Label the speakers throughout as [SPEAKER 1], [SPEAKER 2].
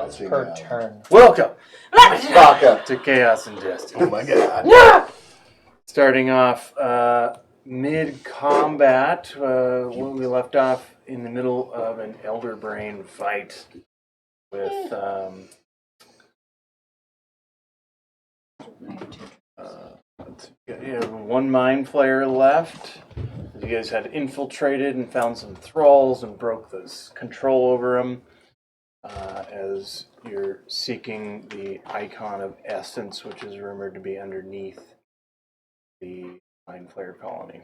[SPEAKER 1] Once per turn.
[SPEAKER 2] Welcome
[SPEAKER 1] Vodka.
[SPEAKER 2] to Chaos and Destiny.
[SPEAKER 1] Oh my god.
[SPEAKER 2] Starting off mid-combat, when we left off in the middle of an Elder Brain fight with one Mind Flayer left. You guys had infiltrated and found some thralls and broke this control over them. As you're seeking the Icon of Essence, which is rumored to be underneath the Mind Flayer colony.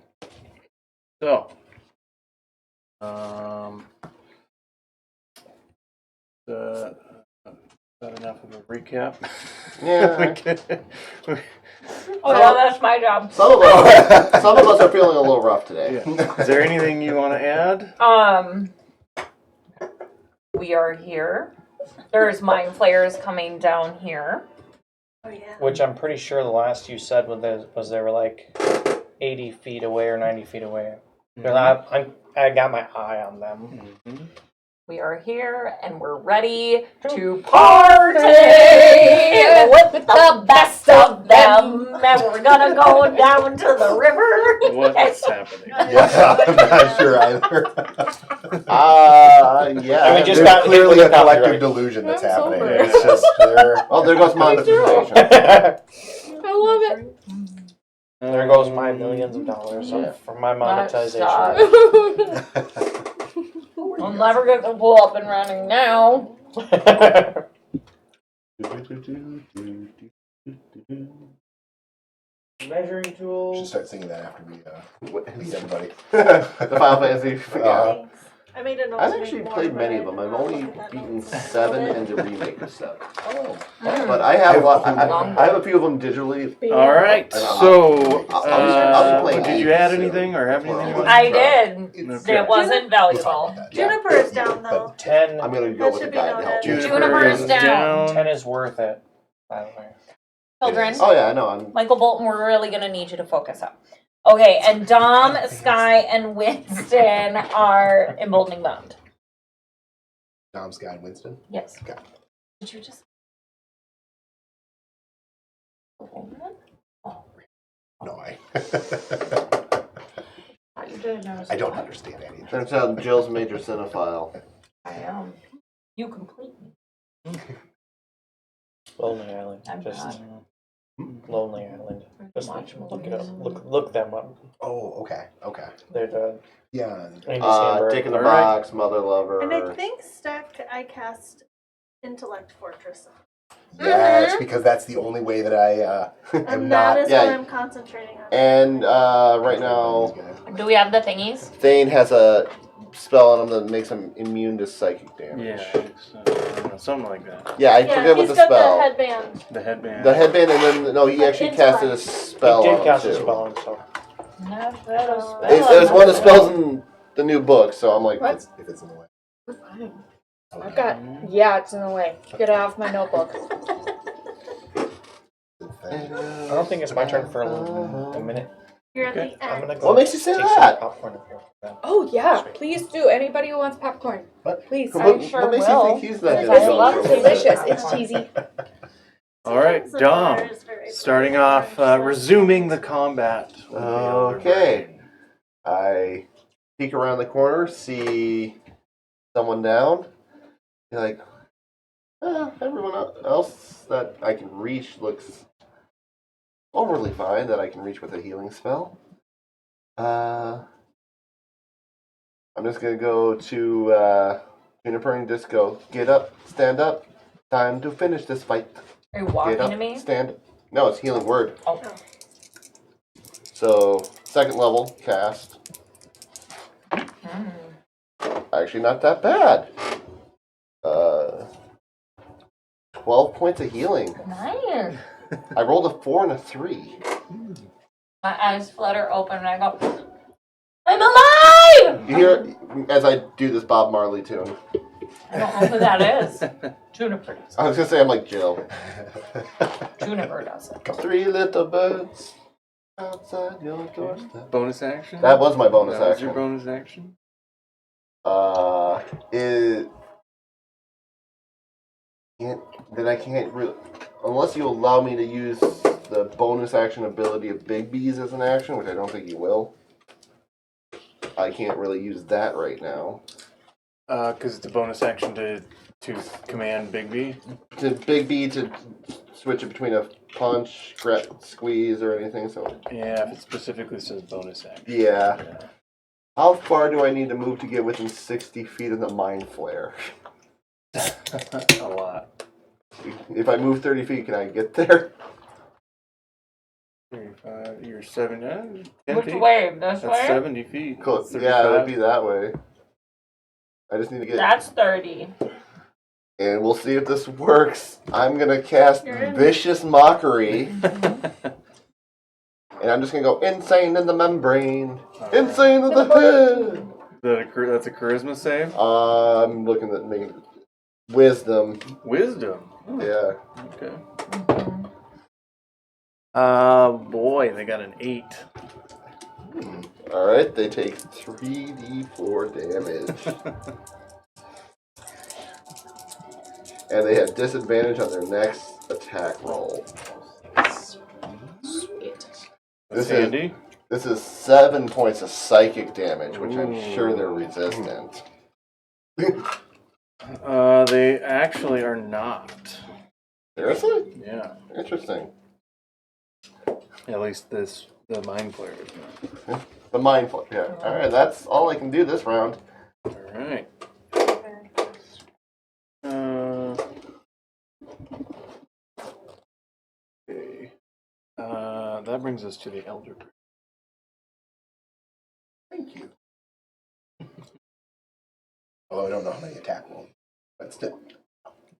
[SPEAKER 2] So, is that enough of a recap?
[SPEAKER 3] Yeah.
[SPEAKER 4] Oh, that's my job.
[SPEAKER 3] Some of us are feeling a little rough today.
[SPEAKER 2] Yeah. Is there anything you want to add?
[SPEAKER 4] We are here. There's Mind Flayers coming down here.
[SPEAKER 5] Oh, yeah.
[SPEAKER 6] Which I'm pretty sure the last you said was they were like 80 feet away or 90 feet away.
[SPEAKER 2] Mm-hmm.
[SPEAKER 6] I got my eye on them.
[SPEAKER 2] Mm-hmm.
[SPEAKER 4] We are here and we're ready to party with the best of them. And we're gonna go down to the river.
[SPEAKER 2] What's happening?
[SPEAKER 1] Yeah, I'm not sure either.
[SPEAKER 3] Yeah.
[SPEAKER 6] And we just
[SPEAKER 1] There's
[SPEAKER 6] got
[SPEAKER 1] clearly a collective
[SPEAKER 6] copyright.
[SPEAKER 1] delusion that's
[SPEAKER 5] I'm
[SPEAKER 1] happening.
[SPEAKER 5] sober.
[SPEAKER 1] It's just there.
[SPEAKER 3] Oh, there goes monetization.
[SPEAKER 5] I love it.
[SPEAKER 6] There goes my millions of dollars for my monetization.
[SPEAKER 4] I'm never gonna pull up and running now.
[SPEAKER 6] Measuring
[SPEAKER 1] Should
[SPEAKER 6] tools.
[SPEAKER 1] start singing that after we meet everybody.
[SPEAKER 3] The Final Fantasy. Yeah.
[SPEAKER 5] Thanks. I made a note.
[SPEAKER 3] I've
[SPEAKER 5] to
[SPEAKER 3] actually
[SPEAKER 5] make more,
[SPEAKER 3] played
[SPEAKER 5] but
[SPEAKER 3] many
[SPEAKER 5] I
[SPEAKER 3] of them.
[SPEAKER 5] did
[SPEAKER 3] I've
[SPEAKER 5] not
[SPEAKER 3] only
[SPEAKER 5] look at that
[SPEAKER 3] beaten
[SPEAKER 5] note.
[SPEAKER 3] 7 and the remake of 7.
[SPEAKER 1] Oh.
[SPEAKER 3] But I have a lot. I have a few of them digitally.
[SPEAKER 2] All right,
[SPEAKER 3] I'll-
[SPEAKER 2] so
[SPEAKER 3] I'll be playing
[SPEAKER 2] did you
[SPEAKER 3] games,
[SPEAKER 2] add
[SPEAKER 3] so-
[SPEAKER 2] anything or have anything? you want
[SPEAKER 4] I
[SPEAKER 2] to try?
[SPEAKER 4] did.
[SPEAKER 2] Okay.
[SPEAKER 4] It wasn't valuable.
[SPEAKER 5] Juniper is down though.
[SPEAKER 6] 10,
[SPEAKER 3] I'm gonna go
[SPEAKER 5] That
[SPEAKER 3] with the
[SPEAKER 5] should be
[SPEAKER 3] guide to help.
[SPEAKER 5] noted.
[SPEAKER 4] Juniper is down.
[SPEAKER 6] 10 is worth it. By the way.
[SPEAKER 4] Children,
[SPEAKER 3] Oh yeah, I know. I'm.
[SPEAKER 4] Michael Bolton, we're really gonna need you to focus up. Okay, and Dom, Skye, and Winston are emboldening bound.
[SPEAKER 1] Dom, Skye, and Winston.
[SPEAKER 4] Yes.
[SPEAKER 1] Okay.
[SPEAKER 4] Did you just?
[SPEAKER 1] No,
[SPEAKER 4] You did.
[SPEAKER 1] I don't understand anything.
[SPEAKER 3] Turns out Jill's a major cinephile.
[SPEAKER 4] I am. You complete me.
[SPEAKER 6] Lonely Island.
[SPEAKER 4] I'm
[SPEAKER 6] Just
[SPEAKER 4] not.
[SPEAKER 6] Lonely Island. Just
[SPEAKER 4] Watch
[SPEAKER 6] look it up. Look them up.
[SPEAKER 1] Oh, okay.
[SPEAKER 6] They're the
[SPEAKER 1] Yeah.
[SPEAKER 3] Dick in the
[SPEAKER 2] All right.
[SPEAKER 3] Box, Mother Lover.
[SPEAKER 5] And I think Stack I cast Intellect Fortress.
[SPEAKER 1] Yeah, it's because that's the only way that I am
[SPEAKER 5] And
[SPEAKER 1] not.
[SPEAKER 5] that is
[SPEAKER 3] yeah.
[SPEAKER 5] what I'm concentrating on.
[SPEAKER 3] And right now,
[SPEAKER 4] Do we have the thingies?
[SPEAKER 3] Thane has a spell on him that makes him immune to psychic damage.
[SPEAKER 2] Yeah, I don't know, something like that.
[SPEAKER 3] Yeah, I
[SPEAKER 5] Yeah,
[SPEAKER 3] forget what
[SPEAKER 5] he's
[SPEAKER 3] the
[SPEAKER 5] got
[SPEAKER 3] spell.
[SPEAKER 5] the headband.
[SPEAKER 2] The headband.
[SPEAKER 3] The headband, and then no, he actually casted a spell
[SPEAKER 6] He
[SPEAKER 3] on
[SPEAKER 6] did
[SPEAKER 3] him
[SPEAKER 6] cast
[SPEAKER 3] too.
[SPEAKER 6] a spell on himself.
[SPEAKER 3] It's one of the spells in the new book, so I'm like,
[SPEAKER 7] What?
[SPEAKER 1] If it's in the way.
[SPEAKER 7] We're fine. I've got, yeah, it's in the way. Get it off my notebook.
[SPEAKER 6] I don't think it's my turn for a minute.
[SPEAKER 5] You're at
[SPEAKER 2] Okay.
[SPEAKER 5] the
[SPEAKER 6] I'm
[SPEAKER 5] end.
[SPEAKER 6] gonna go.
[SPEAKER 3] What makes you say
[SPEAKER 6] take
[SPEAKER 3] that?
[SPEAKER 6] some popcorn if you're
[SPEAKER 7] Oh, yeah, please do. Anybody who wants popcorn,
[SPEAKER 1] What?
[SPEAKER 7] please.
[SPEAKER 3] What,
[SPEAKER 4] sure
[SPEAKER 3] what makes
[SPEAKER 4] will.
[SPEAKER 3] you think he's not
[SPEAKER 4] Because
[SPEAKER 3] gonna
[SPEAKER 4] I
[SPEAKER 3] go
[SPEAKER 4] love
[SPEAKER 3] for
[SPEAKER 7] It's
[SPEAKER 3] it?
[SPEAKER 7] delicious. It's cheesy.
[SPEAKER 2] All right,
[SPEAKER 5] The
[SPEAKER 2] Dom.
[SPEAKER 5] water is very
[SPEAKER 2] Starting
[SPEAKER 5] bright
[SPEAKER 2] off,
[SPEAKER 5] orange, so-
[SPEAKER 2] resuming the combat. with the Elder
[SPEAKER 3] Okay.
[SPEAKER 2] Brain.
[SPEAKER 3] I peek around the corner, see someone down. Be like, everyone else that I can reach looks overly fine. That I can reach with a healing spell. I'm just gonna go to Juniper and just go. Get up, stand up. Time to finish this fight.
[SPEAKER 4] Are you
[SPEAKER 3] Get
[SPEAKER 4] walking
[SPEAKER 3] up,
[SPEAKER 4] to me?
[SPEAKER 3] stand. No, it's healing word.
[SPEAKER 4] Oh.
[SPEAKER 3] So second level cast.
[SPEAKER 4] Mm.
[SPEAKER 3] Actually, not that bad. 12 points of healing.
[SPEAKER 4] Nice.
[SPEAKER 3] I rolled a 4 and a 3.
[SPEAKER 4] My eyes flutter open and I go, I'm alive!
[SPEAKER 3] You hear as I do this Bob Marley tune.
[SPEAKER 4] I don't know who that is. Juniper does.
[SPEAKER 3] I was gonna say I'm like Jill.
[SPEAKER 4] Juniper does it.
[SPEAKER 3] 3 little birds outside your doorstep.
[SPEAKER 2] Bonus action?
[SPEAKER 3] That was my bonus
[SPEAKER 2] That was
[SPEAKER 3] action.
[SPEAKER 2] your bonus action?
[SPEAKER 3] Then I can't really, unless you allow me to use the bonus action ability of Big Bees as an action, which I don't think he will. I can't really use that right now.
[SPEAKER 2] Because it's a bonus action to command Big B.
[SPEAKER 3] To Big B to switch it between a punch, squeeze, or anything. So
[SPEAKER 2] Yeah, if it specifically says bonus action.
[SPEAKER 3] yeah. How far do I need to move to get within 60 feet of the Mind Flare?
[SPEAKER 2] A lot.
[SPEAKER 3] If I move 30 feet, can I get there?
[SPEAKER 2] 35. You're 10
[SPEAKER 4] Which
[SPEAKER 2] feet.
[SPEAKER 4] way? This
[SPEAKER 2] That's
[SPEAKER 4] way?
[SPEAKER 2] 70 feet.
[SPEAKER 3] Close.
[SPEAKER 2] That's
[SPEAKER 3] Yeah, it would
[SPEAKER 2] 35.
[SPEAKER 3] be that way. I just need to get...
[SPEAKER 4] That's 30.
[SPEAKER 3] And we'll see if this works. I'm going to cast
[SPEAKER 5] You're in.
[SPEAKER 3] Vicious Mockery. And I'm just going to go insane in the membrane. Insane in the head.
[SPEAKER 2] That's a charisma save?
[SPEAKER 3] I'm looking at making Wisdom.
[SPEAKER 2] Wisdom. Oh,
[SPEAKER 3] Yeah.
[SPEAKER 2] okay. Boy, they got an 8.
[SPEAKER 3] Alright, they take 3d4 damage. And they have disadvantage on their next attack roll.
[SPEAKER 4] Sweet.
[SPEAKER 3] This
[SPEAKER 2] Sandy?
[SPEAKER 3] This is 7 points of psychic damage, which I'm
[SPEAKER 2] Ooh.
[SPEAKER 3] sure they're resistant.
[SPEAKER 2] They actually are not.
[SPEAKER 3] Seriously?
[SPEAKER 2] Yeah.
[SPEAKER 3] Interesting.
[SPEAKER 2] At least the mind player is not.
[SPEAKER 3] The mindful. Yeah. Alright, that's all I can do this round.
[SPEAKER 2] Alright. Okay. That brings us to the Elder Brain.
[SPEAKER 1] Thank you. Although I don't know how many attack rolls, but still.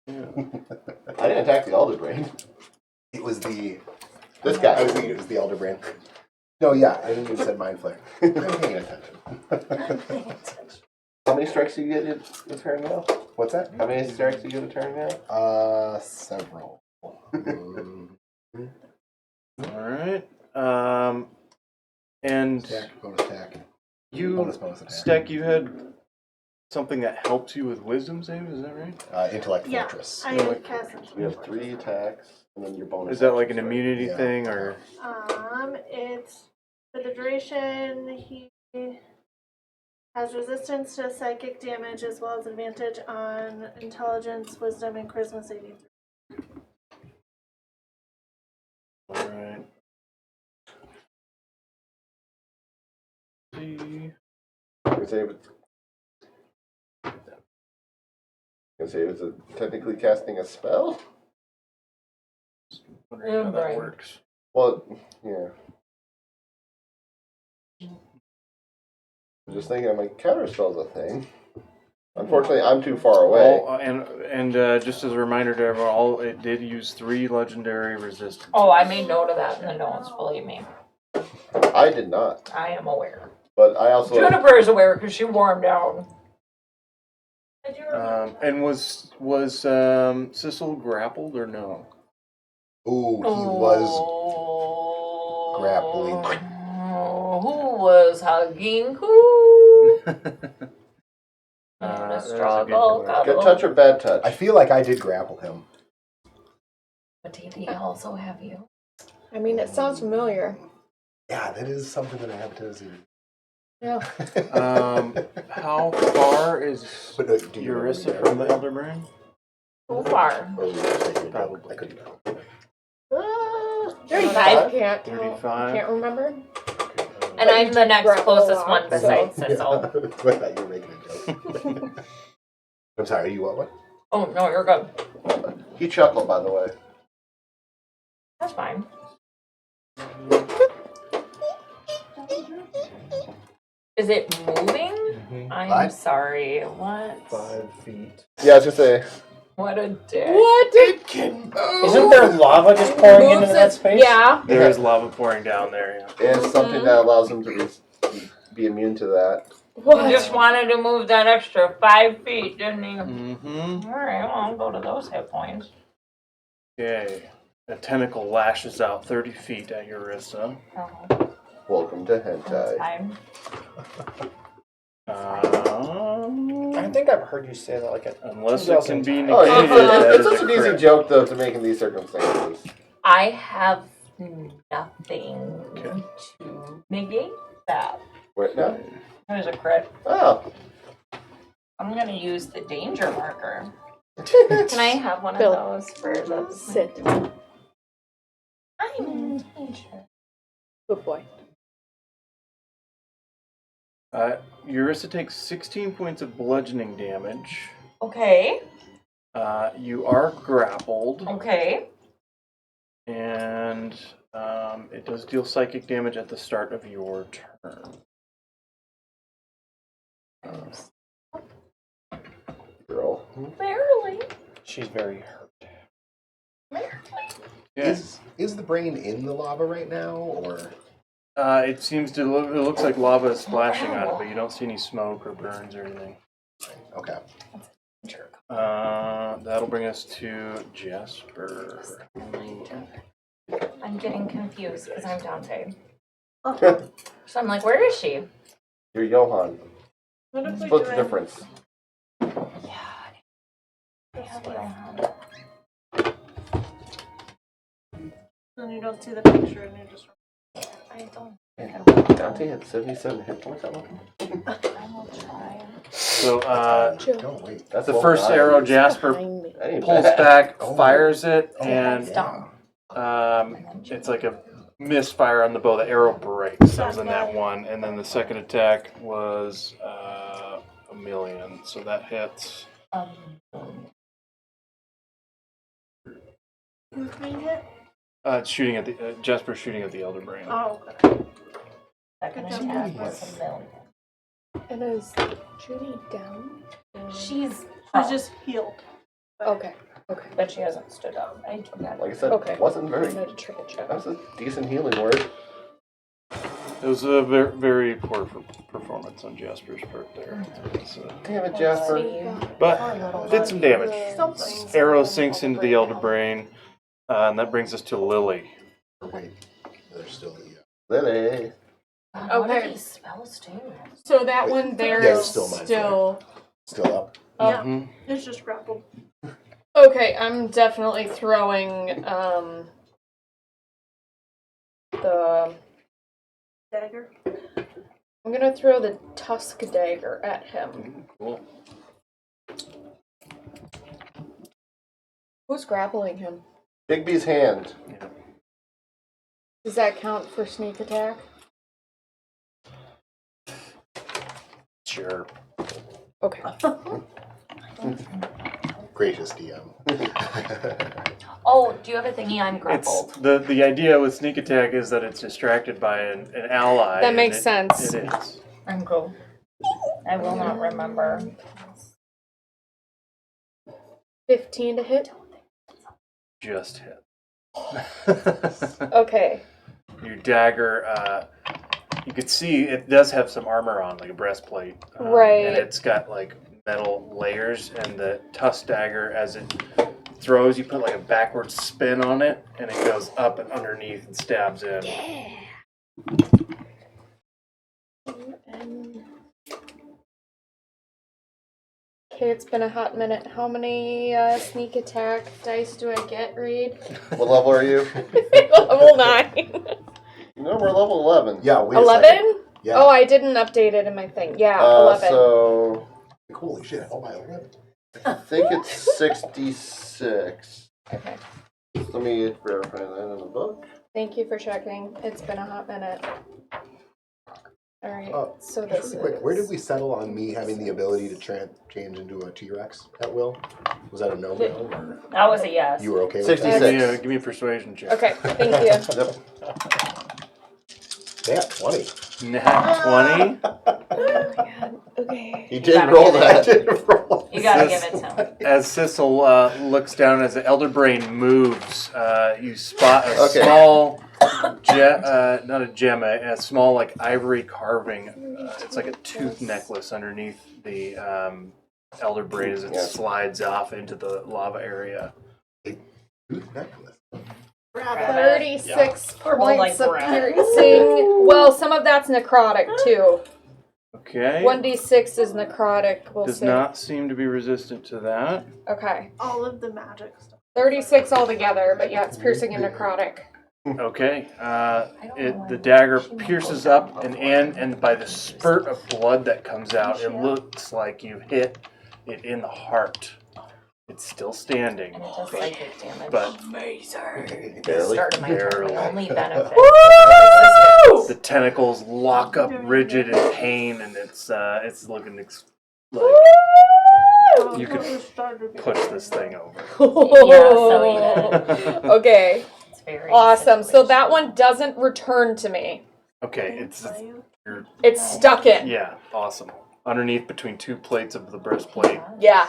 [SPEAKER 2] Yeah.
[SPEAKER 3] I didn't attack the Elder Brain.
[SPEAKER 1] It was the.
[SPEAKER 3] This
[SPEAKER 1] I
[SPEAKER 3] guy.
[SPEAKER 1] was thinking it was the Elder Brain. No, yeah, I think you said Mind Flare. I'm paying attention.
[SPEAKER 3] How many strikes do you get a turn now?
[SPEAKER 1] What's that?
[SPEAKER 3] How many strikes do you get a turn now?
[SPEAKER 1] Several.
[SPEAKER 2] Alright. And
[SPEAKER 1] Attack, bonus attack.
[SPEAKER 2] you,
[SPEAKER 1] Bonus attack.
[SPEAKER 2] Steck, you had something that helps you with wisdom save, is that right?
[SPEAKER 1] Intellect
[SPEAKER 5] Yeah.
[SPEAKER 1] Fortress.
[SPEAKER 5] I cast it.
[SPEAKER 3] You have 3 attacks, and then your bonus.
[SPEAKER 2] Is that like an
[SPEAKER 3] actions, right?
[SPEAKER 2] immunity
[SPEAKER 1] Yeah.
[SPEAKER 2] thing, or?
[SPEAKER 5] It's for the duration. He has resistance to psychic damage as well as advantage on intelligence, wisdom, and charisma saving.
[SPEAKER 2] Alright. See.
[SPEAKER 3] Can say it's technically casting a spell?
[SPEAKER 2] Wondering how that
[SPEAKER 4] Right.
[SPEAKER 2] works.
[SPEAKER 3] Well, yeah. I'm just thinking, I'm like, counterspell's a thing. Unfortunately, I'm too far away.
[SPEAKER 2] And just as a reminder to everyone, it did use 3 legendary resistance.
[SPEAKER 4] Oh, I made note of that in the notes, believe me.
[SPEAKER 3] I did not,
[SPEAKER 4] I am aware.
[SPEAKER 3] but I also.
[SPEAKER 4] Juniper is aware because she wore him down.
[SPEAKER 5] I do remember.
[SPEAKER 2] And was Sissel grappled or no?
[SPEAKER 1] Ooh, he was grappling.
[SPEAKER 4] Who was hugging who? In
[SPEAKER 2] That
[SPEAKER 4] a
[SPEAKER 2] is a good
[SPEAKER 4] struggle.
[SPEAKER 2] question.
[SPEAKER 3] Good touch or bad touch?
[SPEAKER 1] I feel like I did grapple him.
[SPEAKER 4] But did he also have you?
[SPEAKER 7] I mean, it sounds familiar.
[SPEAKER 1] Yeah, that is something that I have to do.
[SPEAKER 7] Yeah.
[SPEAKER 2] How far is
[SPEAKER 1] But no, do you remember
[SPEAKER 2] Eurissa
[SPEAKER 1] that?
[SPEAKER 2] from the Elder Brain?
[SPEAKER 4] Too far.
[SPEAKER 1] Or was it just making a joke?
[SPEAKER 2] Probably.
[SPEAKER 1] I couldn't tell.
[SPEAKER 7] 35?
[SPEAKER 3] Five?
[SPEAKER 7] Can't tell.
[SPEAKER 2] 35.
[SPEAKER 7] Can't remember.
[SPEAKER 4] And I'm the next
[SPEAKER 7] grapple a
[SPEAKER 4] closest
[SPEAKER 7] lot,
[SPEAKER 4] one
[SPEAKER 7] so-
[SPEAKER 4] besides
[SPEAKER 1] Yeah.
[SPEAKER 4] Sissel.
[SPEAKER 1] I thought you were making a joke. I'm sorry, you what?
[SPEAKER 4] Oh, no, you're good.
[SPEAKER 3] He chuckled, by the way.
[SPEAKER 4] That's fine. Is it moving? I'm
[SPEAKER 1] What?
[SPEAKER 4] sorry. What?
[SPEAKER 1] 5 feet.
[SPEAKER 3] Yeah, I was gonna say.
[SPEAKER 4] What a dick.
[SPEAKER 7] What?
[SPEAKER 1] It can move!
[SPEAKER 6] Isn't there lava just pouring into
[SPEAKER 7] Moves
[SPEAKER 6] that
[SPEAKER 7] it-
[SPEAKER 6] space?
[SPEAKER 7] Yeah.
[SPEAKER 2] There is lava pouring down there. Yeah.
[SPEAKER 3] It's something that allows him to be immune to that.
[SPEAKER 4] He
[SPEAKER 7] What?
[SPEAKER 4] just wanted to move that extra 5 feet, didn't he?
[SPEAKER 2] Mm-hmm.
[SPEAKER 4] Alright, well, I'll go to those hit points.
[SPEAKER 2] Okay. A tentacle lashes out 30 feet at Eurissa.
[SPEAKER 4] Oh,
[SPEAKER 3] Welcome to
[SPEAKER 4] that's
[SPEAKER 3] hentai.
[SPEAKER 4] fine.
[SPEAKER 6] I think I've heard you say that like a
[SPEAKER 2] Unless it can be
[SPEAKER 3] Oh,
[SPEAKER 2] negated.
[SPEAKER 3] it's
[SPEAKER 2] that is
[SPEAKER 3] such
[SPEAKER 2] a
[SPEAKER 3] an easy
[SPEAKER 2] crit.
[SPEAKER 3] joke, though, to make in these circumstances.
[SPEAKER 4] I have nothing
[SPEAKER 2] Okay.
[SPEAKER 4] to negate that.
[SPEAKER 3] Wait, no?
[SPEAKER 4] It was a crit.
[SPEAKER 3] Oh.
[SPEAKER 4] I'm gonna use the danger marker. Can I have one
[SPEAKER 7] Bill.
[SPEAKER 4] of those for the
[SPEAKER 7] Sit.
[SPEAKER 4] I'm in danger.
[SPEAKER 7] Good boy.
[SPEAKER 2] Eurissa takes 16 points of bludgeoning damage.
[SPEAKER 4] Okay.
[SPEAKER 2] You are grappled,
[SPEAKER 4] Okay.
[SPEAKER 2] and it does deal psychic damage at the start of your turn.
[SPEAKER 3] Girl.
[SPEAKER 4] Barely.
[SPEAKER 6] She's very hurt.
[SPEAKER 2] Yeah.
[SPEAKER 1] Is the brain in the lava right now, or?
[SPEAKER 2] It seems to look, it looks like lava is splashing on it, but you don't see any smoke or burns or anything.
[SPEAKER 1] Okay.
[SPEAKER 2] That'll bring us to Jasper.
[SPEAKER 4] I'm getting confused because I'm Dante.
[SPEAKER 3] You're
[SPEAKER 4] So I'm like, where is she?
[SPEAKER 3] Johan.
[SPEAKER 5] What if we
[SPEAKER 3] What's
[SPEAKER 5] do
[SPEAKER 3] the
[SPEAKER 5] it?
[SPEAKER 3] difference?
[SPEAKER 5] And you don't see the picture and you just.
[SPEAKER 4] I don't.
[SPEAKER 3] Dante had 77 hit points at one point.
[SPEAKER 4] I will try.
[SPEAKER 2] So,
[SPEAKER 1] No, wait.
[SPEAKER 3] That's
[SPEAKER 2] the
[SPEAKER 3] well
[SPEAKER 2] first
[SPEAKER 3] done.
[SPEAKER 2] arrow, Jasper
[SPEAKER 7] Behind me.
[SPEAKER 3] That ain't
[SPEAKER 2] pulls
[SPEAKER 3] bad.
[SPEAKER 2] back,
[SPEAKER 1] Oh.
[SPEAKER 2] fires it, and
[SPEAKER 1] Yeah.
[SPEAKER 2] it's like a misfire on the bow. The arrow breaks. That was in that one. And then the second attack was a million. So that hits.
[SPEAKER 5] Who's being hit?
[SPEAKER 2] It's shooting at the Jasper's shooting at the Elder Brain.
[SPEAKER 5] Oh, okay.
[SPEAKER 4] Second
[SPEAKER 5] Good
[SPEAKER 4] attack
[SPEAKER 5] job.
[SPEAKER 4] was a million.
[SPEAKER 7] And is Judy down?
[SPEAKER 4] She's
[SPEAKER 5] She's just healed.
[SPEAKER 7] Okay. Okay.
[SPEAKER 4] but she hasn't stood up. I took that.
[SPEAKER 3] Like I said,
[SPEAKER 7] Okay.
[SPEAKER 3] wasn't very.
[SPEAKER 7] I'm gonna triple check.
[SPEAKER 3] That's a decent healing word.
[SPEAKER 2] It was a very, very poor performance on Jasper's part there.
[SPEAKER 3] Damn it, Jasper.
[SPEAKER 2] But did some damage.
[SPEAKER 5] Something.
[SPEAKER 2] Arrow sinks into the Elder Brain, and that brings us to Lily.
[SPEAKER 1] Or wait, there's still the.
[SPEAKER 3] Lily.
[SPEAKER 4] What are
[SPEAKER 7] Okay.
[SPEAKER 4] these spells do?
[SPEAKER 7] So that one there
[SPEAKER 1] Yeah,
[SPEAKER 7] is
[SPEAKER 1] it's still mine.
[SPEAKER 7] still.
[SPEAKER 1] Still up.
[SPEAKER 5] Yeah,
[SPEAKER 2] Mhm.
[SPEAKER 5] it's just grappled.
[SPEAKER 7] Okay, I'm definitely throwing the.
[SPEAKER 5] Dagger.
[SPEAKER 7] I'm gonna throw the tusk dagger at him.
[SPEAKER 2] Cool.
[SPEAKER 7] Who's grappling him?
[SPEAKER 3] Bigby's hand.
[SPEAKER 7] Does that count for sneak attack?
[SPEAKER 2] Sure.
[SPEAKER 7] Okay.
[SPEAKER 1] Gracious DM.
[SPEAKER 4] Oh, do you have a thingy I'm
[SPEAKER 2] It's
[SPEAKER 4] grappled?
[SPEAKER 2] the idea with sneak attack is that it's distracted by an ally.
[SPEAKER 7] That
[SPEAKER 2] and
[SPEAKER 7] makes sense.
[SPEAKER 2] It is.
[SPEAKER 4] I'm cool. I will not remember.
[SPEAKER 7] 15 to hit.
[SPEAKER 2] Just hit.
[SPEAKER 7] Okay.
[SPEAKER 2] Your dagger, you could see it does have some armor on, like a breastplate.
[SPEAKER 7] Right.
[SPEAKER 2] And it's got like metal layers, and the tusk dagger, as it throws, you put like a backward spin on it, and it goes up and underneath and stabs in.
[SPEAKER 7] Okay, it's been a hot minute. How many sneak attack dice do I get, Reed?
[SPEAKER 3] What level are you?
[SPEAKER 7] Level 9.
[SPEAKER 3] No, we're level 11.
[SPEAKER 1] Yeah, wait a second.
[SPEAKER 7] 11?
[SPEAKER 1] Yeah.
[SPEAKER 7] Oh, I didn't update it in my thing. Yeah, 11.
[SPEAKER 3] So,
[SPEAKER 1] Holy shit, oh my 11.
[SPEAKER 3] I think it's 66.
[SPEAKER 7] Okay.
[SPEAKER 3] Let me verify that in the book.
[SPEAKER 7] Thank you for checking. It's been a hot minute. Alright, so
[SPEAKER 1] Just
[SPEAKER 7] this
[SPEAKER 1] really quick,
[SPEAKER 7] is...
[SPEAKER 1] where did we settle on me having the ability to change into a T-Rex at will? Was that a no-no, or
[SPEAKER 4] That was a yes.
[SPEAKER 1] you were okay with
[SPEAKER 3] 66.
[SPEAKER 1] that?
[SPEAKER 2] Give me a persuasion check.
[SPEAKER 7] Okay, thank you.
[SPEAKER 3] Yep.
[SPEAKER 1] Yeah, 20.
[SPEAKER 2] Nat 20.
[SPEAKER 7] Okay.
[SPEAKER 3] He did
[SPEAKER 4] gotta
[SPEAKER 3] roll
[SPEAKER 4] give
[SPEAKER 3] that.
[SPEAKER 4] You gotta give it to him.
[SPEAKER 2] As Sissel looks down as the Elder Brain moves, you spot a
[SPEAKER 3] Okay.
[SPEAKER 2] small, not a gem, a small like ivory carving. It's like a tooth necklace underneath the Elder Brain as it
[SPEAKER 3] Yeah.
[SPEAKER 2] slides off into the lava area.
[SPEAKER 1] Tooth necklace.
[SPEAKER 7] 36
[SPEAKER 4] Purple, like,
[SPEAKER 7] points of
[SPEAKER 4] grab.
[SPEAKER 7] piercing. Well, some of that's necrotic too.
[SPEAKER 2] Okay.
[SPEAKER 7] 1d6 is necrotic, we'll
[SPEAKER 2] Does
[SPEAKER 7] see.
[SPEAKER 2] not seem to be resistant to that.
[SPEAKER 7] Okay.
[SPEAKER 5] All of the magic stuff.
[SPEAKER 7] 36 altogether, but yeah, it's piercing and necrotic.
[SPEAKER 2] Okay.
[SPEAKER 4] don't know
[SPEAKER 2] The
[SPEAKER 4] why
[SPEAKER 2] dagger
[SPEAKER 4] she might
[SPEAKER 2] pierces
[SPEAKER 4] go
[SPEAKER 2] up
[SPEAKER 4] down
[SPEAKER 2] and
[SPEAKER 4] before.
[SPEAKER 2] in, and by the spurt of blood that comes out, it looks like you've hit it in the heart. It's still standing,
[SPEAKER 4] And it does psychic damage.
[SPEAKER 2] but
[SPEAKER 4] The
[SPEAKER 3] Barely.
[SPEAKER 4] start of my turn, my only benefit.
[SPEAKER 2] the tentacles lock up rigid in pain, and it's looking like you could push this thing over.
[SPEAKER 4] Yeah, so eat it.
[SPEAKER 7] Okay,
[SPEAKER 4] It's very
[SPEAKER 7] awesome. So that
[SPEAKER 4] situational.
[SPEAKER 7] one doesn't return to me.
[SPEAKER 2] Okay,
[SPEAKER 7] It's stuck in.
[SPEAKER 2] yeah, awesome. Underneath, between two plates of the breastplate.
[SPEAKER 7] Yeah.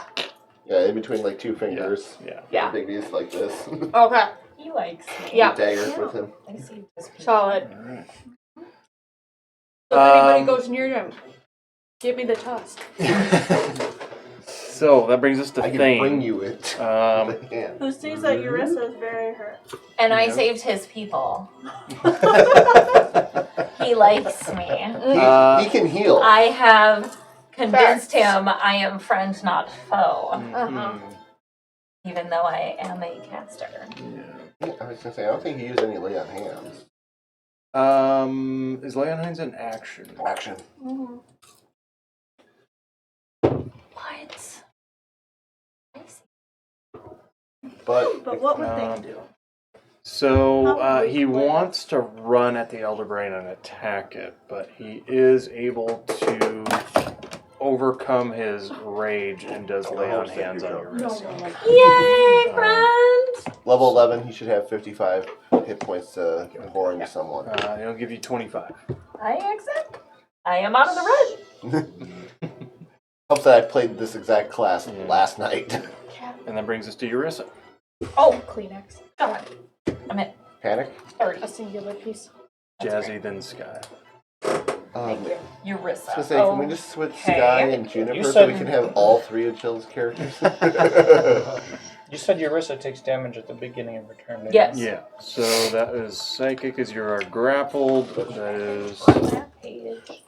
[SPEAKER 3] Yeah, in between like two fingers.
[SPEAKER 2] Yeah.
[SPEAKER 7] Yeah.
[SPEAKER 3] Bigby's like this.
[SPEAKER 7] Okay.
[SPEAKER 4] He likes me.
[SPEAKER 7] Yeah.
[SPEAKER 3] Daggers with him.
[SPEAKER 4] I see this people.
[SPEAKER 7] Solid.
[SPEAKER 2] All right.
[SPEAKER 7] So if anybody
[SPEAKER 2] Um,
[SPEAKER 7] goes near him, give me the tusk.
[SPEAKER 2] So that brings us to
[SPEAKER 3] I can
[SPEAKER 2] Thane.
[SPEAKER 3] bring you it.
[SPEAKER 2] Um,
[SPEAKER 3] Yeah.
[SPEAKER 5] Who sees that Urissa is very hurt.
[SPEAKER 4] And I
[SPEAKER 2] Yeah.
[SPEAKER 4] saved his people. He likes me.
[SPEAKER 3] He can heal.
[SPEAKER 4] I have convinced him I am friend, not foe.
[SPEAKER 2] mhm.
[SPEAKER 4] Even though I am a caster.
[SPEAKER 2] Yeah.
[SPEAKER 3] I was gonna say I don't think he used any lay on hands.
[SPEAKER 2] Is Lay on Hands an action?
[SPEAKER 3] Action.
[SPEAKER 4] What? I see.
[SPEAKER 5] But what would
[SPEAKER 2] Um,
[SPEAKER 5] they do?
[SPEAKER 2] So
[SPEAKER 5] Probably
[SPEAKER 2] he
[SPEAKER 5] play.
[SPEAKER 2] wants to run at the Elder Brain and attack it, but he is able to overcome his rage and does Lay on Hands on your wrist.
[SPEAKER 4] Yay, friend!
[SPEAKER 3] Level 11, he should have 55 hit points to pour into someone.
[SPEAKER 2] He'll give you 25.
[SPEAKER 4] I accept. I am out of the red.
[SPEAKER 3] Helps that I played this exact class
[SPEAKER 2] Yeah.
[SPEAKER 3] last night.
[SPEAKER 2] And that brings us to Urissa.
[SPEAKER 4] Oh,
[SPEAKER 7] Kleenex.
[SPEAKER 4] God. I'm at
[SPEAKER 3] Panic?
[SPEAKER 4] 30.
[SPEAKER 7] A singular piece.
[SPEAKER 2] Jazzy, then Skye.
[SPEAKER 4] Thank you. Urissa.
[SPEAKER 3] I was gonna say, can we just switch
[SPEAKER 4] Okay.
[SPEAKER 3] Skye and Juniper
[SPEAKER 6] You
[SPEAKER 3] so
[SPEAKER 6] said-
[SPEAKER 3] we can have all three of Chill's characters?
[SPEAKER 6] You said Urissa takes damage at the beginning of her turn. didn't
[SPEAKER 4] Yes.
[SPEAKER 6] you?
[SPEAKER 2] Yeah, so that is Psychic as you are grappled. That is.
[SPEAKER 4] That page.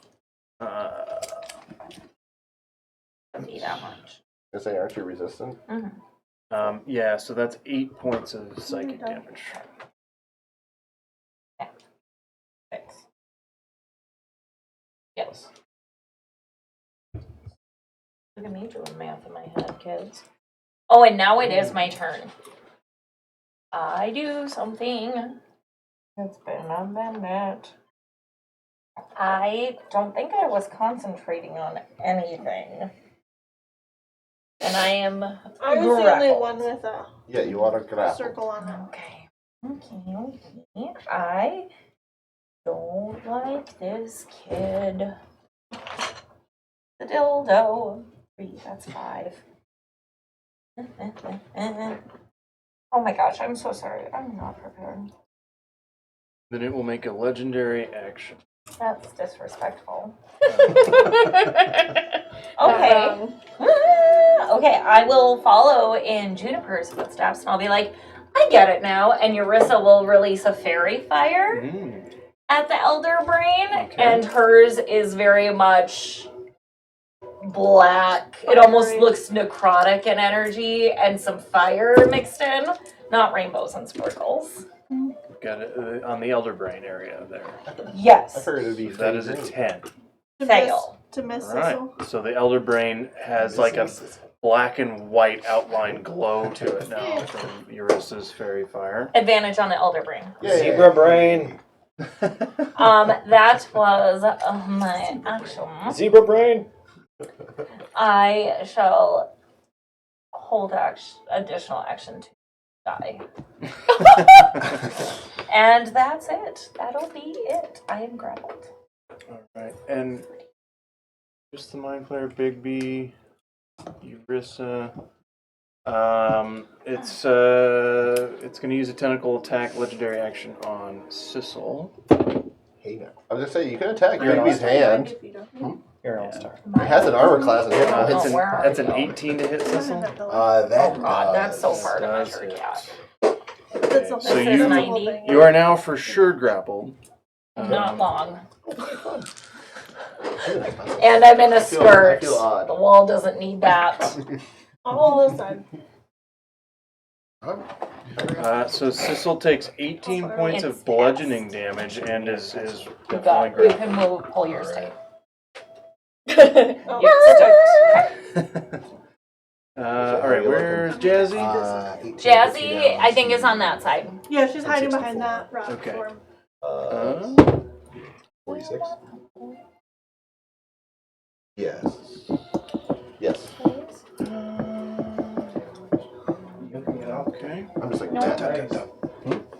[SPEAKER 4] Be that much.
[SPEAKER 3] I say, aren't you resistant?
[SPEAKER 2] Yeah, so that's 8 points of psychic damage.
[SPEAKER 4] 6. Yes. Look at me doing math in my head, kids. Oh, and now it is my turn. I do something. It's been a minute. I don't think I was concentrating on anything. And I am
[SPEAKER 5] I was the only
[SPEAKER 4] grappled.
[SPEAKER 5] one with a
[SPEAKER 3] Yeah, you want to grapple.
[SPEAKER 5] circle on it.
[SPEAKER 4] Okay. I don't like this kid. The dildo. 3, that's 5. Oh my gosh, I'm so sorry. I'm not prepared.
[SPEAKER 2] Then it will make a legendary action.
[SPEAKER 4] That's disrespectful.
[SPEAKER 7] Not
[SPEAKER 4] Okay.
[SPEAKER 7] wrong.
[SPEAKER 4] Okay, I will follow in Juniper's footsteps and I'll be like, I get it now. And Urissa will release a fairy fire at the Elder Brain.
[SPEAKER 2] Okay.
[SPEAKER 4] And hers is very much black. It almost
[SPEAKER 5] Fiery.
[SPEAKER 4] looks necrotic in energy and some fire mixed in. Not rainbows and sparkles.
[SPEAKER 2] Got it on the Elder Brain area there.
[SPEAKER 3] I
[SPEAKER 4] Yes.
[SPEAKER 3] figured it'd be
[SPEAKER 2] That is a
[SPEAKER 3] green.
[SPEAKER 2] 10.
[SPEAKER 5] To
[SPEAKER 4] Fail.
[SPEAKER 5] miss
[SPEAKER 2] All right.
[SPEAKER 5] Sissel.
[SPEAKER 2] So the Elder Brain has like a black and white outline glow to it now from Urissa's fairy fire.
[SPEAKER 4] Advantage on the Elder Brain.
[SPEAKER 3] Yeah, yeah,
[SPEAKER 6] Zebra brain.
[SPEAKER 4] That was my action.
[SPEAKER 6] Zebra brain.
[SPEAKER 4] I shall hold additional action to die. And that's it. That'll be it. I am grappled.
[SPEAKER 2] All right, and just the Mind Flayer, Bigby, Urissa. It's going to use a tentacle attack legendary action on Sissel.
[SPEAKER 3] Hey, now. I was gonna say, you can attack
[SPEAKER 6] You're
[SPEAKER 3] Bigby's
[SPEAKER 6] not-
[SPEAKER 3] hand.
[SPEAKER 5] If you don't.
[SPEAKER 6] You're an all-star.
[SPEAKER 3] It has an armor class and hit
[SPEAKER 4] Oh,
[SPEAKER 3] points.
[SPEAKER 2] That's
[SPEAKER 4] where are
[SPEAKER 2] that's
[SPEAKER 4] you?
[SPEAKER 2] an 18 to hit Sissel.
[SPEAKER 3] That
[SPEAKER 4] Oh god, that's so
[SPEAKER 3] does.
[SPEAKER 4] far to
[SPEAKER 2] Does
[SPEAKER 4] measure,
[SPEAKER 2] it.
[SPEAKER 4] yeah.
[SPEAKER 5] That's the
[SPEAKER 2] So
[SPEAKER 5] whole-
[SPEAKER 2] you-
[SPEAKER 5] that's the whole thing.
[SPEAKER 2] You are now for sure grappled.
[SPEAKER 4] Not long. And I'm in a
[SPEAKER 3] I
[SPEAKER 4] skirt.
[SPEAKER 3] feel odd.
[SPEAKER 4] The wall doesn't need that.
[SPEAKER 5] All of a sudden.
[SPEAKER 2] So Sissel takes 18 points of
[SPEAKER 4] It's
[SPEAKER 2] bludgeoning damage and is
[SPEAKER 4] You
[SPEAKER 2] definitely
[SPEAKER 4] got. You
[SPEAKER 2] grappled.
[SPEAKER 4] can move. Pull yours
[SPEAKER 1] Alright.
[SPEAKER 4] tight.
[SPEAKER 2] All right, where's Jazzy?
[SPEAKER 1] 18
[SPEAKER 4] Jazzy, I think, is on that side.
[SPEAKER 5] Yeah, she's hiding
[SPEAKER 1] 64.
[SPEAKER 5] behind that rock
[SPEAKER 2] Okay.
[SPEAKER 5] form.
[SPEAKER 1] 46. Yes.
[SPEAKER 3] Yes.
[SPEAKER 2] Okay.
[SPEAKER 3] I'm just like,
[SPEAKER 4] No.
[SPEAKER 3] Matt.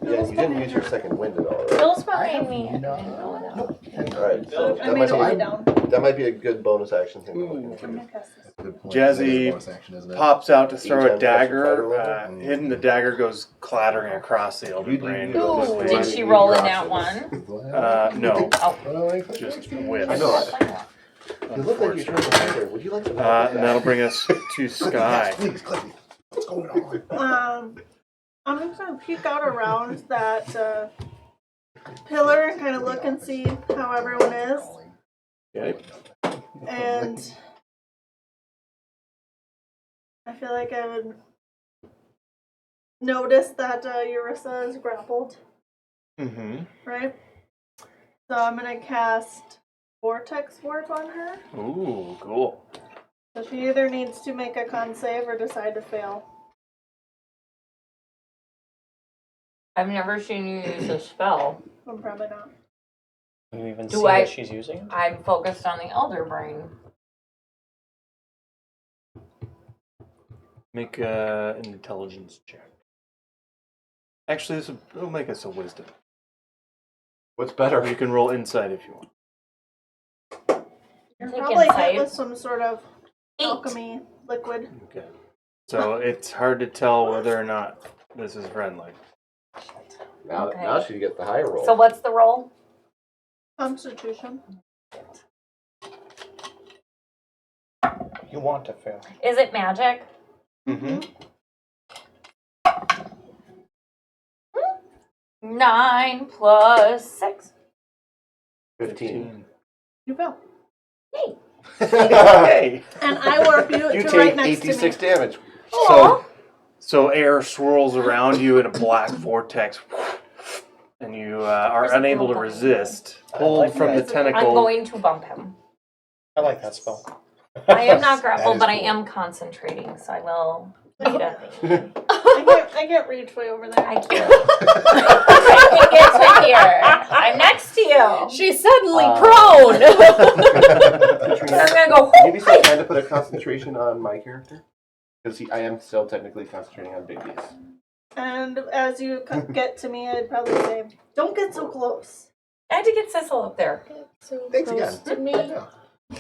[SPEAKER 3] Yeah, you didn't use your second wind at all, right?
[SPEAKER 4] Bill's behind me. I
[SPEAKER 1] no-
[SPEAKER 4] didn't know that.
[SPEAKER 3] Alright, so
[SPEAKER 5] I made her lay down.
[SPEAKER 3] that might be a good bonus action thing to look
[SPEAKER 5] I'm
[SPEAKER 3] into.
[SPEAKER 5] gonna cast this.
[SPEAKER 1] Good point.
[SPEAKER 2] Jazzy
[SPEAKER 1] That is a bonus action, isn't it?
[SPEAKER 2] Pops out to throw a
[SPEAKER 3] Anytime you touch your fighter
[SPEAKER 2] dagger.
[SPEAKER 3] level?
[SPEAKER 2] Hidden, the dagger goes clattering across the elder brain.
[SPEAKER 7] Ooh.
[SPEAKER 4] Did she roll in that one?
[SPEAKER 2] No,
[SPEAKER 4] Oh.
[SPEAKER 2] just whiff.
[SPEAKER 3] I know. You look like you're trying to fight her. Would you like to
[SPEAKER 2] And that'll bring us to Skye.
[SPEAKER 1] Please, Cliffy. What's going on?
[SPEAKER 5] I'm just gonna peek out around that pillar and kind of look and see how everyone is.
[SPEAKER 2] Okay.
[SPEAKER 5] And I feel like I would notice that Eurissa is grappled,
[SPEAKER 2] Mm-hmm.
[SPEAKER 5] right? So I'm gonna cast Vortex Warp on her.
[SPEAKER 2] Ooh, cool.
[SPEAKER 5] So she either needs to make a con save or decide to fail.
[SPEAKER 4] I've never seen you use a spell.
[SPEAKER 5] I'm probably not.
[SPEAKER 6] You even
[SPEAKER 4] Do
[SPEAKER 6] see
[SPEAKER 4] I-
[SPEAKER 6] that she's using it?
[SPEAKER 4] I'm focused on the elder brain.
[SPEAKER 2] Make an intelligence check. Actually, it'll make us a wisdom.
[SPEAKER 3] What's
[SPEAKER 2] Or
[SPEAKER 3] better?
[SPEAKER 2] you can roll insight if you want.
[SPEAKER 5] You're
[SPEAKER 4] Take
[SPEAKER 5] probably
[SPEAKER 4] insight.
[SPEAKER 5] hit with some sort of
[SPEAKER 4] 8.
[SPEAKER 5] alchemy liquid.
[SPEAKER 2] Okay. So it's hard to tell whether or not this is friendly.
[SPEAKER 3] Now,
[SPEAKER 4] Okay.
[SPEAKER 3] now she gets the higher roll.
[SPEAKER 4] So what's the roll?
[SPEAKER 5] Constitution.
[SPEAKER 6] You want to fail.
[SPEAKER 4] Is it magic?
[SPEAKER 2] Mm-hmm.
[SPEAKER 4] 9 plus 6.
[SPEAKER 3] 15.
[SPEAKER 5] You fail.
[SPEAKER 4] Yay.
[SPEAKER 2] Hey.
[SPEAKER 5] And I warp you,
[SPEAKER 3] You
[SPEAKER 5] to right
[SPEAKER 3] take
[SPEAKER 5] next to
[SPEAKER 3] 86
[SPEAKER 5] me.
[SPEAKER 3] damage.
[SPEAKER 2] So air swirls around you in a black vortex, and you are
[SPEAKER 4] There's a
[SPEAKER 2] unable to
[SPEAKER 4] girl
[SPEAKER 2] resist.
[SPEAKER 6] I
[SPEAKER 2] Pulled
[SPEAKER 6] like
[SPEAKER 2] from the
[SPEAKER 6] that.
[SPEAKER 4] I'm
[SPEAKER 2] tentacle.
[SPEAKER 4] going to bump him.
[SPEAKER 6] I like that spell.
[SPEAKER 4] I am not grappled,
[SPEAKER 1] is
[SPEAKER 4] but I
[SPEAKER 1] cool.
[SPEAKER 4] am concentrating, so I will eat a thing.
[SPEAKER 5] I can't reach way over there.
[SPEAKER 4] I can't. I can get to here. I'm next to you.
[SPEAKER 7] She's suddenly
[SPEAKER 3] Katrina,
[SPEAKER 4] I'm gonna go.
[SPEAKER 3] maybe start trying to put a concentration on my character? Because I am still technically concentrating on Bigby's.
[SPEAKER 5] And as you get to me, I'd probably say, "Don't get so close."
[SPEAKER 4] I had to get Cecil up there.
[SPEAKER 7] So
[SPEAKER 1] Thanks
[SPEAKER 7] close
[SPEAKER 1] again.
[SPEAKER 7] to me.
[SPEAKER 1] Yeah.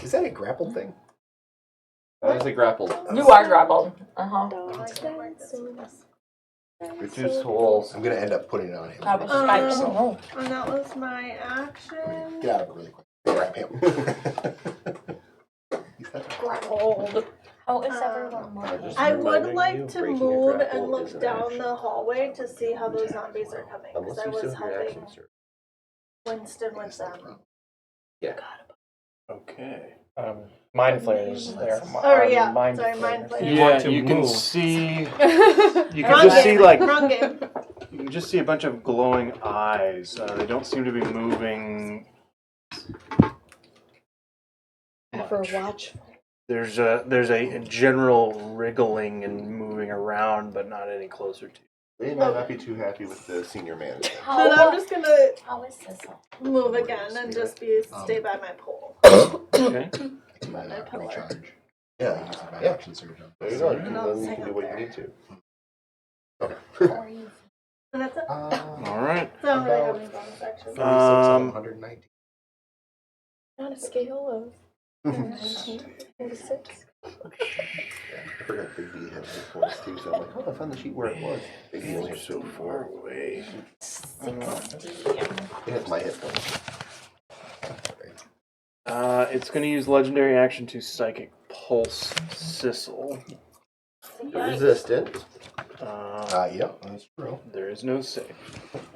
[SPEAKER 1] Is that a grapple thing?
[SPEAKER 3] That is a grappled.
[SPEAKER 4] You are grappled. Uh-huh.
[SPEAKER 3] Reduced holes.
[SPEAKER 1] I'm gonna end up putting it on him.
[SPEAKER 4] That was
[SPEAKER 5] Um,
[SPEAKER 4] Sky. Oh, no.
[SPEAKER 5] And that was my action.
[SPEAKER 1] Get out of it really quick. Grab him. He's not-
[SPEAKER 7] Grappled.
[SPEAKER 4] How is everyone moving?
[SPEAKER 5] I would
[SPEAKER 3] Reminding
[SPEAKER 5] like
[SPEAKER 3] you,
[SPEAKER 5] to
[SPEAKER 3] breaking a
[SPEAKER 5] move
[SPEAKER 3] grapple
[SPEAKER 5] and look
[SPEAKER 3] is an
[SPEAKER 5] down
[SPEAKER 3] action.
[SPEAKER 5] the hallway to see how those zombies are coming.
[SPEAKER 3] Unless
[SPEAKER 5] Because I
[SPEAKER 3] you
[SPEAKER 5] was
[SPEAKER 3] still have your
[SPEAKER 5] helping
[SPEAKER 3] action, sir.
[SPEAKER 5] Winston with them.
[SPEAKER 2] Okay.
[SPEAKER 6] Mind flayers there.
[SPEAKER 5] Oh, yeah.
[SPEAKER 6] Mind
[SPEAKER 5] Sorry,
[SPEAKER 6] flayers.
[SPEAKER 5] mind flayers.
[SPEAKER 6] You
[SPEAKER 2] Yeah,
[SPEAKER 6] want to
[SPEAKER 2] you can
[SPEAKER 6] move.
[SPEAKER 2] see. You
[SPEAKER 5] Wrong
[SPEAKER 2] can just see
[SPEAKER 5] game.
[SPEAKER 2] like
[SPEAKER 5] Wrong game.
[SPEAKER 2] you can just see a bunch of glowing eyes. They don't seem to be moving.
[SPEAKER 7] Ever
[SPEAKER 2] much.
[SPEAKER 7] watch?
[SPEAKER 2] There's a general wriggling and moving around, but not any closer to.
[SPEAKER 3] They might not be too happy with the senior manager.
[SPEAKER 5] Then I'm just gonna
[SPEAKER 4] How is Cecil?
[SPEAKER 5] move again and just stay by my pole.
[SPEAKER 2] Okay.
[SPEAKER 5] By my pillar.
[SPEAKER 1] Recharge. Yeah, using my
[SPEAKER 3] Yeah.
[SPEAKER 1] action surge on.
[SPEAKER 3] There you go.
[SPEAKER 5] And I'll
[SPEAKER 3] Then you
[SPEAKER 5] hang
[SPEAKER 3] can
[SPEAKER 5] up
[SPEAKER 3] do what you
[SPEAKER 5] there.
[SPEAKER 3] need to.
[SPEAKER 4] How are you?
[SPEAKER 5] And that's it.
[SPEAKER 2] All right.
[SPEAKER 5] So I don't really have
[SPEAKER 3] About
[SPEAKER 5] any bonus actions.
[SPEAKER 1] 36 out of
[SPEAKER 2] Um,
[SPEAKER 1] 119.
[SPEAKER 7] On a scale of 19 to 6.
[SPEAKER 3] I forgot Big B had his points too, so I'm like, oh, I found the sheet where it was. Big B only
[SPEAKER 2] You're
[SPEAKER 3] has
[SPEAKER 2] so
[SPEAKER 3] 54.
[SPEAKER 2] far away.
[SPEAKER 4] 60.
[SPEAKER 3] It has my hit points.
[SPEAKER 2] It's going to use legendary action to psychic pulse Sissel.
[SPEAKER 3] Resistant.
[SPEAKER 1] Yeah, that's true.
[SPEAKER 2] There is no save.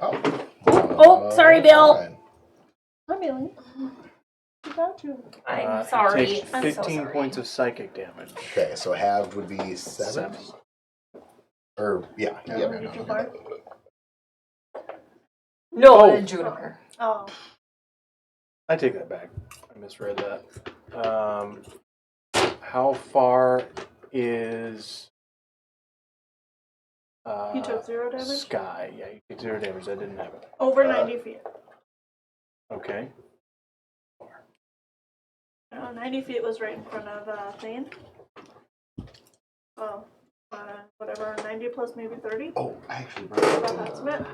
[SPEAKER 1] Oh.
[SPEAKER 4] Oh, sorry, Bill.
[SPEAKER 1] Fine.
[SPEAKER 5] I'm Billy. You got you.
[SPEAKER 4] I'm
[SPEAKER 2] It
[SPEAKER 4] sorry.
[SPEAKER 2] takes
[SPEAKER 4] I'm
[SPEAKER 2] 15
[SPEAKER 4] so sorry.
[SPEAKER 2] points of psychic damage.
[SPEAKER 1] Okay, so halved would be 7.
[SPEAKER 2] 7.
[SPEAKER 1] Or yeah.
[SPEAKER 5] Are you too far?
[SPEAKER 4] No,
[SPEAKER 2] Oh.
[SPEAKER 4] juniper.
[SPEAKER 5] Oh,
[SPEAKER 2] I take that back. I misread that. How far is
[SPEAKER 5] he took 0 damage.
[SPEAKER 2] Skye? Yeah, you took 0 damage. That didn't happen.
[SPEAKER 5] Over 90 feet.
[SPEAKER 2] Okay.
[SPEAKER 5] 90 feet was right in front of Thane. Well, whatever, 90 plus maybe 30.
[SPEAKER 1] Oh, I actually
[SPEAKER 5] Rough estimate.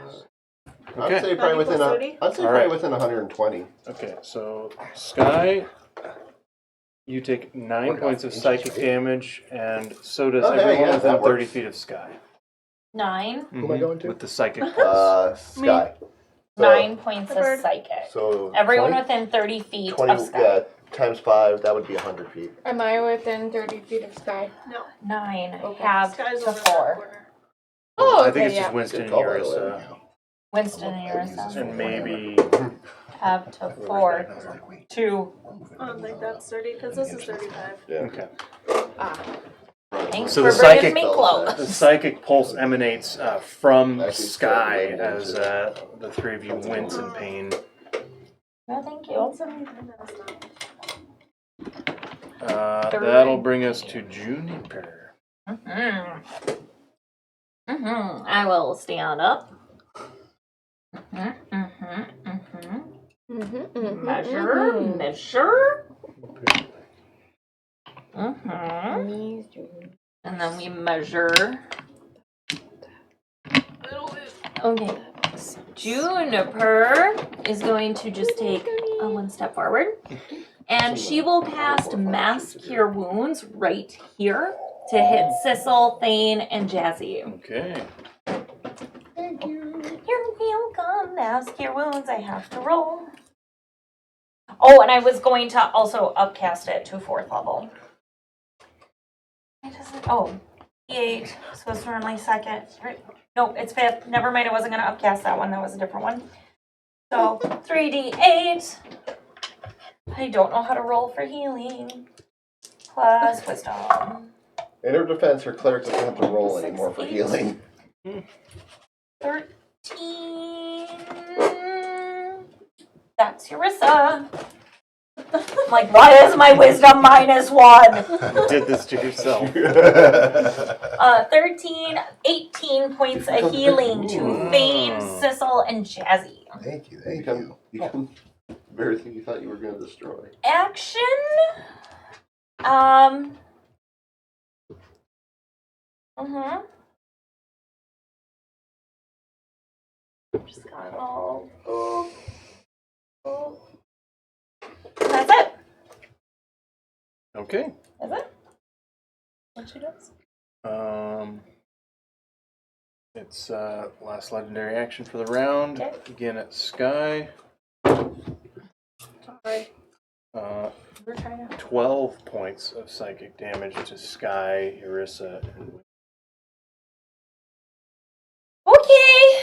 [SPEAKER 2] Okay.
[SPEAKER 3] I'd say probably
[SPEAKER 5] 90
[SPEAKER 3] within
[SPEAKER 5] plus 30?
[SPEAKER 3] I'd say
[SPEAKER 2] All
[SPEAKER 3] probably
[SPEAKER 2] right.
[SPEAKER 3] within 120.
[SPEAKER 2] Okay, so Skye, you take 9
[SPEAKER 1] Work
[SPEAKER 2] points
[SPEAKER 1] off
[SPEAKER 2] of
[SPEAKER 1] inches,
[SPEAKER 2] psychic
[SPEAKER 1] right?
[SPEAKER 2] damage, and so does
[SPEAKER 3] Okay,
[SPEAKER 2] everyone
[SPEAKER 3] yeah,
[SPEAKER 2] within
[SPEAKER 3] that
[SPEAKER 2] 30
[SPEAKER 3] works.
[SPEAKER 2] feet of Skye.
[SPEAKER 4] 9.
[SPEAKER 1] Who am I going to?
[SPEAKER 2] With the psychic pulse.
[SPEAKER 3] Sky. So,
[SPEAKER 4] 9 points
[SPEAKER 5] The
[SPEAKER 4] of
[SPEAKER 5] bird.
[SPEAKER 4] psychic.
[SPEAKER 3] So
[SPEAKER 4] Everyone
[SPEAKER 3] 20,
[SPEAKER 4] within 30 feet
[SPEAKER 3] 20
[SPEAKER 4] of Skye.
[SPEAKER 3] yeah, times 5, that would be 100 feet.
[SPEAKER 7] Am I within 30 feet of Skye?
[SPEAKER 5] No,
[SPEAKER 4] 9.
[SPEAKER 7] Okay.
[SPEAKER 4] Have
[SPEAKER 5] Sky's
[SPEAKER 4] to
[SPEAKER 5] over in that
[SPEAKER 4] 4.
[SPEAKER 5] corner.
[SPEAKER 7] Oh,
[SPEAKER 2] I think
[SPEAKER 7] okay,
[SPEAKER 2] it's just
[SPEAKER 7] yeah.
[SPEAKER 2] Winston
[SPEAKER 3] Good
[SPEAKER 2] and
[SPEAKER 3] call, by the
[SPEAKER 2] Ursa.
[SPEAKER 3] way.
[SPEAKER 4] Winston and
[SPEAKER 1] I use this
[SPEAKER 4] Ursa.
[SPEAKER 2] And maybe
[SPEAKER 4] Have to
[SPEAKER 1] I
[SPEAKER 4] 4.
[SPEAKER 1] was like, wait.
[SPEAKER 4] 2.
[SPEAKER 5] I don't think that's 30 because this is 35.
[SPEAKER 3] Yeah.
[SPEAKER 2] okay.
[SPEAKER 7] Ah.
[SPEAKER 4] Thanks
[SPEAKER 2] So
[SPEAKER 4] for
[SPEAKER 2] the
[SPEAKER 4] bringing
[SPEAKER 2] psychic-
[SPEAKER 4] me
[SPEAKER 2] The
[SPEAKER 4] close.
[SPEAKER 2] psychic pulse emanates from
[SPEAKER 3] Actually,
[SPEAKER 2] Skye
[SPEAKER 3] it's
[SPEAKER 2] as the three of you wince in pain.
[SPEAKER 4] No, thank you.
[SPEAKER 5] 179 is not.
[SPEAKER 2] That'll bring us to Juniper.
[SPEAKER 4] I will stand up. Measure. And then we measure. Okay. Juniper is going to just take one step forward. And she will cast Mass Cure Wounds right here to hit Sissel, Thane, and Jazzy.
[SPEAKER 2] Okay.
[SPEAKER 1] Thank you.
[SPEAKER 4] You're welcome. Mass Cure Wounds. I have to roll. Oh, and I was going to also upcast it to 4th level. It doesn't. Oh, E8. So it's normally 2nd. Right? Nope, it's 5th. Never mind. I wasn't going to upcast that one. That was a different one. So 3d8. I don't know how to roll for healing. Plus wisdom.
[SPEAKER 3] In her defense, her cleric doesn't have to roll anymore for healing.
[SPEAKER 4] 13. That's Urissa. I'm like, what is my wisdom -1?
[SPEAKER 2] You did this to yourself.
[SPEAKER 4] 13, 18 points of healing to Thane, Sissel, and Jazzy.
[SPEAKER 1] Thank you. Thank
[SPEAKER 3] You
[SPEAKER 1] you.
[SPEAKER 3] become everything you thought you were going to destroy.
[SPEAKER 4] Action. Just got all. That's it.
[SPEAKER 2] Okay.
[SPEAKER 4] Is it? What she does?
[SPEAKER 2] It's last legendary action for the round.
[SPEAKER 4] Okay.
[SPEAKER 2] Again at Skye.
[SPEAKER 5] Sorry.
[SPEAKER 4] We're trying to.
[SPEAKER 2] 12 points of psychic damage to Skye, Urissa, and
[SPEAKER 4] Okay.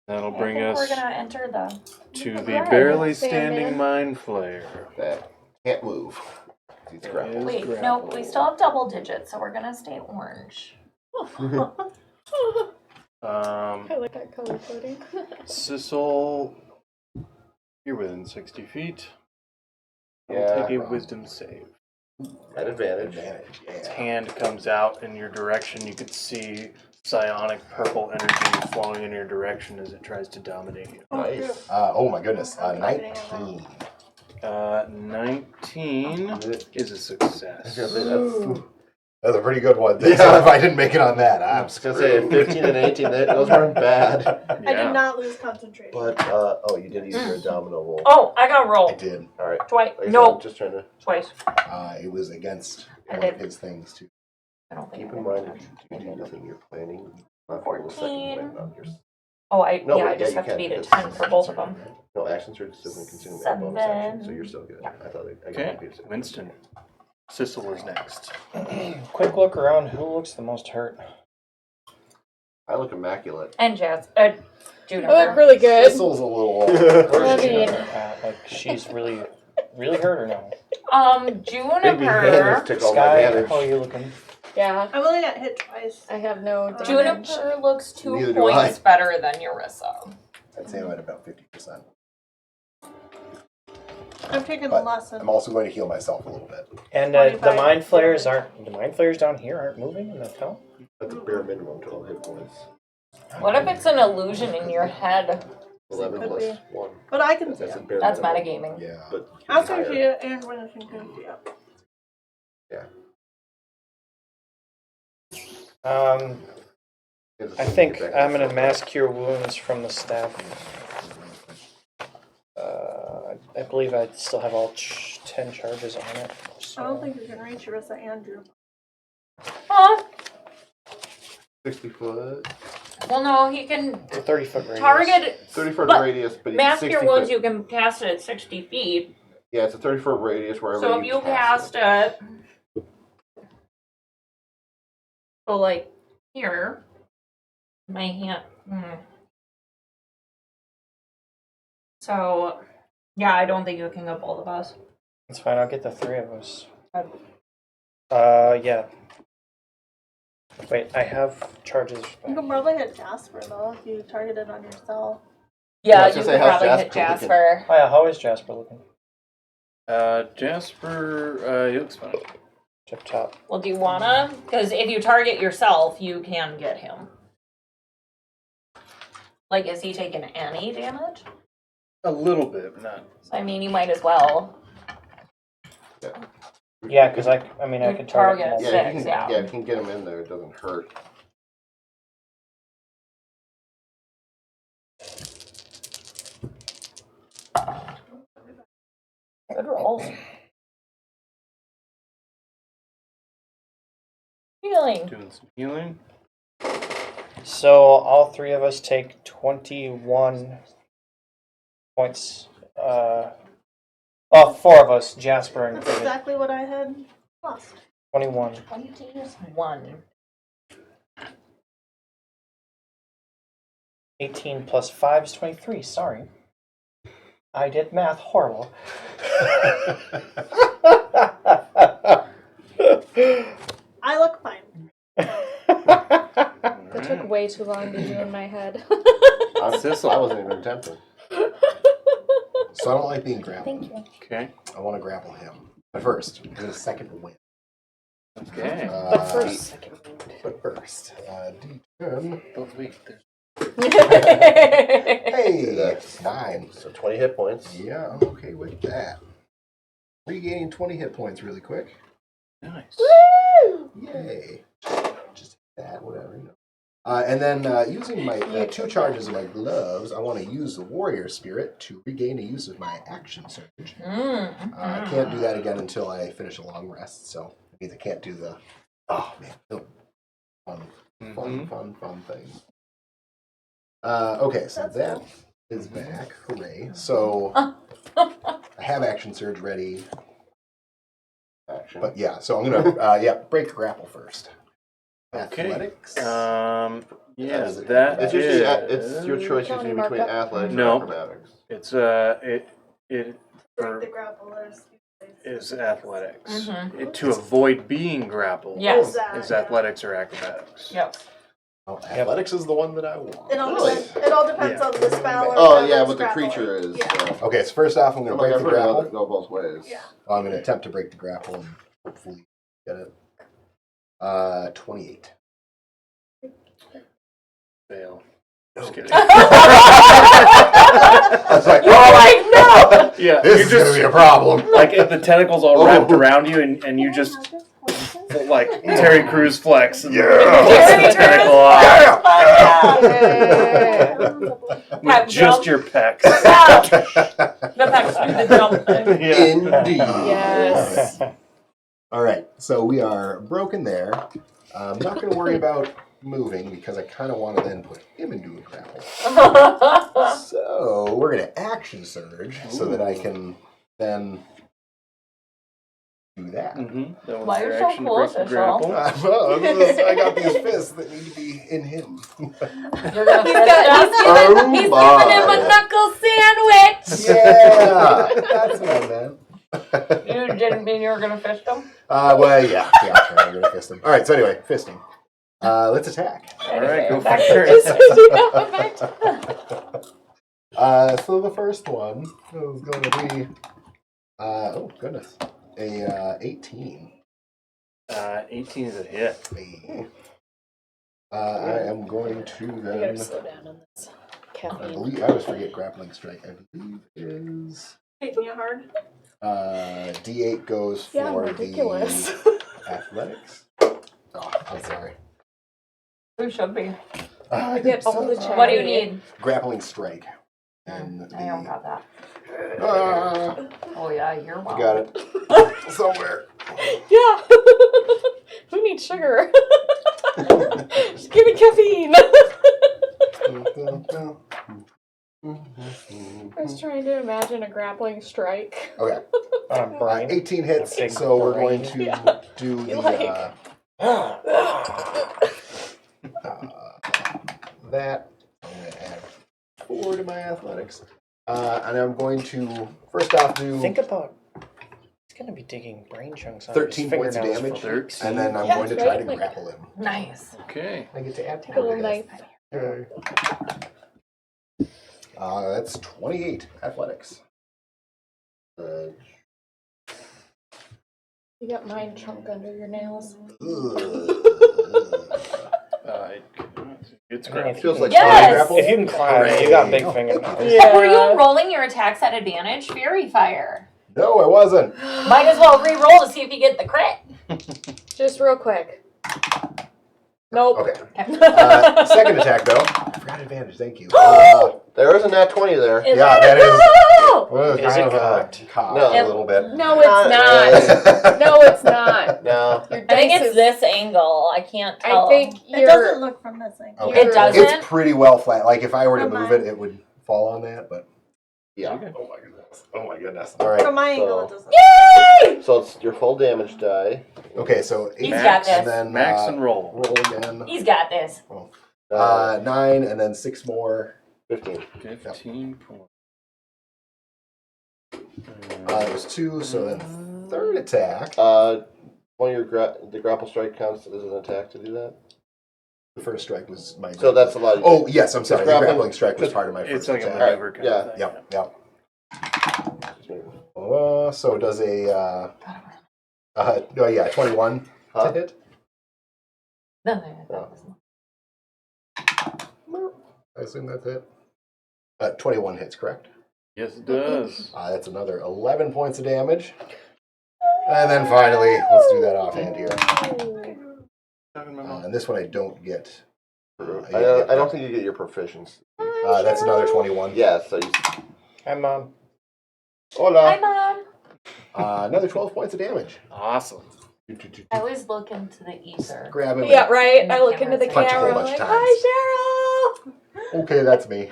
[SPEAKER 2] that'll
[SPEAKER 4] I
[SPEAKER 2] bring
[SPEAKER 4] think
[SPEAKER 2] us
[SPEAKER 4] we're gonna enter the.
[SPEAKER 2] to the
[SPEAKER 7] Right,
[SPEAKER 2] barely
[SPEAKER 7] Sandman.
[SPEAKER 2] standing Mind Flayer.
[SPEAKER 3] That can't move. He's
[SPEAKER 2] It
[SPEAKER 3] grappled.
[SPEAKER 2] is
[SPEAKER 4] Wait, no,
[SPEAKER 2] grappled.
[SPEAKER 4] we still have double digits, so we're gonna stay orange.
[SPEAKER 7] I like that color coding.
[SPEAKER 2] Sissel, you're within 60 feet. I'll
[SPEAKER 3] Yeah,
[SPEAKER 2] take a
[SPEAKER 1] wrong.
[SPEAKER 2] wisdom save.
[SPEAKER 3] At advantage.
[SPEAKER 1] Advantage.
[SPEAKER 2] Its
[SPEAKER 1] Yeah.
[SPEAKER 2] hand comes out in your direction. You can see psionic purple energy flowing in your direction as it tries to dominate you.
[SPEAKER 3] Nice.
[SPEAKER 1] Oh my goodness. 19.
[SPEAKER 2] 19 is a success.
[SPEAKER 1] That's a pretty good one.
[SPEAKER 3] Yeah.
[SPEAKER 1] So if I didn't make it on that, I'm
[SPEAKER 3] I was going to say
[SPEAKER 1] screwed.
[SPEAKER 3] 15 and 18, those weren't bad.
[SPEAKER 5] I did not lose concentration.
[SPEAKER 3] But, you did use your abdominal roll.
[SPEAKER 4] Oh, I got
[SPEAKER 1] I
[SPEAKER 4] rolled
[SPEAKER 1] did.
[SPEAKER 3] All right.
[SPEAKER 4] twice.
[SPEAKER 3] Like I said,
[SPEAKER 4] No,
[SPEAKER 3] I'm just trying to
[SPEAKER 4] twice.
[SPEAKER 1] It was against
[SPEAKER 4] I
[SPEAKER 1] one of
[SPEAKER 4] did.
[SPEAKER 1] his things too.
[SPEAKER 4] I don't think
[SPEAKER 3] keep
[SPEAKER 4] I
[SPEAKER 3] in
[SPEAKER 4] did
[SPEAKER 3] mind
[SPEAKER 4] much.
[SPEAKER 3] if you do the thing you're planning, not
[SPEAKER 4] 14.
[SPEAKER 3] the second win, not your.
[SPEAKER 4] Oh, I
[SPEAKER 3] No,
[SPEAKER 4] yeah,
[SPEAKER 3] but
[SPEAKER 4] I just
[SPEAKER 3] you
[SPEAKER 4] have to
[SPEAKER 3] can,
[SPEAKER 4] beat a
[SPEAKER 3] because-
[SPEAKER 4] 10 for both of them.
[SPEAKER 3] No, actions are still consumed by bonus action, so
[SPEAKER 4] 7.
[SPEAKER 3] you're still good.
[SPEAKER 4] Yeah.
[SPEAKER 3] I thought I
[SPEAKER 2] Okay,
[SPEAKER 3] got confused.
[SPEAKER 2] Winston. Sissel is next.
[SPEAKER 6] Quick look around. Who looks the most hurt?
[SPEAKER 3] I look immaculate.
[SPEAKER 4] And Jazz, Juniper.
[SPEAKER 7] I look really good.
[SPEAKER 1] Thistle's a little.
[SPEAKER 7] I
[SPEAKER 6] Where's
[SPEAKER 7] mean-
[SPEAKER 6] Juniper at? Like she's really hurt or no?
[SPEAKER 3] Big hand
[SPEAKER 4] Juniper.
[SPEAKER 3] took all my
[SPEAKER 6] Skye,
[SPEAKER 3] damage.
[SPEAKER 6] how are you looking?
[SPEAKER 7] Yeah,
[SPEAKER 5] I've only got hit twice.
[SPEAKER 7] I have no damage.
[SPEAKER 4] Juniper looks 2
[SPEAKER 3] Neither do
[SPEAKER 4] points better than Urissa.
[SPEAKER 1] I'd say I'm at about 50%.
[SPEAKER 5] I'm taking the
[SPEAKER 1] But
[SPEAKER 5] lesson.
[SPEAKER 1] I'm also going to heal myself a little bit.
[SPEAKER 6] And the
[SPEAKER 5] 25
[SPEAKER 6] mind flares
[SPEAKER 5] damage.
[SPEAKER 6] aren't. The mind flares down here aren't moving in the tunnel.
[SPEAKER 3] That's a bare minimum 12 hit points.
[SPEAKER 4] What if it's an illusion in your head?
[SPEAKER 3] 11
[SPEAKER 5] Could
[SPEAKER 3] plus
[SPEAKER 5] be.
[SPEAKER 3] 1.
[SPEAKER 5] But I can see
[SPEAKER 3] That's a
[SPEAKER 5] it.
[SPEAKER 3] bare
[SPEAKER 4] That's
[SPEAKER 3] minimum.
[SPEAKER 4] metagaming.
[SPEAKER 1] Yeah.
[SPEAKER 3] But
[SPEAKER 5] I'll
[SPEAKER 3] higher.
[SPEAKER 5] see you and when can see you.
[SPEAKER 3] It's a
[SPEAKER 6] I
[SPEAKER 3] single
[SPEAKER 6] think
[SPEAKER 3] attack.
[SPEAKER 6] I'm gonna mass cure wounds from the staff. I believe I still have all 10 charges on it. So.
[SPEAKER 5] I don't think you can reach Urissa and Drew.
[SPEAKER 4] Huh?
[SPEAKER 3] 60 foot.
[SPEAKER 4] Well, no, he can
[SPEAKER 6] It's a 30-foot radius.
[SPEAKER 4] target
[SPEAKER 3] 30 foot
[SPEAKER 4] But
[SPEAKER 3] radius, but
[SPEAKER 4] mass
[SPEAKER 3] 60
[SPEAKER 4] cure wounds.
[SPEAKER 3] foot.
[SPEAKER 4] You can cast it at 60 feet.
[SPEAKER 3] Yeah, it's a 30 foot radius wherever
[SPEAKER 4] So if you
[SPEAKER 3] cast
[SPEAKER 4] cast it, so like here, my hand. So yeah, I don't think you can get both of us.
[SPEAKER 6] It's fine. I'll get the 3 of us.
[SPEAKER 4] Okay.
[SPEAKER 6] Yeah. Wait, I have charges.
[SPEAKER 5] You can probably hit Jasper though if you targeted on yourself.
[SPEAKER 3] Yeah, I
[SPEAKER 4] Yeah,
[SPEAKER 3] was
[SPEAKER 4] you
[SPEAKER 3] gonna
[SPEAKER 4] could
[SPEAKER 3] say, how's
[SPEAKER 4] probably hit
[SPEAKER 3] Jasper
[SPEAKER 4] Jasper.
[SPEAKER 6] Oh yeah, how is Jasper looking?
[SPEAKER 2] Jasper, he looks fine.
[SPEAKER 6] Tip top.
[SPEAKER 4] Well, do you wanna? Because if you target yourself, you can get him. Like, is he taking any damage?
[SPEAKER 2] A little bit, but not.
[SPEAKER 4] So, I mean, you might as well.
[SPEAKER 6] Yeah, because I mean, I
[SPEAKER 4] You
[SPEAKER 6] could target
[SPEAKER 4] target
[SPEAKER 6] multiple.
[SPEAKER 3] Yeah, if you
[SPEAKER 4] Six,
[SPEAKER 3] can,
[SPEAKER 4] yeah.
[SPEAKER 3] yeah, if you can get him in there, it doesn't hurt.
[SPEAKER 4] Good roll. Healing.
[SPEAKER 2] Doing some healing.
[SPEAKER 6] So all 3 of us take 21 points. 4 of us, Jasper
[SPEAKER 5] That's
[SPEAKER 6] included.
[SPEAKER 5] exactly what I had lost.
[SPEAKER 6] 21.
[SPEAKER 4] 21.
[SPEAKER 6] 18 plus 5 is 23. Sorry. I did math horrible.
[SPEAKER 5] I look fine.
[SPEAKER 7] That took way too long to do in my head.
[SPEAKER 3] I wasn't even attempting.
[SPEAKER 1] So I don't like being grappled.
[SPEAKER 7] Thank you.
[SPEAKER 2] Okay.
[SPEAKER 1] I want to grapple him. But first, get a second win.
[SPEAKER 2] Okay.
[SPEAKER 7] But first,
[SPEAKER 1] But first, D10.
[SPEAKER 2] Both weak.
[SPEAKER 1] Hey,
[SPEAKER 3] That's
[SPEAKER 1] 9.
[SPEAKER 3] So 20 hit points.
[SPEAKER 1] Yeah, I'm okay with that. Regaining 20 hit points really quick.
[SPEAKER 2] Nice.
[SPEAKER 1] Yay. Just that, whatever, you know. And then using my 2 charges of my gloves, I want to use the warrior spirit to regain a use of my action surge. I can't do that again until I finish a long rest, so it means I can't do the, oh man, fun thing. Okay, so that is back. Hooray. So I have action surge ready.
[SPEAKER 3] Action.
[SPEAKER 1] But yeah, so I'm gonna break grapple first.
[SPEAKER 2] Okay.
[SPEAKER 1] Athletics.
[SPEAKER 2] Yes,
[SPEAKER 1] Is it-
[SPEAKER 2] that
[SPEAKER 3] it's
[SPEAKER 2] is.
[SPEAKER 3] usually it's your choice
[SPEAKER 7] County
[SPEAKER 3] usually between
[SPEAKER 7] markup?
[SPEAKER 3] athletics
[SPEAKER 2] No.
[SPEAKER 3] and acrobatics.
[SPEAKER 2] It's it
[SPEAKER 5] Break
[SPEAKER 2] for,
[SPEAKER 5] the grapplers.
[SPEAKER 2] is athletics.
[SPEAKER 4] Mhm.
[SPEAKER 2] To avoid being grappled.
[SPEAKER 4] Yes.
[SPEAKER 2] Is athletics or acrobatics?
[SPEAKER 4] Yep.
[SPEAKER 1] Oh, athletics is the one that I want.
[SPEAKER 5] It all
[SPEAKER 3] Really?
[SPEAKER 5] depends. It all depends
[SPEAKER 2] Yeah.
[SPEAKER 5] on the spell. Or
[SPEAKER 3] Oh
[SPEAKER 5] whether
[SPEAKER 3] yeah,
[SPEAKER 5] it's
[SPEAKER 3] what the
[SPEAKER 5] grappling.
[SPEAKER 3] creature is.
[SPEAKER 5] Yeah.
[SPEAKER 3] So.
[SPEAKER 1] Okay, so first off, I'm gonna break
[SPEAKER 3] I've
[SPEAKER 1] the
[SPEAKER 3] heard
[SPEAKER 1] grapple.
[SPEAKER 3] it go both ways.
[SPEAKER 5] Yeah.
[SPEAKER 1] I'm gonna attempt to break the grapple and hopefully get it. 28.
[SPEAKER 2] Fail.
[SPEAKER 1] No.
[SPEAKER 2] Just kidding.
[SPEAKER 1] I was like,
[SPEAKER 4] You're like, no!
[SPEAKER 2] Yeah,
[SPEAKER 1] this
[SPEAKER 2] you
[SPEAKER 1] is gonna be a problem.
[SPEAKER 2] like if the tentacles all wrapped around you and you just like Terry Crews flex and flex the tentacle off. With just your pecs.
[SPEAKER 4] The pecs do the jump thing.
[SPEAKER 2] Yeah.
[SPEAKER 3] Indeed.
[SPEAKER 7] Yes.
[SPEAKER 1] All right, so we are broken there. I'm not gonna worry about moving because I kind of want to then put him into a grapple. So we're gonna action surge so that I can then do that.
[SPEAKER 2] That was
[SPEAKER 4] Why
[SPEAKER 2] your
[SPEAKER 4] you're so
[SPEAKER 2] action to
[SPEAKER 4] cool,
[SPEAKER 2] break the
[SPEAKER 4] Cecil.
[SPEAKER 2] grapple.
[SPEAKER 1] I got these fists that need to be in him.
[SPEAKER 4] You're gonna fist us?
[SPEAKER 3] Oh
[SPEAKER 4] He's
[SPEAKER 3] my.
[SPEAKER 4] giving him a knuckle sandwich!
[SPEAKER 1] Yeah, that's what I meant.
[SPEAKER 4] You didn't mean you were gonna fist him.
[SPEAKER 1] Well, yeah, I'm gonna fist him. All right, so anyway, fisting. Let's attack.
[SPEAKER 2] All right, go for
[SPEAKER 4] Back
[SPEAKER 2] it.
[SPEAKER 1] So the first one is going to be, oh goodness, a 18.
[SPEAKER 2] 18 is a hit.
[SPEAKER 1] I am going to
[SPEAKER 7] I
[SPEAKER 1] then.
[SPEAKER 7] gotta slow down on this
[SPEAKER 1] I
[SPEAKER 7] caffeine.
[SPEAKER 1] believe I always forget grappling strike. I believe is
[SPEAKER 5] Hitting you hard.
[SPEAKER 1] D8 goes for
[SPEAKER 7] Yeah, ridiculous.
[SPEAKER 1] the athletics. Oh, I'm sorry.
[SPEAKER 4] Who should be?
[SPEAKER 7] I get all the chat.
[SPEAKER 4] What do you need?
[SPEAKER 1] Grappling strike. And
[SPEAKER 4] I don't got that.
[SPEAKER 1] Ah,
[SPEAKER 4] Oh yeah, you're
[SPEAKER 1] I
[SPEAKER 4] welcome.
[SPEAKER 1] got it somewhere.
[SPEAKER 7] Yeah. Who needs sugar? Just give me caffeine. I was trying to imagine a grappling strike.
[SPEAKER 1] Okay,
[SPEAKER 6] On a brain.
[SPEAKER 1] 18 hits.
[SPEAKER 6] A big
[SPEAKER 1] So we're going
[SPEAKER 6] brain.
[SPEAKER 1] to
[SPEAKER 7] Yeah.
[SPEAKER 1] do the
[SPEAKER 7] Like-
[SPEAKER 1] that. I'm going to add 4 to my athletics, and I'm going to first off do
[SPEAKER 6] Think about. He's gonna be digging brain chunks out
[SPEAKER 1] 13
[SPEAKER 6] of his
[SPEAKER 1] points of
[SPEAKER 6] fingernails for
[SPEAKER 1] damage,
[SPEAKER 6] weeks.
[SPEAKER 1] and then I'm
[SPEAKER 7] Yeah,
[SPEAKER 1] going to
[SPEAKER 7] right,
[SPEAKER 1] try to
[SPEAKER 7] like-
[SPEAKER 1] grapple him.
[SPEAKER 4] Nice.
[SPEAKER 2] Okay.
[SPEAKER 1] I get to add
[SPEAKER 7] Take a little knife.
[SPEAKER 1] Okay. That's 28 athletics.
[SPEAKER 7] You got mine chunk under your nails.
[SPEAKER 2] It's
[SPEAKER 6] I mean,
[SPEAKER 2] great.
[SPEAKER 6] if
[SPEAKER 3] Feels
[SPEAKER 6] you
[SPEAKER 3] like
[SPEAKER 6] can
[SPEAKER 4] Yes!
[SPEAKER 3] grapple.
[SPEAKER 6] If you can climb, you got big
[SPEAKER 1] Oh,
[SPEAKER 6] fingernails.
[SPEAKER 7] Yeah.
[SPEAKER 4] Were you rolling your attacks at advantage? Fury fire.
[SPEAKER 1] No, I wasn't.
[SPEAKER 4] Might as well re-roll to see if you get the crit.
[SPEAKER 7] Just real quick. Nope.
[SPEAKER 1] Okay. Second attack, though. I forgot advantage. Thank you.
[SPEAKER 3] There is a nat 20 there.
[SPEAKER 4] Is
[SPEAKER 1] Yeah,
[SPEAKER 4] it?
[SPEAKER 1] that is.
[SPEAKER 7] No!
[SPEAKER 1] Well,
[SPEAKER 6] Is
[SPEAKER 1] kind
[SPEAKER 6] it
[SPEAKER 1] of a
[SPEAKER 6] cocked?
[SPEAKER 1] cock
[SPEAKER 3] No.
[SPEAKER 1] a little bit.
[SPEAKER 7] No, it's not. No, it's not.
[SPEAKER 3] No.
[SPEAKER 7] Your
[SPEAKER 4] I think
[SPEAKER 7] dice
[SPEAKER 4] it's
[SPEAKER 7] is-
[SPEAKER 4] this angle. I can't tell.
[SPEAKER 7] I think
[SPEAKER 5] It
[SPEAKER 7] you're.
[SPEAKER 5] doesn't look from this angle.
[SPEAKER 1] Okay.
[SPEAKER 4] It doesn't?
[SPEAKER 1] It's pretty well flat. Like if I were to
[SPEAKER 5] From
[SPEAKER 1] move
[SPEAKER 5] mine.
[SPEAKER 1] it, it would fall on that. But
[SPEAKER 3] Yeah.
[SPEAKER 2] Okay.
[SPEAKER 1] oh my goodness. Oh my goodness. All right.
[SPEAKER 5] From my angle, it
[SPEAKER 3] So-
[SPEAKER 5] doesn't.
[SPEAKER 4] Yay!
[SPEAKER 3] So it's your full damage die.
[SPEAKER 1] Okay, so 8
[SPEAKER 4] He's
[SPEAKER 2] Max
[SPEAKER 4] got this.
[SPEAKER 1] and then
[SPEAKER 2] Max and roll.
[SPEAKER 1] roll again.
[SPEAKER 4] He's got this.
[SPEAKER 1] 9 and then 6 more.
[SPEAKER 3] 15.
[SPEAKER 2] 15 points.
[SPEAKER 1] It was 2, so then third attack.
[SPEAKER 3] One of your the grapple strike counts as an attack to do that.
[SPEAKER 1] The first strike was my.
[SPEAKER 3] So that's a lot.
[SPEAKER 1] Oh yes, I'm sorry. The
[SPEAKER 3] grappling-
[SPEAKER 1] grappling strike was part of my first
[SPEAKER 2] It's like a
[SPEAKER 1] attack.
[SPEAKER 2] maneuver kind
[SPEAKER 3] yeah.
[SPEAKER 2] of thing.
[SPEAKER 1] Yep. So it does a. Oh yeah, 21
[SPEAKER 3] Huh?
[SPEAKER 1] to hit.
[SPEAKER 4] No, that was
[SPEAKER 1] I assume that's it. 21 hits, correct?
[SPEAKER 2] Yes, it does.
[SPEAKER 1] That's another 11 points of damage. And then finally, let's do that offhand here. And this one I don't get.
[SPEAKER 3] I don't think you get your proficiency.
[SPEAKER 1] That's another 21.
[SPEAKER 3] Yeah, so you.
[SPEAKER 6] Hi, Mom.
[SPEAKER 3] Hola.
[SPEAKER 4] Hi, Mom.
[SPEAKER 1] Another 12 points of damage.
[SPEAKER 2] Awesome.
[SPEAKER 4] I always look into the ether.
[SPEAKER 1] Grab him.
[SPEAKER 7] Yeah, right.
[SPEAKER 4] And
[SPEAKER 7] I
[SPEAKER 4] the
[SPEAKER 7] look into the
[SPEAKER 4] camera's
[SPEAKER 1] like- Punch a whole
[SPEAKER 7] camera. I'm
[SPEAKER 1] bunch
[SPEAKER 7] like,
[SPEAKER 1] of times.
[SPEAKER 7] hi,
[SPEAKER 1] Okay, that's me.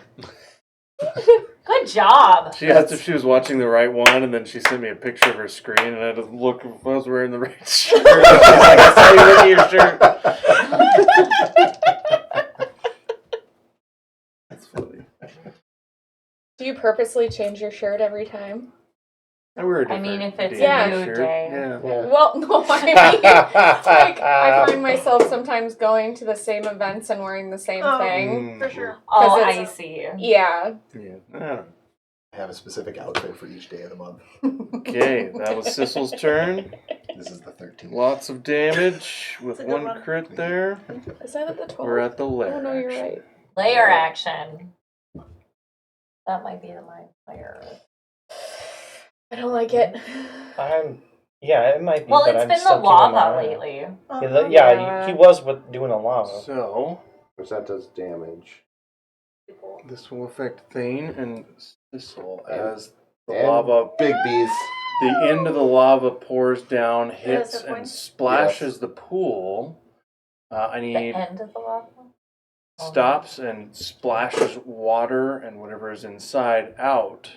[SPEAKER 4] Good job.
[SPEAKER 2] She asked if she was watching the right one, and then she sent me a picture of her screen, and I had to look if I was wearing the right shirt. She's like, I saw you looking at your shirt. That's funny.
[SPEAKER 7] Cheryl. Do you purposely change your shirt every time?
[SPEAKER 2] I wear a
[SPEAKER 4] I mean,
[SPEAKER 2] different
[SPEAKER 4] if it's
[SPEAKER 2] D&D
[SPEAKER 7] a
[SPEAKER 4] nude
[SPEAKER 2] shirt.
[SPEAKER 4] day.
[SPEAKER 2] Yeah.
[SPEAKER 7] Well, no, I mean, like, I find myself sometimes going to the same events and wearing the same
[SPEAKER 5] Oh.
[SPEAKER 7] thing.
[SPEAKER 5] For sure.
[SPEAKER 4] Oh,
[SPEAKER 7] 'Cause
[SPEAKER 4] I
[SPEAKER 7] it's-
[SPEAKER 4] see.
[SPEAKER 7] Yeah.
[SPEAKER 2] Yeah. I don't know.
[SPEAKER 1] I have a specific outfit for each day of the month.
[SPEAKER 2] Okay, that was Sissel's turn.
[SPEAKER 1] This is the 13th.
[SPEAKER 2] Lots of damage with
[SPEAKER 5] It's a good
[SPEAKER 2] one
[SPEAKER 5] one.
[SPEAKER 2] crit there.
[SPEAKER 7] Is that at the 12?
[SPEAKER 2] We're at the lair.
[SPEAKER 7] Oh, no, you're
[SPEAKER 2] action.
[SPEAKER 7] right.
[SPEAKER 4] Layer action. That might be my layer.
[SPEAKER 7] I don't like it.
[SPEAKER 6] Yeah, it might be.
[SPEAKER 4] Well,
[SPEAKER 6] but
[SPEAKER 4] it's
[SPEAKER 6] I'm
[SPEAKER 4] been
[SPEAKER 6] still
[SPEAKER 4] the
[SPEAKER 6] keeping my
[SPEAKER 4] lava
[SPEAKER 6] eye on it.
[SPEAKER 4] lately.
[SPEAKER 6] Yeah, yeah, he was doing the lava.
[SPEAKER 2] So,
[SPEAKER 3] Which that does damage.
[SPEAKER 2] this will affect Thane and Sissel as the
[SPEAKER 3] And
[SPEAKER 2] lava,
[SPEAKER 3] Big bees.
[SPEAKER 2] the end of the lava pours down, hits,
[SPEAKER 5] Yes, it
[SPEAKER 2] and
[SPEAKER 5] points.
[SPEAKER 2] splashes the pool. I
[SPEAKER 4] The
[SPEAKER 2] need
[SPEAKER 4] end of the lava?
[SPEAKER 2] stops and splashes water and whatever is inside out.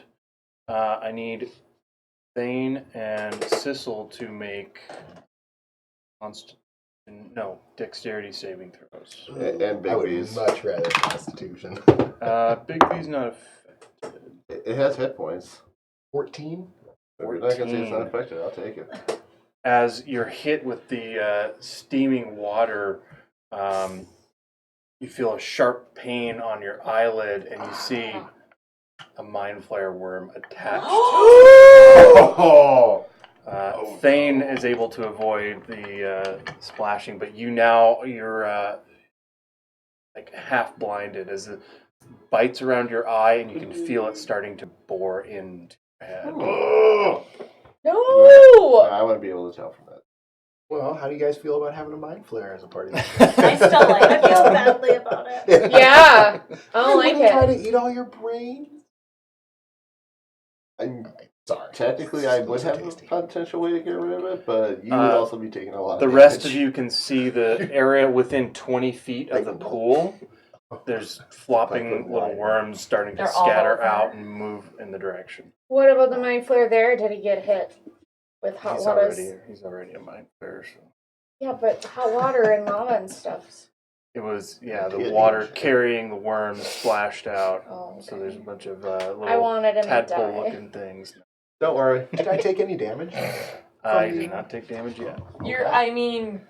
[SPEAKER 2] I need Thane and Sissel to make dexterity saving throws.
[SPEAKER 3] And big
[SPEAKER 1] I would
[SPEAKER 3] bees.
[SPEAKER 1] much rather Constitution.
[SPEAKER 2] Big B's not affected.
[SPEAKER 3] It has hit points.
[SPEAKER 1] 14?
[SPEAKER 3] We're not gonna say it's not affected. I'll take it.
[SPEAKER 2] As you're hit with the steaming water, you feel a sharp pain on your eyelid, and you see a mind flare worm attached.
[SPEAKER 1] Oh,
[SPEAKER 2] Thane is able to avoid the splashing, but you're like half blinded as it bites around your eye, and you can feel it starting to bore into your head.
[SPEAKER 1] oh.
[SPEAKER 7] No!
[SPEAKER 3] I want to be able to tell from that.
[SPEAKER 1] Well, how do you guys feel about having a mind flare as a party?
[SPEAKER 4] I still like
[SPEAKER 5] I
[SPEAKER 4] it.
[SPEAKER 5] feel badly about it.
[SPEAKER 7] Yeah, I don't like
[SPEAKER 1] Try
[SPEAKER 7] it.
[SPEAKER 1] to eat all your brains.
[SPEAKER 3] I'm
[SPEAKER 1] Sorry.
[SPEAKER 3] technically, I would have a potential way to get rid of it, but you would also be taking a lot of
[SPEAKER 2] The
[SPEAKER 3] damage.
[SPEAKER 2] rest of you can see the area within 20 feet of the pool. There's flopping little worms starting to
[SPEAKER 4] They're all
[SPEAKER 2] scatter
[SPEAKER 4] over.
[SPEAKER 2] out and move in the direction.
[SPEAKER 7] What about the mind flare there? Did he get hit with hot
[SPEAKER 2] He's
[SPEAKER 7] water?
[SPEAKER 2] already a mind flare. So.
[SPEAKER 7] Yeah, but hot water and lava and stuff.
[SPEAKER 2] It was, the
[SPEAKER 3] Yeah,
[SPEAKER 2] water
[SPEAKER 3] sure.
[SPEAKER 2] carrying the worms splashed out.
[SPEAKER 7] Oh, okay.
[SPEAKER 2] So there's a bunch of
[SPEAKER 7] I
[SPEAKER 2] little
[SPEAKER 7] wanted him to die.
[SPEAKER 2] tadpole-looking things.
[SPEAKER 3] Don't worry.
[SPEAKER 1] Did I take any damage?
[SPEAKER 2] I did not take damage yet.
[SPEAKER 4] I mean,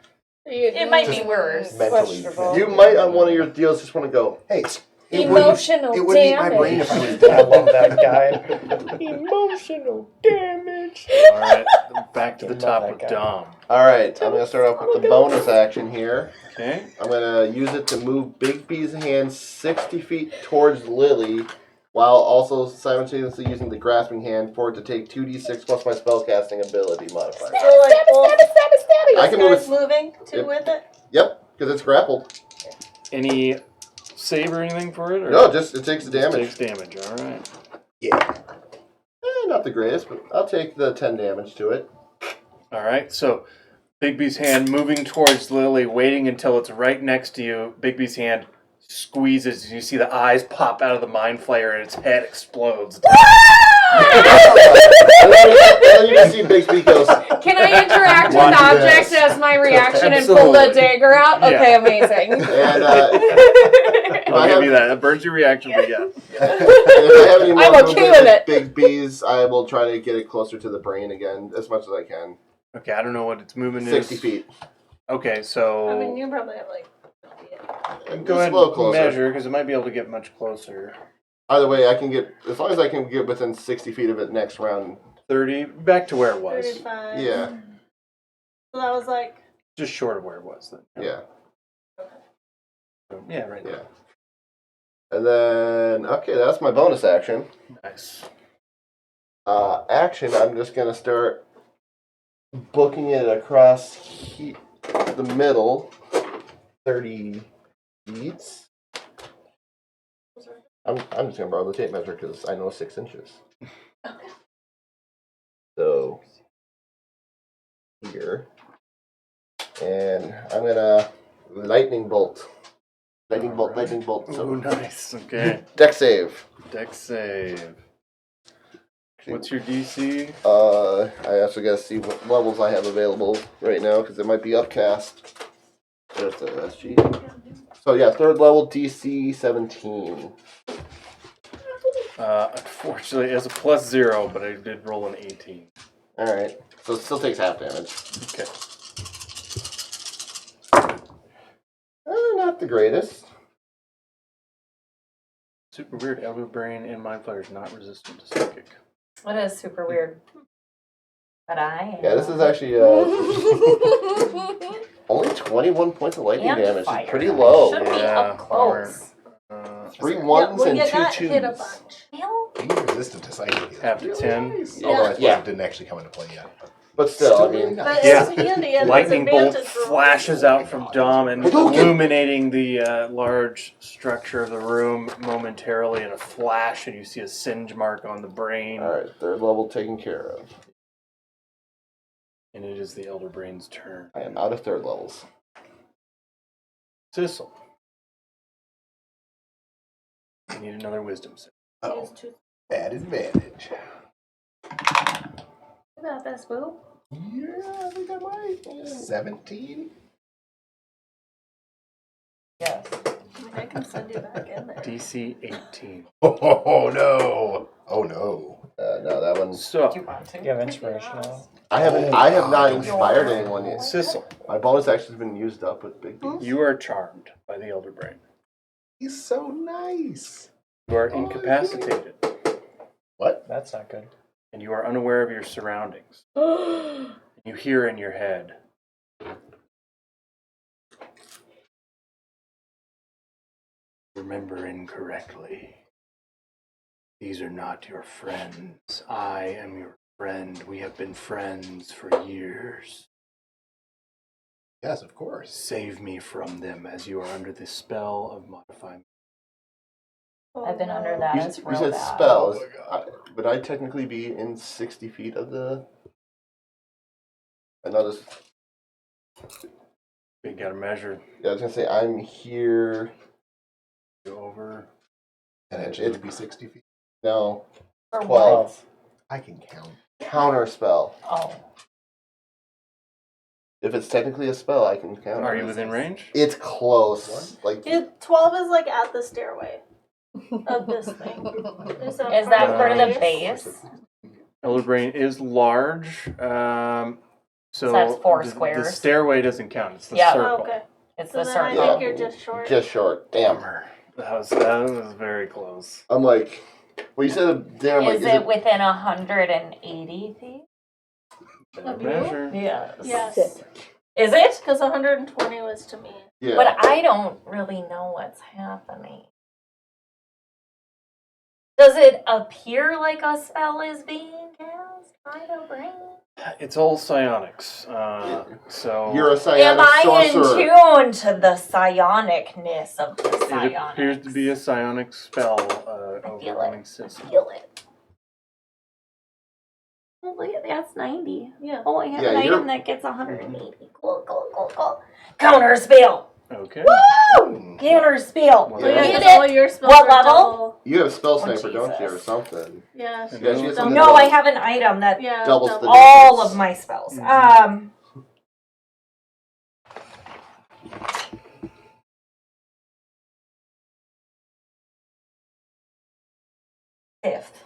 [SPEAKER 4] it might be worse.
[SPEAKER 1] Mentally.
[SPEAKER 7] Questionable.
[SPEAKER 3] You might on one of your deals just want to go,
[SPEAKER 1] Hey,
[SPEAKER 7] Emotional
[SPEAKER 1] it wouldn't eat my brain
[SPEAKER 7] damage.
[SPEAKER 1] if I was
[SPEAKER 6] I
[SPEAKER 1] dead.
[SPEAKER 6] love that guy.
[SPEAKER 7] Emotional damage.
[SPEAKER 2] All right, back to the
[SPEAKER 6] Love
[SPEAKER 2] top
[SPEAKER 6] that
[SPEAKER 2] with
[SPEAKER 6] guy.
[SPEAKER 2] Dom.
[SPEAKER 3] alright, I'm going to start off with the bonus action here.
[SPEAKER 2] Okay.
[SPEAKER 3] I'm going to use it to move Big B's hand 60 feet towards Lily, while also simultaneously using the grasping hand for it to take 2d6 plus my spellcasting ability modifier.
[SPEAKER 5] So like both
[SPEAKER 3] I can move
[SPEAKER 5] guys
[SPEAKER 3] it.
[SPEAKER 5] moving too
[SPEAKER 3] Yep.
[SPEAKER 5] with it.
[SPEAKER 3] Yep, because it's grappled.
[SPEAKER 2] Any save or anything for it? Or
[SPEAKER 3] No, just it takes the
[SPEAKER 2] just
[SPEAKER 3] damage.
[SPEAKER 2] takes damage. All right.
[SPEAKER 1] Yeah.
[SPEAKER 3] Not the greatest, but I'll take the 10 damage to it.
[SPEAKER 2] All right. So Bigby's hand moving towards Lily, waiting until it's right next to you. Bigby's hand squeezes, and you see the eyes pop out of the mind flayer, and its head explodes.
[SPEAKER 3] And then you can see Big B goes,
[SPEAKER 7] Can I interact with
[SPEAKER 1] Watch
[SPEAKER 7] objects
[SPEAKER 1] this.
[SPEAKER 7] as my reaction and pull the
[SPEAKER 2] Absolutely.
[SPEAKER 7] dagger out?
[SPEAKER 2] Yeah.
[SPEAKER 7] Okay, amazing.
[SPEAKER 3] and
[SPEAKER 2] I'll give you that. That burns your reaction, but yeah.
[SPEAKER 3] if I have any more
[SPEAKER 7] I'm okay
[SPEAKER 3] movement
[SPEAKER 7] with
[SPEAKER 3] with
[SPEAKER 7] it.
[SPEAKER 3] Big B's, I will try to get it closer to the brain again as much as I can.
[SPEAKER 2] Okay, I don't know what its movement
[SPEAKER 3] 60
[SPEAKER 2] is.
[SPEAKER 3] feet.
[SPEAKER 2] Okay, so
[SPEAKER 5] I mean, you probably have like.
[SPEAKER 2] go ahead
[SPEAKER 3] Just a little
[SPEAKER 2] and
[SPEAKER 3] closer.
[SPEAKER 2] measure, because it might be able to get much closer.
[SPEAKER 3] Either way, I can get, as long as I can get within 60 feet of it next round.
[SPEAKER 2] 30, back to where it was.
[SPEAKER 5] 35.
[SPEAKER 3] Yeah,
[SPEAKER 5] So that was like.
[SPEAKER 2] Just short of where it was then.
[SPEAKER 3] yeah,
[SPEAKER 2] So, yeah, right
[SPEAKER 3] yeah. And then, okay, that's my bonus action.
[SPEAKER 2] Nice.
[SPEAKER 3] Action, I'm just going to start booking it across the middle, 30 feet. I'm just going to borrow the tape measure because I know 6 inches. So, here. And I'm going to lightning bolt. Lightning bolt, lightning bolt.
[SPEAKER 2] Ooh,
[SPEAKER 3] So,
[SPEAKER 2] nice. Okay.
[SPEAKER 3] deck save.
[SPEAKER 2] Dex save. What's your DC?
[SPEAKER 3] I also got to see what levels I have available right now because it might be upcast. There's the SG. So yeah, 3rd level DC 17.
[SPEAKER 2] Unfortunately, it's a +0, but I did roll an 18.
[SPEAKER 3] All right, so it still takes half damage.
[SPEAKER 2] Okay.
[SPEAKER 3] Not the greatest.
[SPEAKER 2] Super weird. Elder Brain and Mind Flayer is not resistant to psychic.
[SPEAKER 4] That is super weird. But I am.
[SPEAKER 3] Yeah, this is actually only 21 points of lightning
[SPEAKER 4] And
[SPEAKER 3] damage.
[SPEAKER 4] fire.
[SPEAKER 3] It's pretty low.
[SPEAKER 4] Should be
[SPEAKER 2] Yeah,
[SPEAKER 4] up close.
[SPEAKER 3] 3
[SPEAKER 5] Yeah,
[SPEAKER 3] ones
[SPEAKER 5] well,
[SPEAKER 3] and
[SPEAKER 5] you
[SPEAKER 3] 2
[SPEAKER 5] got
[SPEAKER 3] twos.
[SPEAKER 5] hit a bunch.
[SPEAKER 4] Well,
[SPEAKER 1] He's resistant to psychic.
[SPEAKER 2] Half to 10.
[SPEAKER 1] Although I suppose
[SPEAKER 3] Yeah.
[SPEAKER 1] it didn't actually come into play yet.
[SPEAKER 3] But still, I
[SPEAKER 1] Still really
[SPEAKER 3] mean,
[SPEAKER 1] nice.
[SPEAKER 5] But
[SPEAKER 2] Yeah.
[SPEAKER 5] it's handy and
[SPEAKER 2] Lightning
[SPEAKER 5] it's
[SPEAKER 2] bolt
[SPEAKER 5] advantage for
[SPEAKER 2] flashes out from Dom and
[SPEAKER 3] Hadouken!
[SPEAKER 2] illuminating the large structure of the room momentarily in a flash, and you see a singe mark on the brain.
[SPEAKER 3] all right, 3rd level taken care of.
[SPEAKER 2] And it is the Elder Brain's turn.
[SPEAKER 3] I am out of 3rd levels.
[SPEAKER 2] Sissel. I need another wisdom save.
[SPEAKER 1] Oh, bad advantage.
[SPEAKER 5] You got this, boo.
[SPEAKER 1] Yeah, I think I might. 17?
[SPEAKER 4] yes.
[SPEAKER 5] I mean, I can send you back in there.
[SPEAKER 2] DC 18.
[SPEAKER 1] Oh no! Oh no!
[SPEAKER 3] No, that one's.
[SPEAKER 2] So,
[SPEAKER 4] Do you want to?
[SPEAKER 6] You have inspiration now.
[SPEAKER 3] I have not inspired anyone yet.
[SPEAKER 2] Sissel,
[SPEAKER 3] My bonus action's been used up with Big B.
[SPEAKER 2] you are charmed by the Elder Brain.
[SPEAKER 1] He's so nice.
[SPEAKER 2] You are incapacitated,
[SPEAKER 6] That's not good.
[SPEAKER 2] and you are unaware of your surroundings. You hear in your head, remember incorrectly. These are not your friends. I am your friend. We have been friends for years.
[SPEAKER 1] Yes, of course.
[SPEAKER 2] Save me from them, as you are under the spell of modifying.
[SPEAKER 4] I've been under that. It's
[SPEAKER 3] You
[SPEAKER 4] real
[SPEAKER 3] said
[SPEAKER 4] bad.
[SPEAKER 3] spells. Would I technically be in 60 feet of the? I know this.
[SPEAKER 2] You gotta measure.
[SPEAKER 3] Yeah, I was gonna say I'm here.
[SPEAKER 2] Go over.
[SPEAKER 1] And it should be 60 feet.
[SPEAKER 3] No,
[SPEAKER 4] For
[SPEAKER 3] 12.
[SPEAKER 1] I can count.
[SPEAKER 3] Counter spell.
[SPEAKER 4] Oh.
[SPEAKER 3] If it's technically a spell, I can counter.
[SPEAKER 2] Are you within range?
[SPEAKER 3] It's close. Like
[SPEAKER 5] 12 is like at the stairway of this thing. Is
[SPEAKER 4] Is that part of the base?
[SPEAKER 2] Elder Brain is large. So
[SPEAKER 4] that's 4
[SPEAKER 2] the
[SPEAKER 4] squares.
[SPEAKER 2] stairway doesn't count. It's the
[SPEAKER 4] Yeah.
[SPEAKER 2] circle.
[SPEAKER 5] Okay.
[SPEAKER 4] It's
[SPEAKER 5] So
[SPEAKER 4] the
[SPEAKER 5] then I
[SPEAKER 4] circle.
[SPEAKER 5] think you're just short.
[SPEAKER 3] just short. Damn.
[SPEAKER 2] Bummer. That was very close.
[SPEAKER 3] I'm like, well, you said damn. Like,
[SPEAKER 4] Is it within 180 feet?
[SPEAKER 5] Of you?
[SPEAKER 2] Measure.
[SPEAKER 4] Yes.
[SPEAKER 5] Yes.
[SPEAKER 4] Is it?
[SPEAKER 5] Because 120 was to me.
[SPEAKER 3] Yeah.
[SPEAKER 4] But I don't really know what's happening. Does it appear like a spell is being cast by the brain?
[SPEAKER 2] It's all psionics. So
[SPEAKER 3] You're a
[SPEAKER 4] Am
[SPEAKER 3] psionic
[SPEAKER 4] I
[SPEAKER 3] sorcerer.
[SPEAKER 4] in tune to the psionicness of the
[SPEAKER 2] it
[SPEAKER 4] psionics?
[SPEAKER 2] appears to be a psionic spell
[SPEAKER 4] feel
[SPEAKER 2] overwhelming
[SPEAKER 4] it.
[SPEAKER 2] system.
[SPEAKER 4] Feel it. Oh, look at that's 90.
[SPEAKER 5] Yeah.
[SPEAKER 4] Oh, I have
[SPEAKER 3] Yeah,
[SPEAKER 4] an
[SPEAKER 3] you're-
[SPEAKER 4] item that gets 180. Cool. Counter spell.
[SPEAKER 2] Okay.
[SPEAKER 4] Woo! Counter spell.
[SPEAKER 2] Well,
[SPEAKER 5] So yeah,
[SPEAKER 4] Get
[SPEAKER 5] 'cause all
[SPEAKER 4] it?
[SPEAKER 5] your spells
[SPEAKER 4] What
[SPEAKER 5] are
[SPEAKER 4] level?
[SPEAKER 5] double.
[SPEAKER 3] You have spell
[SPEAKER 4] Oh,
[SPEAKER 3] sniper, don't you, or
[SPEAKER 4] Jesus.
[SPEAKER 3] something?
[SPEAKER 5] Yeah.
[SPEAKER 3] Yeah, she has something
[SPEAKER 4] No,
[SPEAKER 3] that
[SPEAKER 4] I have an item that
[SPEAKER 5] Yeah.
[SPEAKER 3] Doubles
[SPEAKER 5] double.
[SPEAKER 3] the-
[SPEAKER 4] all
[SPEAKER 3] difference.
[SPEAKER 4] of my spells.
[SPEAKER 2] Mhm.
[SPEAKER 4] Fifth.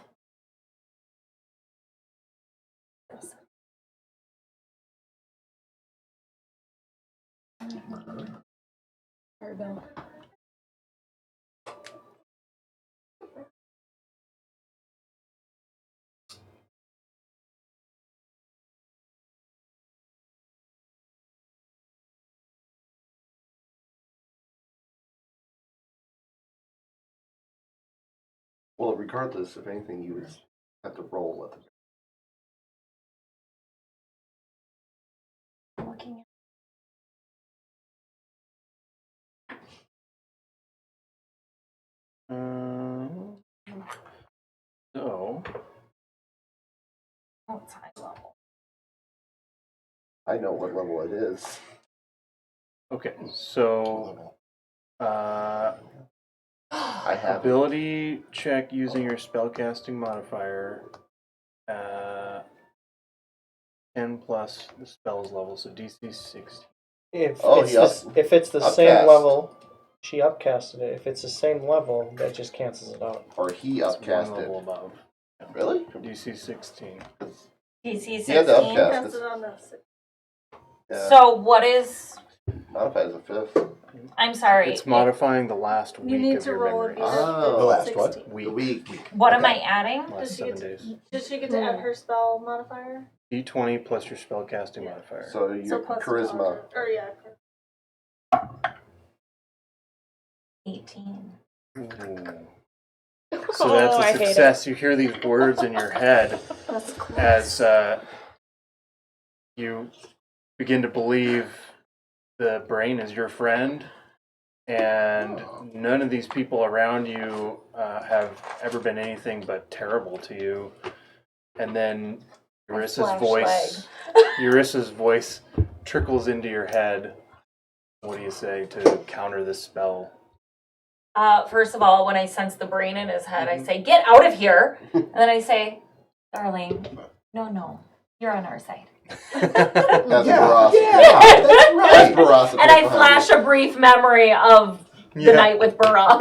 [SPEAKER 3] Well, regardless, if anything, you would have to roll with it.
[SPEAKER 4] I'm looking at
[SPEAKER 2] So
[SPEAKER 4] oh, it's high level.
[SPEAKER 3] I know what level it is.
[SPEAKER 2] okay. So
[SPEAKER 3] I have it.
[SPEAKER 2] ability check using your spellcasting modifier. 10 plus the spell's level, so DC 16.
[SPEAKER 6] If
[SPEAKER 3] Oh,
[SPEAKER 6] it's
[SPEAKER 3] yes.
[SPEAKER 6] if it's the same
[SPEAKER 3] Upcast.
[SPEAKER 6] level, she upcasted it. If it's the same level, that just cancels it out.
[SPEAKER 3] Or he
[SPEAKER 2] It's one
[SPEAKER 3] upcast
[SPEAKER 2] level
[SPEAKER 3] it.
[SPEAKER 2] above.
[SPEAKER 3] Really?
[SPEAKER 2] DC 16.
[SPEAKER 4] DC 16.
[SPEAKER 3] He had to upcast
[SPEAKER 5] Cast
[SPEAKER 3] it.
[SPEAKER 5] it on the
[SPEAKER 3] Yeah.
[SPEAKER 4] So what is?
[SPEAKER 3] Modified as a 5th.
[SPEAKER 4] I'm sorry.
[SPEAKER 2] It's modifying the last
[SPEAKER 5] You
[SPEAKER 2] week
[SPEAKER 5] need
[SPEAKER 2] of
[SPEAKER 5] to
[SPEAKER 2] your
[SPEAKER 5] roll a
[SPEAKER 2] memory.
[SPEAKER 5] beer.
[SPEAKER 3] Oh.
[SPEAKER 1] The last what?
[SPEAKER 5] 16.
[SPEAKER 3] The week.
[SPEAKER 4] What am I adding?
[SPEAKER 2] Last
[SPEAKER 5] Does she
[SPEAKER 2] 7
[SPEAKER 5] get
[SPEAKER 2] days.
[SPEAKER 5] Did she get to add her spell modifier?
[SPEAKER 2] D20 plus your spellcasting
[SPEAKER 5] Yeah.
[SPEAKER 2] modifier.
[SPEAKER 3] So your
[SPEAKER 5] plus
[SPEAKER 3] charisma.
[SPEAKER 5] intelligence. Or yeah.
[SPEAKER 4] 18.
[SPEAKER 2] Ooh. So that's
[SPEAKER 7] Oh, I
[SPEAKER 2] a
[SPEAKER 7] hate it.
[SPEAKER 2] success. You hear these words in your head
[SPEAKER 5] That's cool.
[SPEAKER 2] as you begin to believe the brain is your friend, and none of these people around you have ever been anything but terrible to you. And then Eurissa's voice trickles into your head. What do you say to counter this spell?
[SPEAKER 4] First of all, when I sense the brain in his head, I say, "Get out of here!" And then I say, "Darling, no, you're on our side."
[SPEAKER 3] That's
[SPEAKER 1] Yeah.
[SPEAKER 3] Barasa.
[SPEAKER 1] Yeah, that's
[SPEAKER 3] That's
[SPEAKER 1] right.
[SPEAKER 3] Barasa.
[SPEAKER 4] And I flash a brief memory of the night with Barras.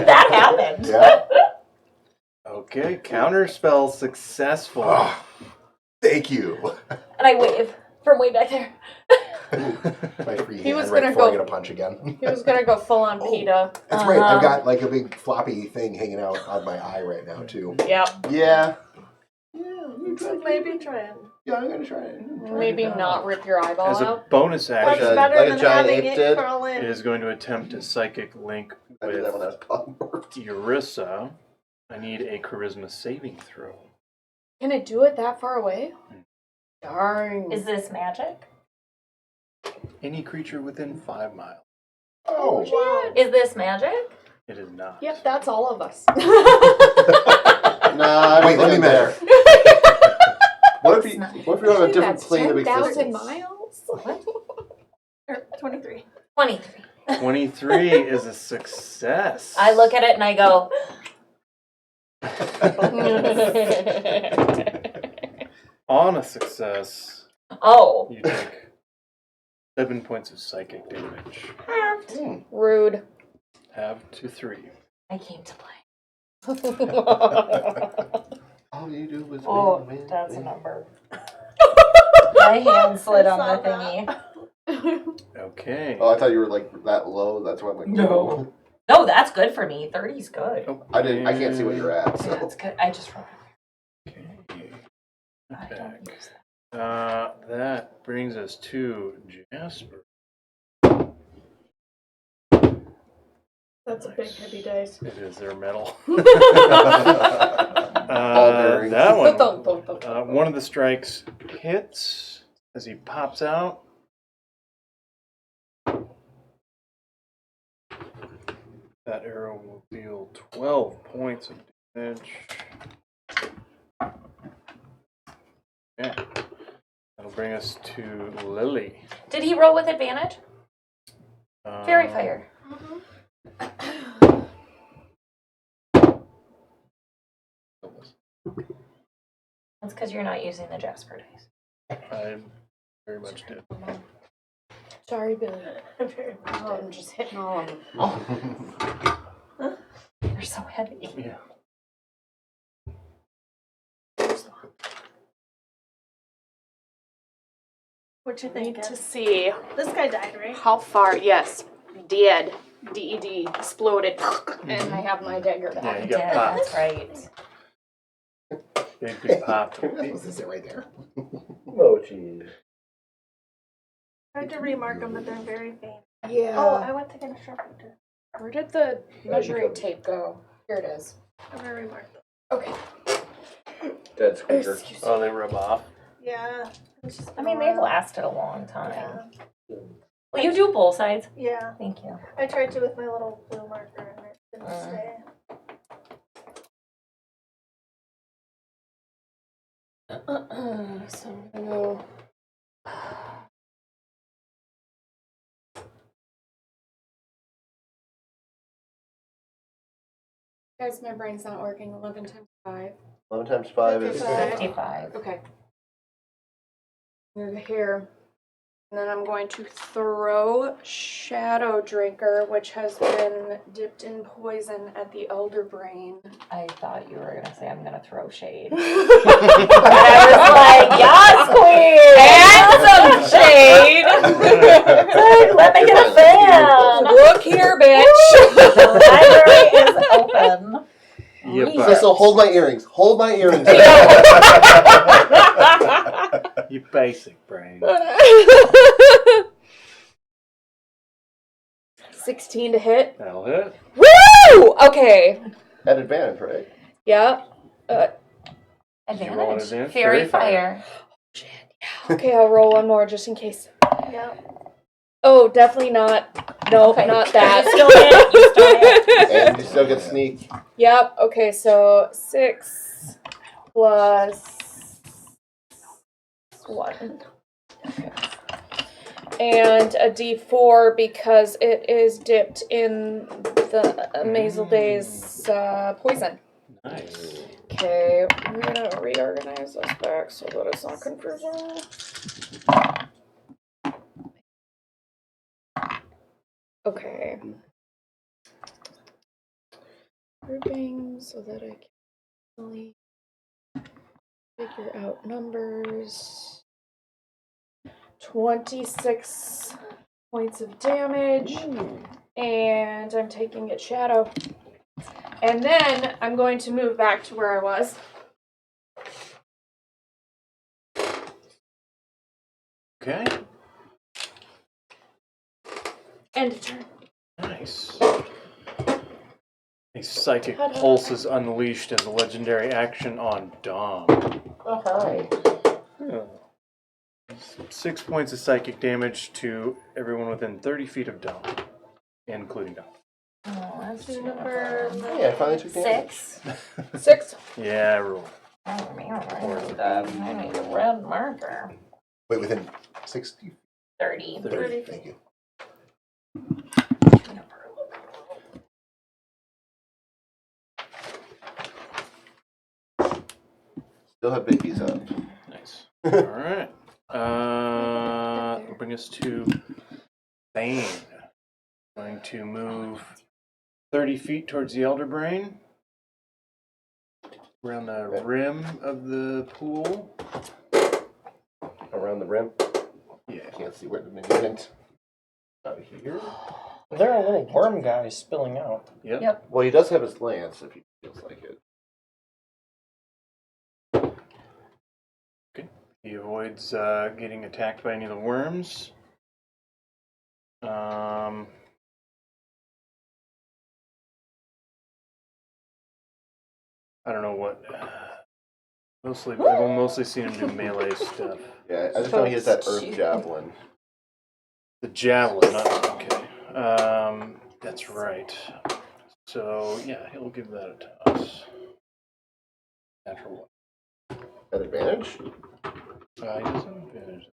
[SPEAKER 4] That happened.
[SPEAKER 1] Yeah.
[SPEAKER 2] Okay, counterspell successful.
[SPEAKER 1] Oh, thank you.
[SPEAKER 4] And I wave from way back there.
[SPEAKER 1] My free
[SPEAKER 7] He
[SPEAKER 1] hand
[SPEAKER 7] was
[SPEAKER 1] right
[SPEAKER 7] gonna
[SPEAKER 1] before I
[SPEAKER 7] go-
[SPEAKER 1] get a punch again.
[SPEAKER 7] He was gonna go full on
[SPEAKER 1] Oh.
[SPEAKER 7] PETA.
[SPEAKER 1] That's right. I've got like a big floppy thing hanging out on my eye right now too.
[SPEAKER 7] Yep.
[SPEAKER 3] Yeah.
[SPEAKER 5] So maybe try it.
[SPEAKER 1] Yeah, I'm gonna try it.
[SPEAKER 7] Maybe not rip your eyeball
[SPEAKER 2] As a
[SPEAKER 7] out.
[SPEAKER 2] bonus
[SPEAKER 5] That's
[SPEAKER 2] action,
[SPEAKER 3] Like
[SPEAKER 5] better
[SPEAKER 3] a
[SPEAKER 5] than
[SPEAKER 3] giant
[SPEAKER 5] having
[SPEAKER 3] ape
[SPEAKER 5] it
[SPEAKER 3] did?
[SPEAKER 5] crawl
[SPEAKER 2] it
[SPEAKER 5] in.
[SPEAKER 2] is going to attempt a psychic link
[SPEAKER 3] I did that when I
[SPEAKER 2] with
[SPEAKER 3] was polymorphed.
[SPEAKER 2] Eurissa. I need a charisma saving throw.
[SPEAKER 7] Can it do it that far away? Darn.
[SPEAKER 4] Is this magic?
[SPEAKER 2] Any creature within 5 miles.
[SPEAKER 1] Oh,
[SPEAKER 5] Wow.
[SPEAKER 4] Is this magic?
[SPEAKER 2] It is not.
[SPEAKER 7] Yep, that's all of us.
[SPEAKER 3] Nah, I don't
[SPEAKER 1] wait, let me
[SPEAKER 3] think
[SPEAKER 1] measure.
[SPEAKER 3] What if you're on a different
[SPEAKER 7] That's
[SPEAKER 3] plane of
[SPEAKER 7] 10,000
[SPEAKER 3] existence?
[SPEAKER 7] miles?
[SPEAKER 4] What?
[SPEAKER 5] 23.
[SPEAKER 4] 23.
[SPEAKER 2] 23 is a success.
[SPEAKER 4] I look at it and I go,
[SPEAKER 2] On a success,
[SPEAKER 4] oh.
[SPEAKER 2] you take 7 points of psychic damage.
[SPEAKER 7] Rude.
[SPEAKER 2] Have to 3.
[SPEAKER 4] I came to play.
[SPEAKER 3] All you do is
[SPEAKER 4] Oh,
[SPEAKER 3] win, win,
[SPEAKER 4] that's a
[SPEAKER 3] win.
[SPEAKER 4] number. My hand slid
[SPEAKER 5] I
[SPEAKER 4] on
[SPEAKER 5] saw
[SPEAKER 4] the thingy.
[SPEAKER 2] Okay.
[SPEAKER 3] Oh, I thought you were like that low. That's why I'm like,
[SPEAKER 4] No. No, that's good for me. 30's good.
[SPEAKER 3] I can't see what you're at.
[SPEAKER 4] Yeah,
[SPEAKER 3] So.
[SPEAKER 4] it's good. I just wrote
[SPEAKER 2] Okay.
[SPEAKER 4] I don't
[SPEAKER 2] Back.
[SPEAKER 4] use that.
[SPEAKER 2] That brings us to Jasper.
[SPEAKER 7] That's a big heavy dice.
[SPEAKER 2] It is their metal.
[SPEAKER 3] Ball bearings.
[SPEAKER 2] That one.
[SPEAKER 7] Thump, thump, thump,
[SPEAKER 2] One of the strikes hits as he pops out. That arrow will deal 12 points of damage. Yeah. That'll bring us to Lily.
[SPEAKER 4] Did he roll with advantage? Fairy fire. That's because you're not using the Jasper dice.
[SPEAKER 2] I very much did.
[SPEAKER 7] Sorry, Billy. Oh, I'm just hitting all of them.
[SPEAKER 4] They're so heavy.
[SPEAKER 2] Yeah.
[SPEAKER 5] What you
[SPEAKER 7] Need
[SPEAKER 5] think?
[SPEAKER 7] to see
[SPEAKER 5] This guy died, right?
[SPEAKER 7] how far. Yes, dead. DED exploded, and I have my dagger
[SPEAKER 2] Yeah,
[SPEAKER 7] back.
[SPEAKER 2] you got
[SPEAKER 4] Yeah,
[SPEAKER 2] popped.
[SPEAKER 4] that's right.
[SPEAKER 2] Big, good pop.
[SPEAKER 1] What does it right there?
[SPEAKER 3] Oh, jeez.
[SPEAKER 5] Hard to remark them, but they're very faint.
[SPEAKER 7] Yeah.
[SPEAKER 5] Oh, I went to get a sharpener.
[SPEAKER 7] Where did the measuring tape go? Here it is.
[SPEAKER 5] I'm gonna remark them.
[SPEAKER 7] Okay.
[SPEAKER 3] Dead squeaker.
[SPEAKER 7] Excuse me.
[SPEAKER 2] Oh, they rub off.
[SPEAKER 5] Yeah. It's just
[SPEAKER 4] I mean,
[SPEAKER 5] been a
[SPEAKER 4] they've
[SPEAKER 5] while.
[SPEAKER 4] lasted a long time.
[SPEAKER 5] Yeah.
[SPEAKER 4] Will you do both sides?
[SPEAKER 5] Yeah.
[SPEAKER 4] Thank you.
[SPEAKER 5] I tried to with my little blue marker and it didn't stay.
[SPEAKER 7] So I'm gonna go. Guys, my brain's not working. 11 times 5.
[SPEAKER 3] 11 times 5 is
[SPEAKER 4] 55.
[SPEAKER 7] Okay. Move here. And then I'm going to throw Shadow Drinker, which has been dipped in poison at the Elder Brain.
[SPEAKER 4] I thought you were going to say I'm going to throw shade. I was like, yes, queen! Add some shade! Let me get a fan!
[SPEAKER 7] Look here, bitch!
[SPEAKER 4] The library is open.
[SPEAKER 2] Yeah,
[SPEAKER 4] Read.
[SPEAKER 2] but
[SPEAKER 3] So hold my earrings. Hold my earrings.
[SPEAKER 2] you basic brain.
[SPEAKER 7] 16 to hit.
[SPEAKER 2] That'll hit.
[SPEAKER 7] Woo! Okay.
[SPEAKER 3] At advantage, right?
[SPEAKER 7] Yeah.
[SPEAKER 2] roll an
[SPEAKER 4] Advantage.
[SPEAKER 2] advantage?
[SPEAKER 4] Fairy
[SPEAKER 2] Fairy fire.
[SPEAKER 4] fire.
[SPEAKER 7] Okay, I'll roll one more just in case.
[SPEAKER 5] Yeah.
[SPEAKER 7] Oh, definitely not. No, not
[SPEAKER 4] You
[SPEAKER 7] that.
[SPEAKER 4] still hit. You still hit.
[SPEAKER 3] And you still get sneak.
[SPEAKER 7] Yep. Okay, so 6 plus 1. Okay. And a D4 because it is dipped in the Mazel Days poison.
[SPEAKER 2] Nice.
[SPEAKER 7] Okay, we're gonna reorganize this back so that it's not confusing. Okay. Grouping so that I can Figure out numbers. 26 points of damage. And I'm taking it shadow. And then I'm going to move back to where I was.
[SPEAKER 2] Okay.
[SPEAKER 7] End of turn.
[SPEAKER 2] Nice. A psychic pulse is unleashed as a legendary action on Dom.
[SPEAKER 3] Oh, hi.
[SPEAKER 2] 6 points of psychic damage to everyone within 30 feet of Dom, including Dom.
[SPEAKER 4] Oh, that's
[SPEAKER 5] To
[SPEAKER 4] too
[SPEAKER 5] number
[SPEAKER 4] bad.
[SPEAKER 3] Hey, I finally took damage.
[SPEAKER 4] 6.
[SPEAKER 7] 6.
[SPEAKER 2] Yeah, I roll.
[SPEAKER 4] Oh man, I need a red marker.
[SPEAKER 1] Wait, within 60?
[SPEAKER 4] 30.
[SPEAKER 1] 30. Thank you.
[SPEAKER 3] Still have babies up.
[SPEAKER 2] Nice. Alright. That'll bring us to Bane. Going to move 30 feet towards the Elder Brain. Around the rim of the pool.
[SPEAKER 3] Around the rim.
[SPEAKER 2] Yeah.
[SPEAKER 3] I can't see where the minion went. Out here.
[SPEAKER 6] There are little worm guys spilling out.
[SPEAKER 2] Yep.
[SPEAKER 3] Well, he does have his lance if he feels like it.
[SPEAKER 2] He avoids getting attacked by any of the worms. I don't know what. I've mostly seen him do melee stuff.
[SPEAKER 3] Yeah, I just know he has that earth javelin.
[SPEAKER 2] The javelin, okay. That's right. So yeah, he'll give that a toss. Natural one.
[SPEAKER 3] At advantage?
[SPEAKER 2] He doesn't advantage.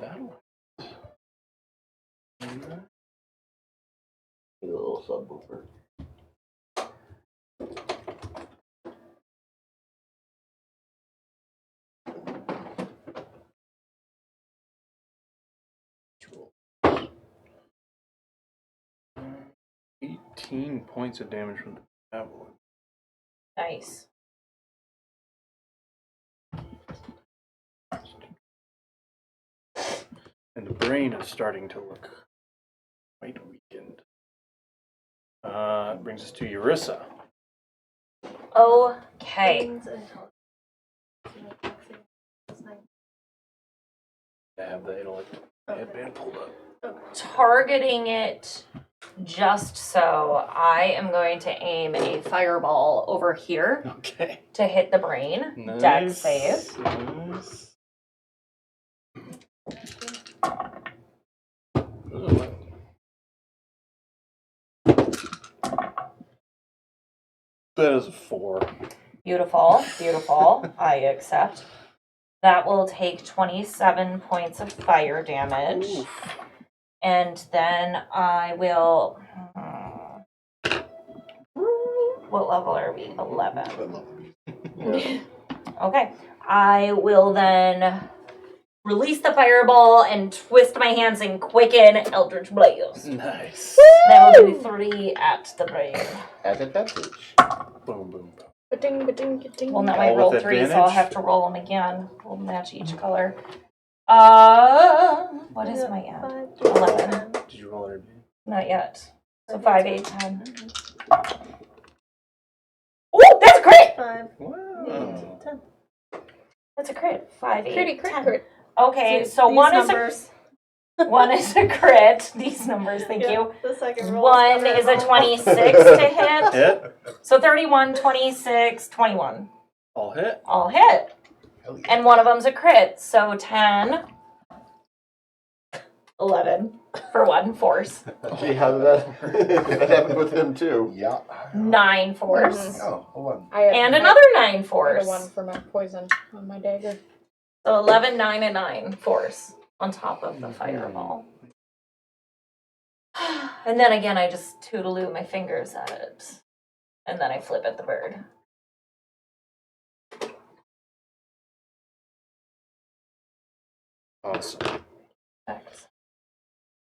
[SPEAKER 2] That'll.
[SPEAKER 3] A little subwoofer.
[SPEAKER 2] Cool. 18 points of damage from the javelin.
[SPEAKER 4] Nice.
[SPEAKER 2] And the brain is starting to look quite weakened. Brings us to Eurissa.
[SPEAKER 4] Okay.
[SPEAKER 2] I have the intellect headband pulled up.
[SPEAKER 4] Targeting it just so, I am going to aim a fireball over here
[SPEAKER 2] Okay.
[SPEAKER 4] to hit the brain.
[SPEAKER 2] Nice.
[SPEAKER 4] Dex save.
[SPEAKER 2] Nice. Ooh. That is a 4.
[SPEAKER 4] Beautiful, beautiful. I accept. That will take 27 points of fire damage.
[SPEAKER 2] Oof.
[SPEAKER 4] And then I will. What level are we? 11.
[SPEAKER 3] Yeah.
[SPEAKER 4] Okay. I will then release the fireball and twist my hands and quicken Eldritch Blaze.
[SPEAKER 2] Nice.
[SPEAKER 4] That will do 3 at the brain.
[SPEAKER 3] At advantage.
[SPEAKER 2] Boom, boom, boom.
[SPEAKER 7] Ba-ding, ba-ding, ba-ding.
[SPEAKER 4] Well, now I
[SPEAKER 2] All
[SPEAKER 4] rolled
[SPEAKER 2] with
[SPEAKER 4] 3, so I'll
[SPEAKER 2] advantage?
[SPEAKER 4] have to roll them again. We'll match each color. What is my end? 11.
[SPEAKER 2] Did you roll it?
[SPEAKER 4] Not yet. So 5, 8, 10. Oh, that's a crit!
[SPEAKER 5] 5,
[SPEAKER 2] Wow.
[SPEAKER 5] 8, 10.
[SPEAKER 4] That's a crit. 5, 8,
[SPEAKER 7] Crit,
[SPEAKER 4] 10.
[SPEAKER 7] crit.
[SPEAKER 4] Okay,
[SPEAKER 5] These
[SPEAKER 4] so one
[SPEAKER 5] numbers.
[SPEAKER 4] one is a crit. These numbers, thank you.
[SPEAKER 5] The second roll.
[SPEAKER 4] One is a 26 to hit.
[SPEAKER 2] Hit.
[SPEAKER 4] So 31, 26, 21.
[SPEAKER 2] All hit.
[SPEAKER 4] All hit.
[SPEAKER 1] Hell yeah.
[SPEAKER 4] And one of them's a crit. So 10, 11 for one force.
[SPEAKER 3] Gee, how did that that happened with him too?
[SPEAKER 1] Yeah.
[SPEAKER 4] 9 force.
[SPEAKER 7] Mhm.
[SPEAKER 1] Oh, hold on.
[SPEAKER 7] I had,
[SPEAKER 4] And another 9
[SPEAKER 7] I had
[SPEAKER 4] force.
[SPEAKER 7] a 1 for my poison on my dagger.
[SPEAKER 4] So 11, 9, and 9 force on top of the fireball. And then again, I just toodaloo my fingers at it. And then I flip at the bird.
[SPEAKER 2] Awesome.
[SPEAKER 4] Thanks.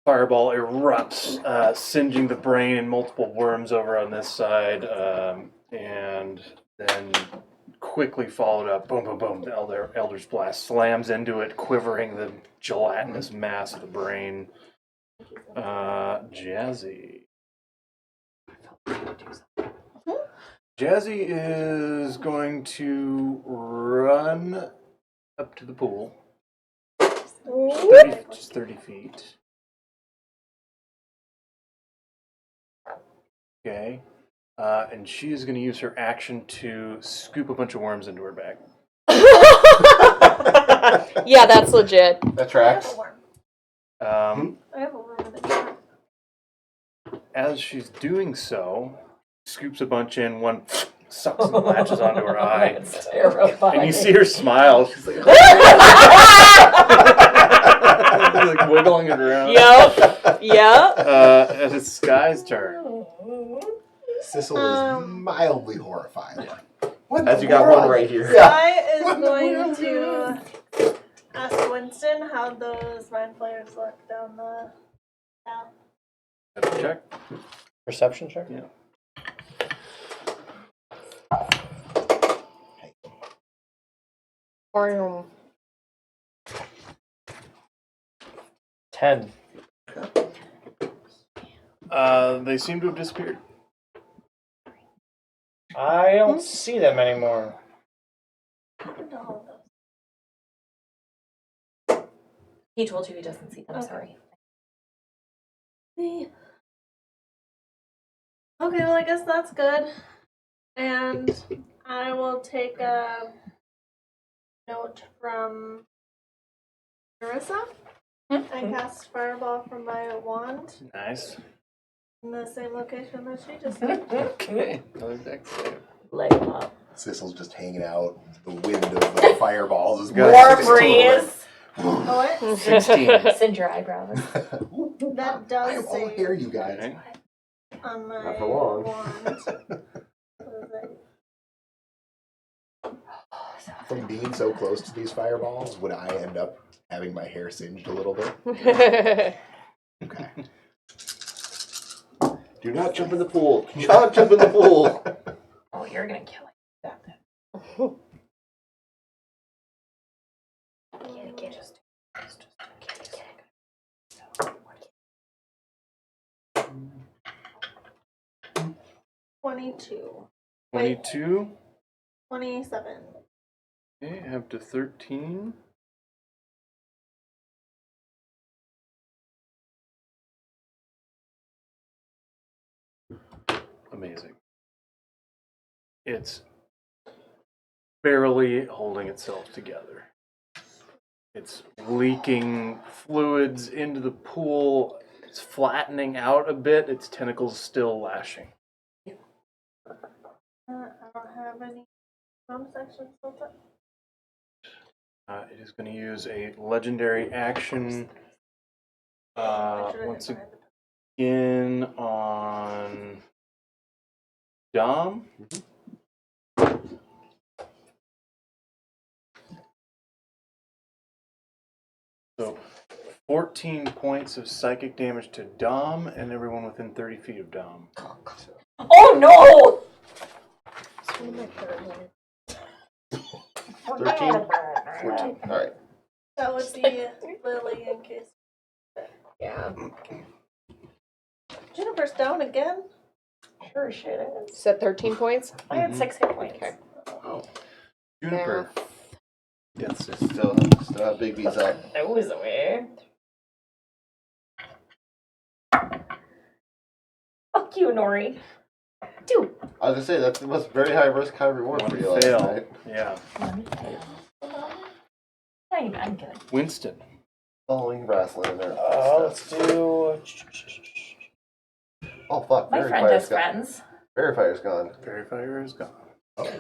[SPEAKER 2] fireball erupts, singeing the brain and multiple worms over on this side, and then quickly followed up. Boom, boom, boom. The Elder's Blast slams into it, quivering the gelatinous mass of the brain. Jazzy. Jazzy is going to run up to the pool. Just 30 feet. Okay. And she is going to use her action to scoop a bunch of worms into her bag.
[SPEAKER 8] Yeah, that's legit.
[SPEAKER 3] That tracks.
[SPEAKER 5] I have a worm in the jar.
[SPEAKER 2] As she's doing so, scoops a bunch in, one sucks and latches onto her eye.
[SPEAKER 4] That's terrifying.
[SPEAKER 2] And you see her smile. She's like, like wiggling it around.
[SPEAKER 8] Yep. Yep.
[SPEAKER 2] And it's Skye's turn.
[SPEAKER 1] Sissel is mildly horrified. What
[SPEAKER 3] As
[SPEAKER 1] the
[SPEAKER 3] you got
[SPEAKER 1] world?
[SPEAKER 3] one right here.
[SPEAKER 5] Skye is going to ask Winston how those mind flayers look down the path.
[SPEAKER 2] Have a check.
[SPEAKER 6] Perception check?
[SPEAKER 2] Yeah.
[SPEAKER 8] Or
[SPEAKER 6] 10.
[SPEAKER 2] They seem to have disappeared.
[SPEAKER 6] I don't see them anymore.
[SPEAKER 4] He told you he doesn't see them,
[SPEAKER 5] Okay.
[SPEAKER 4] sorry.
[SPEAKER 5] Okay, well, I guess that's good. And I will take a note from Marissa and cast Fireball from my wand
[SPEAKER 2] Nice.
[SPEAKER 5] in the same location that she just did.
[SPEAKER 2] Okay. Another dex save.
[SPEAKER 4] Leg him up.
[SPEAKER 1] Sissel's just hanging out. The wind of the fireballs is
[SPEAKER 4] More breeze.
[SPEAKER 5] What?
[SPEAKER 2] 16.
[SPEAKER 4] Singe your eyebrows.
[SPEAKER 5] That does
[SPEAKER 1] I will
[SPEAKER 5] say
[SPEAKER 1] hear you guys.
[SPEAKER 2] Okay.
[SPEAKER 5] on my
[SPEAKER 3] Not for long.
[SPEAKER 5] wand. What is it?
[SPEAKER 1] From being so close to these fireballs, would I end up having my hair singed a little bit? Okay.
[SPEAKER 3] Do not jump in the pool. Do not jump in the pool.
[SPEAKER 4] Oh, you're gonna kill it. Just
[SPEAKER 5] 22.
[SPEAKER 2] 22.
[SPEAKER 5] 27.
[SPEAKER 2] Okay, up to 13. Amazing. It's barely holding itself together. It's leaking fluids into the pool. It's flattening out a bit. Its tentacles still lashing.
[SPEAKER 5] I don't have any bonus actions built up.
[SPEAKER 2] It is going to use a legendary action once again on Dom. So 14 points of psychic damage to Dom and everyone within 30 feet of Dom.
[SPEAKER 4] Oh no!
[SPEAKER 3] 13? 14. Alright.
[SPEAKER 5] That would be Lily in case.
[SPEAKER 8] Yeah.
[SPEAKER 5] Jennifer's down again.
[SPEAKER 4] Sure shit is.
[SPEAKER 8] Is that 13 points?
[SPEAKER 4] I had 6 hit points.
[SPEAKER 8] Okay.
[SPEAKER 2] Juniper. Death save.
[SPEAKER 3] Still have Big B's up.
[SPEAKER 4] That was away. Fuck you, Nori. Dude.
[SPEAKER 3] I was gonna say, that was very high risk, high reward for you
[SPEAKER 2] One
[SPEAKER 3] last
[SPEAKER 2] fail.
[SPEAKER 3] night.
[SPEAKER 2] Yeah.
[SPEAKER 4] I'm good.
[SPEAKER 2] Winston.
[SPEAKER 3] Following wrestling in there.
[SPEAKER 6] Let's do.
[SPEAKER 3] Oh, fuck.
[SPEAKER 4] My friend has friends.
[SPEAKER 3] Verifire's gone.
[SPEAKER 2] Fairy Fire is gone.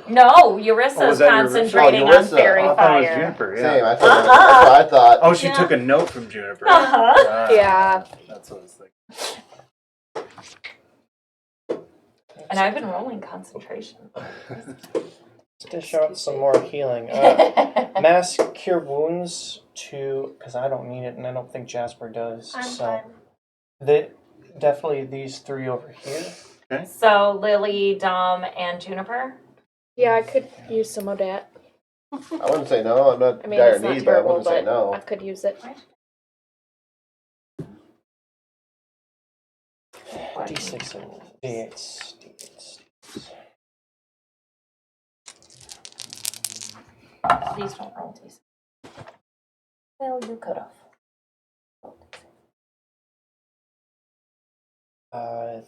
[SPEAKER 4] No, Eurissa's
[SPEAKER 2] was that Eurissa?
[SPEAKER 4] concentrating
[SPEAKER 3] Oh,
[SPEAKER 4] on
[SPEAKER 3] Eurissa.
[SPEAKER 4] fairy
[SPEAKER 2] Oh, I thought it was
[SPEAKER 4] fire.
[SPEAKER 2] Juniper, yeah.
[SPEAKER 3] Same. That's what I thought.
[SPEAKER 2] Oh, she
[SPEAKER 4] Yeah.
[SPEAKER 2] took a note from Juniper.
[SPEAKER 4] Uh-huh.
[SPEAKER 2] Ah,
[SPEAKER 8] Yeah.
[SPEAKER 2] That's what I was thinking.
[SPEAKER 4] And I've been rolling concentration.
[SPEAKER 6] Dish out some more healing. Mass cure wounds to, because I don't need it, and I don't think Jasper does.
[SPEAKER 5] I'm
[SPEAKER 6] so
[SPEAKER 5] fine.
[SPEAKER 6] Definitely these three over here.
[SPEAKER 4] So Lily, Dom, and Juniper.
[SPEAKER 8] Yeah, I could use some of that.
[SPEAKER 3] I wouldn't say no. I'm not
[SPEAKER 8] I mean,
[SPEAKER 3] dire
[SPEAKER 8] it's not
[SPEAKER 3] need, but I
[SPEAKER 8] terrible,
[SPEAKER 3] wouldn't say
[SPEAKER 8] but I
[SPEAKER 3] no.
[SPEAKER 8] could use it.
[SPEAKER 6] D6 and D8s.
[SPEAKER 4] Please don't roll these. Well, you could have.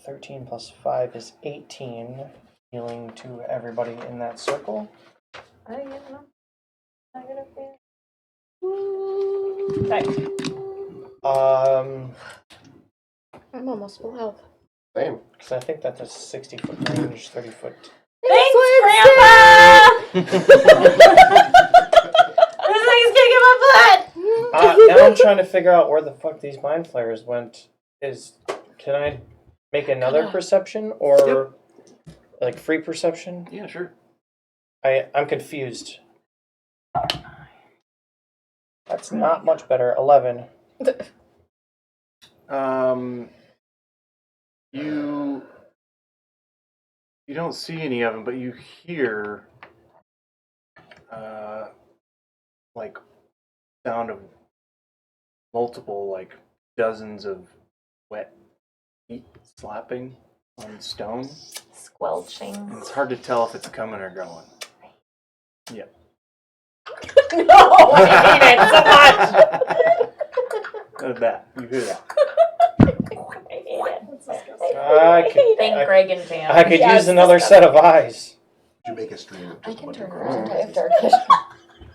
[SPEAKER 6] 13 plus 5 is 18. Healing to everybody in that circle.
[SPEAKER 4] I don't know.
[SPEAKER 6] I'm
[SPEAKER 8] almost full health.
[SPEAKER 3] Same.
[SPEAKER 6] Because I think that's a 60-foot range, 30-foot.
[SPEAKER 4] Thanks, Grandpa! This thing's kicking my butt!
[SPEAKER 6] Now I'm trying to figure out where the fuck these mind flayers went. Can I make another perception or like free perception?
[SPEAKER 2] Yeah, sure.
[SPEAKER 6] I'm confused. That's not much better. 11.
[SPEAKER 2] You don't see any of them, but you hear like sound of multiple, like dozens of wet feet slapping on stone.
[SPEAKER 4] Squelching.
[SPEAKER 2] And it's hard to tell if it's coming or going. Yep.
[SPEAKER 4] No, I hate it so much.
[SPEAKER 2] Look at that. You hear that?
[SPEAKER 4] Thank Greg and Van.
[SPEAKER 6] I could use another set of eyes.
[SPEAKER 1] Did you make a stream of
[SPEAKER 4] I
[SPEAKER 1] just a
[SPEAKER 4] can
[SPEAKER 1] bunch
[SPEAKER 4] turn
[SPEAKER 1] of
[SPEAKER 4] around. I
[SPEAKER 1] girls?
[SPEAKER 4] have dark vision.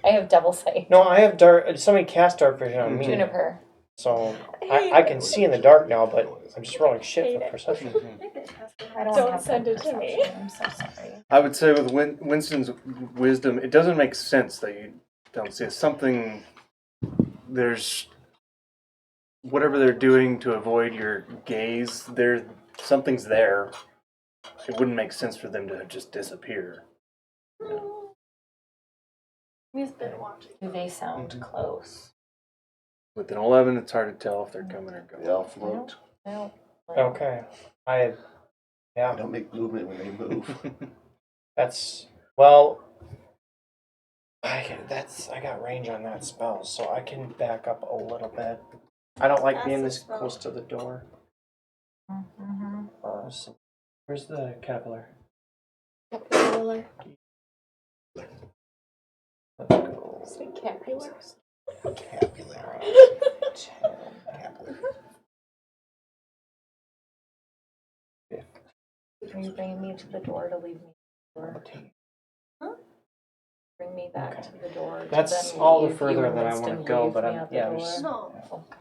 [SPEAKER 4] I have double sight.
[SPEAKER 6] No, I have dark. Somebody cast dark vision on me.
[SPEAKER 4] Juniper.
[SPEAKER 6] So I can see in the dark now, but I'm just rolling shit for perception.
[SPEAKER 4] I don't
[SPEAKER 8] Don't
[SPEAKER 4] have
[SPEAKER 8] send
[SPEAKER 4] good
[SPEAKER 8] it to me.
[SPEAKER 4] perception. I'm so sorry.
[SPEAKER 2] I would say with Winston's wisdom, it doesn't make sense that you don't see it. Something, there's whatever they're doing to avoid your gaze, something's there. It wouldn't make sense for them to just disappear.
[SPEAKER 5] He's been watching.
[SPEAKER 4] Do they sound close?
[SPEAKER 2] With an 11, it's hard to tell if they're coming or going.
[SPEAKER 3] They all float.
[SPEAKER 4] No.
[SPEAKER 6] Okay.
[SPEAKER 3] They don't make movement when they move.
[SPEAKER 6] I got range on that spell, so I can back up a little bit. I don't like being this close to the door.
[SPEAKER 4] Mm-hmm.
[SPEAKER 6] So where's the caterpillar?
[SPEAKER 8] Caterpillar.
[SPEAKER 6] Let's go.
[SPEAKER 8] Sweet caterpillar.
[SPEAKER 1] Capillary.
[SPEAKER 4] Are you bringing me to the door to leave me at the door? Huh? Bring me back to the door.
[SPEAKER 6] That's
[SPEAKER 4] then
[SPEAKER 6] all the
[SPEAKER 4] leave you
[SPEAKER 6] further
[SPEAKER 4] and
[SPEAKER 6] that I
[SPEAKER 4] Winston
[SPEAKER 6] want to go,
[SPEAKER 4] leave
[SPEAKER 6] but
[SPEAKER 4] me
[SPEAKER 6] I'm
[SPEAKER 4] at the
[SPEAKER 6] yeah. I'm
[SPEAKER 4] door?
[SPEAKER 6] just,
[SPEAKER 5] No,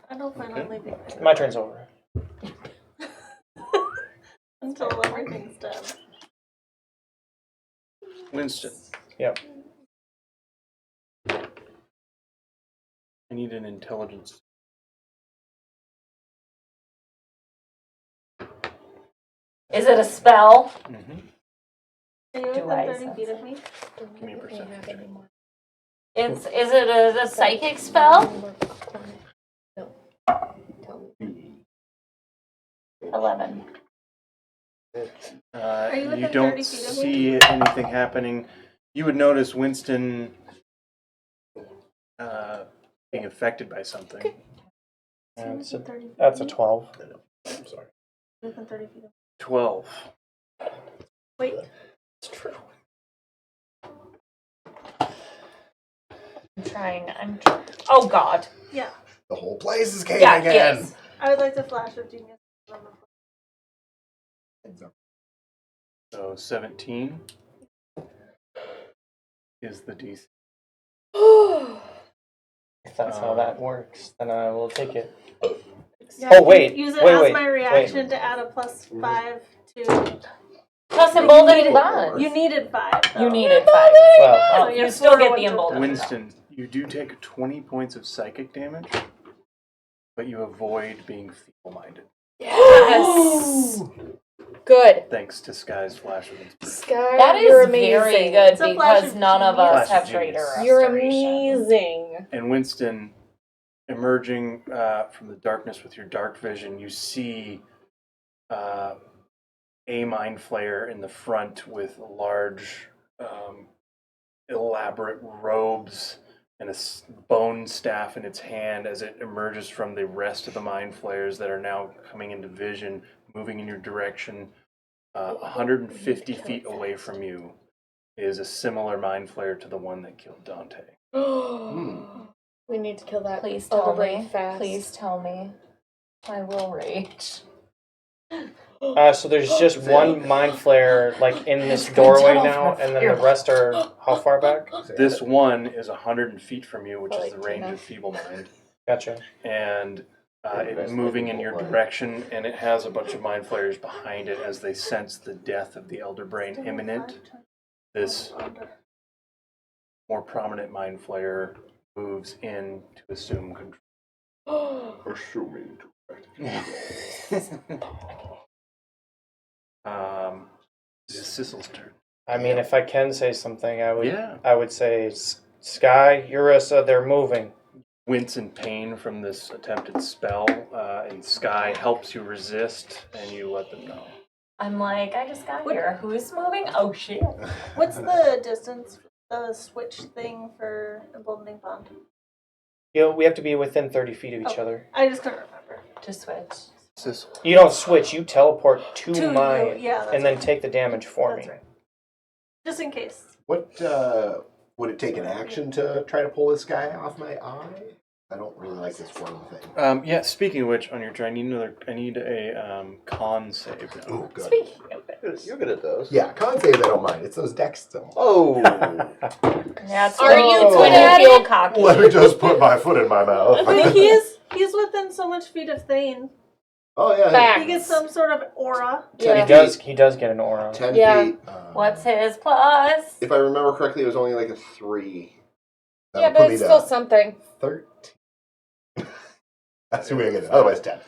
[SPEAKER 5] I don't plan on leaving
[SPEAKER 6] my turn's over.
[SPEAKER 5] until everything's done.
[SPEAKER 2] Winston.
[SPEAKER 6] Yep.
[SPEAKER 2] I need an intelligence.
[SPEAKER 4] Is it a spell?
[SPEAKER 2] Mm-hmm.
[SPEAKER 5] Are you
[SPEAKER 4] Do
[SPEAKER 5] within
[SPEAKER 4] I
[SPEAKER 5] 30
[SPEAKER 4] sense
[SPEAKER 5] feet of me?
[SPEAKER 2] Give me a perception check.
[SPEAKER 4] Is it a psychic spell? 11.
[SPEAKER 5] you
[SPEAKER 2] You
[SPEAKER 5] within
[SPEAKER 2] don't
[SPEAKER 5] 30 feet of me?
[SPEAKER 2] see anything happening. You would notice Winston being affected by something.
[SPEAKER 6] That's
[SPEAKER 5] Within 30 feet of
[SPEAKER 6] that's a
[SPEAKER 5] me?
[SPEAKER 6] 12.
[SPEAKER 1] I'm sorry.
[SPEAKER 5] Within 30 feet of me.
[SPEAKER 2] 12.
[SPEAKER 5] Wait,
[SPEAKER 6] It's true.
[SPEAKER 4] I'm trying. Oh, God.
[SPEAKER 5] yeah.
[SPEAKER 1] The whole place is caving
[SPEAKER 4] Yeah,
[SPEAKER 1] again.
[SPEAKER 4] yes.
[SPEAKER 5] I would like to flash of genius.
[SPEAKER 2] So 17 is the DC.
[SPEAKER 6] If that's how that works, then I will take it.
[SPEAKER 5] Yeah,
[SPEAKER 6] Oh,
[SPEAKER 5] you
[SPEAKER 6] wait,
[SPEAKER 5] can use it
[SPEAKER 6] wait,
[SPEAKER 5] as
[SPEAKER 6] wait,
[SPEAKER 5] my reaction to add a +5 to.
[SPEAKER 4] Plus emboldened bonds.
[SPEAKER 5] You needed 5. Though.
[SPEAKER 4] You needed 5.
[SPEAKER 6] Well,
[SPEAKER 4] Oh, you still get the emboldened.
[SPEAKER 2] Winston, you do take 20 points of psychic damage, but you avoid being feeble-minded.
[SPEAKER 8] Yes. Good.
[SPEAKER 2] Thanks to Skye's flash of inspiration.
[SPEAKER 8] Skye,
[SPEAKER 4] That is
[SPEAKER 8] you're amazing.
[SPEAKER 4] very good
[SPEAKER 5] It's a flash
[SPEAKER 4] because
[SPEAKER 5] of
[SPEAKER 4] none of
[SPEAKER 5] genius.
[SPEAKER 4] us
[SPEAKER 2] Flash
[SPEAKER 4] have
[SPEAKER 2] of
[SPEAKER 4] traitor
[SPEAKER 2] genius.
[SPEAKER 8] You're
[SPEAKER 4] restoration.
[SPEAKER 8] amazing.
[SPEAKER 2] And Winston, emerging from the darkness with your dark vision, you see a mind flayer in the front with large, elaborate robes and a bone staff in its hand as it emerges from the rest of the mind flayers that are now coming into vision, moving in your direction. 150 feet away from you is a similar mind flayer to the one that killed Dante.
[SPEAKER 8] We need to kill that.
[SPEAKER 4] Please tell
[SPEAKER 8] brain
[SPEAKER 4] me.
[SPEAKER 8] fast.
[SPEAKER 4] Please tell me. I will rage.
[SPEAKER 6] So there's just one mind flare like in this doorway now, and then the rest are how far back?
[SPEAKER 2] This one is 100 feet from you, which is
[SPEAKER 8] Like
[SPEAKER 2] the range
[SPEAKER 8] Tina.
[SPEAKER 2] of Feeble Mind.
[SPEAKER 6] Gotcha.
[SPEAKER 2] And it's moving in your direction, and it has a bunch of mind flayers behind it as they sense the death of the Elder Brain imminent. This more prominent mind flayer moves in to assume control.
[SPEAKER 3] Assuming.
[SPEAKER 2] It's Sissel's turn.
[SPEAKER 6] I mean, if I can say something,
[SPEAKER 2] Yeah.
[SPEAKER 6] I would say, Skye, Urissa, they're moving.
[SPEAKER 2] Wince in pain from this attempted spell, and Skye helps you resist, and you let them know.
[SPEAKER 4] I'm like, I just got here. Who's moving? Oh shit.
[SPEAKER 5] What's the distance, the switch thing for Emboldening Bond?
[SPEAKER 6] We have to be within 30 feet of each other.
[SPEAKER 5] I just couldn't remember.
[SPEAKER 4] To switch.
[SPEAKER 2] Sissel.
[SPEAKER 6] You don't switch, you teleport to
[SPEAKER 5] To
[SPEAKER 6] mine,
[SPEAKER 5] you, yeah, that's
[SPEAKER 6] and then
[SPEAKER 5] right.
[SPEAKER 6] take the damage for
[SPEAKER 5] That's
[SPEAKER 6] me.
[SPEAKER 5] right. Just in case.
[SPEAKER 1] What would it take an action to try to pull this guy off my eye? I don't really like this one thing.
[SPEAKER 2] Yeah. Speaking of which, on your turn, I need a con save now.
[SPEAKER 1] Oh, good.
[SPEAKER 4] Speaking of it.
[SPEAKER 3] You're good at those.
[SPEAKER 1] Yeah, con saves I don't mind. It's those dex though.
[SPEAKER 3] Oh.
[SPEAKER 4] That's
[SPEAKER 8] Are you
[SPEAKER 4] when
[SPEAKER 8] twin
[SPEAKER 4] you
[SPEAKER 8] at
[SPEAKER 4] feel
[SPEAKER 8] it?
[SPEAKER 4] cocky.
[SPEAKER 1] Let me just put my foot in my mouth.
[SPEAKER 5] But he's within so much feet of Thane.
[SPEAKER 1] Oh yeah.
[SPEAKER 8] Back.
[SPEAKER 5] He gets some sort of aura.
[SPEAKER 8] Yeah.
[SPEAKER 6] He does get an aura.
[SPEAKER 3] 10
[SPEAKER 8] Yeah.
[SPEAKER 3] feet.
[SPEAKER 4] What's his plus?
[SPEAKER 3] If I remember correctly, it was only like a 3.
[SPEAKER 8] Yeah, but it's still something.
[SPEAKER 1] 13. Assuming I get it. Otherwise 10.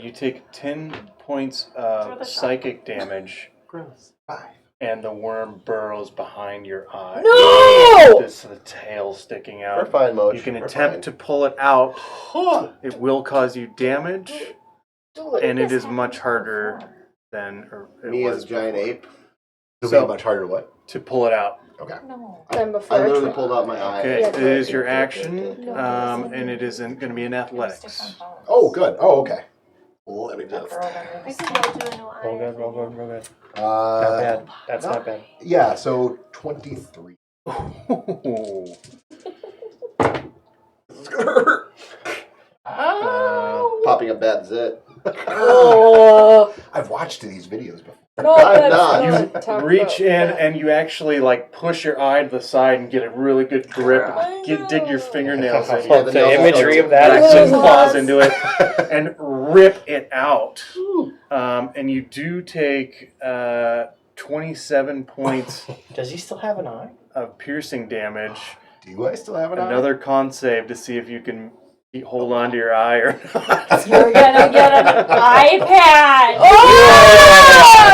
[SPEAKER 2] You take 10 points
[SPEAKER 5] Throw the
[SPEAKER 2] of
[SPEAKER 5] shot.
[SPEAKER 2] psychic damage,
[SPEAKER 1] Gross. 5.
[SPEAKER 2] and the worm burrows behind your eye.
[SPEAKER 8] No!
[SPEAKER 2] This the tail sticking
[SPEAKER 3] We're
[SPEAKER 2] out.
[SPEAKER 3] fine, Moch.
[SPEAKER 2] You can
[SPEAKER 3] We're
[SPEAKER 2] attempt
[SPEAKER 3] fine.
[SPEAKER 2] to pull it out. It will cause you damage,
[SPEAKER 8] Do it.
[SPEAKER 2] and it is much harder than it
[SPEAKER 3] Me
[SPEAKER 2] was
[SPEAKER 3] as a giant
[SPEAKER 2] before.
[SPEAKER 3] ape.
[SPEAKER 1] It'll
[SPEAKER 2] So-
[SPEAKER 1] be much harder. What?
[SPEAKER 2] To pull it out.
[SPEAKER 1] Okay.
[SPEAKER 4] No.
[SPEAKER 8] Then before
[SPEAKER 3] I literally
[SPEAKER 8] try.
[SPEAKER 3] pulled out my eye.
[SPEAKER 2] Okay,
[SPEAKER 8] Yeah,
[SPEAKER 2] it is your action,
[SPEAKER 8] no,
[SPEAKER 2] and it is going to be in athletics.
[SPEAKER 1] Oh, good. Oh, okay. Let me just.
[SPEAKER 5] I could roll to a new eye.
[SPEAKER 6] Roll good, roll good, roll good. Not bad. That's not bad.
[SPEAKER 1] Yeah. So 23.
[SPEAKER 2] Ooh.
[SPEAKER 1] It's gonna hurt.
[SPEAKER 3] Popping a bad zit.
[SPEAKER 8] Oh,
[SPEAKER 1] I've watched these videos before.
[SPEAKER 8] no,
[SPEAKER 3] I'm
[SPEAKER 8] that's
[SPEAKER 3] not.
[SPEAKER 2] You
[SPEAKER 8] not talk
[SPEAKER 2] reach in
[SPEAKER 8] about that.
[SPEAKER 2] and you actually like push your eye to the side and get a really good grip. Dig your fingernails in.
[SPEAKER 3] Yeah, the
[SPEAKER 6] imagery of that
[SPEAKER 2] Back
[SPEAKER 6] is
[SPEAKER 2] some
[SPEAKER 6] just
[SPEAKER 2] claws into it and rip it out. And you do take 27 points
[SPEAKER 6] Does he still have an eye?
[SPEAKER 2] of piercing damage.
[SPEAKER 1] Do I still have an eye?
[SPEAKER 2] Another con save to see if you can hold on to your eye or not.
[SPEAKER 4] You're gonna get an iPad.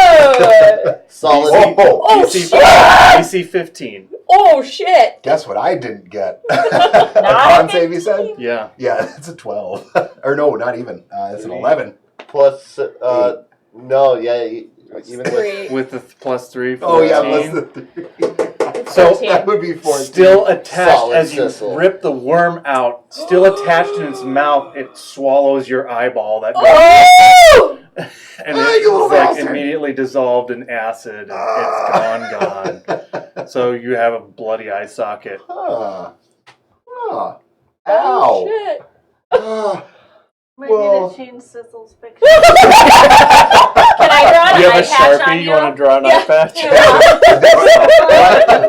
[SPEAKER 8] Oh!
[SPEAKER 3] Solid.
[SPEAKER 8] Oh,
[SPEAKER 2] DC,
[SPEAKER 8] shit!
[SPEAKER 2] DC 15.
[SPEAKER 8] Oh, shit!
[SPEAKER 1] Guess what I didn't get?
[SPEAKER 4] Not
[SPEAKER 1] Con save, you said?
[SPEAKER 2] Yeah.
[SPEAKER 1] Yeah, it's a 12. Or no, not even. It's an 11.
[SPEAKER 3] Plus, no, yeah, even with.
[SPEAKER 8] Three.
[SPEAKER 2] With the +3.
[SPEAKER 1] Oh, yeah,
[SPEAKER 2] 14.
[SPEAKER 1] plus the 3.
[SPEAKER 2] So
[SPEAKER 1] That would be 14.
[SPEAKER 2] still attached
[SPEAKER 3] Solid
[SPEAKER 2] as you
[SPEAKER 3] Sissel.
[SPEAKER 2] rip the worm out, still attached in its mouth, it swallows your eyeball. That
[SPEAKER 8] Oh!
[SPEAKER 2] and
[SPEAKER 1] Ah, you little
[SPEAKER 2] it's like
[SPEAKER 1] bastard.
[SPEAKER 2] immediately dissolved in acid. And it's gone. So you have a bloody eye socket.
[SPEAKER 1] Huh. Huh.
[SPEAKER 8] Oh,
[SPEAKER 1] Ow.
[SPEAKER 8] shit!
[SPEAKER 1] Ah.
[SPEAKER 5] Might
[SPEAKER 1] Well-
[SPEAKER 5] need to change Sissel's picture.
[SPEAKER 4] Can I draw an
[SPEAKER 2] You
[SPEAKER 4] eye
[SPEAKER 2] have a
[SPEAKER 4] patch on
[SPEAKER 2] Sharpie? You
[SPEAKER 4] you?
[SPEAKER 2] want to draw an eye patch?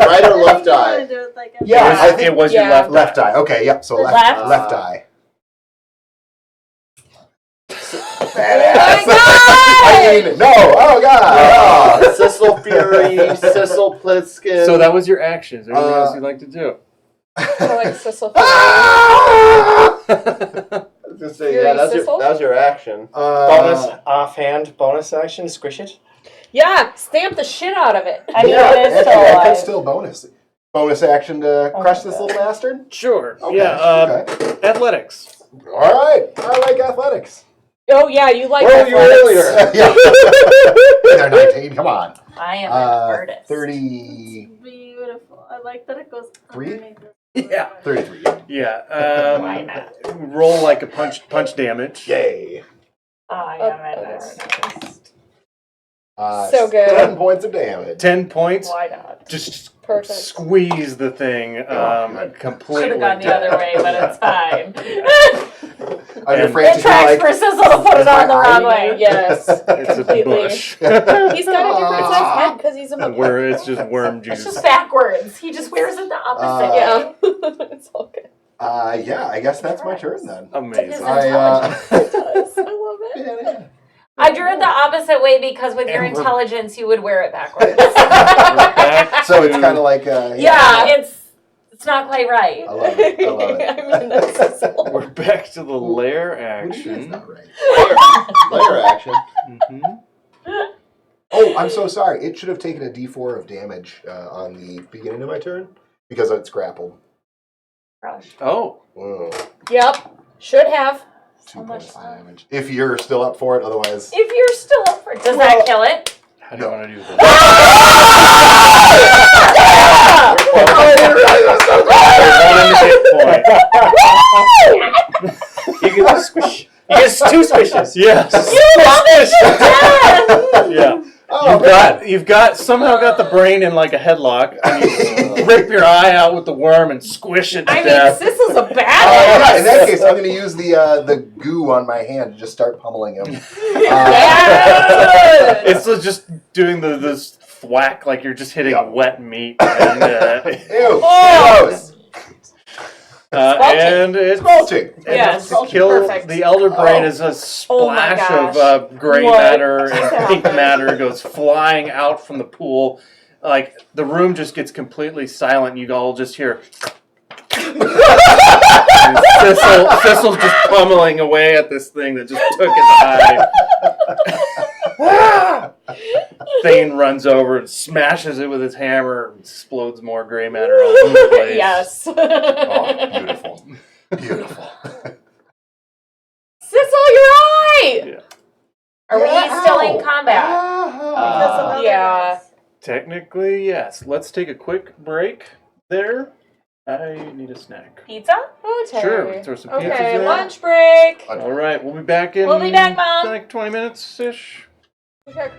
[SPEAKER 3] Right or left
[SPEAKER 5] You wanna
[SPEAKER 3] eye?
[SPEAKER 5] do it like a-
[SPEAKER 1] Yeah, I think
[SPEAKER 2] It was
[SPEAKER 8] Yeah.
[SPEAKER 2] your left
[SPEAKER 1] left eye. Okay, yep. So left,
[SPEAKER 4] Left?
[SPEAKER 1] left eye.
[SPEAKER 8] Oh my
[SPEAKER 1] I
[SPEAKER 8] god!
[SPEAKER 1] mean, no. Oh god. Oh.
[SPEAKER 3] Sissel Fury, Sissel Plitskin.
[SPEAKER 2] So that was your action. Is there anything else you'd like to do?
[SPEAKER 8] I like Sissel.
[SPEAKER 1] Ah!
[SPEAKER 3] I was gonna say,
[SPEAKER 8] Fury
[SPEAKER 3] yeah, that
[SPEAKER 8] Sissel?
[SPEAKER 3] was your action.
[SPEAKER 6] Bonus offhand, bonus action, squish it.
[SPEAKER 8] Yeah, stamp the shit out of it.
[SPEAKER 4] I mean,
[SPEAKER 1] Yeah,
[SPEAKER 4] it is
[SPEAKER 1] actually,
[SPEAKER 4] still
[SPEAKER 1] I
[SPEAKER 4] alive.
[SPEAKER 1] could still bonus action to crush this little bastard.
[SPEAKER 2] Sure.
[SPEAKER 1] Okay,
[SPEAKER 2] Yeah.
[SPEAKER 1] okay.
[SPEAKER 2] Athletics.
[SPEAKER 1] All right. I like athletics.
[SPEAKER 8] Oh yeah, you like
[SPEAKER 3] Where were you
[SPEAKER 8] athletics.
[SPEAKER 3] earlier?
[SPEAKER 1] They're 19. Come on.
[SPEAKER 4] I am an artist.
[SPEAKER 1] 30.
[SPEAKER 5] Beautiful. I like that it goes
[SPEAKER 1] Three?
[SPEAKER 5] underneath this.
[SPEAKER 2] Yeah.
[SPEAKER 1] 33.
[SPEAKER 2] Yeah.
[SPEAKER 4] Why not?
[SPEAKER 2] Roll like a punch damage.
[SPEAKER 1] Yay.
[SPEAKER 4] I
[SPEAKER 8] Oh,
[SPEAKER 4] am an
[SPEAKER 8] that's-
[SPEAKER 4] artist.
[SPEAKER 8] So good.
[SPEAKER 1] 10 points of damage.
[SPEAKER 2] 10 points.
[SPEAKER 4] Why not?
[SPEAKER 2] Just
[SPEAKER 8] Perfect.
[SPEAKER 2] squeeze the thing completely.
[SPEAKER 4] Should have gone the other way, but it's fine.
[SPEAKER 1] I'm
[SPEAKER 2] And-
[SPEAKER 1] afraid
[SPEAKER 4] It
[SPEAKER 1] to be
[SPEAKER 4] tracks
[SPEAKER 1] like,
[SPEAKER 4] for Sizzle to put it
[SPEAKER 1] is my
[SPEAKER 4] on the
[SPEAKER 1] eye
[SPEAKER 4] wrong way.
[SPEAKER 8] Yes.
[SPEAKER 2] It's a
[SPEAKER 8] Completely.
[SPEAKER 2] bush.
[SPEAKER 8] He's got a different size head because he's a
[SPEAKER 2] And
[SPEAKER 8] muppet.
[SPEAKER 2] it's just worm
[SPEAKER 4] It's
[SPEAKER 2] juice.
[SPEAKER 4] just backwards. He just wears it the opposite way.
[SPEAKER 8] Yeah. It's all good.
[SPEAKER 1] yeah, I guess that's my turn then.
[SPEAKER 2] Amazing.
[SPEAKER 1] I,
[SPEAKER 8] It does. I love it.
[SPEAKER 1] yeah.
[SPEAKER 4] I drew it the opposite way because with your
[SPEAKER 2] And we're-
[SPEAKER 4] intelligence, you would wear it backwards.
[SPEAKER 1] So it's kind of like,
[SPEAKER 4] yeah, it's not quite right.
[SPEAKER 1] I love it. I love it.
[SPEAKER 8] I mean, that's so
[SPEAKER 2] We're back to the lair
[SPEAKER 1] What do you mean it's
[SPEAKER 2] action.
[SPEAKER 1] not right?
[SPEAKER 3] Layer action.
[SPEAKER 2] Mhm.
[SPEAKER 1] Oh, I'm so sorry. It should have taken a d4 of damage on the beginning of my turn because it's grappled.
[SPEAKER 4] Gosh,
[SPEAKER 2] Oh,
[SPEAKER 1] Whoa.
[SPEAKER 8] Yep. Should have.
[SPEAKER 1] 2
[SPEAKER 4] so much
[SPEAKER 1] points of
[SPEAKER 4] fun.
[SPEAKER 1] damage. If you're still up for it, otherwise.
[SPEAKER 4] If you're still up for it, does that kill it?
[SPEAKER 2] how do you want to do this? One hit point.
[SPEAKER 6] You get squish. You get 2 squishes.
[SPEAKER 2] Yes. Yeah.
[SPEAKER 1] Oh,
[SPEAKER 2] You've got somehow got the brain in like a headlock, and you rip your eye out with the worm and squish it to
[SPEAKER 4] I mean,
[SPEAKER 2] death.
[SPEAKER 4] Sissel's a
[SPEAKER 1] yeah,
[SPEAKER 4] badass.
[SPEAKER 1] in that case, I'm going to use the goo on my hand to just start pummeling him.
[SPEAKER 4] Yeah.
[SPEAKER 2] It's just doing this thwack like you're just hitting
[SPEAKER 1] Yep.
[SPEAKER 2] wet meat. And,
[SPEAKER 1] Ew.
[SPEAKER 4] Oh.
[SPEAKER 1] Gross.
[SPEAKER 2] and it
[SPEAKER 1] Squelching.
[SPEAKER 4] Yes.
[SPEAKER 2] kills
[SPEAKER 4] Perfect.
[SPEAKER 2] the elder brain as a
[SPEAKER 4] Oh my
[SPEAKER 2] splash
[SPEAKER 4] gosh.
[SPEAKER 2] of gray
[SPEAKER 4] What
[SPEAKER 2] matter
[SPEAKER 4] just
[SPEAKER 2] and pink
[SPEAKER 4] happened?
[SPEAKER 2] matter goes flying out from the pool. Like the room just gets completely silent. You all just hear and Sissel's just pummeling away at this thing that just took his eye. Thane runs over and smashes it with his hammer and explodes more gray matter all over the place.
[SPEAKER 8] Yes.
[SPEAKER 1] Oh, beautiful. Beautiful.
[SPEAKER 8] Sissel, you're right.
[SPEAKER 4] Are we still in combat?
[SPEAKER 5] Because of other
[SPEAKER 8] Yeah.
[SPEAKER 5] guys.
[SPEAKER 2] Technically, yes. Let's take a quick break there. I need a snack.
[SPEAKER 4] Pizza?
[SPEAKER 8] Okay.
[SPEAKER 2] Sure, throw some pizzas
[SPEAKER 8] Okay,
[SPEAKER 2] in.
[SPEAKER 8] lunch break.
[SPEAKER 2] All right, we'll be back in
[SPEAKER 4] We'll be back, Mom.
[SPEAKER 2] like 20 minutes-ish.
[SPEAKER 8] Okay.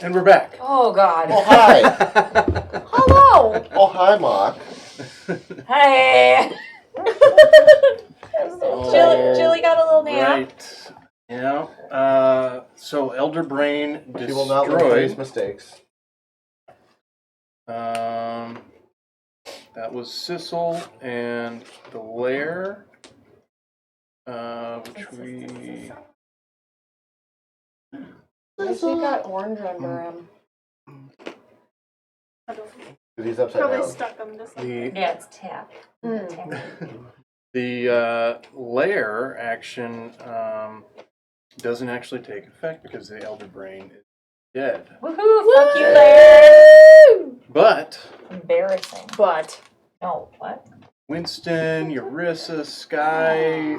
[SPEAKER 2] And we're back.
[SPEAKER 4] Oh God.
[SPEAKER 3] Oh, hi.
[SPEAKER 4] Hello.
[SPEAKER 3] Oh, hi, Mock.
[SPEAKER 4] Hey.
[SPEAKER 7] Jilly got a little nap.
[SPEAKER 2] Right. Yeah. So Elder Brain
[SPEAKER 3] She will not learn from these
[SPEAKER 2] destroyed.
[SPEAKER 3] mistakes.
[SPEAKER 2] That was Sissel and the lair, which we.
[SPEAKER 7] She got orange under him.
[SPEAKER 3] He's upside
[SPEAKER 5] Probably
[SPEAKER 3] down.
[SPEAKER 5] stuck them to something.
[SPEAKER 2] The
[SPEAKER 4] Yeah, it's tap.
[SPEAKER 2] the lair action doesn't actually take effect because the Elder Brain is dead.
[SPEAKER 4] Woohoo! Fuck you, Larry.
[SPEAKER 2] But
[SPEAKER 4] Embarrassing.
[SPEAKER 7] But
[SPEAKER 4] No, what?
[SPEAKER 2] Winston, Eurissa, Skye,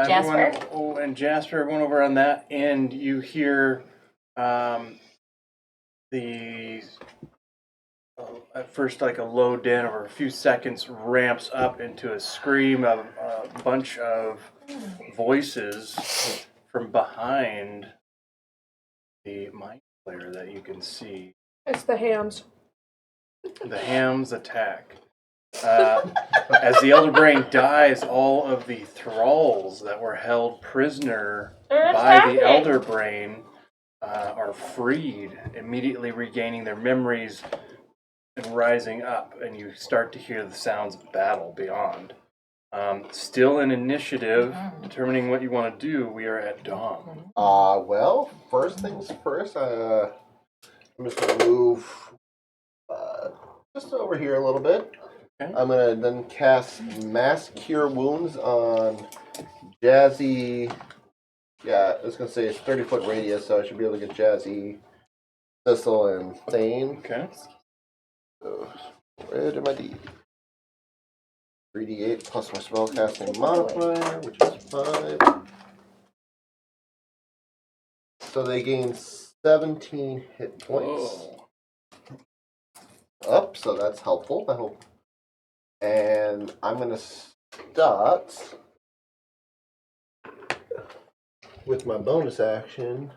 [SPEAKER 4] Jasper?
[SPEAKER 2] everyone, and Jasper, everyone over on that end, you hear the at first like a low din over a few seconds ramps up into a scream of a bunch of voices from behind the mind player that you can see.
[SPEAKER 7] it's the hams.
[SPEAKER 2] The hams attack. As the Elder Brain dies, all of the thralls that were held prisoner
[SPEAKER 4] They're
[SPEAKER 2] by
[SPEAKER 4] attacking.
[SPEAKER 2] the Elder Brain are freed, immediately regaining their memories and rising up, and you start to hear the sounds of battle beyond. Still in initiative, determining what you want to do, we are at dawn.
[SPEAKER 3] Well, first things first, I'm just going to move just over here a little bit.
[SPEAKER 2] Okay.
[SPEAKER 3] I'm going to then cast Mass Cure Wounds on Jazzy. Yeah, I was going to say it's 30-foot radius, so I should be able to get Jazzy, Thistle, and Thane.
[SPEAKER 2] Okay.
[SPEAKER 3] So, where did my D? 3d8 plus my spellcasting modifier, which is 5. So they gain 17 hit points.
[SPEAKER 2] Whoa.
[SPEAKER 3] Up, so that's helpful. I hope. And I'm gonna start with my bonus action.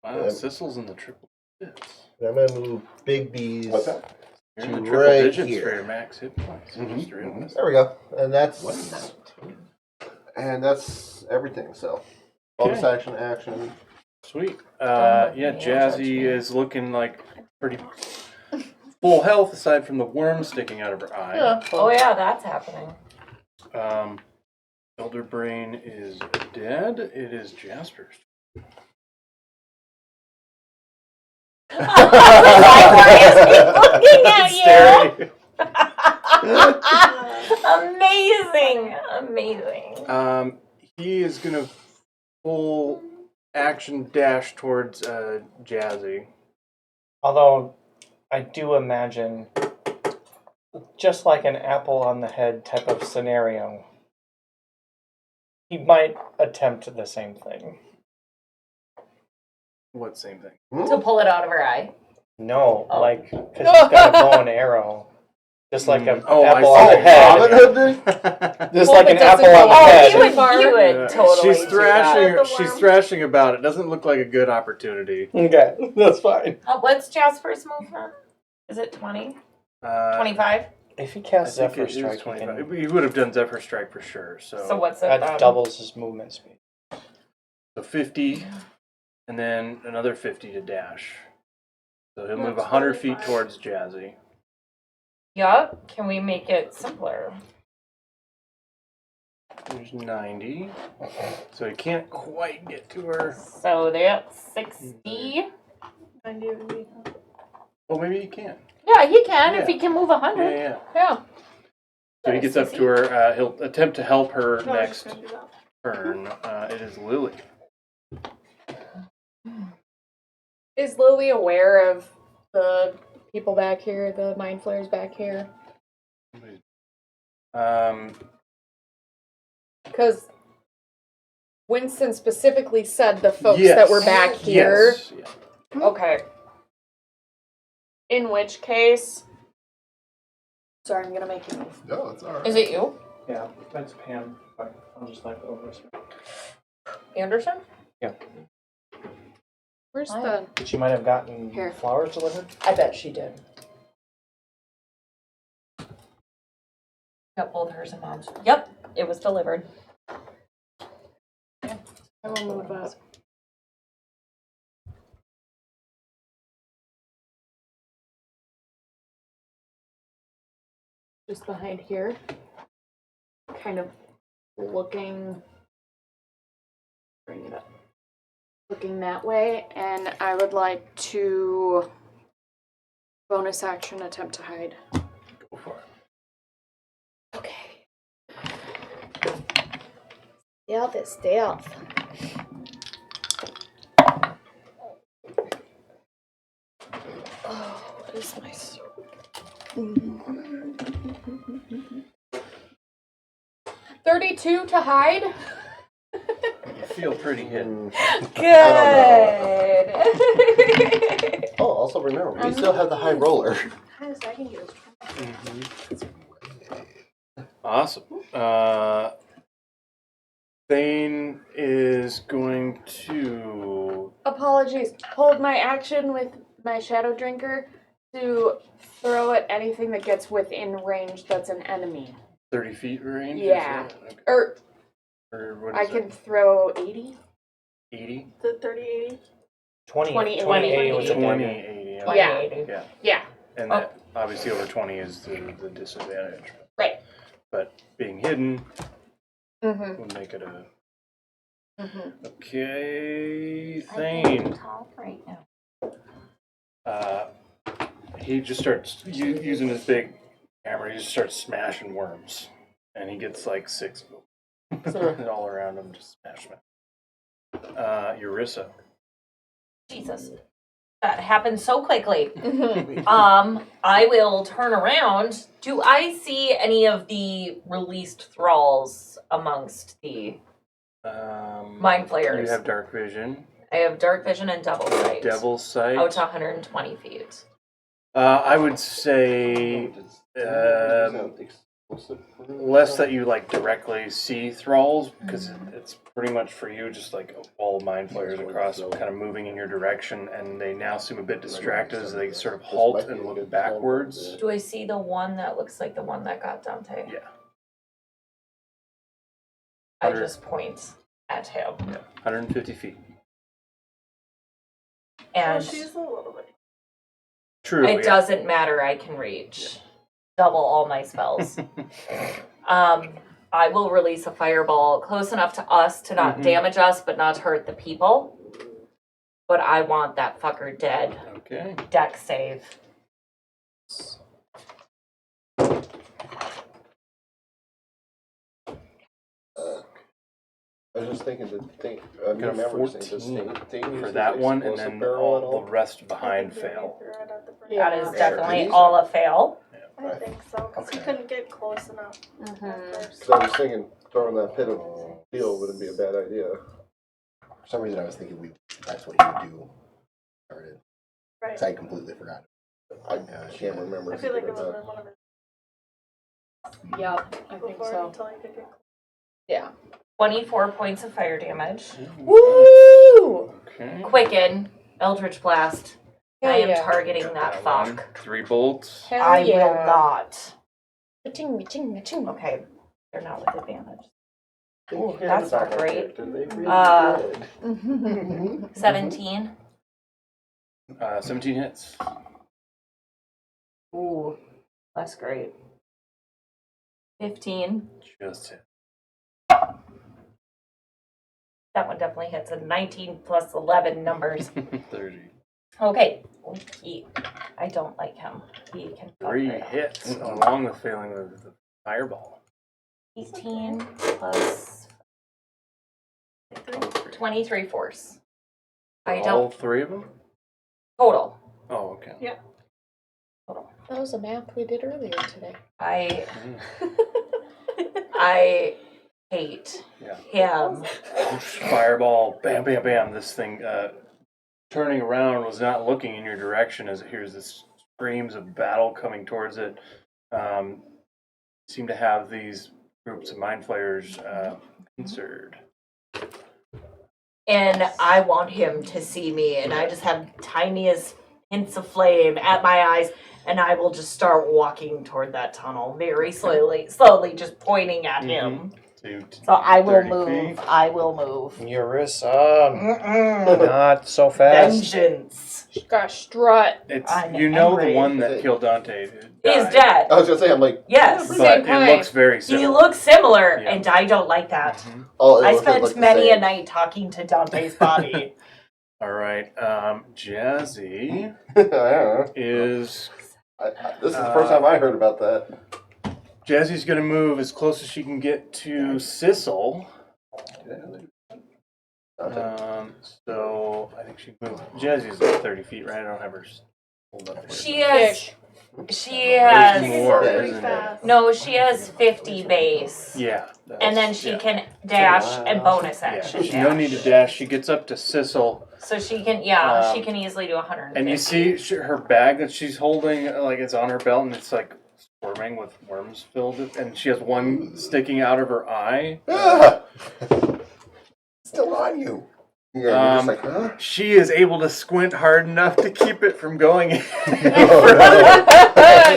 [SPEAKER 2] Wow, Sissel's in the triple digits.
[SPEAKER 3] And I'm gonna move Big B's.
[SPEAKER 1] What's that?
[SPEAKER 2] You're in the
[SPEAKER 3] To
[SPEAKER 2] triple
[SPEAKER 3] right
[SPEAKER 2] digits
[SPEAKER 3] here.
[SPEAKER 2] for your max hit points. Just realized.
[SPEAKER 3] There we go. And that's
[SPEAKER 1] What's that?
[SPEAKER 3] everything. So bonus
[SPEAKER 2] Okay.
[SPEAKER 3] action.
[SPEAKER 2] Sweet. Yeah, Jazzy is looking like pretty full health aside from the worm sticking out of her eye.
[SPEAKER 3] Yeah.
[SPEAKER 4] Oh yeah, that's happening.
[SPEAKER 2] Elder Brain is dead. It is Jasper's.
[SPEAKER 4] Looking at you.
[SPEAKER 2] Staring.
[SPEAKER 4] Amazing.
[SPEAKER 2] He is gonna full action dash towards Jazzy.
[SPEAKER 6] Although, I do imagine, just like an apple on the head type of scenario, he might attempt the same thing.
[SPEAKER 2] What same thing?
[SPEAKER 4] To pull it out of her eye.
[SPEAKER 6] No,
[SPEAKER 4] Oh.
[SPEAKER 6] like, because he's got a bow and arrow. Just like an
[SPEAKER 2] Oh, I
[SPEAKER 6] apple
[SPEAKER 2] see.
[SPEAKER 6] on the head.
[SPEAKER 3] Robin Hood did?
[SPEAKER 6] Just
[SPEAKER 7] Well,
[SPEAKER 6] like
[SPEAKER 7] if
[SPEAKER 6] an
[SPEAKER 7] it doesn't
[SPEAKER 6] apple on
[SPEAKER 7] go
[SPEAKER 6] the
[SPEAKER 7] out,
[SPEAKER 6] head.
[SPEAKER 7] he would-
[SPEAKER 4] You would totally
[SPEAKER 2] She's
[SPEAKER 4] do
[SPEAKER 2] thrashing.
[SPEAKER 5] that.
[SPEAKER 2] She's thrashing about it. Doesn't look like a good opportunity.
[SPEAKER 6] Okay, that's fine.
[SPEAKER 4] What's Jasper's movement? Is it 20? 25?
[SPEAKER 6] If he
[SPEAKER 2] I
[SPEAKER 6] casts
[SPEAKER 2] think
[SPEAKER 6] Zephyr
[SPEAKER 2] it is
[SPEAKER 6] Strike, he
[SPEAKER 2] 25.
[SPEAKER 6] can,
[SPEAKER 2] He would have done Zephyr Strike for sure.
[SPEAKER 4] So what's it?
[SPEAKER 6] that doubles his movement speed.
[SPEAKER 2] So 50, and then another 50 to dash. So he'll move
[SPEAKER 5] That's
[SPEAKER 2] 100 feet
[SPEAKER 5] 25.
[SPEAKER 2] towards Jazzy.
[SPEAKER 4] Yup. Can we make it simpler?
[SPEAKER 2] There's 90. So he can't quite get to her.
[SPEAKER 4] So that's 60.
[SPEAKER 5] I do.
[SPEAKER 2] Oh, maybe he can.
[SPEAKER 4] Yeah, he can if
[SPEAKER 2] Yeah.
[SPEAKER 4] he can move
[SPEAKER 2] Yeah,
[SPEAKER 4] 100.
[SPEAKER 2] yeah.
[SPEAKER 4] Yeah.
[SPEAKER 2] So he gets up to her. He'll attempt to help her
[SPEAKER 5] No,
[SPEAKER 2] next
[SPEAKER 5] I just gonna do that.
[SPEAKER 2] turn. It is Lily.
[SPEAKER 7] Is Lily aware of the people back here, the mind flayers back here? Because Winston specifically said the folks
[SPEAKER 2] Yes.
[SPEAKER 7] that were back here.
[SPEAKER 2] Yes. Yeah.
[SPEAKER 7] Okay. In which case, sorry, I'm gonna make you move.
[SPEAKER 1] No, it's all right.
[SPEAKER 4] Is it you?
[SPEAKER 6] Yeah, that's Pam. I'll just like over.
[SPEAKER 8] Anderson?
[SPEAKER 7] Where's
[SPEAKER 8] Hi.
[SPEAKER 7] the?
[SPEAKER 6] She might have gotten
[SPEAKER 8] Here.
[SPEAKER 6] flowers delivered.
[SPEAKER 8] I bet she did.
[SPEAKER 4] Got both hers and mom's. Yep, it was delivered.
[SPEAKER 7] I will move up. Just behind here. Kind of looking. Bring it up. Looking that way, and I would like to bonus action attempt to hide.
[SPEAKER 2] Go for it.
[SPEAKER 8] Okay. Stealth is stealth. Oh, what is my sword? 32 to hide.
[SPEAKER 2] You feel pretty hidden.
[SPEAKER 8] Good.
[SPEAKER 3] Oh, also remember, we still have the high roller.
[SPEAKER 5] Highest I can get is
[SPEAKER 2] Awesome. Thane is going to.
[SPEAKER 7] Apologies. Hold my action with my shadow drinker to throw at anything that gets within range that's an enemy.
[SPEAKER 2] 30 feet range?
[SPEAKER 7] Yeah.
[SPEAKER 2] Is that? Okay.
[SPEAKER 7] Or
[SPEAKER 2] Or what
[SPEAKER 7] I
[SPEAKER 2] is
[SPEAKER 7] can
[SPEAKER 2] it?
[SPEAKER 7] throw 80.
[SPEAKER 2] 80?
[SPEAKER 5] the 30-80.
[SPEAKER 6] 20,
[SPEAKER 7] 20,
[SPEAKER 6] 80 was a
[SPEAKER 2] 20,
[SPEAKER 6] dagger.
[SPEAKER 2] 80.
[SPEAKER 4] Twenty
[SPEAKER 7] Yeah.
[SPEAKER 4] eighty.
[SPEAKER 2] Yeah.
[SPEAKER 7] Yeah.
[SPEAKER 2] And that, obviously over 20 is the disadvantage.
[SPEAKER 7] Right.
[SPEAKER 2] But being hidden
[SPEAKER 7] Mm-hmm.
[SPEAKER 2] would make it a.
[SPEAKER 7] Mm-hmm.
[SPEAKER 2] Okay,
[SPEAKER 4] I'm
[SPEAKER 2] Thane.
[SPEAKER 4] top right now.
[SPEAKER 2] He just starts using his big hammer. He just starts smashing worms, and he gets like 6 of them all around him. Just smash. Eurissa.
[SPEAKER 4] Jesus. That happened so quickly.
[SPEAKER 7] Mm-hmm.
[SPEAKER 4] I will turn around. Do I see any of the released thralls amongst the mind flayers?
[SPEAKER 2] You have dark vision.
[SPEAKER 4] I have dark vision and devil sight.
[SPEAKER 2] Devil's sight.
[SPEAKER 4] Out to 120 feet.
[SPEAKER 2] I would say less that you like directly see thralls, because it's pretty much for you just like a wall of mind flayers across, kind of moving in your direction, and they now seem a bit distracted as they sort of halt and look backwards.
[SPEAKER 4] Do I see the one that looks like the one that got Dante?
[SPEAKER 2] Yeah.
[SPEAKER 4] I just point at him.
[SPEAKER 2] Yeah, 150 feet.
[SPEAKER 4] And
[SPEAKER 5] she's a little bit.
[SPEAKER 2] True.
[SPEAKER 4] it doesn't matter, I can reach. Double all my spells. I will release a fireball close enough to us to not damage us, but not hurt the people. But I want that fucker dead.
[SPEAKER 2] Okay.
[SPEAKER 4] Deck save.
[SPEAKER 3] I was just thinking
[SPEAKER 2] Got a 14 for that one, and then all the rest behind fail.
[SPEAKER 4] That is
[SPEAKER 3] Sure.
[SPEAKER 4] definitely
[SPEAKER 3] These
[SPEAKER 4] all a fail.
[SPEAKER 5] I think so, because he couldn't get close enough at first.
[SPEAKER 3] So I was thinking throwing that pit of steel wouldn't be a bad idea.
[SPEAKER 1] For some reason, I was thinking that's what he would do. Started.
[SPEAKER 5] Right.
[SPEAKER 1] I completely forgot.
[SPEAKER 3] I can't remember.
[SPEAKER 5] I
[SPEAKER 3] if
[SPEAKER 5] feel
[SPEAKER 3] he
[SPEAKER 5] like
[SPEAKER 3] did
[SPEAKER 5] it
[SPEAKER 3] or
[SPEAKER 5] was
[SPEAKER 3] not.
[SPEAKER 5] one of his
[SPEAKER 7] Yep, I think
[SPEAKER 5] before
[SPEAKER 7] so.
[SPEAKER 5] until he could get
[SPEAKER 4] 24 points of fire damage.
[SPEAKER 8] Woo!
[SPEAKER 2] Okay.
[SPEAKER 4] Quicken. Eldritch Blast.
[SPEAKER 8] Hell
[SPEAKER 4] I am
[SPEAKER 8] yeah.
[SPEAKER 4] targeting
[SPEAKER 2] Got
[SPEAKER 4] that
[SPEAKER 2] one.
[SPEAKER 4] fuck.
[SPEAKER 2] 3 bolts.
[SPEAKER 8] Hell
[SPEAKER 4] I
[SPEAKER 8] yeah.
[SPEAKER 4] will not.
[SPEAKER 8] Ching, ching, ching.
[SPEAKER 4] Okay. They're not with advantage.
[SPEAKER 3] Ooh,
[SPEAKER 4] that's not great.
[SPEAKER 3] They really did.
[SPEAKER 4] 17.
[SPEAKER 2] 17 hits.
[SPEAKER 4] Ooh. That's great. 15.
[SPEAKER 2] Just hit.
[SPEAKER 4] That one definitely hits a 19 plus 11 numbers.
[SPEAKER 2] 30.
[SPEAKER 4] Okay. I don't like him. He can fuck
[SPEAKER 2] 3
[SPEAKER 4] right off.
[SPEAKER 2] hits, along with failing the fireball.
[SPEAKER 4] 18 plus 23 force. I
[SPEAKER 2] All
[SPEAKER 4] don't
[SPEAKER 2] 3 of them?
[SPEAKER 4] total.
[SPEAKER 2] Oh, okay.
[SPEAKER 5] Yeah.
[SPEAKER 4] Total.
[SPEAKER 8] That was a math we did earlier today.
[SPEAKER 4] I hate
[SPEAKER 2] Yeah.
[SPEAKER 4] him.
[SPEAKER 2] Fireball, bam, bam, bam. This thing turning around was not looking in your direction as it hears this screams of battle coming towards it. Seem to have these groups of mind flayers pincered.
[SPEAKER 4] and I want him to see me, and I just have tiniest hints of flame at my eyes, and I will just start walking toward that tunnel very slowly, just pointing at him. So I will
[SPEAKER 2] 30
[SPEAKER 4] move.
[SPEAKER 2] feet.
[SPEAKER 4] I will move.
[SPEAKER 6] Yarissa,
[SPEAKER 4] Mm-mm.
[SPEAKER 6] not so fast.
[SPEAKER 4] Vengeance.
[SPEAKER 8] Gosh, strut.
[SPEAKER 2] It's
[SPEAKER 4] I'm
[SPEAKER 2] you know
[SPEAKER 4] angry.
[SPEAKER 2] the one that killed Dante
[SPEAKER 4] He's
[SPEAKER 2] died,
[SPEAKER 4] dead.
[SPEAKER 3] I was gonna say, I'm like,
[SPEAKER 4] Yes.
[SPEAKER 2] but
[SPEAKER 8] Same
[SPEAKER 2] it
[SPEAKER 8] kind.
[SPEAKER 2] looks very
[SPEAKER 4] He
[SPEAKER 2] similar.
[SPEAKER 4] looks similar,
[SPEAKER 2] Yeah.
[SPEAKER 4] and I don't like that.
[SPEAKER 3] oh,
[SPEAKER 4] I
[SPEAKER 3] it
[SPEAKER 4] spent
[SPEAKER 3] looked the
[SPEAKER 4] many a
[SPEAKER 3] same.
[SPEAKER 4] night talking to Dante's body.
[SPEAKER 2] All right, Jazzy
[SPEAKER 3] I don't know.
[SPEAKER 2] is
[SPEAKER 3] This is the first time I heard about that.
[SPEAKER 2] Jazzy's gonna move as close as she can get to Sissel. So I think she moved. Jazzy's at 30 feet, right? I don't have her. Hold up.
[SPEAKER 4] She has.
[SPEAKER 8] Ish.
[SPEAKER 4] She has.
[SPEAKER 2] More,
[SPEAKER 5] Very
[SPEAKER 2] isn't it?
[SPEAKER 5] fast.
[SPEAKER 4] No, she has 50 base.
[SPEAKER 2] Yeah.
[SPEAKER 4] And then she
[SPEAKER 2] yeah.
[SPEAKER 4] can dash and bonus
[SPEAKER 2] Yeah,
[SPEAKER 4] action.
[SPEAKER 2] she don't need to dash. She gets up to Sissel,
[SPEAKER 4] So she can, she can easily do 150.
[SPEAKER 2] and you see her bag that she's holding, like it's on her belt, and it's like squirming with worms filled, and she has one sticking out of her eye.
[SPEAKER 1] Ah! Still on you.
[SPEAKER 3] Yeah, you're just like, huh?
[SPEAKER 2] She is able to squint hard enough to keep it from going in.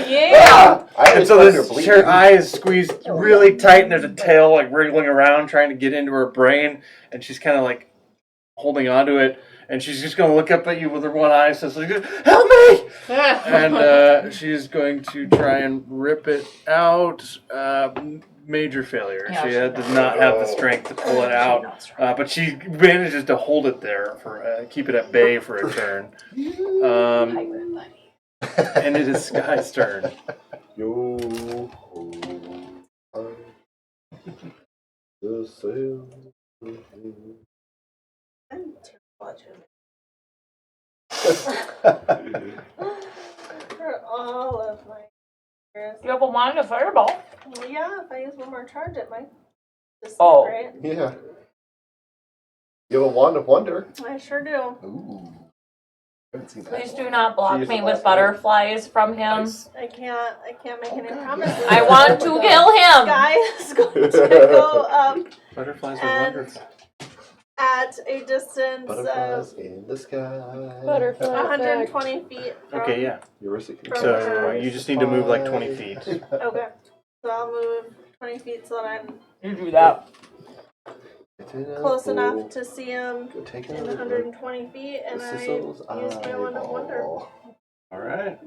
[SPEAKER 8] Yeah.
[SPEAKER 3] I
[SPEAKER 2] And so her eye is squeezed really tight, and there's a tail like wriggling around trying to get into her brain, and she's kind of like holding onto it, and she's just going to look up at you with her one eye, so she's like, "Help me!" And she's going to try and rip it out. Major failure.
[SPEAKER 4] Yeah,
[SPEAKER 2] she
[SPEAKER 4] she
[SPEAKER 2] does not have the strength to pull it out, but she manages to hold it there for keep it at bay for a turn. And it is Skye's turn.
[SPEAKER 3] Yo, the sail.
[SPEAKER 5] I'm terrible for all of my years.
[SPEAKER 4] You have a wand of fireball.
[SPEAKER 5] Well, yeah, if I use one more charge, it might
[SPEAKER 4] Oh.
[SPEAKER 5] disintegrate.
[SPEAKER 3] Yeah. You have a wand of wonder.
[SPEAKER 5] I sure do.
[SPEAKER 1] Ooh. Haven't seen that.
[SPEAKER 4] Please do not block
[SPEAKER 3] She used
[SPEAKER 4] me
[SPEAKER 3] it
[SPEAKER 4] with
[SPEAKER 3] last
[SPEAKER 4] butterflies from him.
[SPEAKER 5] I can't make any promises.
[SPEAKER 4] I want to kill him.
[SPEAKER 5] Skye is going to go up
[SPEAKER 2] Butterflies are
[SPEAKER 5] And-
[SPEAKER 2] wonderful.
[SPEAKER 5] at a distance
[SPEAKER 3] Butterflies
[SPEAKER 5] of
[SPEAKER 3] in the sky.
[SPEAKER 8] Butterfly effect.
[SPEAKER 5] 120 feet from.
[SPEAKER 2] Okay, yeah.
[SPEAKER 3] Eureka can
[SPEAKER 5] From
[SPEAKER 2] So
[SPEAKER 5] her.
[SPEAKER 2] you just need to move like 20 feet.
[SPEAKER 5] Okay. So I'll move 20 feet so that I'm
[SPEAKER 4] You do that.
[SPEAKER 5] close enough to see him
[SPEAKER 3] Go take
[SPEAKER 5] in
[SPEAKER 3] another
[SPEAKER 5] 120 feet, and I use my wand of wonder.
[SPEAKER 2] All right.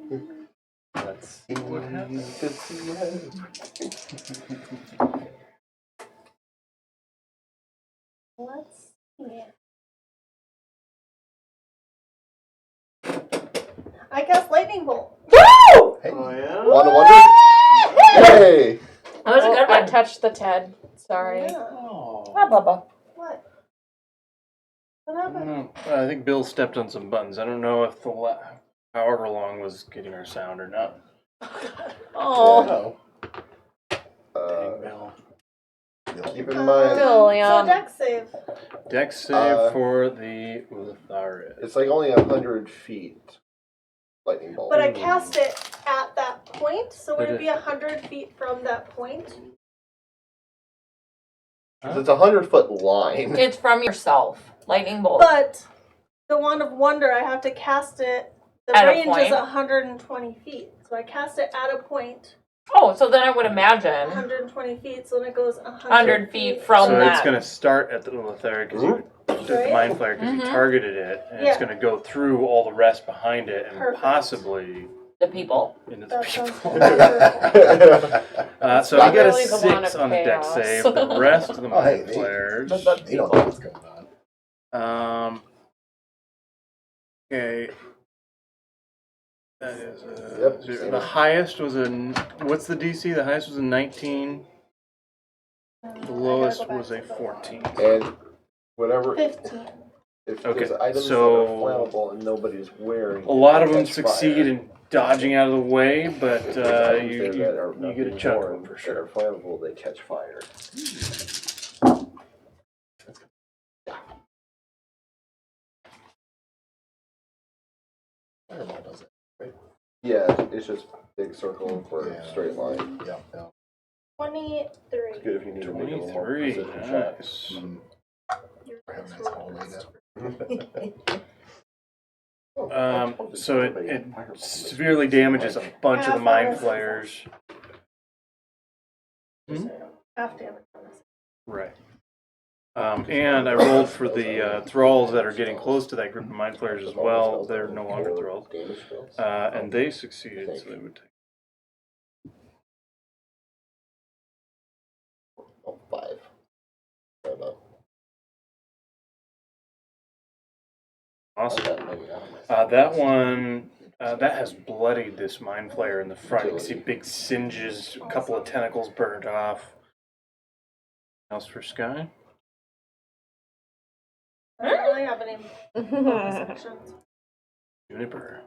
[SPEAKER 3] Let's see what happens.
[SPEAKER 5] Let's see. I guess lightning bolt.
[SPEAKER 4] Woo!
[SPEAKER 1] Hey,
[SPEAKER 3] Wand of wonder? Hey!
[SPEAKER 4] That was a good
[SPEAKER 8] I
[SPEAKER 4] one.
[SPEAKER 8] touched the Ted. Sorry.
[SPEAKER 5] Yeah.
[SPEAKER 2] Oh.
[SPEAKER 4] Ah, Bubba.
[SPEAKER 5] What? What happened?
[SPEAKER 2] I think Bill stepped on some buttons. I don't know if the however long was getting our sound or not.
[SPEAKER 4] Oh.
[SPEAKER 3] Uh,
[SPEAKER 2] Bill.
[SPEAKER 3] keep in mind,
[SPEAKER 8] Still,
[SPEAKER 5] So
[SPEAKER 8] Leon.
[SPEAKER 5] dex save.
[SPEAKER 2] Dex save for the Ulatharis.
[SPEAKER 3] it's like only 100 feet. Lightning bolt.
[SPEAKER 5] But I cast it at that point, so would
[SPEAKER 2] But
[SPEAKER 5] it be 100 feet from that point?
[SPEAKER 3] 'Cause it's a 100-foot line.
[SPEAKER 4] It's from yourself. Lightning bolt.
[SPEAKER 5] But the wand of wonder, I have to cast it. The
[SPEAKER 4] At a
[SPEAKER 5] range
[SPEAKER 4] point?
[SPEAKER 5] is 120 feet, so I cast it at a point,
[SPEAKER 4] Oh, so then I would imagine
[SPEAKER 5] 120 feet, so then it goes
[SPEAKER 4] 100 feet from
[SPEAKER 2] So
[SPEAKER 4] that.
[SPEAKER 2] it's going to start at the Ulatharis because you did the
[SPEAKER 5] Right.
[SPEAKER 2] mind flare because you
[SPEAKER 4] Mhm.
[SPEAKER 2] targeted it, and it's
[SPEAKER 5] Yeah.
[SPEAKER 2] going to go through all the rest behind it and
[SPEAKER 5] Perfect.
[SPEAKER 2] possibly
[SPEAKER 4] the people.
[SPEAKER 2] into the
[SPEAKER 5] That sounds
[SPEAKER 2] people.
[SPEAKER 5] wonderful.
[SPEAKER 2] So we got a
[SPEAKER 8] Literally the wand
[SPEAKER 2] 6
[SPEAKER 8] of
[SPEAKER 2] on the deck
[SPEAKER 8] chaos.
[SPEAKER 2] save. The rest of the
[SPEAKER 1] Oh, hey,
[SPEAKER 2] mind
[SPEAKER 1] they-
[SPEAKER 2] flares.
[SPEAKER 1] They don't know what's going on.
[SPEAKER 2] Okay. That is
[SPEAKER 3] Yep.
[SPEAKER 2] the highest was what's the DC? The highest was a 19. The lowest was a 14.
[SPEAKER 3] And whatever,
[SPEAKER 5] 15.
[SPEAKER 3] if
[SPEAKER 2] Okay,
[SPEAKER 3] there's items
[SPEAKER 2] so-
[SPEAKER 3] that are flammable and nobody's wearing
[SPEAKER 2] A lot of
[SPEAKER 3] they
[SPEAKER 2] them
[SPEAKER 3] catch
[SPEAKER 2] succeed
[SPEAKER 3] fire.
[SPEAKER 2] in dodging out of the way, but
[SPEAKER 3] If there's items
[SPEAKER 2] you
[SPEAKER 3] there that are
[SPEAKER 2] get a
[SPEAKER 3] not
[SPEAKER 2] chunk of
[SPEAKER 3] worn
[SPEAKER 2] them for
[SPEAKER 3] that
[SPEAKER 2] sure.
[SPEAKER 3] are flammable, they catch fire.
[SPEAKER 1] Fireball does it.
[SPEAKER 3] Yeah, it's just big circle for
[SPEAKER 1] Yeah.
[SPEAKER 3] a straight line.
[SPEAKER 1] Yeah, yeah.
[SPEAKER 5] 23.
[SPEAKER 3] It's good if you need to make a little more
[SPEAKER 2] 23.
[SPEAKER 3] precision shot.
[SPEAKER 2] Nice.
[SPEAKER 1] Mm. have nice all laid up.
[SPEAKER 2] So it severely damages a bunch of the mind flayers.
[SPEAKER 5] Half damage on this.
[SPEAKER 2] Right. And I rolled for the thralls that are getting close to that group of mind flayers as well. They're no longer thralls. And they succeeded, so they would take.
[SPEAKER 3] Oh, 5. Right about.
[SPEAKER 2] Awesome. That one, that has bloodied this mind flayer in the front. You can see big singes, a couple of tentacles burned off. Else for Skye?
[SPEAKER 5] I don't really have any bonus actions.
[SPEAKER 2] Juniper.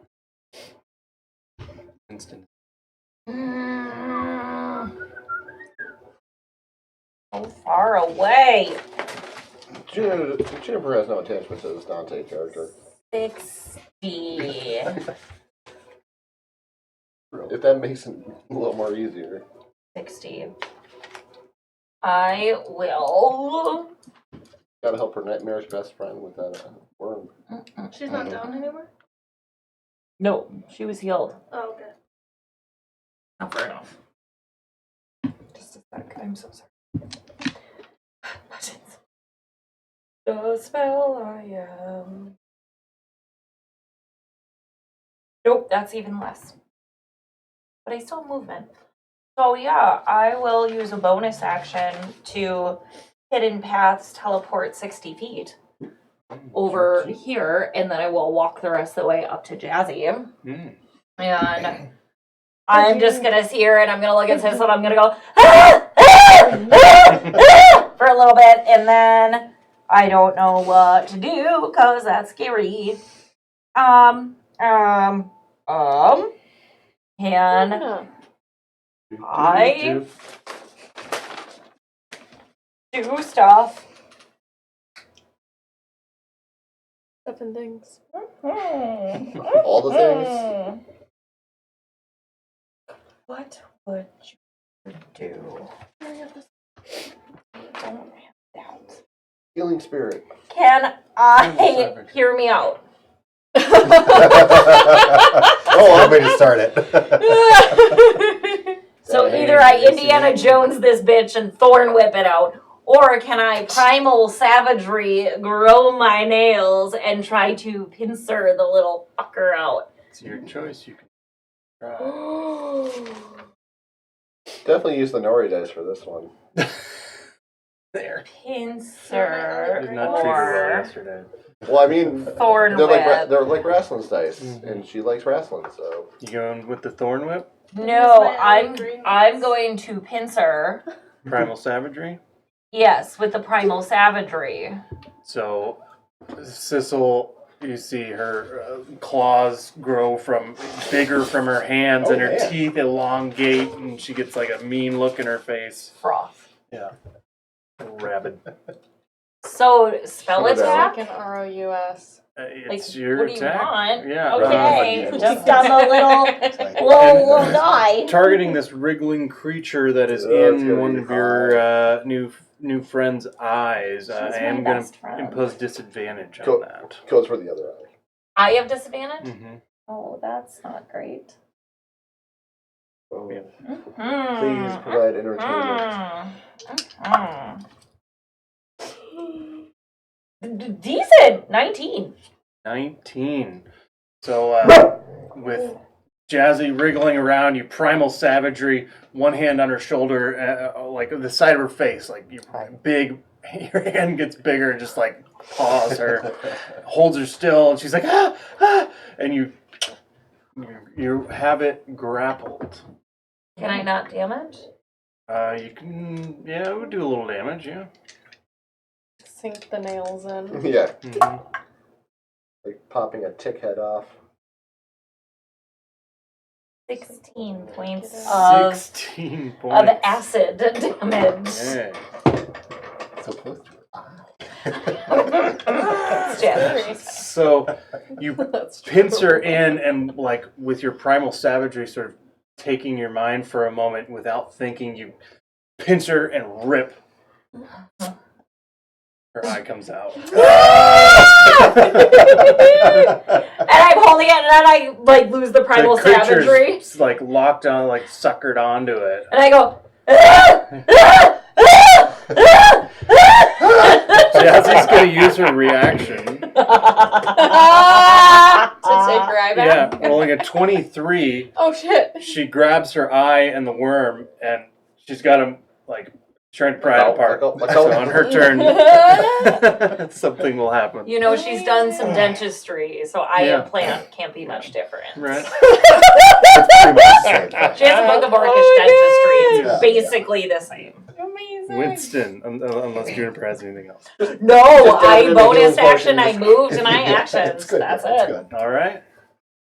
[SPEAKER 2] Instant.
[SPEAKER 4] So far away.
[SPEAKER 3] Juniper has no attachment to this Dante character.
[SPEAKER 4] 60.
[SPEAKER 3] If that makes it a little more easier.
[SPEAKER 4] 60. I will.
[SPEAKER 3] Gotta help her nightmarish best friend with that worm.
[SPEAKER 5] She's not down anymore?
[SPEAKER 4] No, she was healed.
[SPEAKER 5] Oh, okay.
[SPEAKER 4] Not far enough. Just a sec. I'm so sorry. Buttons. The spell I am. Nope, that's even less. But I still have movement. So yeah, I will use a bonus action to hidden paths teleport 60 feet over here, and then I will walk the rest of the way up to Jazzy. And I'm just gonna see her, and I'm gonna look at Sis, and I'm gonna go for a little bit, and then I don't know what to do because that's scary. And I do stuff.
[SPEAKER 8] Stuff and things.
[SPEAKER 3] All the things.
[SPEAKER 4] What would you do? Don't have that.
[SPEAKER 3] Healing spirit.
[SPEAKER 4] Can I hear me out?
[SPEAKER 1] Oh, I'm going to start it.
[SPEAKER 4] So either I Indiana Jones this bitch and Thorn whip it out, or can I primal savagery grow my nails and try to pincer the little fucker out?
[SPEAKER 2] It's your choice. You can try.
[SPEAKER 3] Definitely use the Nori dice for this one.
[SPEAKER 2] There.
[SPEAKER 4] Pincer
[SPEAKER 2] Did not treat her well
[SPEAKER 4] or
[SPEAKER 2] yesterday.
[SPEAKER 3] Well, I mean,
[SPEAKER 4] Thorn
[SPEAKER 3] they're
[SPEAKER 4] whip.
[SPEAKER 3] like wrestling's dice, and she likes wrestling, so.
[SPEAKER 2] You going with the thorn whip?
[SPEAKER 4] No,
[SPEAKER 5] Use my
[SPEAKER 4] I'm going to pincer.
[SPEAKER 2] Primal savagery?
[SPEAKER 4] Yes, with the primal savagery.
[SPEAKER 2] So, Sissel, you see her claws grow bigger from her hands, and her
[SPEAKER 1] man.
[SPEAKER 2] teeth elongate, and she gets like a mean look in her face.
[SPEAKER 4] Froth.
[SPEAKER 2] Yeah. Rabid.
[SPEAKER 4] So spell
[SPEAKER 3] Shut it down.
[SPEAKER 4] attack.
[SPEAKER 8] Like an ROUS.
[SPEAKER 2] It's
[SPEAKER 4] Like,
[SPEAKER 2] your
[SPEAKER 4] what do you
[SPEAKER 2] attack.
[SPEAKER 4] want?
[SPEAKER 2] Yeah.
[SPEAKER 4] Okay,
[SPEAKER 1] Right.
[SPEAKER 4] just on the little die.
[SPEAKER 2] Targeting this wriggling creature that is
[SPEAKER 3] Yeah, it's
[SPEAKER 2] in
[SPEAKER 3] gonna
[SPEAKER 2] one
[SPEAKER 3] be
[SPEAKER 2] of your new friend's eyes. I
[SPEAKER 4] She's
[SPEAKER 2] am
[SPEAKER 4] my
[SPEAKER 2] going
[SPEAKER 4] best
[SPEAKER 2] to
[SPEAKER 4] friend.
[SPEAKER 2] impose disadvantage
[SPEAKER 3] Cool.
[SPEAKER 2] on that.
[SPEAKER 3] Goes for the other eye.
[SPEAKER 4] I have disadvantage?
[SPEAKER 2] Mm-hmm.
[SPEAKER 4] Oh, that's not great.
[SPEAKER 3] Oh.
[SPEAKER 2] Yeah.
[SPEAKER 3] Please provide entertainment.
[SPEAKER 4] Decent! 19.
[SPEAKER 2] 19. So, with Jazzy wriggling around, you primal savagery, one hand on her shoulder, like the side of her face, like your hand gets bigger and just like paws her, holds her still, and she's like, and you have it grappled.
[SPEAKER 4] Can I not damage?
[SPEAKER 2] You can, yeah, it would do a little damage, yeah.
[SPEAKER 8] Sink the nails in.
[SPEAKER 3] Yeah,
[SPEAKER 2] Mm-hmm.
[SPEAKER 3] like popping a tick head off.
[SPEAKER 4] 16 points of
[SPEAKER 2] 16
[SPEAKER 4] of
[SPEAKER 2] points.
[SPEAKER 4] acid damage.
[SPEAKER 2] Yeah.
[SPEAKER 1] So close to
[SPEAKER 4] It's generous.
[SPEAKER 2] So you
[SPEAKER 8] That's true.
[SPEAKER 2] pincer in and like with your primal savagery sort of taking your mind for a moment without thinking, you pincer and rip Her eye comes out.
[SPEAKER 4] And I'm holding it, and then I like lose the primal
[SPEAKER 2] The creature's,
[SPEAKER 4] savagery,
[SPEAKER 2] like locked on, like suckered onto it.
[SPEAKER 4] and I go.
[SPEAKER 2] Jazzy's gonna use her reaction.
[SPEAKER 8] To take her eye
[SPEAKER 2] Yeah,
[SPEAKER 8] back?
[SPEAKER 2] rolling a 23.
[SPEAKER 8] Oh shit.
[SPEAKER 2] She grabs her eye and the worm, and she's got him like trying to pry it apart. So on her turn, something will happen.
[SPEAKER 4] You know, she's done some dentistry, so eye
[SPEAKER 2] Yeah.
[SPEAKER 4] implant can't be much different.
[SPEAKER 2] Right.
[SPEAKER 1] It's pretty much the same thing.
[SPEAKER 4] She has bugaboric
[SPEAKER 8] Oh my
[SPEAKER 4] dentistry. It's
[SPEAKER 1] God.
[SPEAKER 4] basically the same.
[SPEAKER 8] Amazing.
[SPEAKER 2] Winston, unless Juniper has anything else.
[SPEAKER 4] No,
[SPEAKER 3] Just
[SPEAKER 4] I
[SPEAKER 3] get rid of the
[SPEAKER 4] bonus
[SPEAKER 3] healing
[SPEAKER 4] action, I
[SPEAKER 3] potions.
[SPEAKER 4] moved, and I
[SPEAKER 1] Yeah,
[SPEAKER 4] actions.
[SPEAKER 1] it's good.
[SPEAKER 4] That's
[SPEAKER 1] It's
[SPEAKER 4] it.
[SPEAKER 1] good.
[SPEAKER 2] All right,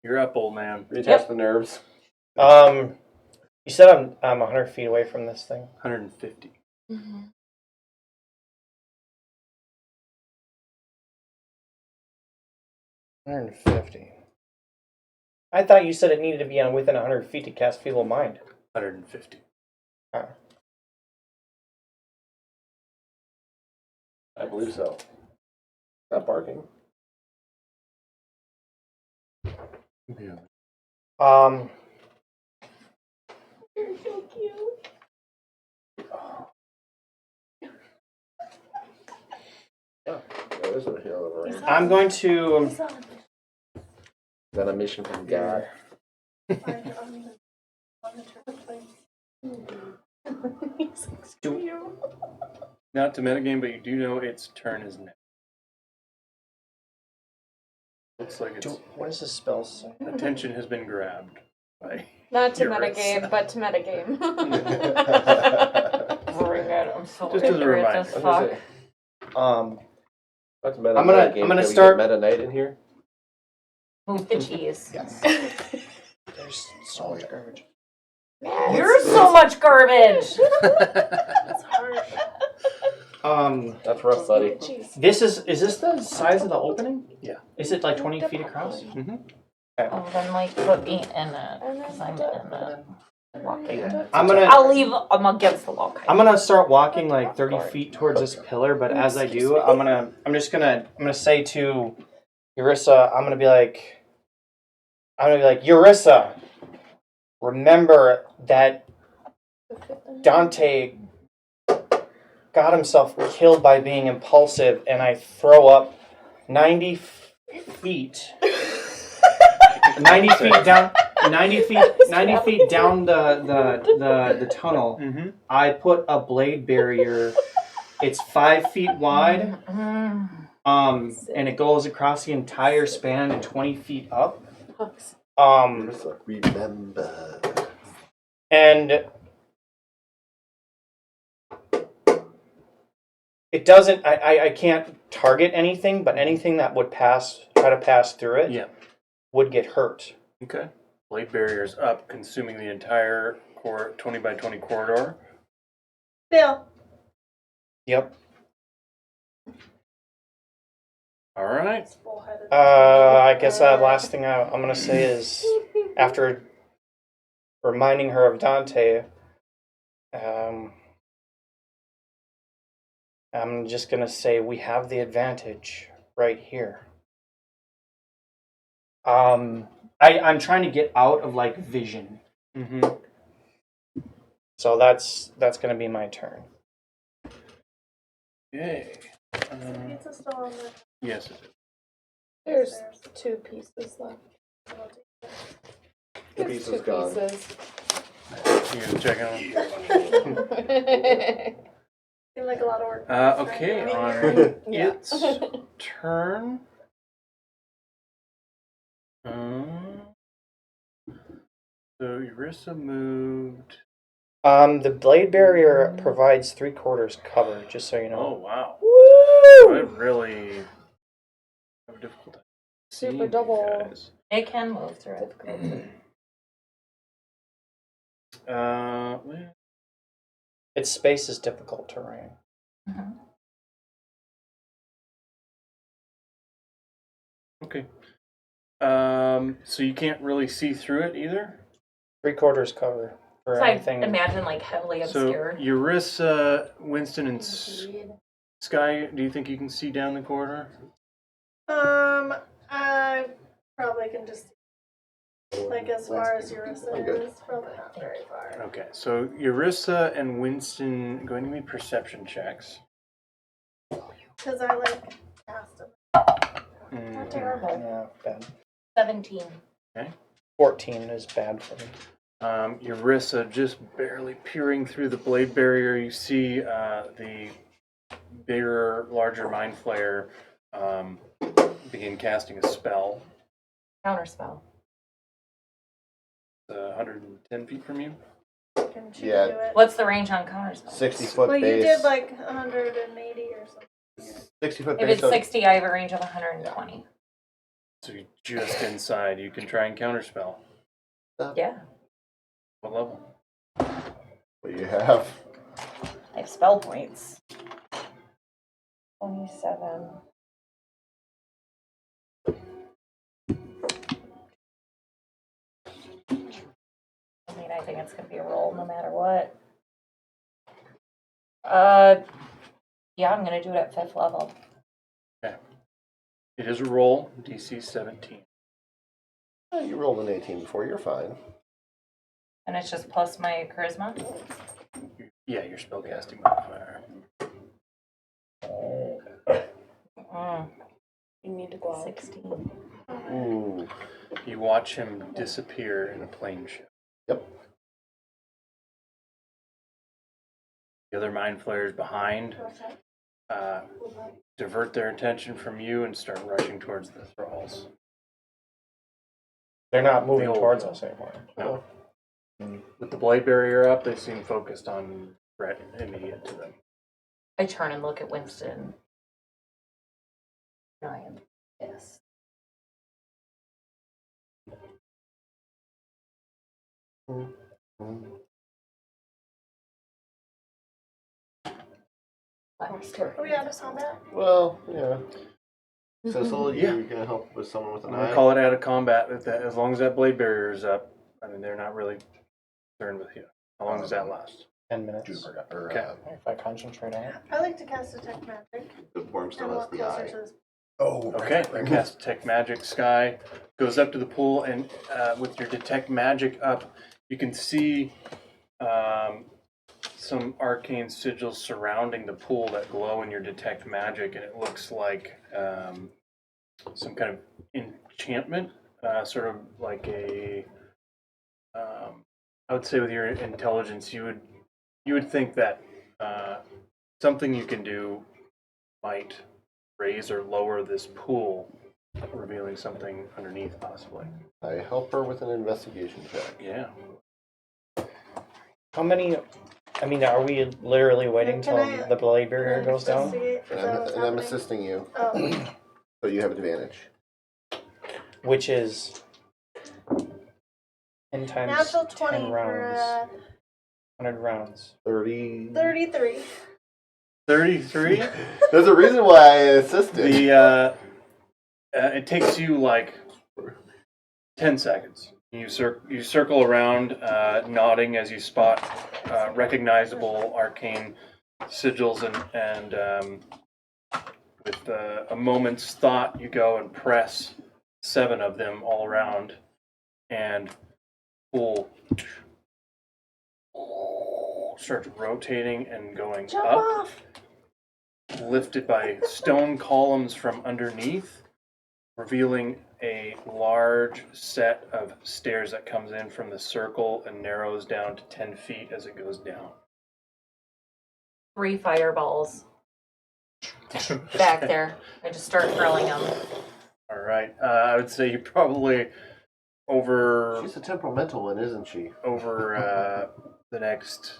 [SPEAKER 2] you're up, old man.
[SPEAKER 3] Retest the nerves.
[SPEAKER 6] You said I'm 100 feet away from this thing.
[SPEAKER 2] 150.
[SPEAKER 8] Mhm.
[SPEAKER 6] Mm-hmm. 150. I thought you said it needed to be on within 100 feet to cast Feeble Mind.
[SPEAKER 2] 150.
[SPEAKER 3] I believe so. Not barking.
[SPEAKER 2] Yeah.
[SPEAKER 5] You're so cute.
[SPEAKER 3] Yeah, there's a hill over right.
[SPEAKER 6] I'm going to.
[SPEAKER 5] He's on
[SPEAKER 3] Is that a mission from God?
[SPEAKER 5] the turret. He's so cute.
[SPEAKER 2] Not to metagame, but you do know its turn is next. Looks like its
[SPEAKER 6] What does this spell say?
[SPEAKER 2] attention has been grabbed by.
[SPEAKER 8] Not to
[SPEAKER 2] Your wrist.
[SPEAKER 8] metagame, but to metagame.
[SPEAKER 4] Bring it. I'm so
[SPEAKER 2] Just as a
[SPEAKER 4] ignorant
[SPEAKER 2] reminder.
[SPEAKER 4] as
[SPEAKER 3] I was gonna
[SPEAKER 4] fuck.
[SPEAKER 3] say, that's meta
[SPEAKER 6] I'm gonna-
[SPEAKER 3] Knight game.
[SPEAKER 6] I'm gonna
[SPEAKER 3] Can we
[SPEAKER 6] start-
[SPEAKER 3] get Meta Knight in here.
[SPEAKER 4] Move the cheese.
[SPEAKER 1] Yes.
[SPEAKER 6] There's so much garbage.
[SPEAKER 4] You're so much garbage.
[SPEAKER 5] That's harsh.
[SPEAKER 3] That's rough, buddy.
[SPEAKER 5] Jeez.
[SPEAKER 6] Is this the size of the opening?
[SPEAKER 2] Yeah.
[SPEAKER 6] Is it like 20 feet across?
[SPEAKER 2] Mm-hmm.
[SPEAKER 4] Oh, then like put me in it, because I'm in it. Walking.
[SPEAKER 6] I'm gonna
[SPEAKER 4] I'll leave. I'm against the wall.
[SPEAKER 6] I'm gonna start walking like 30 feet towards this pillar, but as I do, I'm gonna say to Eurissa, I'm gonna be like, Eurissa, remember that Dante got himself killed by being impulsive, and I throw up 90 feet. 90 feet down 90 feet down the tunnel.
[SPEAKER 2] Mm-hmm.
[SPEAKER 6] I put a blade barrier. It's 5 feet wide. And it goes across the entire span and 20 feet up.
[SPEAKER 3] Remember.
[SPEAKER 6] And it doesn't I can't target anything, but anything that would try to pass through it
[SPEAKER 2] Yeah.
[SPEAKER 6] would get hurt.
[SPEAKER 2] Okay. Blade barrier's up, consuming the entire 20 by 20 corridor.
[SPEAKER 5] Bill.
[SPEAKER 6] Yep.
[SPEAKER 2] All right.
[SPEAKER 6] I guess last thing I'm gonna say is, after reminding her of Dante, I'm just gonna say we have the advantage right here. I'm trying to get out of like vision,
[SPEAKER 2] Mm-hmm.
[SPEAKER 6] so that's gonna be my turn.
[SPEAKER 2] Okay.
[SPEAKER 5] Pizza's still on the
[SPEAKER 2] Yes, it is.
[SPEAKER 8] There's 2 pieces left.
[SPEAKER 3] The
[SPEAKER 8] There's
[SPEAKER 3] piece
[SPEAKER 8] 2
[SPEAKER 3] is gone.
[SPEAKER 8] pieces.
[SPEAKER 2] You gonna check on it?
[SPEAKER 5] seemed like a lot of work.
[SPEAKER 2] Okay, on
[SPEAKER 8] Yeah.
[SPEAKER 2] its turn. So Eurissa moved.
[SPEAKER 6] The blade barrier provides 3/4 cover, just so you
[SPEAKER 2] Oh
[SPEAKER 6] know.
[SPEAKER 2] wow!
[SPEAKER 8] Woo!
[SPEAKER 2] I really have a difficult time seeing
[SPEAKER 8] Super
[SPEAKER 2] you
[SPEAKER 8] double.
[SPEAKER 2] guys.
[SPEAKER 4] It can move through it.
[SPEAKER 2] Well,
[SPEAKER 6] Its space is difficult terrain.
[SPEAKER 2] okay. So you can't really see through it either.
[SPEAKER 6] 3/4 cover for
[SPEAKER 4] So I
[SPEAKER 6] anything.
[SPEAKER 4] imagine like heavily
[SPEAKER 2] So
[SPEAKER 4] obscured.
[SPEAKER 2] Eurissa, Winston, and Skye, do you think you can see down the corridor?
[SPEAKER 5] I probably can just like as far as Eurissa is, probably not very far.
[SPEAKER 2] Okay, so Eurissa and Winston going to be perception checks.
[SPEAKER 5] Because I like cast them.
[SPEAKER 4] Not terrible.
[SPEAKER 6] Yeah, bad.
[SPEAKER 4] 17.
[SPEAKER 6] 14 is bad for me.
[SPEAKER 2] Eurissa just barely peering through the blade barrier. You see the bigger, larger mind flayer begin casting a spell.
[SPEAKER 4] Counterspell.
[SPEAKER 2] 110 feet from you.
[SPEAKER 5] Can she
[SPEAKER 3] Yeah.
[SPEAKER 5] do it?
[SPEAKER 4] What's the range on counterspell?
[SPEAKER 3] 60-foot
[SPEAKER 5] Well,
[SPEAKER 3] base.
[SPEAKER 5] you did like 180 or something.
[SPEAKER 3] 60-foot
[SPEAKER 4] If
[SPEAKER 3] base.
[SPEAKER 4] it's 60, I have a range of 120.
[SPEAKER 2] So you're just inside. You can try and counterspell.
[SPEAKER 4] Yeah.
[SPEAKER 2] What level?
[SPEAKER 3] What do you have?
[SPEAKER 4] I have spell points. 27. I mean, I think it's gonna be a roll no matter what. Yeah, I'm gonna do it at 5th level.
[SPEAKER 2] It is a roll, DC 17.
[SPEAKER 3] You rolled an 18 before. You're fine.
[SPEAKER 4] And it's just plus my charisma.
[SPEAKER 2] Yeah, your spellcasting modifier.
[SPEAKER 8] You need to go out.
[SPEAKER 4] 16.
[SPEAKER 3] Ooh.
[SPEAKER 2] You watch him disappear in a plane ship.
[SPEAKER 3] Yep.
[SPEAKER 2] The other mind flayers behind divert their attention from you and start rushing towards the thralls.
[SPEAKER 6] They're not moving
[SPEAKER 2] The old
[SPEAKER 6] towards
[SPEAKER 2] one.
[SPEAKER 6] us anymore.
[SPEAKER 2] No. With the blade barrier up, they seem focused on threat immediate to them.
[SPEAKER 4] I turn and look at Winston. I am pissed.
[SPEAKER 5] Are we out of combat?
[SPEAKER 3] Well, yeah. Cecil,
[SPEAKER 2] Yeah.
[SPEAKER 3] you gonna help with someone with
[SPEAKER 2] I'm
[SPEAKER 3] an
[SPEAKER 2] gonna
[SPEAKER 3] eye?
[SPEAKER 2] call it out of combat. As long as that blade barrier is up, I mean, they're not really concerned with you. How long does that last?
[SPEAKER 6] 10 minutes.
[SPEAKER 1] Juniper got, or,
[SPEAKER 2] Okay.
[SPEAKER 6] If I concentrate on it.
[SPEAKER 5] I like to cast detect magic
[SPEAKER 3] The worm
[SPEAKER 5] and
[SPEAKER 3] still has
[SPEAKER 5] walk
[SPEAKER 3] the
[SPEAKER 5] closer
[SPEAKER 3] eye.
[SPEAKER 5] to this.
[SPEAKER 1] oh,
[SPEAKER 2] Okay, cast Detect Magic. Skye goes up to the pool, and with your Detect Magic up, you can see some arcane sigils surrounding the pool that glow in your Detect Magic, and it looks like some kind of enchantment, sort of like a. I would say with your intelligence, you would think that something you can do might raise or lower this pool, revealing something underneath, possibly.
[SPEAKER 3] I help her with an investigation check.
[SPEAKER 2] Yeah.
[SPEAKER 6] How many? I mean, are we literally waiting
[SPEAKER 5] Can
[SPEAKER 6] till
[SPEAKER 5] I-
[SPEAKER 6] the blade barrier goes down?
[SPEAKER 5] Investigate? Is
[SPEAKER 3] And
[SPEAKER 5] that what's
[SPEAKER 3] I'm
[SPEAKER 5] happening?
[SPEAKER 3] assisting you,
[SPEAKER 5] Oh,
[SPEAKER 3] so you have advantage.
[SPEAKER 6] Which is 10 times
[SPEAKER 5] natural
[SPEAKER 6] 10
[SPEAKER 5] 20 for
[SPEAKER 6] rounds. 100 rounds.
[SPEAKER 3] 30.
[SPEAKER 5] 33.
[SPEAKER 2] 33.
[SPEAKER 3] There's a reason why I assisted.
[SPEAKER 2] The it takes you like 10 seconds. You circle around, nodding as you spot recognizable arcane sigils, and with a moment's thought, you go and press 7 of them all around, and pool starts rotating and going
[SPEAKER 5] Jump
[SPEAKER 2] up,
[SPEAKER 5] off!
[SPEAKER 2] lifted by stone columns from underneath, revealing a large set of stairs that comes in from the circle and narrows down to 10 feet as it goes down.
[SPEAKER 4] 3 fireballs back there. I just start hurling them.
[SPEAKER 2] All right, I would say you probably over
[SPEAKER 3] She's a temperamental one, isn't she?
[SPEAKER 2] the next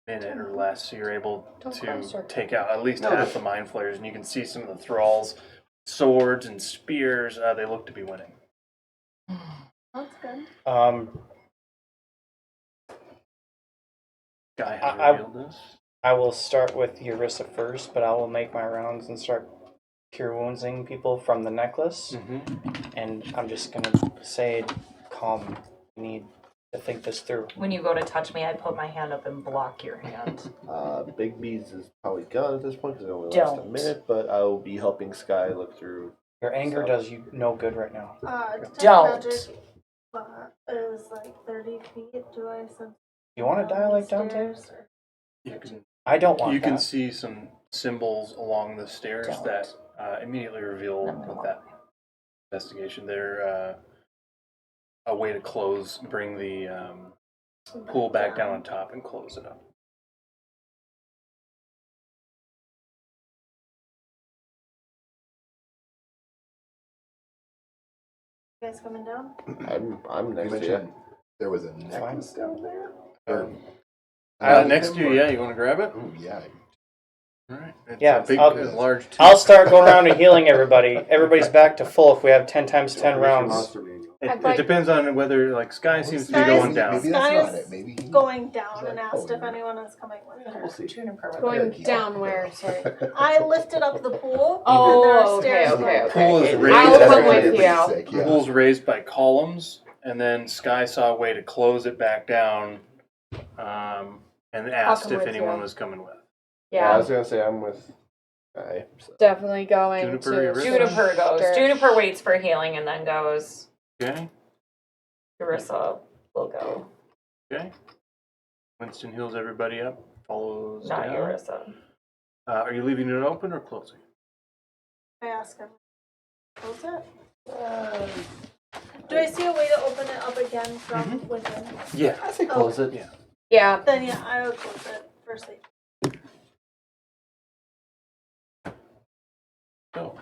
[SPEAKER 2] minute or less, so you're able to take out at least half the mind flayers, and you can see some of the thralls, swords and spears. They look to be winning.
[SPEAKER 5] That's good.
[SPEAKER 2] Guy has
[SPEAKER 6] I-
[SPEAKER 2] revealed this.
[SPEAKER 6] I will start with Eurissa first, but I will make my rounds and start cure woundsing people from the necklace.
[SPEAKER 2] Mm-hmm.
[SPEAKER 6] And I'm just gonna say, calm. We need to think this through.
[SPEAKER 4] When you go to touch me, I put my hand up and block your hand.
[SPEAKER 3] Big B's is probably gone at this point because it only lasts a
[SPEAKER 4] Don't.
[SPEAKER 3] minute, but I will be helping Skye look through.
[SPEAKER 6] Your anger does you no good right now.
[SPEAKER 5] Detect
[SPEAKER 4] Don't.
[SPEAKER 5] magic, is like 30 feet. Do I sense?
[SPEAKER 6] You want to die like Dante?
[SPEAKER 5] stairs, or-
[SPEAKER 2] You can
[SPEAKER 6] I don't want
[SPEAKER 2] you
[SPEAKER 6] that.
[SPEAKER 2] can see some symbols along the stairs
[SPEAKER 4] Don't.
[SPEAKER 2] that immediately reveal
[SPEAKER 4] No.
[SPEAKER 2] with that investigation. They're a way to bring the pool back down on top and close it up.
[SPEAKER 5] You guys coming down?
[SPEAKER 3] I'm
[SPEAKER 1] You
[SPEAKER 3] next to you.
[SPEAKER 1] mentioned there was a necklace down there? Or,
[SPEAKER 2] Next to you, yeah, you want to grab it?
[SPEAKER 1] Oh, yeah.
[SPEAKER 2] All right. It's
[SPEAKER 6] Yeah,
[SPEAKER 2] a big,
[SPEAKER 6] I'll-
[SPEAKER 2] large tube.
[SPEAKER 6] I'll start going around and healing everybody. Everybody's back to full if we have 10 times 10 rounds.
[SPEAKER 2] It depends on whether, like, Skye seems to be
[SPEAKER 5] Skye's-
[SPEAKER 2] going down.
[SPEAKER 1] Maybe that's
[SPEAKER 5] Skye's
[SPEAKER 1] not it. Maybe he...
[SPEAKER 5] Going down
[SPEAKER 1] Like,
[SPEAKER 5] and asked
[SPEAKER 1] oh,
[SPEAKER 5] if anyone is coming with her.
[SPEAKER 3] We'll see.
[SPEAKER 8] Going down where? Sorry.
[SPEAKER 5] I lifted up the pool.
[SPEAKER 8] Oh,
[SPEAKER 5] and there are
[SPEAKER 8] okay,
[SPEAKER 5] stairs
[SPEAKER 8] okay,
[SPEAKER 5] going
[SPEAKER 8] okay.
[SPEAKER 2] Pool is
[SPEAKER 1] It-
[SPEAKER 2] raised.
[SPEAKER 8] I'll
[SPEAKER 1] that's
[SPEAKER 8] come
[SPEAKER 1] pretty
[SPEAKER 8] with you.
[SPEAKER 1] sick,
[SPEAKER 2] The
[SPEAKER 1] yeah.
[SPEAKER 2] pool's raised by columns, and then Skye saw a way to close it back down, and asked
[SPEAKER 8] come
[SPEAKER 2] if
[SPEAKER 8] with
[SPEAKER 2] anyone
[SPEAKER 8] you.
[SPEAKER 2] was coming with.
[SPEAKER 3] I
[SPEAKER 8] Yeah,
[SPEAKER 3] was gonna say I'm with Skye. So.
[SPEAKER 8] definitely going
[SPEAKER 2] Juniper,
[SPEAKER 8] to.
[SPEAKER 2] you're with
[SPEAKER 4] Juniper goes.
[SPEAKER 8] Sure.
[SPEAKER 4] Juniper waits for healing and then goes.
[SPEAKER 2] Okay.
[SPEAKER 4] Carissa will go.
[SPEAKER 2] Okay. Winston heals everybody up. Follows
[SPEAKER 4] Not
[SPEAKER 2] down.
[SPEAKER 4] Carissa.
[SPEAKER 2] Are you leaving it open or closing?
[SPEAKER 5] I ask him. Close it? Do I see a way to open it up again from within?
[SPEAKER 2] Yeah.
[SPEAKER 3] I say close it.
[SPEAKER 2] Yeah.
[SPEAKER 8] Yeah,
[SPEAKER 5] Then yeah, I would close it for safety.
[SPEAKER 2] So,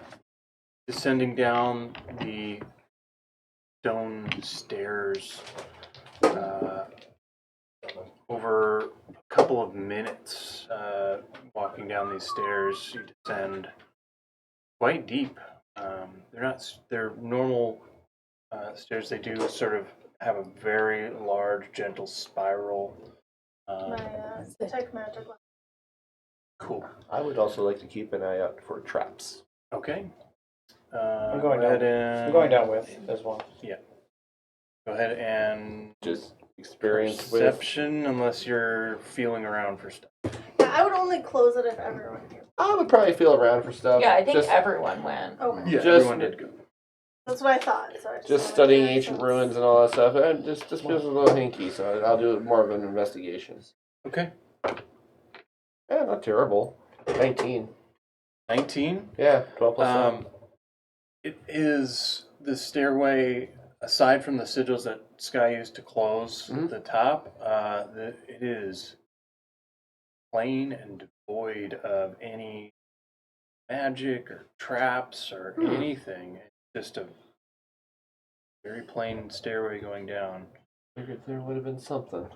[SPEAKER 2] descending down the stone stairs, over a couple of minutes, walking down these stairs, you descend quite deep. They're normal stairs. They do sort of have a very large, gentle spiral.
[SPEAKER 5] My detect magic.
[SPEAKER 2] Cool.
[SPEAKER 3] I would also like to keep an eye out for traps.
[SPEAKER 2] Okay.
[SPEAKER 6] I'm going
[SPEAKER 2] go ahead
[SPEAKER 6] down.
[SPEAKER 2] and
[SPEAKER 6] I'm going down with as well.
[SPEAKER 2] Go ahead and
[SPEAKER 3] Just experience with.
[SPEAKER 2] perception, unless you're feeling around for stuff.
[SPEAKER 5] Yeah, I would only close it if everyone came.
[SPEAKER 3] I would probably feel around for stuff.
[SPEAKER 4] Yeah, I think
[SPEAKER 3] just,
[SPEAKER 4] everyone went.
[SPEAKER 5] Okay.
[SPEAKER 2] Yeah,
[SPEAKER 3] Just-
[SPEAKER 2] everyone did go.
[SPEAKER 5] That's what I thought. So I
[SPEAKER 3] just
[SPEAKER 5] wanted
[SPEAKER 3] studying
[SPEAKER 5] to-
[SPEAKER 3] ancient ruins and all that stuff. And just feels a little hinky, so I'll do more of an investigation.
[SPEAKER 2] Okay.
[SPEAKER 3] Yeah, not terrible. 19.
[SPEAKER 2] 19.
[SPEAKER 3] 12 plus 7.
[SPEAKER 2] It is the stairway, aside from the sigils that Skye used to close
[SPEAKER 3] Mhm.
[SPEAKER 2] the top, it is plain and devoid of any magic or traps or anything. It's just a very plain stairway going down.
[SPEAKER 3] Figured there would have been something.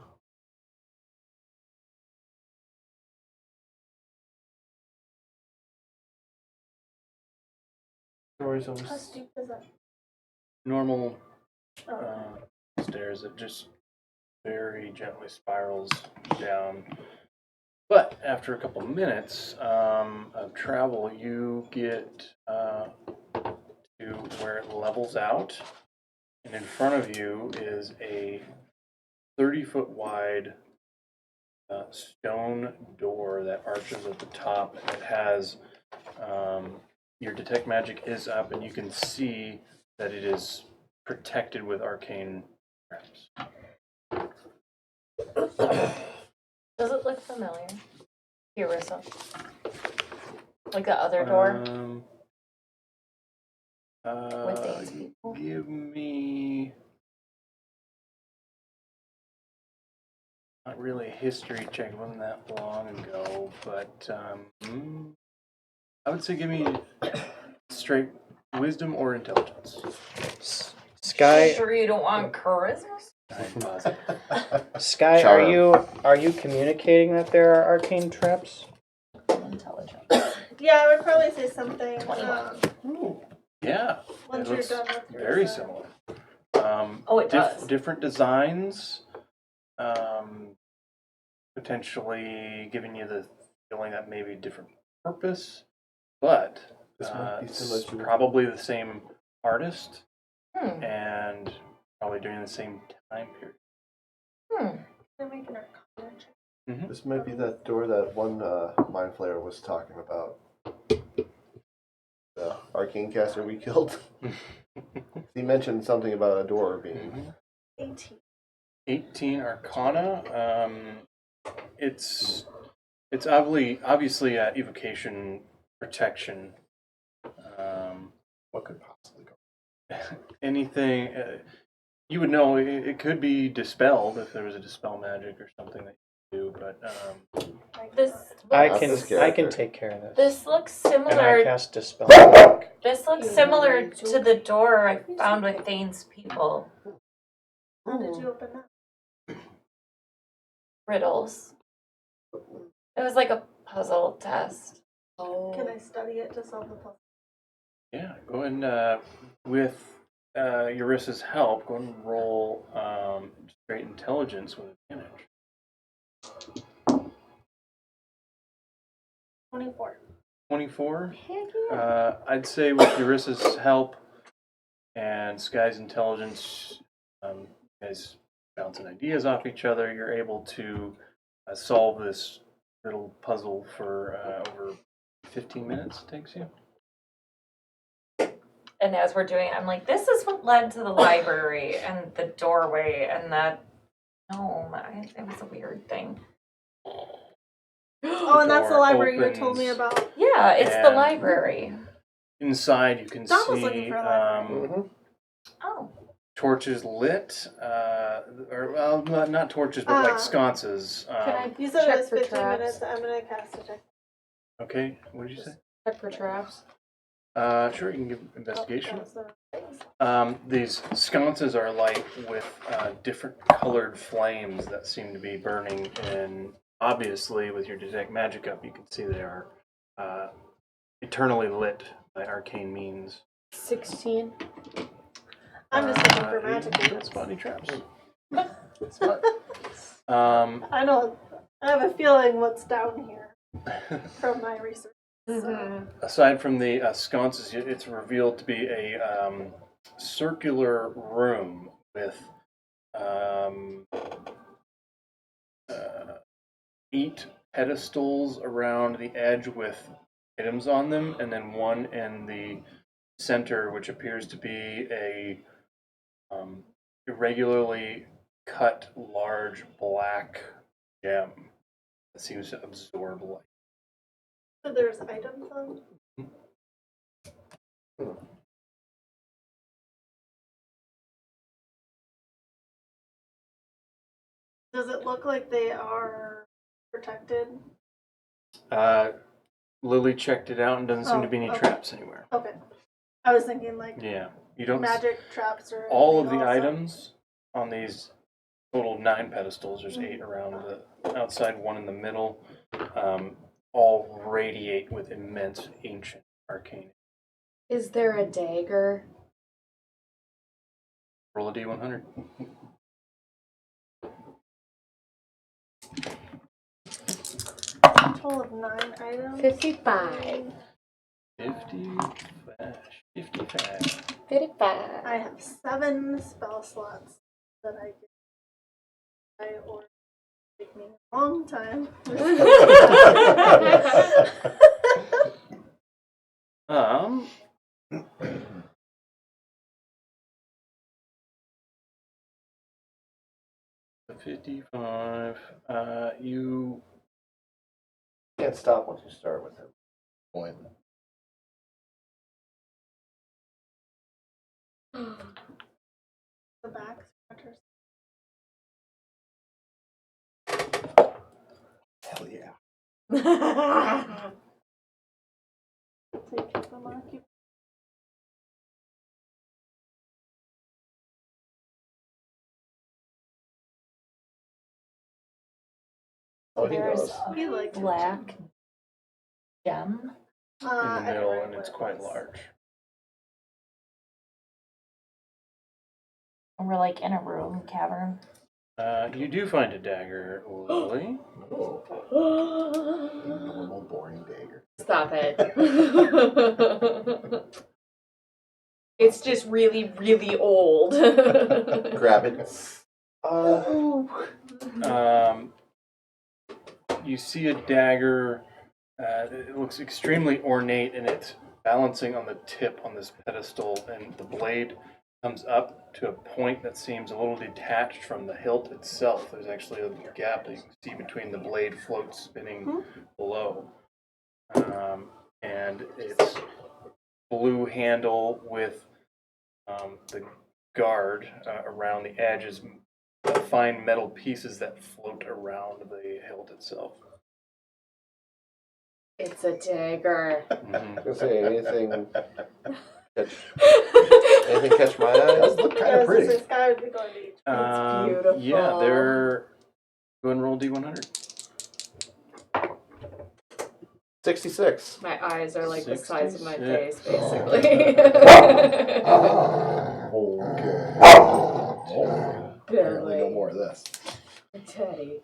[SPEAKER 3] Stories
[SPEAKER 5] How
[SPEAKER 3] always.
[SPEAKER 5] steep is it?
[SPEAKER 2] Normal
[SPEAKER 5] Oh.
[SPEAKER 2] stairs that just very gently spirals down. But after a couple minutes of travel, you get to where it levels out, and in front of you is a 30-foot wide stone door that arches at the top. And it has your detect magic is up, and you can see that it is protected with arcane traps.
[SPEAKER 4] Does it look familiar? Carissa. Like the other door? With these people?
[SPEAKER 2] Give me not really a history check. It wasn't that long ago, but I would say give me straight wisdom or intelligence.
[SPEAKER 6] Skye,
[SPEAKER 4] Sure you don't want charisma?
[SPEAKER 2] I'm positive.
[SPEAKER 6] Skye,
[SPEAKER 3] Charm.
[SPEAKER 6] are you communicating that there are arcane traps?
[SPEAKER 4] Intelligence.
[SPEAKER 5] Yeah, I would probably say something.
[SPEAKER 4] 21.
[SPEAKER 2] Yeah,
[SPEAKER 5] Once
[SPEAKER 2] it
[SPEAKER 5] you're
[SPEAKER 2] looks
[SPEAKER 5] done with your
[SPEAKER 2] very
[SPEAKER 5] set.
[SPEAKER 2] similar.
[SPEAKER 4] Oh, it does.
[SPEAKER 2] Different designs, potentially giving you the feeling that maybe different purpose, but
[SPEAKER 3] This might be similar to-
[SPEAKER 2] probably the same artist
[SPEAKER 4] Hmm.
[SPEAKER 2] and probably during the same time period.
[SPEAKER 5] Can I make an arcana check?
[SPEAKER 3] This might be that door that one mind flayer was talking about. The arcane caster we killed. He mentioned something about a door being
[SPEAKER 5] 18.
[SPEAKER 2] 18 Arcana. It's obviously evocation protection.
[SPEAKER 1] What could possibly go?
[SPEAKER 2] Anything you would know. It could be dispelled if there was a dispel magic or something that you do. But
[SPEAKER 4] This
[SPEAKER 6] I
[SPEAKER 3] Not
[SPEAKER 6] can
[SPEAKER 3] this
[SPEAKER 6] I
[SPEAKER 3] character.
[SPEAKER 6] can take care of this.
[SPEAKER 4] this looks
[SPEAKER 6] And I
[SPEAKER 4] similar.
[SPEAKER 6] cast dispel magic.
[SPEAKER 4] This looks similar to the door I found with Thane's people.
[SPEAKER 5] How did you open that?
[SPEAKER 4] Riddles. It was like a puzzle test.
[SPEAKER 5] Can I study it to solve the puzzle?
[SPEAKER 2] yeah, go ahead and with Eurissa's help, go ahead and roll straight intelligence with advantage.
[SPEAKER 5] 24.
[SPEAKER 2] 24. I'd say with Eurissa's help and Skye's intelligence, you guys bouncing ideas off each other. You're able to solve this little puzzle for over 15 minutes. It takes you.
[SPEAKER 4] And as we're doing it, I'm like, this is what led to the library and the doorway and that gnome. It was a weird thing.
[SPEAKER 5] Oh, and that's the
[SPEAKER 2] door
[SPEAKER 5] library you told me
[SPEAKER 2] opens.
[SPEAKER 5] about.
[SPEAKER 4] Yeah, it's the
[SPEAKER 2] And-
[SPEAKER 4] library.
[SPEAKER 2] Inside, you can
[SPEAKER 5] Don was
[SPEAKER 2] see
[SPEAKER 5] looking for a library.
[SPEAKER 3] Mhm.
[SPEAKER 4] Oh.
[SPEAKER 2] torches lit, or well, not torches, but like sconces.
[SPEAKER 8] Can I
[SPEAKER 5] You said
[SPEAKER 8] check
[SPEAKER 5] it was
[SPEAKER 8] for
[SPEAKER 5] 15
[SPEAKER 8] traps?
[SPEAKER 5] minutes. I'm going to cast a check.
[SPEAKER 2] Okay, what did you say?
[SPEAKER 8] Check for traps.
[SPEAKER 2] Sure, you can give investigation.
[SPEAKER 5] Oh, that was the-
[SPEAKER 2] These sconces are light with different colored flames that seem to be burning, and obviously, with your detect magic up, you can see they are eternally lit by arcane means.
[SPEAKER 8] 16.
[SPEAKER 5] I'm just looking for
[SPEAKER 2] You
[SPEAKER 5] magic.
[SPEAKER 2] don't spot any traps.
[SPEAKER 1] Smart.
[SPEAKER 5] I know. I have a feeling what's down here from my research.
[SPEAKER 2] Aside from the sconces, it's revealed to be a circular room with 8 pedestals around the edge with items on them, and then one in the center, which appears to be a irregularly cut large black gem that seems to absorb light.
[SPEAKER 5] So there's items on. Does it look like they are protected?
[SPEAKER 2] Lily checked it out and doesn't seem to be any
[SPEAKER 5] okay.
[SPEAKER 2] traps anywhere.
[SPEAKER 5] Okay. I was thinking like
[SPEAKER 2] Yeah, you don't.
[SPEAKER 5] magic traps or
[SPEAKER 2] All of the
[SPEAKER 5] anything also.
[SPEAKER 2] items on these total 9 pedestals, there's 8 around the outside, 1 in the middle, all radiate with immense ancient arcane.
[SPEAKER 8] Is there a dagger?
[SPEAKER 2] Roll a d100.
[SPEAKER 5] Total of 9 items.
[SPEAKER 8] 55.
[SPEAKER 2] 55.
[SPEAKER 8] 55.
[SPEAKER 5] I have 7 spell slots that I can buy or take me a long time.
[SPEAKER 2] The 55. You
[SPEAKER 3] Can't stop once you start with him.
[SPEAKER 1] Point.
[SPEAKER 5] The back scratchers.
[SPEAKER 1] Hell yeah.
[SPEAKER 5] Take them on. Keep
[SPEAKER 3] Oh, he
[SPEAKER 4] There's
[SPEAKER 3] knows.
[SPEAKER 5] He likes it.
[SPEAKER 4] black gem.
[SPEAKER 2] in the
[SPEAKER 5] I don't
[SPEAKER 2] middle,
[SPEAKER 5] remember
[SPEAKER 2] and it's
[SPEAKER 5] what it
[SPEAKER 2] quite
[SPEAKER 5] was.
[SPEAKER 2] large.
[SPEAKER 4] And we're like in a room cavern.
[SPEAKER 2] You do find a dagger, Lily.
[SPEAKER 1] Normal, boring dagger.
[SPEAKER 8] Stop it. It's just really, really old.
[SPEAKER 3] Grab it.
[SPEAKER 2] You see a dagger. It looks extremely ornate, and it's balancing on the tip on this pedestal, and the blade comes up to a point that seems a little detached from the hilt itself. There's actually a gap that you can see between the blade float spinning below. And it's blue handle with the guard around the edges, fine metal pieces that float around the hilt itself.
[SPEAKER 7] It's a dagger.
[SPEAKER 3] I was gonna say anything catch my
[SPEAKER 1] It
[SPEAKER 3] eye?
[SPEAKER 1] does look kind of pretty.
[SPEAKER 5] This guy would be going to each.
[SPEAKER 7] beautiful.
[SPEAKER 2] Yeah, they're. Go ahead and roll D100.
[SPEAKER 3] 66.
[SPEAKER 7] My eyes are like the size of my face,
[SPEAKER 2] 66.
[SPEAKER 7] basically.
[SPEAKER 1] Okay. Apparently no more of this.
[SPEAKER 7] Teddy.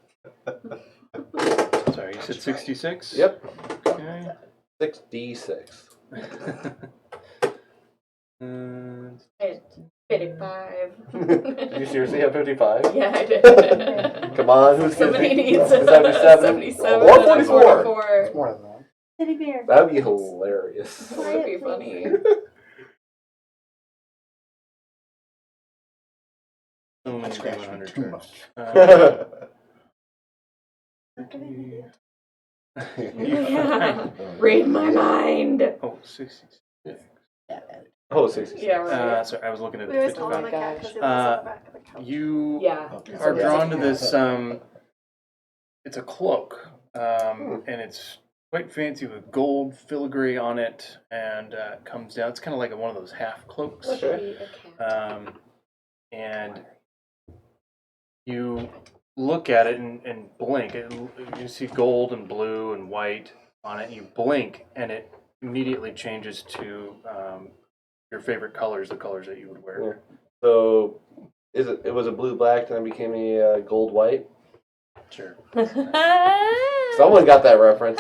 [SPEAKER 2] Sorry, you said 66?
[SPEAKER 3] Yep.
[SPEAKER 2] Okay.
[SPEAKER 3] 6d6.
[SPEAKER 2] And
[SPEAKER 7] 55.
[SPEAKER 3] Did you seriously have 55?
[SPEAKER 7] Yeah, I did.
[SPEAKER 3] Come on, who's
[SPEAKER 7] Somebody needs a
[SPEAKER 3] 77?
[SPEAKER 7] 77
[SPEAKER 3] Or
[SPEAKER 7] and a
[SPEAKER 3] 44.
[SPEAKER 7] 44.
[SPEAKER 6] More than that.
[SPEAKER 5] Teddy bear.
[SPEAKER 3] That'd be hilarious.
[SPEAKER 7] That would be funny.
[SPEAKER 2] so many
[SPEAKER 1] Scratch me
[SPEAKER 2] D100
[SPEAKER 1] too
[SPEAKER 2] turns.
[SPEAKER 7] Yeah. Read my mind.
[SPEAKER 2] Oh, 66.
[SPEAKER 3] Oh, 66.
[SPEAKER 7] Yeah, right.
[SPEAKER 2] Sorry, I was looking at
[SPEAKER 5] We
[SPEAKER 2] the
[SPEAKER 5] always call him
[SPEAKER 2] 55.
[SPEAKER 5] a cat because he lives on the back of the couch.
[SPEAKER 2] You
[SPEAKER 7] Yeah.
[SPEAKER 2] are drawn to this. It's a cloak, and it's quite fancy with gold filigree on it, and it comes down. It's kind of like one of those half cloaks.
[SPEAKER 3] Okay.
[SPEAKER 2] And you look at it and blink. You see gold and blue and white on it. You blink, and it immediately changes to your favorite colors, the colors that you would wear.
[SPEAKER 3] Yeah. So, it was a blue black, then it became a gold white?
[SPEAKER 2] Sure.
[SPEAKER 3] Someone got that reference.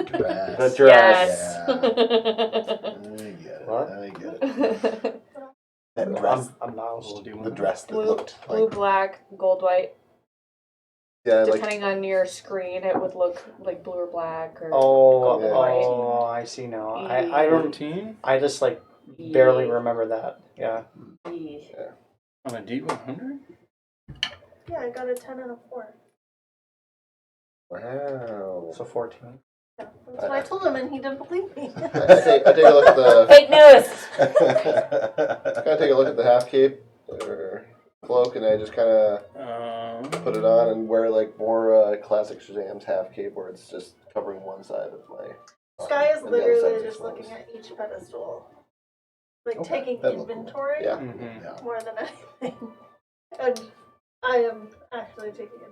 [SPEAKER 1] Dress.
[SPEAKER 3] The dress.
[SPEAKER 1] Yeah.
[SPEAKER 3] What?
[SPEAKER 1] I get it. That
[SPEAKER 6] I'm,
[SPEAKER 1] dress.
[SPEAKER 6] I'm lost.
[SPEAKER 2] We'll do
[SPEAKER 1] The dress that looked
[SPEAKER 7] Blue,
[SPEAKER 1] like.
[SPEAKER 7] black, gold, white.
[SPEAKER 3] Yeah, like
[SPEAKER 7] Depending on your screen, it would look like blue or black or
[SPEAKER 6] Oh,
[SPEAKER 7] gold or white.
[SPEAKER 6] oh, I see now. I don't.
[SPEAKER 2] 14
[SPEAKER 6] I just like barely remember that. Yeah.
[SPEAKER 2] on a D100?
[SPEAKER 5] Yeah, I got a 10 and a 4.
[SPEAKER 3] wow.
[SPEAKER 6] So 14.
[SPEAKER 5] Yeah, that's what I told him, and he didn't believe me.
[SPEAKER 3] I take a look at the.
[SPEAKER 4] Fake news.
[SPEAKER 3] I take a look at the half cape or cloak, and I just kind of put it on and wear like more classic Shazam's half cape, where it's just covering one side of my.
[SPEAKER 5] Skye is
[SPEAKER 3] and the other
[SPEAKER 5] literally
[SPEAKER 3] side's
[SPEAKER 5] just
[SPEAKER 3] exposed.
[SPEAKER 5] looking at each pedestal, like
[SPEAKER 1] Okay,
[SPEAKER 5] taking
[SPEAKER 1] that'll look cool.
[SPEAKER 5] inventory
[SPEAKER 3] Yeah.
[SPEAKER 2] Mm-hmm.
[SPEAKER 5] more than anything. And I am actually taking it.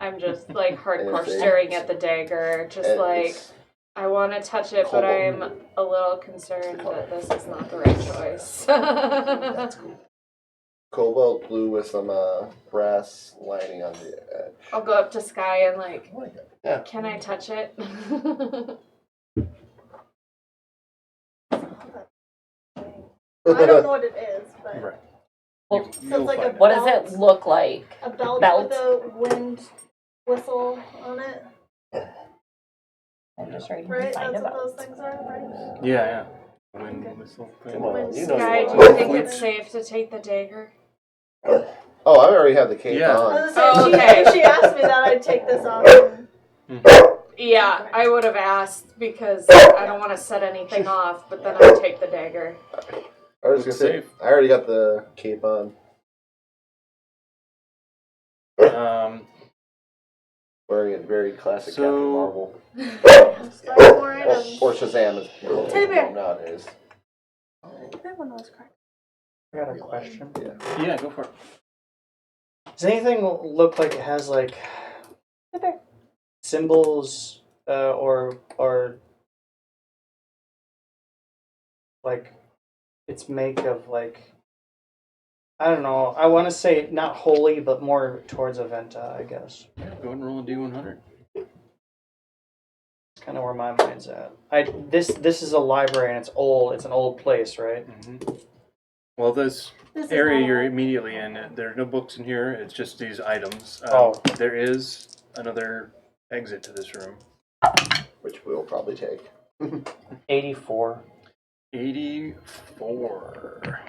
[SPEAKER 7] I'm just like hardcore
[SPEAKER 3] Anything.
[SPEAKER 7] staring at the dagger, just
[SPEAKER 3] And
[SPEAKER 7] like
[SPEAKER 3] it's
[SPEAKER 7] I want to touch it, but I'm
[SPEAKER 3] cobalt.
[SPEAKER 7] a little concerned that this is not the right choice.
[SPEAKER 1] That's cool.
[SPEAKER 3] cobalt blue with some brass lining on the edge.
[SPEAKER 7] I'll go up to Skye and like,
[SPEAKER 1] I like it.
[SPEAKER 7] can I touch it?
[SPEAKER 5] I don't know what it is, but
[SPEAKER 2] Right.
[SPEAKER 4] Well,
[SPEAKER 5] so it's like a
[SPEAKER 4] What does
[SPEAKER 5] belt,
[SPEAKER 4] it look like?
[SPEAKER 5] a belt,
[SPEAKER 4] Belt.
[SPEAKER 5] with a wind whistle on it,
[SPEAKER 4] I'm just reading
[SPEAKER 5] right?
[SPEAKER 4] to find
[SPEAKER 5] That's what
[SPEAKER 4] about.
[SPEAKER 5] those things are, right?
[SPEAKER 2] Yeah. Wind whistle thing.
[SPEAKER 3] Come on,
[SPEAKER 5] When
[SPEAKER 3] you know
[SPEAKER 7] Skye,
[SPEAKER 3] you
[SPEAKER 7] do
[SPEAKER 3] want
[SPEAKER 7] you think
[SPEAKER 3] it.
[SPEAKER 7] it's safe to take the dagger?
[SPEAKER 3] Oh, I already have the cape
[SPEAKER 2] Yeah.
[SPEAKER 5] I
[SPEAKER 3] on.
[SPEAKER 5] was gonna say,
[SPEAKER 7] Oh,
[SPEAKER 5] if
[SPEAKER 7] okay.
[SPEAKER 5] if she asked me that, I'd take this off. And,
[SPEAKER 7] Yeah, I would have asked because I don't want to set anything off, but then I'd take the dagger.
[SPEAKER 3] I was gonna say, I already got the cape on. Wearing it very classic
[SPEAKER 2] So-
[SPEAKER 3] Captain Marvel.
[SPEAKER 5] Skye's more in
[SPEAKER 3] Or Shazam is
[SPEAKER 5] Teddy bear.
[SPEAKER 3] nowadays.
[SPEAKER 5] Everyone knows correct.
[SPEAKER 6] I got a question.
[SPEAKER 2] Yeah, go for it.
[SPEAKER 6] Does anything look like it has like symbols or like its make of like I don't know. I want to say not holy, but more towards Aventa, I guess.
[SPEAKER 2] Yeah, go ahead and roll a D100.
[SPEAKER 6] It's kind of where my mind's at. This is a library and it's old. It's an old place, right?
[SPEAKER 2] Mm-hmm. Well, this
[SPEAKER 5] This is
[SPEAKER 2] area
[SPEAKER 5] not
[SPEAKER 2] you're
[SPEAKER 5] all.
[SPEAKER 2] immediately in, there are no books in here. It's just these items. There is another exit to this room.
[SPEAKER 3] Which we'll probably take.
[SPEAKER 6] 84.
[SPEAKER 2] 84.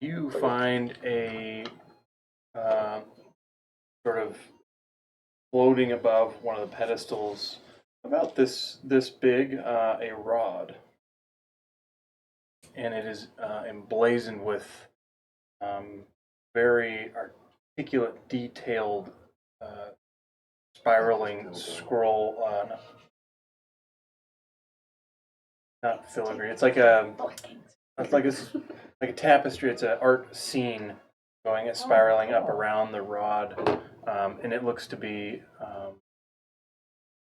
[SPEAKER 2] You find a sort of floating above one of the pedestals, about this big, a rod, and it is emblazoned with very articulate, detailed, spiraling scroll. Not filigree. It's like a tapestry. It's an art scene going spiraling up around the rod, and it looks to be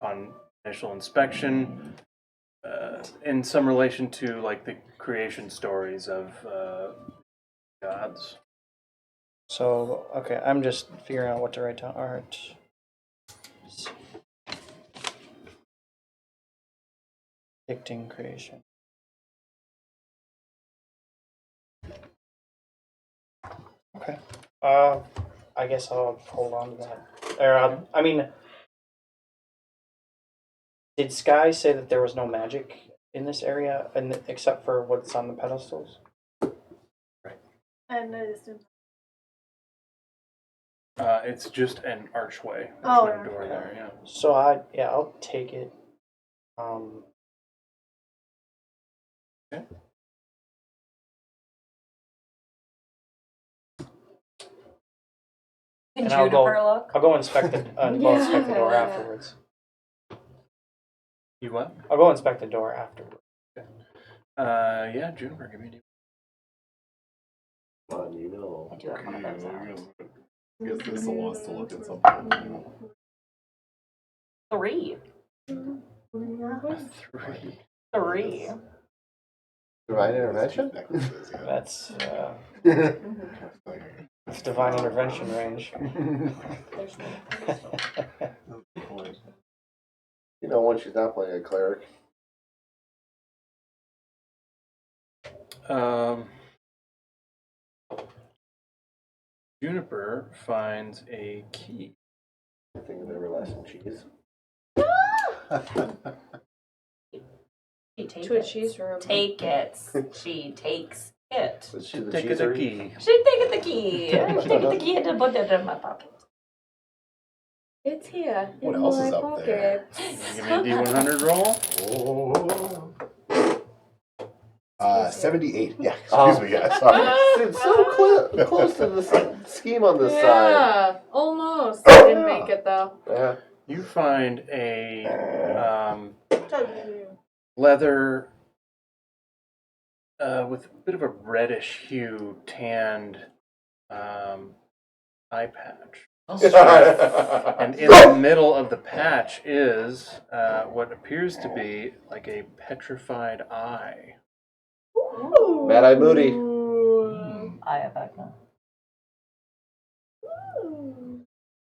[SPEAKER 2] on initial inspection in some relation to like the creation stories of gods.
[SPEAKER 6] So, okay, I'm just figuring out what to write down. Art. Dicting creation. Okay. I guess I'll hold on to that. Or, I mean, did Skye say that there was no magic in this area, except for what's on the pedestals?
[SPEAKER 5] And it is
[SPEAKER 2] It's just an archway. There's
[SPEAKER 5] Oh,
[SPEAKER 2] no
[SPEAKER 5] an
[SPEAKER 2] door
[SPEAKER 5] archway.
[SPEAKER 2] there. Yeah.
[SPEAKER 6] So I'll take it.
[SPEAKER 2] Okay.
[SPEAKER 6] And I'll go-
[SPEAKER 4] Juniper look.
[SPEAKER 6] I'll go inspect the inspect the door afterwards.
[SPEAKER 2] You what?
[SPEAKER 6] I'll go inspect the door afterwards.
[SPEAKER 2] Yeah, Juniper, give me a D.
[SPEAKER 3] Come on, you know.
[SPEAKER 4] I do have one of those out.
[SPEAKER 9] Guess this wants to look at something.
[SPEAKER 4] 3.
[SPEAKER 2] 3.
[SPEAKER 4] 3.
[SPEAKER 3] Divine intervention?
[SPEAKER 6] That's it's divine intervention range.
[SPEAKER 3] You know, when she's not playing a cleric.
[SPEAKER 2] Juniper finds a key.
[SPEAKER 3] Thing of everlasting cheese.
[SPEAKER 4] She takes
[SPEAKER 8] To a
[SPEAKER 4] it.
[SPEAKER 8] cheese room.
[SPEAKER 4] Take it. She takes it.
[SPEAKER 3] Is she the
[SPEAKER 2] Take the
[SPEAKER 3] cheeser?
[SPEAKER 2] key.
[SPEAKER 4] She take the key. Take the key and put it in my pocket.
[SPEAKER 8] It's here.
[SPEAKER 1] What
[SPEAKER 8] in
[SPEAKER 1] else
[SPEAKER 8] my
[SPEAKER 1] is up there?
[SPEAKER 8] pocket.
[SPEAKER 2] Give me a D100 roll.
[SPEAKER 1] Oh. 78. Yeah, excuse me, guys. Sorry.
[SPEAKER 3] It's so close to the scheme on this side.
[SPEAKER 8] Yeah, almost. I didn't make it though.
[SPEAKER 3] Yeah.
[SPEAKER 2] You find a leather with a bit of a reddish hue, tanned eye patch. And in the middle of the patch is what appears to be like a petrified eye.
[SPEAKER 3] Mad Eye Moody.
[SPEAKER 4] I have Agna.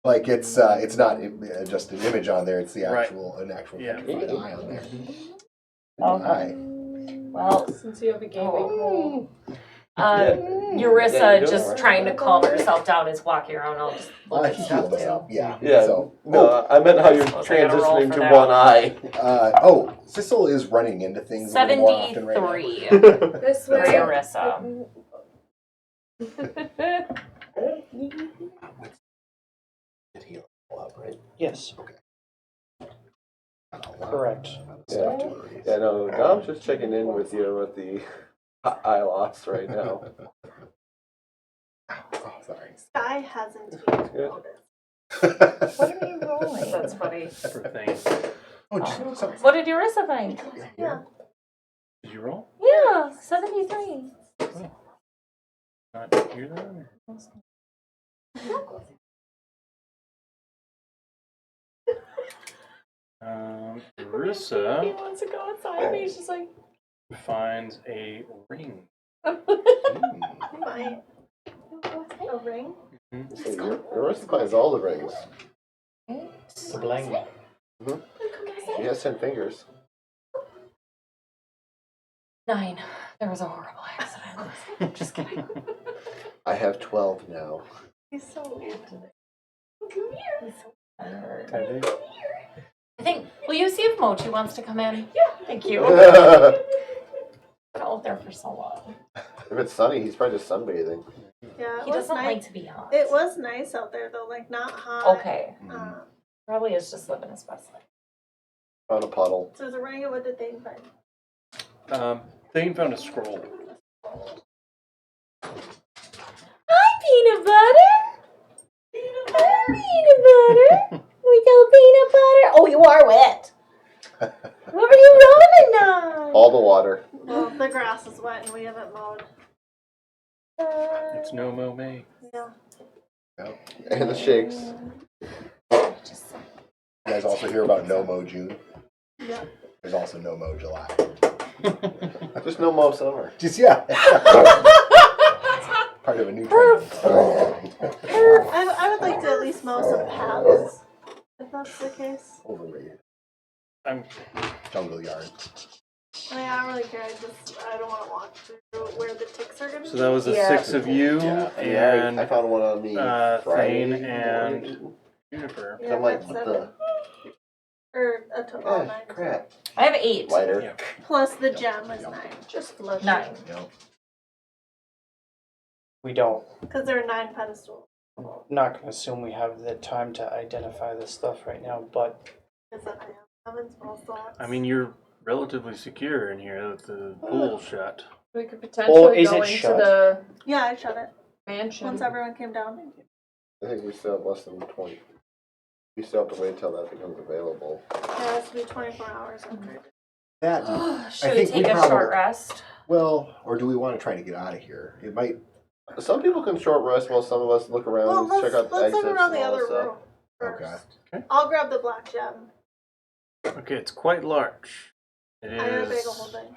[SPEAKER 1] Like it's not just an image on there; it's the
[SPEAKER 2] Right.
[SPEAKER 1] actual an actual
[SPEAKER 2] Yeah.
[SPEAKER 1] petrified eye on there.
[SPEAKER 4] Okay.
[SPEAKER 1] Eye.
[SPEAKER 4] Well,
[SPEAKER 8] Since you have a gaping hole.
[SPEAKER 4] Urissa,
[SPEAKER 3] Yeah, you do
[SPEAKER 4] just
[SPEAKER 3] it.
[SPEAKER 4] trying to calm herself down, is walking around. I'll just look at
[SPEAKER 1] He
[SPEAKER 4] stuff
[SPEAKER 1] healed
[SPEAKER 4] too.
[SPEAKER 1] himself. Yeah.
[SPEAKER 3] Yeah.
[SPEAKER 1] So,
[SPEAKER 3] No, I meant how you're
[SPEAKER 4] Suppose I gotta roll
[SPEAKER 3] transitioning
[SPEAKER 4] for
[SPEAKER 3] to
[SPEAKER 4] that.
[SPEAKER 3] one eye.
[SPEAKER 1] Sissel is running into things a little more often right now.
[SPEAKER 4] 73
[SPEAKER 8] This
[SPEAKER 4] for
[SPEAKER 8] way.
[SPEAKER 4] Urissa.
[SPEAKER 1] Did heal up, right?
[SPEAKER 6] Yes,
[SPEAKER 1] Not a lot.
[SPEAKER 6] correct.
[SPEAKER 1] Stuff to erase.
[SPEAKER 3] Yeah, no, Dom's just checking in with you with the eye loss right now.
[SPEAKER 1] Oh, sorry.
[SPEAKER 5] Skye hasn't even
[SPEAKER 3] Good.
[SPEAKER 5] noticed.
[SPEAKER 4] What are you rolling?
[SPEAKER 8] That's funny.
[SPEAKER 2] For thing.
[SPEAKER 1] Oh, just sorry.
[SPEAKER 4] What did Urissa find?
[SPEAKER 5] Yeah.
[SPEAKER 2] Did you roll?
[SPEAKER 4] Yeah, 73.
[SPEAKER 2] Not hear that?
[SPEAKER 4] He
[SPEAKER 2] Marissa
[SPEAKER 4] wants to go inside me. She's like,
[SPEAKER 2] finds a ring.
[SPEAKER 5] My a ring.
[SPEAKER 3] Marissa finds all the rings.
[SPEAKER 6] The bling.
[SPEAKER 3] She has 10 fingers.
[SPEAKER 4] 9. There was a horrible accident. Just kidding.
[SPEAKER 3] I have 12 now.
[SPEAKER 5] He's so weird today.
[SPEAKER 4] He's so tired.
[SPEAKER 6] I think.
[SPEAKER 4] I think, will you see if Mochi wants to come in? Yeah. Thank you.
[SPEAKER 3] If
[SPEAKER 4] Been out there for so long.
[SPEAKER 3] it's sunny, he's probably just sunbathing.
[SPEAKER 5] Yeah, it
[SPEAKER 4] He
[SPEAKER 5] was
[SPEAKER 4] doesn't
[SPEAKER 5] nice.
[SPEAKER 4] like to be hot.
[SPEAKER 5] It was nice out there though, like not hot.
[SPEAKER 4] Okay. Probably is just living his best life.
[SPEAKER 3] Found a puddle.
[SPEAKER 5] So is it running? What did they find?
[SPEAKER 2] Thane found a scroll.
[SPEAKER 4] Hi, peanut butter. Hi, peanut butter. We got peanut butter. Oh, you are wet. What were you rolling on?
[SPEAKER 3] All the water.
[SPEAKER 5] Well, the grass is wet and we haven't mowed.
[SPEAKER 2] It's no mo May.
[SPEAKER 5] Yeah.
[SPEAKER 3] And the shakes.
[SPEAKER 1] You guys also hear about No Mo June?
[SPEAKER 5] Yeah.
[SPEAKER 1] There's also No Mo July.
[SPEAKER 3] Just no more summer.
[SPEAKER 1] Just, yeah. Part of a new trend.
[SPEAKER 5] I would like to at least mow some paths, if that's the case.
[SPEAKER 1] Overrated.
[SPEAKER 2] I'm
[SPEAKER 1] Jungle yard.
[SPEAKER 5] I mean, I don't really care. I don't want to walk through where the ticks are going to
[SPEAKER 2] so
[SPEAKER 5] be.
[SPEAKER 2] that was the
[SPEAKER 4] Yeah.
[SPEAKER 2] 6 of you and
[SPEAKER 3] I found one on me Friday.
[SPEAKER 2] Thane and
[SPEAKER 3] morning.
[SPEAKER 2] Juniper.
[SPEAKER 5] Yeah,
[SPEAKER 3] I'm like,
[SPEAKER 5] that's
[SPEAKER 3] what
[SPEAKER 5] 7.
[SPEAKER 3] the?
[SPEAKER 5] Or a total
[SPEAKER 3] Oh,
[SPEAKER 5] of 9.
[SPEAKER 3] crap.
[SPEAKER 4] I have 8.
[SPEAKER 3] Lighter.
[SPEAKER 2] Yeah.
[SPEAKER 5] Plus the gem is 9.
[SPEAKER 8] Just look.
[SPEAKER 4] 9.
[SPEAKER 1] Yep.
[SPEAKER 6] We don't.
[SPEAKER 5] Because there are 9 pedestals.
[SPEAKER 6] I'm not going to assume we have the time to identify this stuff right now, but
[SPEAKER 5] Because then I have 7 spell slots.
[SPEAKER 2] I mean, you're relatively secure in here with the pool shut.
[SPEAKER 8] We could potentially
[SPEAKER 6] is
[SPEAKER 8] go
[SPEAKER 6] it
[SPEAKER 8] into
[SPEAKER 6] shut?
[SPEAKER 8] the
[SPEAKER 5] Yeah, I shut it.
[SPEAKER 8] mansion.
[SPEAKER 5] Once everyone came down.
[SPEAKER 3] I think we still have less than 20. We still have to wait till that becomes available.
[SPEAKER 5] It has to be 24 hours after.
[SPEAKER 1] That,
[SPEAKER 4] Should
[SPEAKER 1] I
[SPEAKER 4] we
[SPEAKER 1] think
[SPEAKER 4] take
[SPEAKER 1] we
[SPEAKER 4] a
[SPEAKER 1] probably-
[SPEAKER 4] short rest?
[SPEAKER 1] well, or do we want to try to get out of here? It might.
[SPEAKER 3] Some people can short rest while some of us look around
[SPEAKER 5] Well,
[SPEAKER 3] and
[SPEAKER 5] let's
[SPEAKER 3] check out the
[SPEAKER 5] look
[SPEAKER 3] exits
[SPEAKER 5] around the
[SPEAKER 3] and all
[SPEAKER 5] other
[SPEAKER 3] that stuff.
[SPEAKER 5] room first.
[SPEAKER 1] Okay.
[SPEAKER 2] Okay.
[SPEAKER 5] I'll grab the black gem.
[SPEAKER 2] Okay, it's quite large. It
[SPEAKER 5] I gotta bag a
[SPEAKER 2] is.
[SPEAKER 5] whole thing.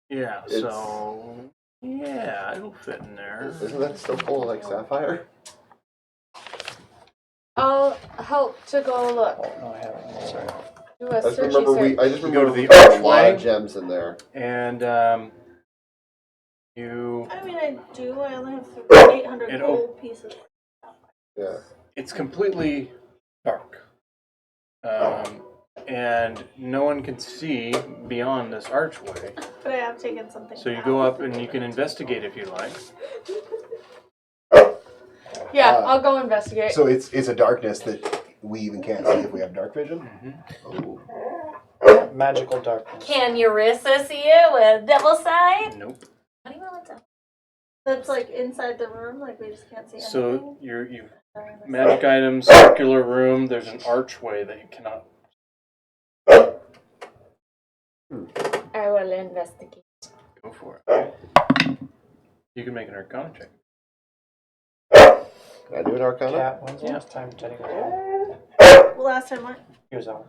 [SPEAKER 2] Yeah,
[SPEAKER 3] It's-
[SPEAKER 2] so yeah, it'll fit in there.
[SPEAKER 3] Isn't that still full of like sapphire?
[SPEAKER 8] I'll help to go look.
[SPEAKER 6] oh, no, I haven't. I'm sorry.
[SPEAKER 8] Do
[SPEAKER 3] I
[SPEAKER 8] a
[SPEAKER 3] just
[SPEAKER 8] searchy
[SPEAKER 3] remember
[SPEAKER 8] search.
[SPEAKER 3] I just
[SPEAKER 2] You go
[SPEAKER 3] remember
[SPEAKER 2] to the
[SPEAKER 3] we found a lot
[SPEAKER 2] archway.
[SPEAKER 3] of gems in there.
[SPEAKER 2] And you,
[SPEAKER 5] I mean, I do. I only have 800
[SPEAKER 2] It
[SPEAKER 5] gold pieces.
[SPEAKER 3] Yeah.
[SPEAKER 2] it's completely dark, and no one can see beyond this archway.
[SPEAKER 5] But I have taken something.
[SPEAKER 2] So you
[SPEAKER 5] out.
[SPEAKER 2] go up and you can investigate if you like.
[SPEAKER 8] Yeah,
[SPEAKER 1] Uh,
[SPEAKER 8] I'll go investigate.
[SPEAKER 1] So it's a darkness that we even can't see if we have dark vision.
[SPEAKER 2] Mm-hmm.
[SPEAKER 6] Magical darkness.
[SPEAKER 4] Can Eurissa see it with devil sight?
[SPEAKER 2] Nope.
[SPEAKER 4] What do you want to
[SPEAKER 5] That's like inside the room. Like we just can't see anything.
[SPEAKER 2] So you magic items, circular room. There's an archway that you cannot.
[SPEAKER 8] I will investigate.
[SPEAKER 2] Go for it. You can make an Arcana check.
[SPEAKER 3] Can I do an Arcana?
[SPEAKER 6] Cat, when's the last time Teddy was out?
[SPEAKER 5] Well, last time what?
[SPEAKER 6] He was out.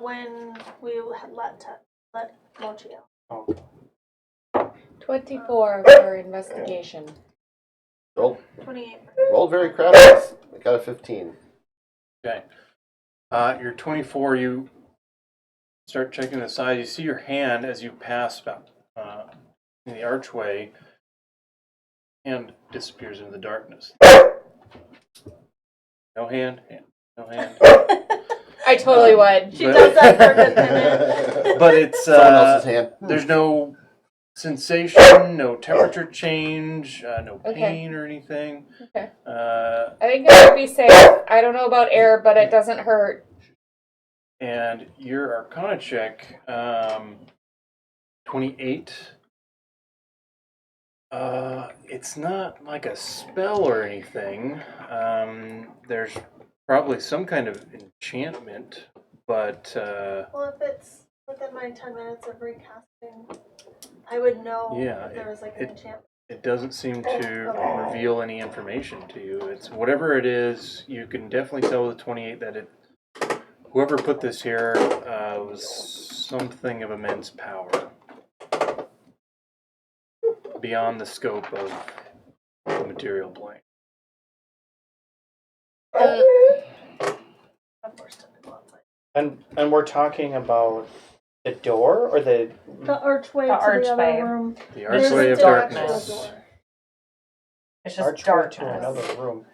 [SPEAKER 5] When we had let Mochi out.
[SPEAKER 6] Oh,
[SPEAKER 8] 24 for investigation.
[SPEAKER 3] Rolled
[SPEAKER 5] 28.
[SPEAKER 3] very crappy. I got a 15.
[SPEAKER 2] Okay. You're 24. You start checking the size. You see your hand as you pass about in the archway. Hand disappears into the darkness. No hand. No hand.
[SPEAKER 8] I totally would.
[SPEAKER 5] She does that for a good minute.
[SPEAKER 2] But it's
[SPEAKER 3] Someone else's hand.
[SPEAKER 2] there's no sensation, no temperature change, no
[SPEAKER 8] Okay.
[SPEAKER 2] pain or anything.
[SPEAKER 8] Okay.
[SPEAKER 2] Uh,
[SPEAKER 8] I think it might be safe. I don't know about air, but it doesn't hurt.
[SPEAKER 2] and your Arcana check, 28. It's not like a spell or anything. There's probably some kind of enchantment, but
[SPEAKER 5] Well, if it's within my 10 minutes of recasting, I would know
[SPEAKER 2] Yeah,
[SPEAKER 5] if there was like an enchantment.
[SPEAKER 2] it doesn't seem to reveal any information to you. It's whatever it is, you can definitely tell with 28 that whoever put this here was something of immense power. Beyond the scope of the material plane.
[SPEAKER 5] I'm forced to go outside.
[SPEAKER 6] and we're talking about The door or the?
[SPEAKER 5] The archway
[SPEAKER 4] The
[SPEAKER 5] to the
[SPEAKER 4] archway.
[SPEAKER 5] other room.
[SPEAKER 2] The
[SPEAKER 5] There's
[SPEAKER 2] archway
[SPEAKER 5] a
[SPEAKER 2] of
[SPEAKER 5] door.
[SPEAKER 2] darkness.
[SPEAKER 4] It's just
[SPEAKER 6] Archway
[SPEAKER 4] darkness.
[SPEAKER 6] to another room.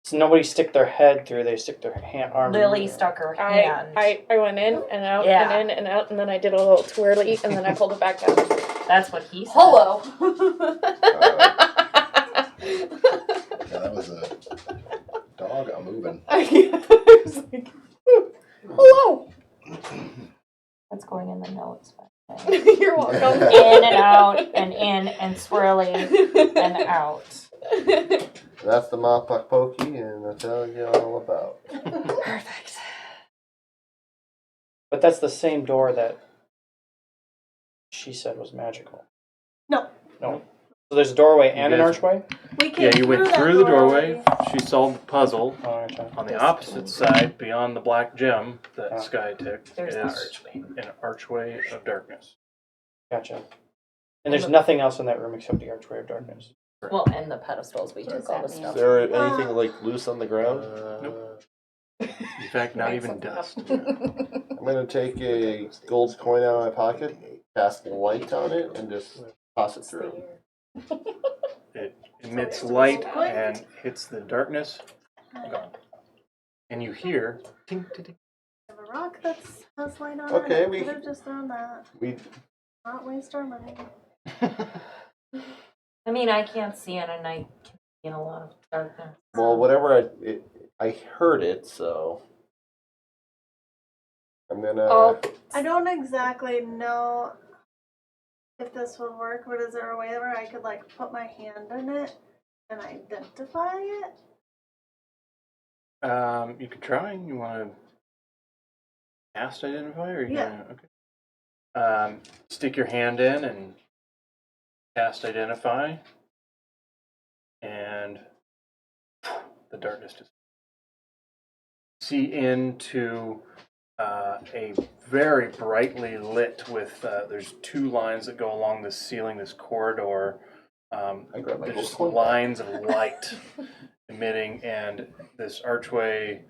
[SPEAKER 6] So nobody stick their head through. They stick their arm.
[SPEAKER 4] Lily stuck her hand.
[SPEAKER 8] I went in and out
[SPEAKER 4] Yeah.
[SPEAKER 8] and in and out, and then I did a little twirly, and then I pulled it back down.
[SPEAKER 4] That's what he said.
[SPEAKER 8] Hello.
[SPEAKER 1] Yeah, that was a dog a moving.
[SPEAKER 8] I was like, hello.
[SPEAKER 4] That's going in the notes.
[SPEAKER 8] You're welcome.
[SPEAKER 4] In and out and in and swirling and out.
[SPEAKER 3] That's the Mopok Pokey, and I'll tell you all about.
[SPEAKER 8] Perfect.
[SPEAKER 6] But that's the same door that she said was magical.
[SPEAKER 5] No.
[SPEAKER 6] No. So there's a doorway and an
[SPEAKER 2] guys-
[SPEAKER 6] archway?
[SPEAKER 5] We came
[SPEAKER 2] Yeah, you went
[SPEAKER 5] that
[SPEAKER 2] through the doorway. She solved the puzzle.
[SPEAKER 6] Oh, okay.
[SPEAKER 2] On the opposite side, beyond the black gem that
[SPEAKER 6] Oh.
[SPEAKER 2] Skye ticked,
[SPEAKER 4] There's
[SPEAKER 2] is
[SPEAKER 4] the archway.
[SPEAKER 2] an archway of darkness.
[SPEAKER 6] Gotcha. And there's nothing else in that room except the archway of darkness.
[SPEAKER 4] Well, and the pedestals, we took all the
[SPEAKER 3] Is
[SPEAKER 4] stuff.
[SPEAKER 3] there anything like loose on the ground?
[SPEAKER 2] Nope. In fact, not even dust.
[SPEAKER 3] I'm gonna take a gold coin out of my pocket, cast light on it, and just toss it through.
[SPEAKER 2] It emits light and hits the darkness. Gone. And you hear tink, tink, tink.
[SPEAKER 5] I have a rock that has light on
[SPEAKER 3] Okay,
[SPEAKER 5] it.
[SPEAKER 3] we-
[SPEAKER 5] could have just thrown that.
[SPEAKER 3] We
[SPEAKER 5] Not waste our money.
[SPEAKER 4] I mean, I can't see it, and I can see in a lot of darkness.
[SPEAKER 3] well, whatever I heard it, so I'm gonna.
[SPEAKER 8] Oh,
[SPEAKER 5] I don't exactly know if this would work, but is there a way where I could like put my hand in it and identify it?
[SPEAKER 2] You could try. You want to cast identify, or you
[SPEAKER 5] Yeah.
[SPEAKER 2] gonna, okay. Stick your hand in and cast identify, and the darkness just see into a very brightly lit with. There's two lines that go along this ceiling, this corridor.
[SPEAKER 3] I grab my
[SPEAKER 2] There's
[SPEAKER 3] gold
[SPEAKER 2] just
[SPEAKER 3] coin.
[SPEAKER 2] lines of light emitting, and this archway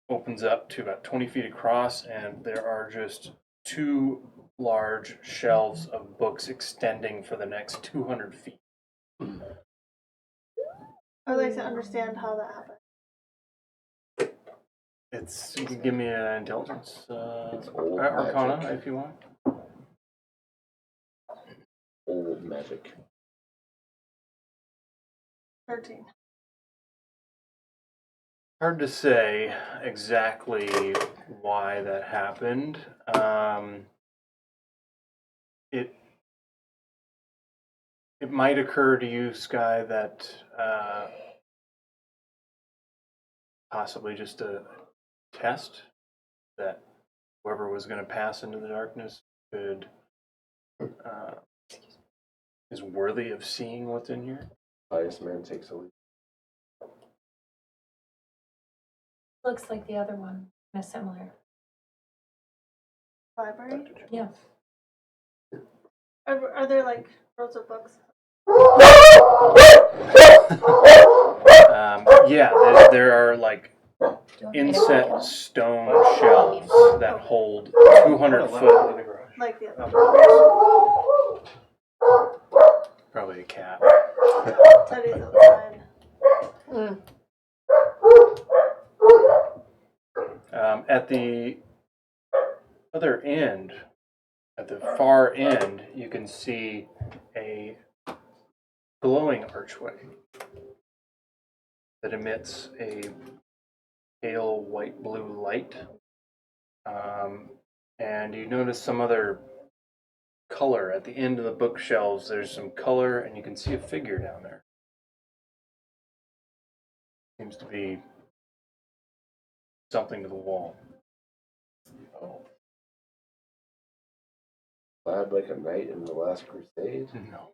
[SPEAKER 2] opens up to about 20 feet across, and there are just two large shelves of books extending for the next 200 feet.
[SPEAKER 5] I'd like to understand how that happened.
[SPEAKER 2] You can give me an intelligence,
[SPEAKER 3] It's old
[SPEAKER 2] arcana
[SPEAKER 3] magic.
[SPEAKER 2] if you want.
[SPEAKER 3] Old magic.
[SPEAKER 5] 13.
[SPEAKER 2] Hard to say exactly why that happened. It might occur to you, Skye, that possibly just a test that whoever was going to pass into the darkness could is worthy of seeing what's in here.
[SPEAKER 3] Highest man takes a lead.
[SPEAKER 4] Looks like the other one. Kind of similar.
[SPEAKER 5] Library?
[SPEAKER 4] Yeah.
[SPEAKER 5] Are there like rows of books?
[SPEAKER 2] Yeah, there are like inset stone shelves that hold 200 foot.
[SPEAKER 5] Like the other
[SPEAKER 2] Probably a cat.
[SPEAKER 5] Teddy's outside.
[SPEAKER 2] At the other end, at the far end, you can see a glowing archway that emits a pale white-blue light. And you notice some other color at the end of the bookshelves. There's some color, and you can see a figure down there. Seems to be something to the wall.
[SPEAKER 3] Oh. Glad like a knight in the Last Crusade.
[SPEAKER 2] No.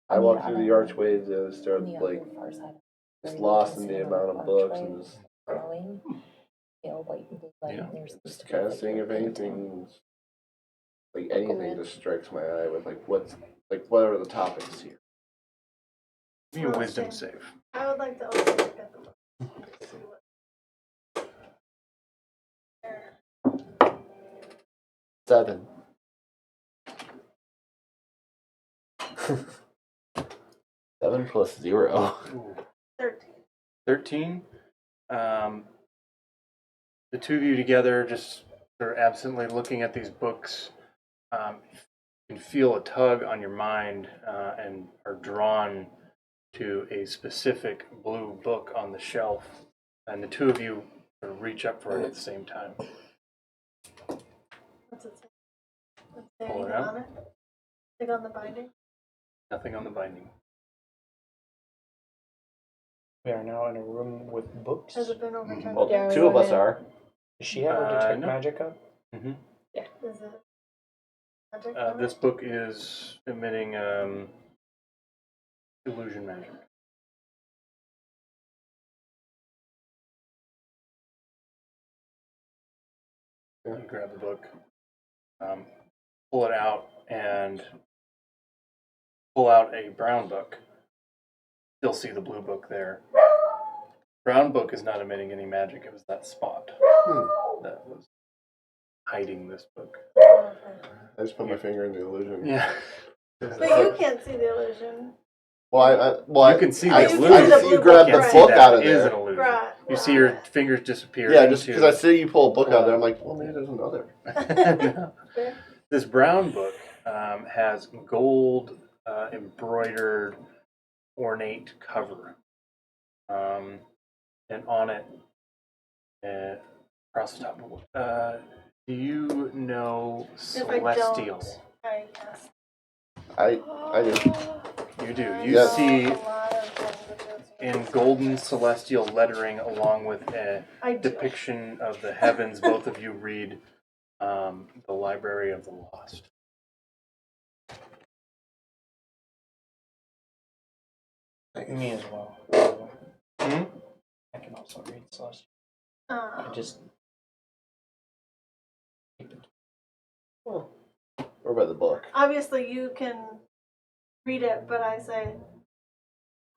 [SPEAKER 3] I walked through the archway to start like just lost in the amount of books and just
[SPEAKER 2] Yeah.
[SPEAKER 3] just kind of seeing if anything like anything just strikes my eye with like what are the topics here?
[SPEAKER 2] Give me a wisdom save.
[SPEAKER 5] I would like to also look at the book. See what- There.
[SPEAKER 3] 7. 7 plus 0.
[SPEAKER 5] 13.
[SPEAKER 2] 13. The two of you together, just sort of absently looking at these books, you can feel a tug on your mind and are drawn to a specific blue book on the shelf. And the two of you sort of reach up for it at the same time.
[SPEAKER 5] What's it say? Does it say
[SPEAKER 2] Pull it
[SPEAKER 5] anything
[SPEAKER 2] out.
[SPEAKER 5] on it? Anything on the binding?
[SPEAKER 2] Nothing on the binding.
[SPEAKER 6] We are now in a room with books.
[SPEAKER 5] Has it been over 10
[SPEAKER 3] Well,
[SPEAKER 8] Yeah, we
[SPEAKER 3] 2 of us
[SPEAKER 8] went in.
[SPEAKER 3] are.
[SPEAKER 6] Does she have her detect
[SPEAKER 2] no.
[SPEAKER 6] magic up?
[SPEAKER 2] Mm-hmm.
[SPEAKER 5] Is it magic on
[SPEAKER 2] This
[SPEAKER 5] it?
[SPEAKER 2] book is emitting illusion magic. You grab the book, pull it out, and pull out a brown book. Still see the blue book there. Brown book is not emitting any magic. It was that spot that was hiding this book.
[SPEAKER 9] I just put my finger in the illusion.
[SPEAKER 2] Yeah.
[SPEAKER 5] But you can't see the illusion.
[SPEAKER 2] You can see the
[SPEAKER 3] I
[SPEAKER 2] illusion.
[SPEAKER 3] see you grab the
[SPEAKER 2] can't see
[SPEAKER 3] book
[SPEAKER 2] that
[SPEAKER 3] out of
[SPEAKER 2] it is
[SPEAKER 3] there.
[SPEAKER 2] an illusion.
[SPEAKER 5] Right.
[SPEAKER 2] You see your fingers disappear.
[SPEAKER 3] Yeah, just
[SPEAKER 2] into-
[SPEAKER 3] because I see you pull a book out of there, I'm like, well, maybe there's another.
[SPEAKER 2] No. This brown book has gold embroidered ornate cover. And on it, across the top of it, do you know
[SPEAKER 5] If I
[SPEAKER 2] Celestial?
[SPEAKER 5] don't, I guess.
[SPEAKER 3] I do.
[SPEAKER 2] You do.
[SPEAKER 5] I
[SPEAKER 2] You
[SPEAKER 5] know
[SPEAKER 2] see
[SPEAKER 5] a lot of languages.
[SPEAKER 2] in golden celestial lettering, along with a
[SPEAKER 5] I do.
[SPEAKER 2] depiction of the heavens, both of you read the Library of the Lost.
[SPEAKER 6] Me as well.
[SPEAKER 2] Hmm?
[SPEAKER 6] I can also read Celestial.
[SPEAKER 5] Um,
[SPEAKER 6] I just
[SPEAKER 3] Or by the book.
[SPEAKER 5] obviously, you can read it, but I say,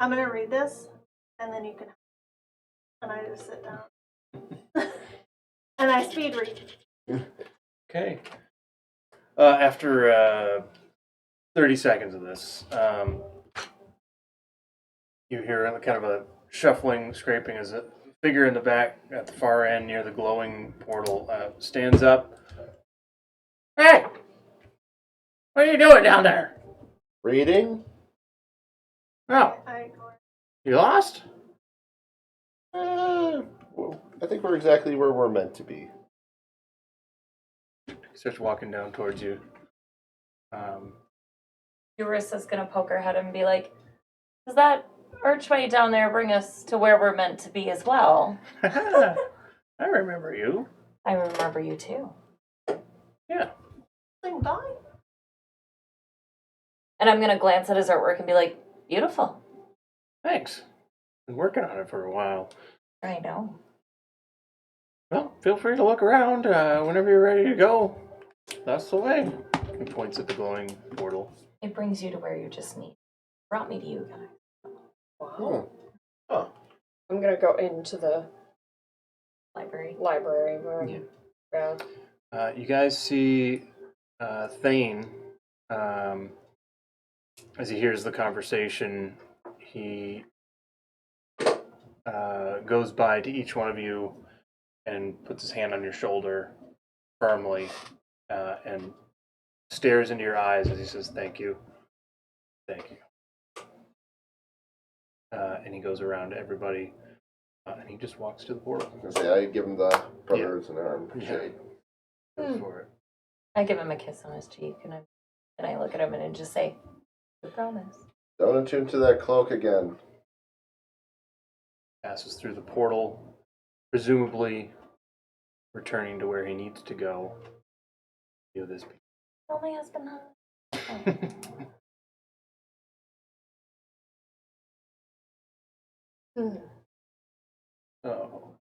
[SPEAKER 5] I'm going to read this, and then you can. And I just sit down. And I speed read.
[SPEAKER 2] Okay. After 30 seconds of this, you hear kind of a shuffling, scraping as a figure in the back at the far end near the glowing portal stands up. Hey! What are you doing down there?
[SPEAKER 3] Reading?
[SPEAKER 2] Oh,
[SPEAKER 5] I ignore.
[SPEAKER 2] you lost?
[SPEAKER 3] Well, I think we're exactly where we're meant to be.
[SPEAKER 2] He starts walking down towards you.
[SPEAKER 4] Eurissa's gonna poke her head and be like, does that archway down there bring us to where we're meant to be as well?
[SPEAKER 2] I remember you.
[SPEAKER 4] I remember you too.
[SPEAKER 2] Yeah.
[SPEAKER 5] Sing bye.
[SPEAKER 4] And I'm gonna glance at his artwork and be like, beautiful.
[SPEAKER 2] Thanks. Been working on it for a while.
[SPEAKER 4] I know.
[SPEAKER 2] Well, feel free to look around whenever you're ready to go. That's the way. He points at the glowing portal.
[SPEAKER 4] It brings you to where you just need. Brought me to you guys.
[SPEAKER 3] Oh.
[SPEAKER 8] I'm gonna go into the
[SPEAKER 4] Library.
[SPEAKER 8] library where
[SPEAKER 2] Yeah. You guys see Thane as he hears the conversation. He goes by to each one of you and puts his hand on your shoulder firmly and stares into your eyes as he says, "Thank you. Thank you." And he goes around to everybody and he just walks to the portal.
[SPEAKER 3] I give him the brothers and arm
[SPEAKER 2] Yeah.
[SPEAKER 3] shake.
[SPEAKER 2] Go for it.
[SPEAKER 4] I give him a kiss on his cheek and I look at him and I just say, I promise.
[SPEAKER 3] Don't attune to that cloak again.
[SPEAKER 2] Passes through the portal, presumably returning to where he needs to go. You this.
[SPEAKER 4] Oh, my husband.
[SPEAKER 2] Oh.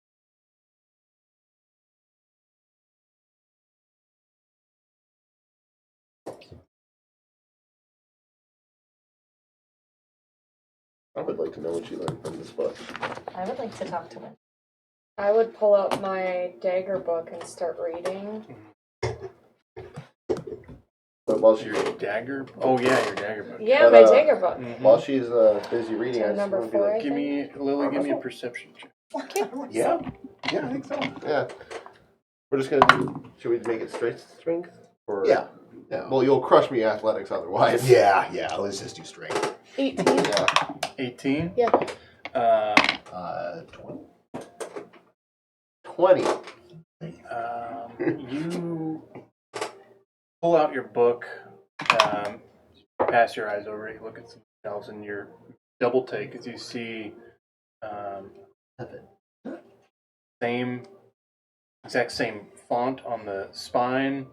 [SPEAKER 3] I would like to know what you learned from this book.
[SPEAKER 4] I would like to talk to him.
[SPEAKER 8] I would pull out my dagger book and start reading.
[SPEAKER 3] But while
[SPEAKER 2] Your
[SPEAKER 3] she's
[SPEAKER 2] dagger? Oh yeah, your dagger book.
[SPEAKER 8] Yeah,
[SPEAKER 3] But,
[SPEAKER 8] my
[SPEAKER 3] uh,
[SPEAKER 8] dagger book.
[SPEAKER 2] Mhm.
[SPEAKER 3] while she's busy reading,
[SPEAKER 8] So
[SPEAKER 3] I just
[SPEAKER 8] number
[SPEAKER 3] want to be
[SPEAKER 8] 4,
[SPEAKER 3] like,
[SPEAKER 8] I
[SPEAKER 2] Give
[SPEAKER 8] think.
[SPEAKER 2] me, Lily, give me a perception check.
[SPEAKER 1] Yeah, yeah, I think so.
[SPEAKER 3] yeah. We're just gonna do. Should we make it strength? Or
[SPEAKER 1] Yeah. Yeah.
[SPEAKER 3] Well, you'll crush me athletics otherwise.
[SPEAKER 1] Yeah. Let's just do strength.
[SPEAKER 8] 18.
[SPEAKER 3] Yeah.
[SPEAKER 2] 18?
[SPEAKER 8] Yeah.
[SPEAKER 1] 20.
[SPEAKER 3] 20.
[SPEAKER 2] You pull out your book, pass your eyes over it, you look at some shelves, and your double take as you see exact same font on the spine.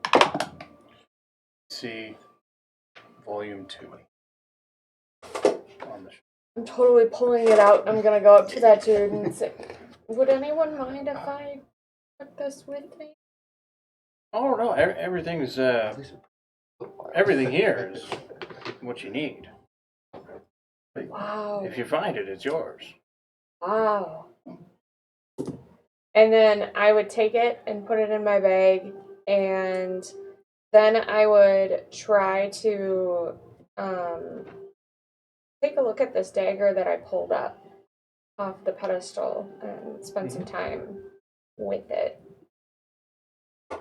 [SPEAKER 2] See volume 2 on the
[SPEAKER 8] I'm totally pulling it out. I'm gonna go up to that dude and say, would anyone mind if I took this with me?
[SPEAKER 2] Oh no, everything's everything here is what you need.
[SPEAKER 8] Wow.
[SPEAKER 2] If you find it, it's yours.
[SPEAKER 8] Wow. And then I would take it and put it in my bag, and then I would try to take a look at this dagger that I pulled up off the pedestal and spend some time with it.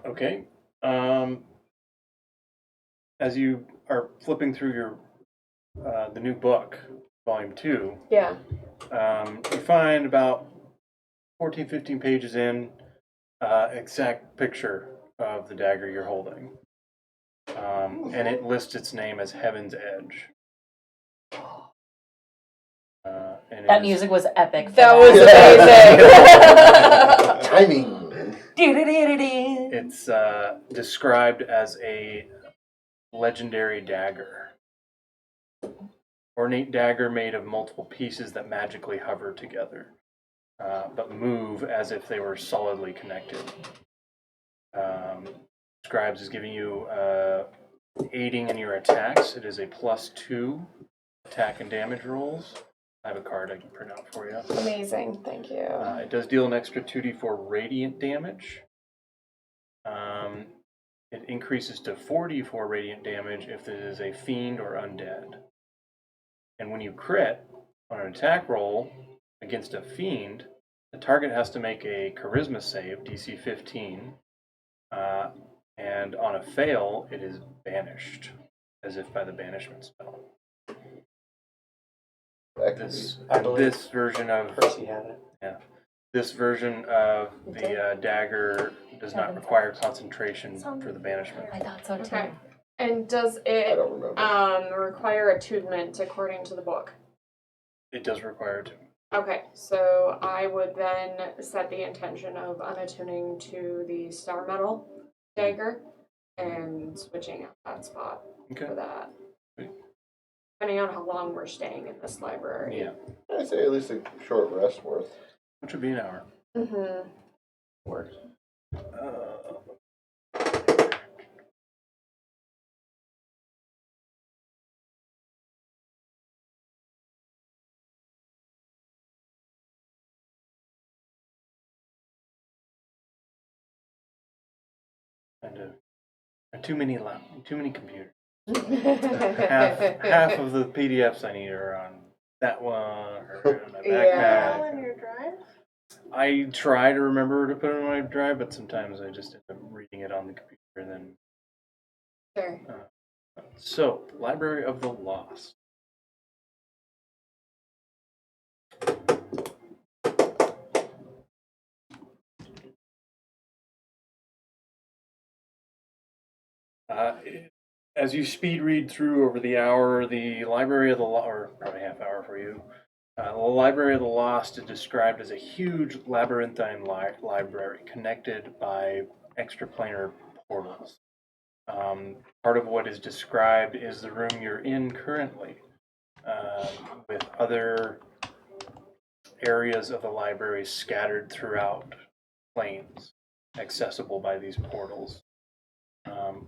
[SPEAKER 2] Okay. As you are flipping through your the new book, volume 2,
[SPEAKER 8] Yeah.
[SPEAKER 2] you find about 14, 15 pages in, exact picture of the dagger you're holding. And it lists its name as Heaven's Edge. And
[SPEAKER 4] That music was epic.
[SPEAKER 8] That was amazing.
[SPEAKER 1] Timing.
[SPEAKER 2] It's described as a legendary dagger. Ornate dagger made of multiple pieces that magically hover together, but move as if they were solidly connected. Describes as giving you aiding in your attacks. It is a +2 attack and damage rolls. I have a card I can print out for you.
[SPEAKER 8] Amazing. Thank you.
[SPEAKER 2] It does deal an extra 2d4 radiant damage. It increases to 4d4 radiant damage if it is a fiend or undead. And when you crit on an attack roll against a fiend, the target has to make a charisma save, DC 15. And on a fail, it is banished, as if by the banishment spell. This version of
[SPEAKER 6] Percy had it.
[SPEAKER 2] this version of the dagger does not require concentration for the banishment.
[SPEAKER 4] I thought so too.
[SPEAKER 8] Okay. And does
[SPEAKER 9] I
[SPEAKER 8] it
[SPEAKER 9] don't remember.
[SPEAKER 8] require attunement according to the book?
[SPEAKER 2] It does require to.
[SPEAKER 8] Okay, so I would then set the intention of unattuning to the star metal dagger and switching out that spot
[SPEAKER 2] Okay.
[SPEAKER 8] for that.
[SPEAKER 2] Sweet.
[SPEAKER 8] Depending on how long we're staying in this library.
[SPEAKER 2] Yeah,
[SPEAKER 9] I'd say at least a short rest worth.
[SPEAKER 2] which would be an hour.
[SPEAKER 8] Mm-hmm.
[SPEAKER 9] Works.
[SPEAKER 2] And too many computers. half of the PDFs I need are on that one or on my
[SPEAKER 8] Yeah.
[SPEAKER 5] All
[SPEAKER 2] backpack.
[SPEAKER 5] in your drive?
[SPEAKER 2] I try to remember to put it on my drive, but sometimes I just end up reading it on the computer and then.
[SPEAKER 8] Sure.
[SPEAKER 2] So, Library of the Lost. As you speed read through over the hour, the Library of the Lost, or probably half hour for you, the Library of the Lost is described as a huge labyrinthine library connected by extraplanar portals. Part of what is described is the room you're in currently, with other areas of the library scattered throughout planes, accessible by these portals.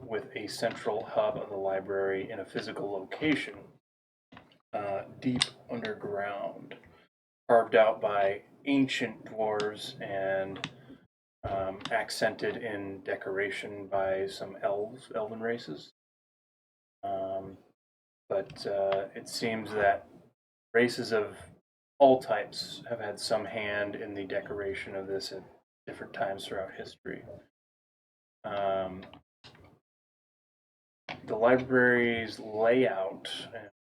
[SPEAKER 2] With a central hub of the library in a physical location, deep underground, carved out by ancient dwarves and accented in decoration by some elven races. But it seems that races of all types have had some hand in the decoration of this at different times throughout history. The library's layout,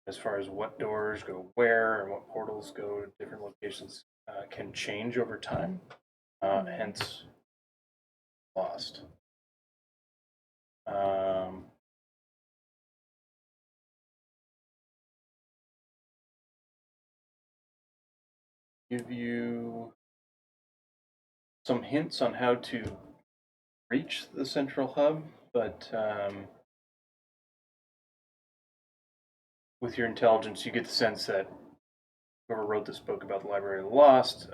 [SPEAKER 2] as far as what doors go where and what portals go to different locations, can change over time, hence lost. Give you some hints on how to reach the central hub, but with your intelligence, you get the sense that whoever wrote this book about the Library of the Lost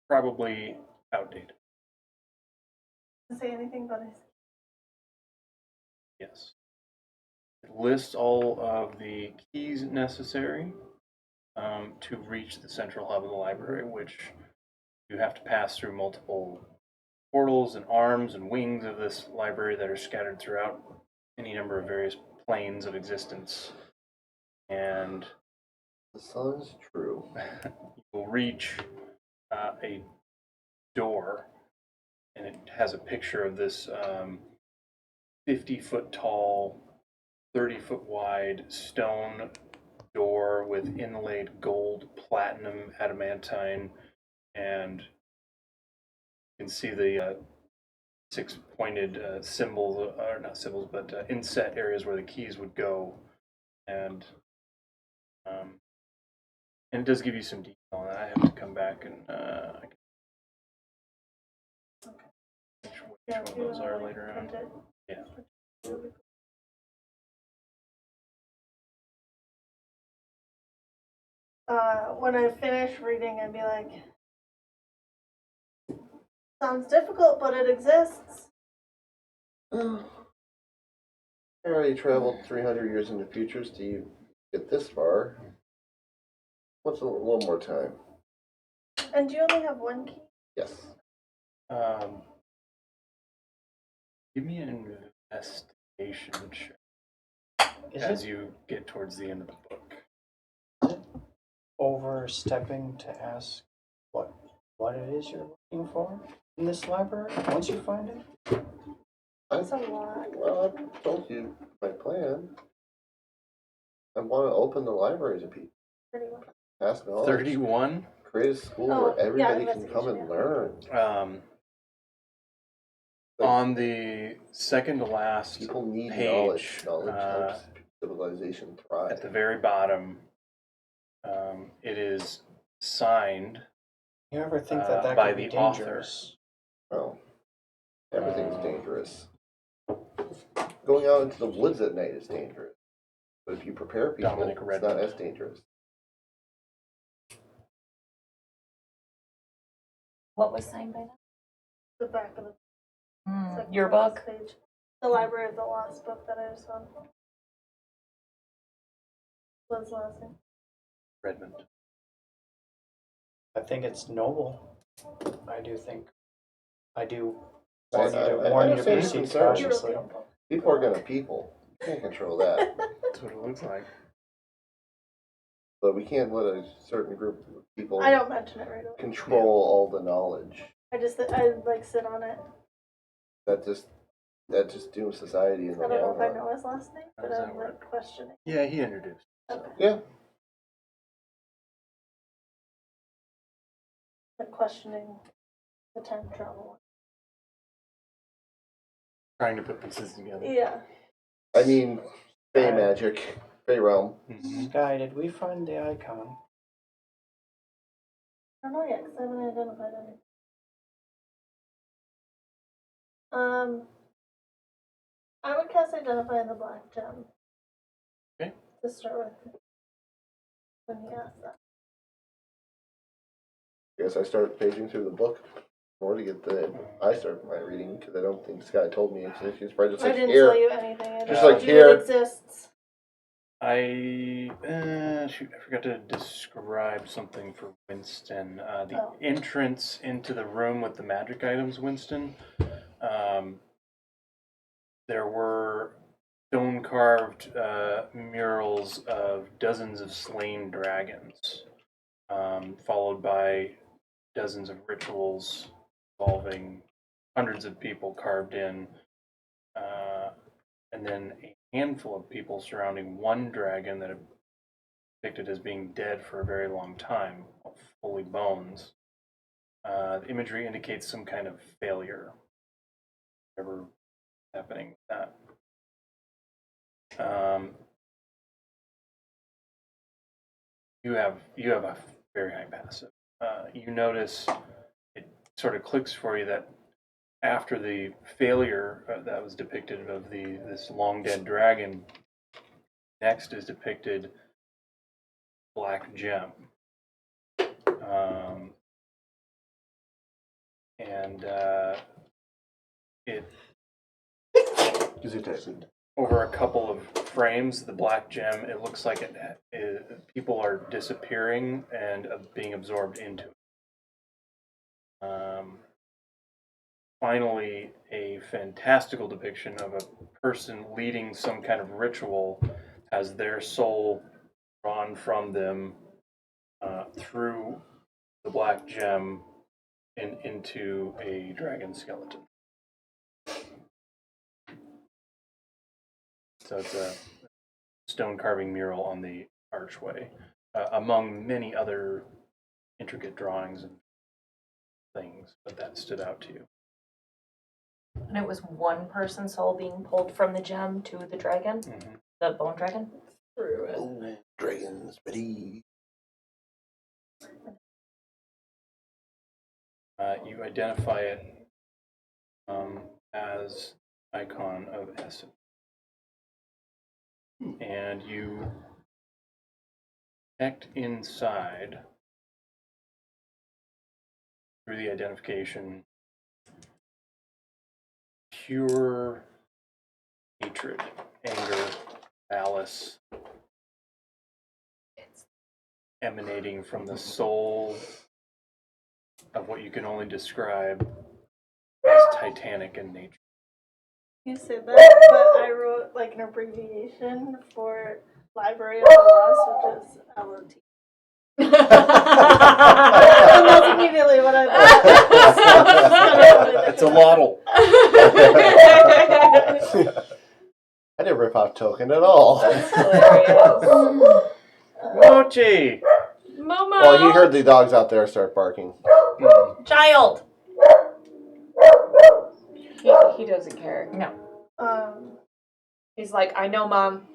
[SPEAKER 2] probably outdated.
[SPEAKER 5] Say anything about it.
[SPEAKER 2] Yes. It lists all of the keys necessary to reach the central hub of the library, which you have to pass through multiple portals and arms and wings of this library that are scattered throughout any number of various planes of existence. And
[SPEAKER 3] The sounds true.
[SPEAKER 2] you will reach a door, and it has a picture of this 50-foot tall, 30-foot wide stone door with inlaid gold, platinum, adamantine, and you can see the six-pointed symbols, or not symbols, but inset areas where the keys would go, and it does give you some detail on that. I have to come back and I can
[SPEAKER 5] Yeah,
[SPEAKER 2] which one of those are later on.
[SPEAKER 5] print it.
[SPEAKER 2] Yeah.
[SPEAKER 5] When I finish reading, I'd be like, sounds difficult, but it exists.
[SPEAKER 3] I already traveled 300 years into futures to get this far. What's a little more time?
[SPEAKER 5] And do you only have one key?
[SPEAKER 3] Yes.
[SPEAKER 2] Give me an investigation check
[SPEAKER 6] Is
[SPEAKER 2] as
[SPEAKER 6] it
[SPEAKER 2] you get towards the end of the book.
[SPEAKER 6] overstepping to ask what it is you're looking for in this library once you find it?
[SPEAKER 5] That's a lot.
[SPEAKER 3] Well, I told you my plan. I want to open the library to people.
[SPEAKER 5] Pretty much.
[SPEAKER 3] Pass knowledge.
[SPEAKER 2] 31.
[SPEAKER 3] Create a school
[SPEAKER 5] Oh,
[SPEAKER 3] where everybody
[SPEAKER 5] yeah,
[SPEAKER 3] can come and
[SPEAKER 5] investigation,
[SPEAKER 3] learn.
[SPEAKER 2] On the second to last
[SPEAKER 3] People need
[SPEAKER 2] page,
[SPEAKER 3] knowledge. Knowledge helps civilization thrive.
[SPEAKER 2] at the very bottom, it is signed.
[SPEAKER 6] You ever think that
[SPEAKER 2] by
[SPEAKER 6] could be
[SPEAKER 2] the author.
[SPEAKER 6] dangerous?
[SPEAKER 3] Oh, everything's dangerous. Going out into the woods at night is dangerous. But if you prepare people,
[SPEAKER 2] Dominic
[SPEAKER 3] it's
[SPEAKER 2] Redmond.
[SPEAKER 3] not as dangerous.
[SPEAKER 4] What was signed by that?
[SPEAKER 5] The back of the second
[SPEAKER 4] Your
[SPEAKER 5] to last
[SPEAKER 4] book?
[SPEAKER 5] page. The Library of the Lost book that I just found. What's the last name?
[SPEAKER 2] Redmond.
[SPEAKER 6] I think it's noble. I do
[SPEAKER 3] I
[SPEAKER 6] want you to warn you to
[SPEAKER 3] understand your
[SPEAKER 6] proceed
[SPEAKER 3] concern.
[SPEAKER 6] cautiously.
[SPEAKER 3] People are gonna people. You can't control that.
[SPEAKER 2] That's what it looks like.
[SPEAKER 3] But we can't let a certain group of people
[SPEAKER 5] I don't mention it right away.
[SPEAKER 3] control all the knowledge.
[SPEAKER 5] I like sit on it.
[SPEAKER 3] That just dooms society in
[SPEAKER 5] I
[SPEAKER 3] the
[SPEAKER 5] don't know
[SPEAKER 3] long
[SPEAKER 5] if I
[SPEAKER 3] run.
[SPEAKER 5] know his last name,
[SPEAKER 2] How
[SPEAKER 5] but
[SPEAKER 2] does that
[SPEAKER 5] I'm
[SPEAKER 2] work?
[SPEAKER 5] like questioning.
[SPEAKER 2] Yeah, he introduced.
[SPEAKER 3] Yeah.
[SPEAKER 5] Like questioning the time travel.
[SPEAKER 2] Trying to put pieces together.
[SPEAKER 5] Yeah.
[SPEAKER 3] I mean, Fey magic, Fey realm.
[SPEAKER 2] Mhm.
[SPEAKER 6] Skye, did we find the icon?
[SPEAKER 5] I don't know yet because I haven't identified anything. I would cast identify the black gem.
[SPEAKER 2] Okay.
[SPEAKER 5] To start with. When he asked that.
[SPEAKER 3] I guess I start paging through the book more to get I start my reading because I don't think Skye told me. She's probably just
[SPEAKER 5] I
[SPEAKER 3] like,
[SPEAKER 5] didn't
[SPEAKER 3] here.
[SPEAKER 5] tell you anything. I
[SPEAKER 3] Just
[SPEAKER 5] just
[SPEAKER 3] like,
[SPEAKER 5] told you
[SPEAKER 3] here.
[SPEAKER 5] it exists.
[SPEAKER 2] Shoot, I forgot to describe something for Winston. The
[SPEAKER 5] Oh.
[SPEAKER 2] entrance into the room with the magic items, Winston. There were stone carved murals of dozens of slain dragons, followed by dozens of rituals involving hundreds of people carved in, and then a handful of people surrounding one dragon that are depicted as being dead for a very long time, fully bones. The imagery indicates some kind of failure, whatever happening with that. You have a very high passive. You notice it sort of clicks for you that after the failure that was depicted of this long dead dragon, next is depicted black gem, and it over a couple of frames, the black gem, it looks like people are disappearing and being absorbed into it. Finally, a fantastical depiction of a person leading some kind of ritual has their soul drawn from them through the black gem and into a dragon skeleton. So it's a stone carving mural on the archway, among many other intricate drawings and things, but that stood out to you.
[SPEAKER 4] And it was one person's soul being pulled from the gem to the dragon, the bone dragon.
[SPEAKER 1] Through it. Oh, dragons, buddy.
[SPEAKER 2] You identify it as icon of essence, and you connect inside through the identification pure hatred, anger, malice emanating from the soul of what you can only describe as titanic in nature.
[SPEAKER 5] You said that, but I wrote like an abbreviation for Library of the Lost, which is LOT. And that's immediately what I thought.
[SPEAKER 2] It's a model.
[SPEAKER 3] I didn't rip off token at all.
[SPEAKER 4] That's hilarious.
[SPEAKER 2] Mochi!
[SPEAKER 8] Momo!
[SPEAKER 3] Well, he heard the dogs out there start barking.
[SPEAKER 4] Child.
[SPEAKER 8] He doesn't care.
[SPEAKER 4] No.
[SPEAKER 8] He's like, I know, Mom.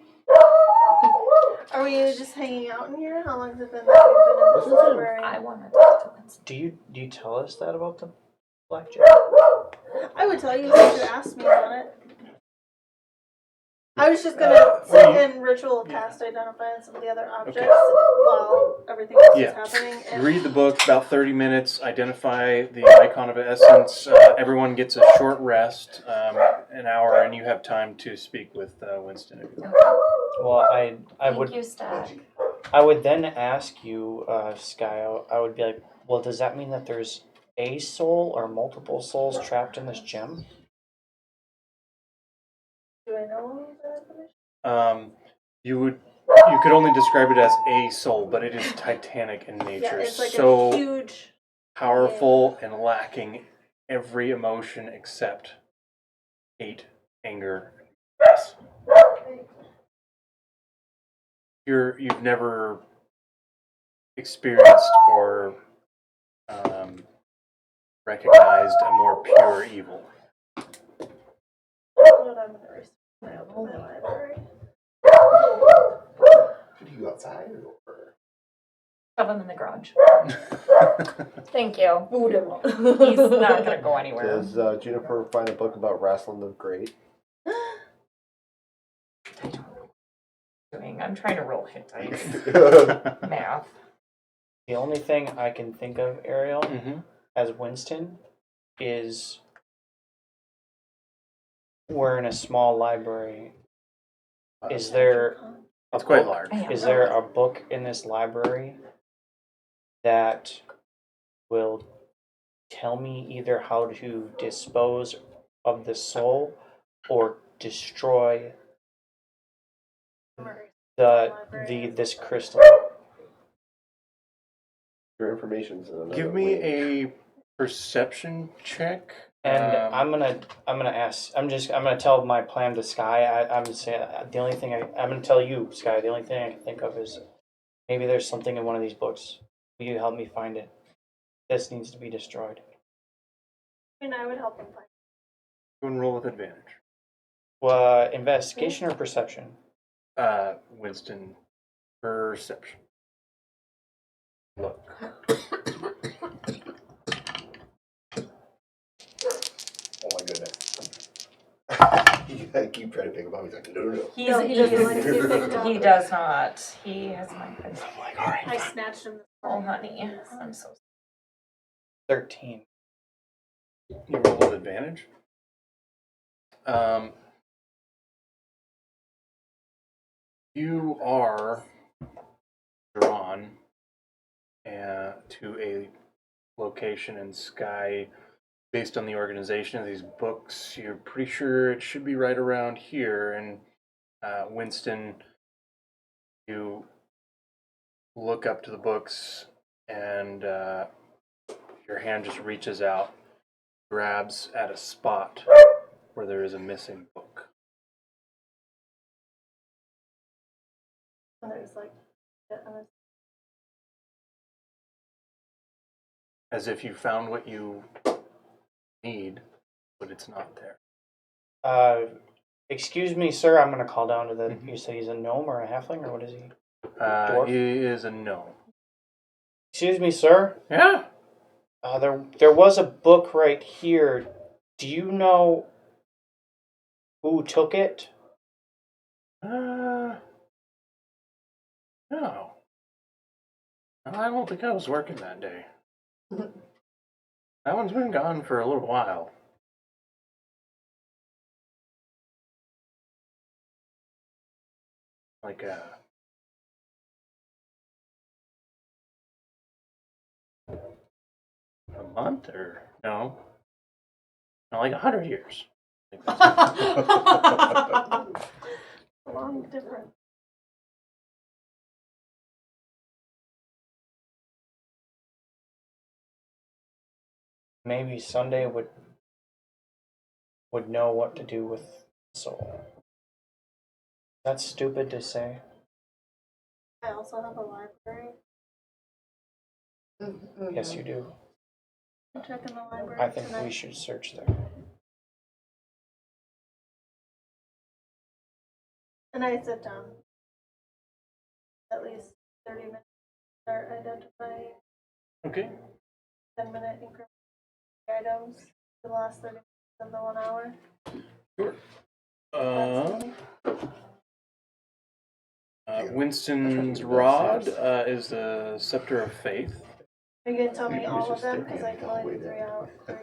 [SPEAKER 5] Are we just hanging out in here? How long has it been that we've been in this library?
[SPEAKER 4] I want to talk to Winston.
[SPEAKER 6] Do you tell us that about the blackjack?
[SPEAKER 5] I would tell you if you asked me about it. I was just gonna sit and ritual cast identify on some of the other objects while everything else is happening.
[SPEAKER 2] You read the book, about 30 minutes, identify the icon of essence. Everyone gets a short rest, an hour, and you have time to speak with Winston.
[SPEAKER 6] Well, I would.
[SPEAKER 4] Thank you, Stack.
[SPEAKER 6] I would then ask you, Skye. I would be like, well, does that mean that there's a soul or multiple souls trapped in this gem?
[SPEAKER 5] Do I know that information?
[SPEAKER 2] You could only describe it as a soul, but it is titanic in nature.
[SPEAKER 5] Yeah, it's like
[SPEAKER 2] so
[SPEAKER 5] a huge,
[SPEAKER 2] powerful and lacking every emotion except hate, anger, and yes. You've never experienced or recognized a more pure evil.
[SPEAKER 5] What I'm gonna research my library.
[SPEAKER 1] Should you go outside or?
[SPEAKER 4] Shove him in the garage. Thank you. He's not going to go anywhere.
[SPEAKER 3] Does Juniper find a book about wrestling the great?
[SPEAKER 4] I'm trying to roll hit dice. Math.
[SPEAKER 6] The only thing I can think of, Ariel,
[SPEAKER 2] Mm-hmm.
[SPEAKER 6] as Winston, is we're in a small library. Is there a
[SPEAKER 2] It's quite
[SPEAKER 6] book?
[SPEAKER 2] large.
[SPEAKER 4] Yeah.
[SPEAKER 6] Is there a book in this library that will tell me either how to dispose of the soul or destroy This crystal.
[SPEAKER 3] Your information's in another
[SPEAKER 2] Give me
[SPEAKER 3] wing.
[SPEAKER 2] a perception check.
[SPEAKER 6] And I'm gonna ask. I'm gonna tell my plan to Skye. I'm saying the only thing I'm gonna tell you, Skye. The only thing I can think of is maybe there's something in one of these books. Will you help me find it? This needs to be destroyed.
[SPEAKER 5] I mean, I would help him find.
[SPEAKER 2] Go and roll with advantage.
[SPEAKER 6] Investigation or perception?
[SPEAKER 2] Winston, perception. Look.
[SPEAKER 1] Oh my goodness. I keep trying to pick him up. He's like, no.
[SPEAKER 4] He
[SPEAKER 5] doesn't like to be picked up.
[SPEAKER 4] he does not. He has my good.
[SPEAKER 2] I'm like, all right.
[SPEAKER 5] I snatched him.
[SPEAKER 4] Oh, honey, I'm so
[SPEAKER 6] 13.
[SPEAKER 2] You roll with advantage. You are drawn to a location in Skye based on the organization of these books. You're pretty sure it should be right around here. And Winston, you look up to the books and your hand just reaches out, grabs at a spot where there is a missing book.
[SPEAKER 5] And there's like,
[SPEAKER 2] As if you found what you need, but it's not there.
[SPEAKER 6] Excuse me, sir. I'm gonna call down to the. You said he's a gnome or a halfling, or what is he? Dwarf?
[SPEAKER 2] He is a gnome.
[SPEAKER 6] Excuse me, sir.
[SPEAKER 2] Yeah.
[SPEAKER 6] There was a book right here. Do you know who took it?
[SPEAKER 2] No. I don't think I was working that day. That one's been gone for a little while. Like a month or no, like 100 years.
[SPEAKER 5] long difference.
[SPEAKER 6] Maybe Sunday would know what to do with the soul. That's stupid to say.
[SPEAKER 5] I also have a library.
[SPEAKER 6] Yes, you do.
[SPEAKER 5] I'm checking the library.
[SPEAKER 6] I think
[SPEAKER 5] tonight.
[SPEAKER 6] we should search there.
[SPEAKER 5] And I sit down. At least 30 minutes. Start identifying
[SPEAKER 2] Okay.
[SPEAKER 5] 10-minute increment items for the last 30 minutes of the 1 hour.
[SPEAKER 2] Sure. Winston's rod is the Scepter of Faith.
[SPEAKER 5] Are you going to tell me
[SPEAKER 1] Maybe we
[SPEAKER 5] all
[SPEAKER 1] should
[SPEAKER 5] of them?
[SPEAKER 1] stick
[SPEAKER 5] Because I
[SPEAKER 1] it
[SPEAKER 5] can
[SPEAKER 1] all the
[SPEAKER 5] only
[SPEAKER 1] way
[SPEAKER 5] do
[SPEAKER 1] down.
[SPEAKER 5] 3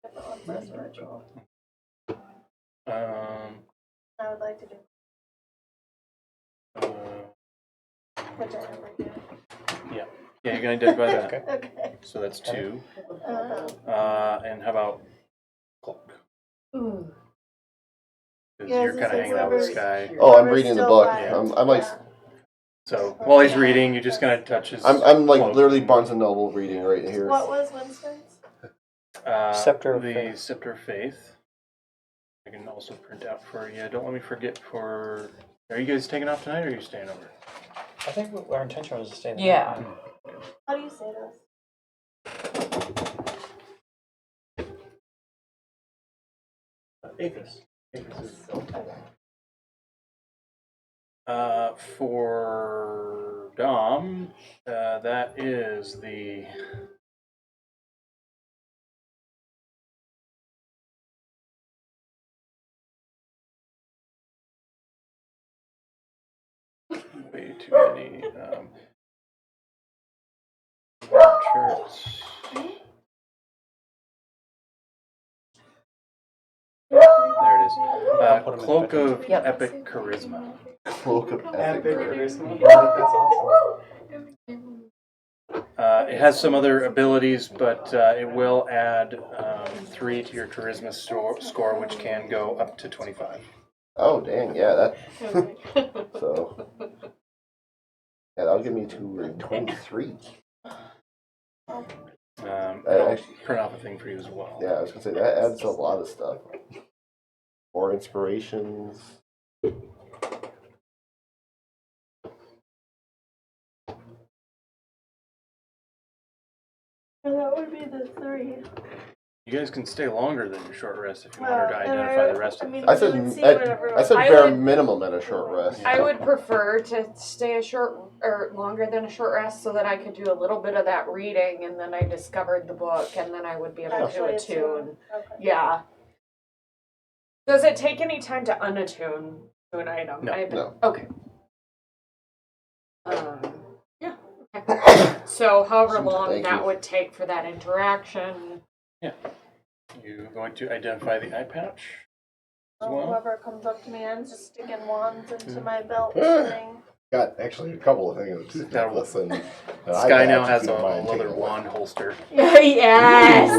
[SPEAKER 5] different ones as a ritual. I would like to do, which I never do.
[SPEAKER 2] Yeah, you're gonna identify that.
[SPEAKER 5] Okay.
[SPEAKER 2] So that's 2. And how about cloak?
[SPEAKER 5] Ooh.
[SPEAKER 2] Because
[SPEAKER 5] Yeah,
[SPEAKER 2] you're kind of hanging out with
[SPEAKER 5] whoever's-
[SPEAKER 2] Skye.
[SPEAKER 3] Oh, I'm
[SPEAKER 5] Whoever's
[SPEAKER 3] reading the
[SPEAKER 5] still
[SPEAKER 3] book.
[SPEAKER 5] alive.
[SPEAKER 3] I'm like
[SPEAKER 5] Yeah.
[SPEAKER 2] So while he's reading, you just kind of touch his.
[SPEAKER 3] I'm like
[SPEAKER 2] cloak.
[SPEAKER 3] literally Barnes and Noble reading right here.
[SPEAKER 5] What was Winston's?
[SPEAKER 6] Scepter of
[SPEAKER 2] the
[SPEAKER 6] Faith.
[SPEAKER 2] Scepter of Faith. I can also print out for you. Don't let me forget for. Are you guys taking off tonight or are you staying over?
[SPEAKER 6] I think our intention was to stay there.
[SPEAKER 4] Yeah.
[SPEAKER 5] How do you say this?
[SPEAKER 2] Aphis. For Dom, that is the. Way too many charts. There it is.
[SPEAKER 6] put 'em in
[SPEAKER 2] Cloak
[SPEAKER 6] the
[SPEAKER 2] of
[SPEAKER 4] Yep.
[SPEAKER 2] Epic Charisma.
[SPEAKER 3] Cloak of
[SPEAKER 6] Epic
[SPEAKER 3] Epic.
[SPEAKER 6] charisma. That's awesome.
[SPEAKER 2] It has some other abilities, but it will add 3 to your charisma score, which can go up to 25.
[SPEAKER 3] Oh, dang, yeah, that. So. Yeah, that'll get me to 23.
[SPEAKER 2] I'll print off a thing for you as well.
[SPEAKER 3] Yeah, I was gonna say that adds a lot of stuff. More inspirations.
[SPEAKER 5] And that would be the 3.
[SPEAKER 2] You guys can stay longer than your short rest if you wanted to identify the rest of the
[SPEAKER 3] I
[SPEAKER 5] we
[SPEAKER 3] said
[SPEAKER 5] would see
[SPEAKER 3] I
[SPEAKER 5] whatever.
[SPEAKER 3] said
[SPEAKER 8] I
[SPEAKER 3] bare
[SPEAKER 8] would-
[SPEAKER 3] minimum at a short rest.
[SPEAKER 8] I would prefer to stay a short or longer than a short rest so that I could do a little bit of that reading and then I discovered the book and then I would be able to
[SPEAKER 5] Actually
[SPEAKER 8] attune.
[SPEAKER 5] Okay.
[SPEAKER 8] Yeah. Does it take any time to unattune to an item?
[SPEAKER 2] No.
[SPEAKER 3] No.
[SPEAKER 8] Okay. Yeah. Okay. So however long
[SPEAKER 3] Thank
[SPEAKER 8] that
[SPEAKER 3] you.
[SPEAKER 8] would take for that interaction.
[SPEAKER 2] You're going to identify the eye patch as well.
[SPEAKER 5] Whoever comes up to me, I'm just sticking wands into my belt
[SPEAKER 1] Ah.
[SPEAKER 5] thing.
[SPEAKER 1] Got actually a couple of things. Listen,
[SPEAKER 2] Skye now has a leather wand holster.
[SPEAKER 8] Yes.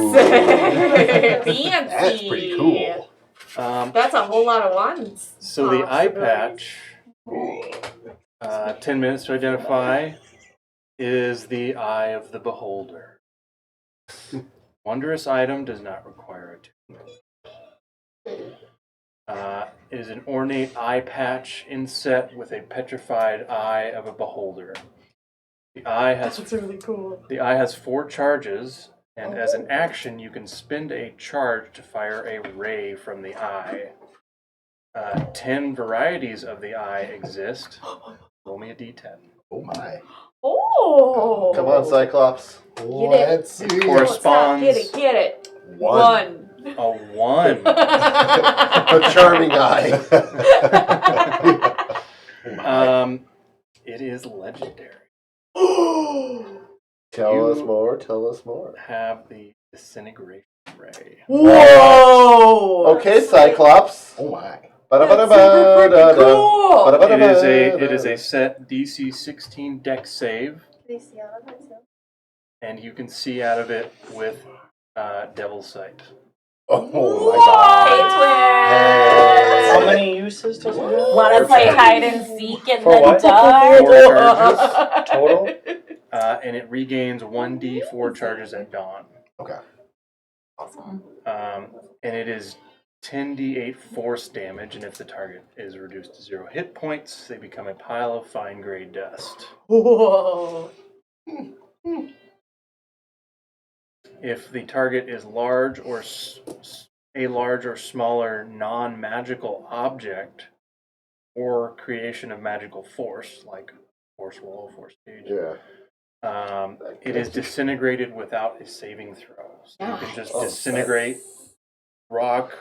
[SPEAKER 8] Fancy.
[SPEAKER 1] That's pretty cool.
[SPEAKER 8] That's a whole lot of wands.
[SPEAKER 2] So the eye patch, 10 minutes to identify, is the eye of the beholder. Wondrous item does not require attunement. It is an ornate eye patch inset with a petrified eye of a beholder. The eye has
[SPEAKER 8] That's really cool.
[SPEAKER 2] The eye has 4 charges, and as an action, you can spend a charge to fire a ray from the eye. 10 varieties of the eye exist. Roll me a d10.
[SPEAKER 1] Oh my.
[SPEAKER 8] Oh.
[SPEAKER 3] Come on, Cyclops.
[SPEAKER 1] Let's see.
[SPEAKER 2] Corresponds
[SPEAKER 8] Get it.
[SPEAKER 1] One.
[SPEAKER 2] a 1.
[SPEAKER 3] A charming eye.
[SPEAKER 2] It is legendary.
[SPEAKER 3] Tell us more. Tell us more.
[SPEAKER 2] Have the disintegration ray.
[SPEAKER 8] Whoa.
[SPEAKER 3] Okay, Cyclops.
[SPEAKER 1] Oh my.
[SPEAKER 8] Cool.
[SPEAKER 2] It is a set DC 16 dex save,
[SPEAKER 5] Can you see out of it too?
[SPEAKER 2] and you can see out of it with Devil's Sight.
[SPEAKER 1] Oh my god.
[SPEAKER 6] How many uses does it have?
[SPEAKER 4] Want to play hide and seek in
[SPEAKER 6] For
[SPEAKER 4] the
[SPEAKER 6] what?
[SPEAKER 4] dark?
[SPEAKER 2] 4 charges,
[SPEAKER 6] Total?
[SPEAKER 2] and it regains 1d4 charges at dawn.
[SPEAKER 1] Okay.
[SPEAKER 4] Awesome.
[SPEAKER 2] And it is 10d8 force damage, and if the target is reduced to 0 hit points, they become a pile of fine gray dust.
[SPEAKER 8] Whoa.
[SPEAKER 2] If the target is large or a large or smaller non-magical object or creation of magical force, like force wall, force cage,
[SPEAKER 3] Yeah.
[SPEAKER 2] it is disintegrated without a saving throw. So you can just disintegrate rock,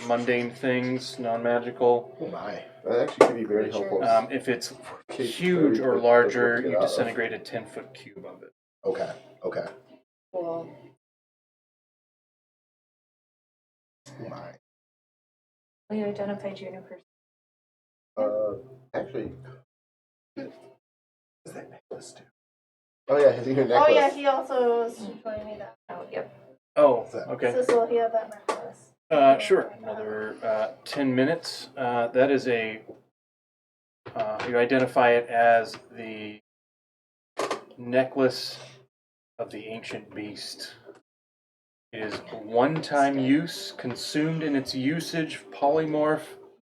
[SPEAKER 2] mundane things, non-magical.
[SPEAKER 1] Oh my.
[SPEAKER 3] That actually could be very helpful.
[SPEAKER 2] If it's
[SPEAKER 3] Case
[SPEAKER 2] huge
[SPEAKER 3] very
[SPEAKER 2] or
[SPEAKER 3] quick,
[SPEAKER 2] larger,
[SPEAKER 3] quick to
[SPEAKER 2] you
[SPEAKER 3] get off.
[SPEAKER 2] disintegrate a 10-foot cube of it.
[SPEAKER 1] Okay. Okay.
[SPEAKER 8] Cool.
[SPEAKER 1] Oh my.
[SPEAKER 4] Will you identify Juniper?
[SPEAKER 3] Actually.
[SPEAKER 1] What does that necklace do?
[SPEAKER 3] Oh yeah, his ear necklace.
[SPEAKER 5] Oh yeah, he also was showing me that.
[SPEAKER 4] Oh, yep.
[SPEAKER 2] Oh,
[SPEAKER 1] What's that?
[SPEAKER 2] okay.
[SPEAKER 5] So he had that necklace.
[SPEAKER 2] Sure. Another 10 minutes. That is a. You identify it as the necklace of the ancient beast. It is one-time use, consumed in its usage, polymorph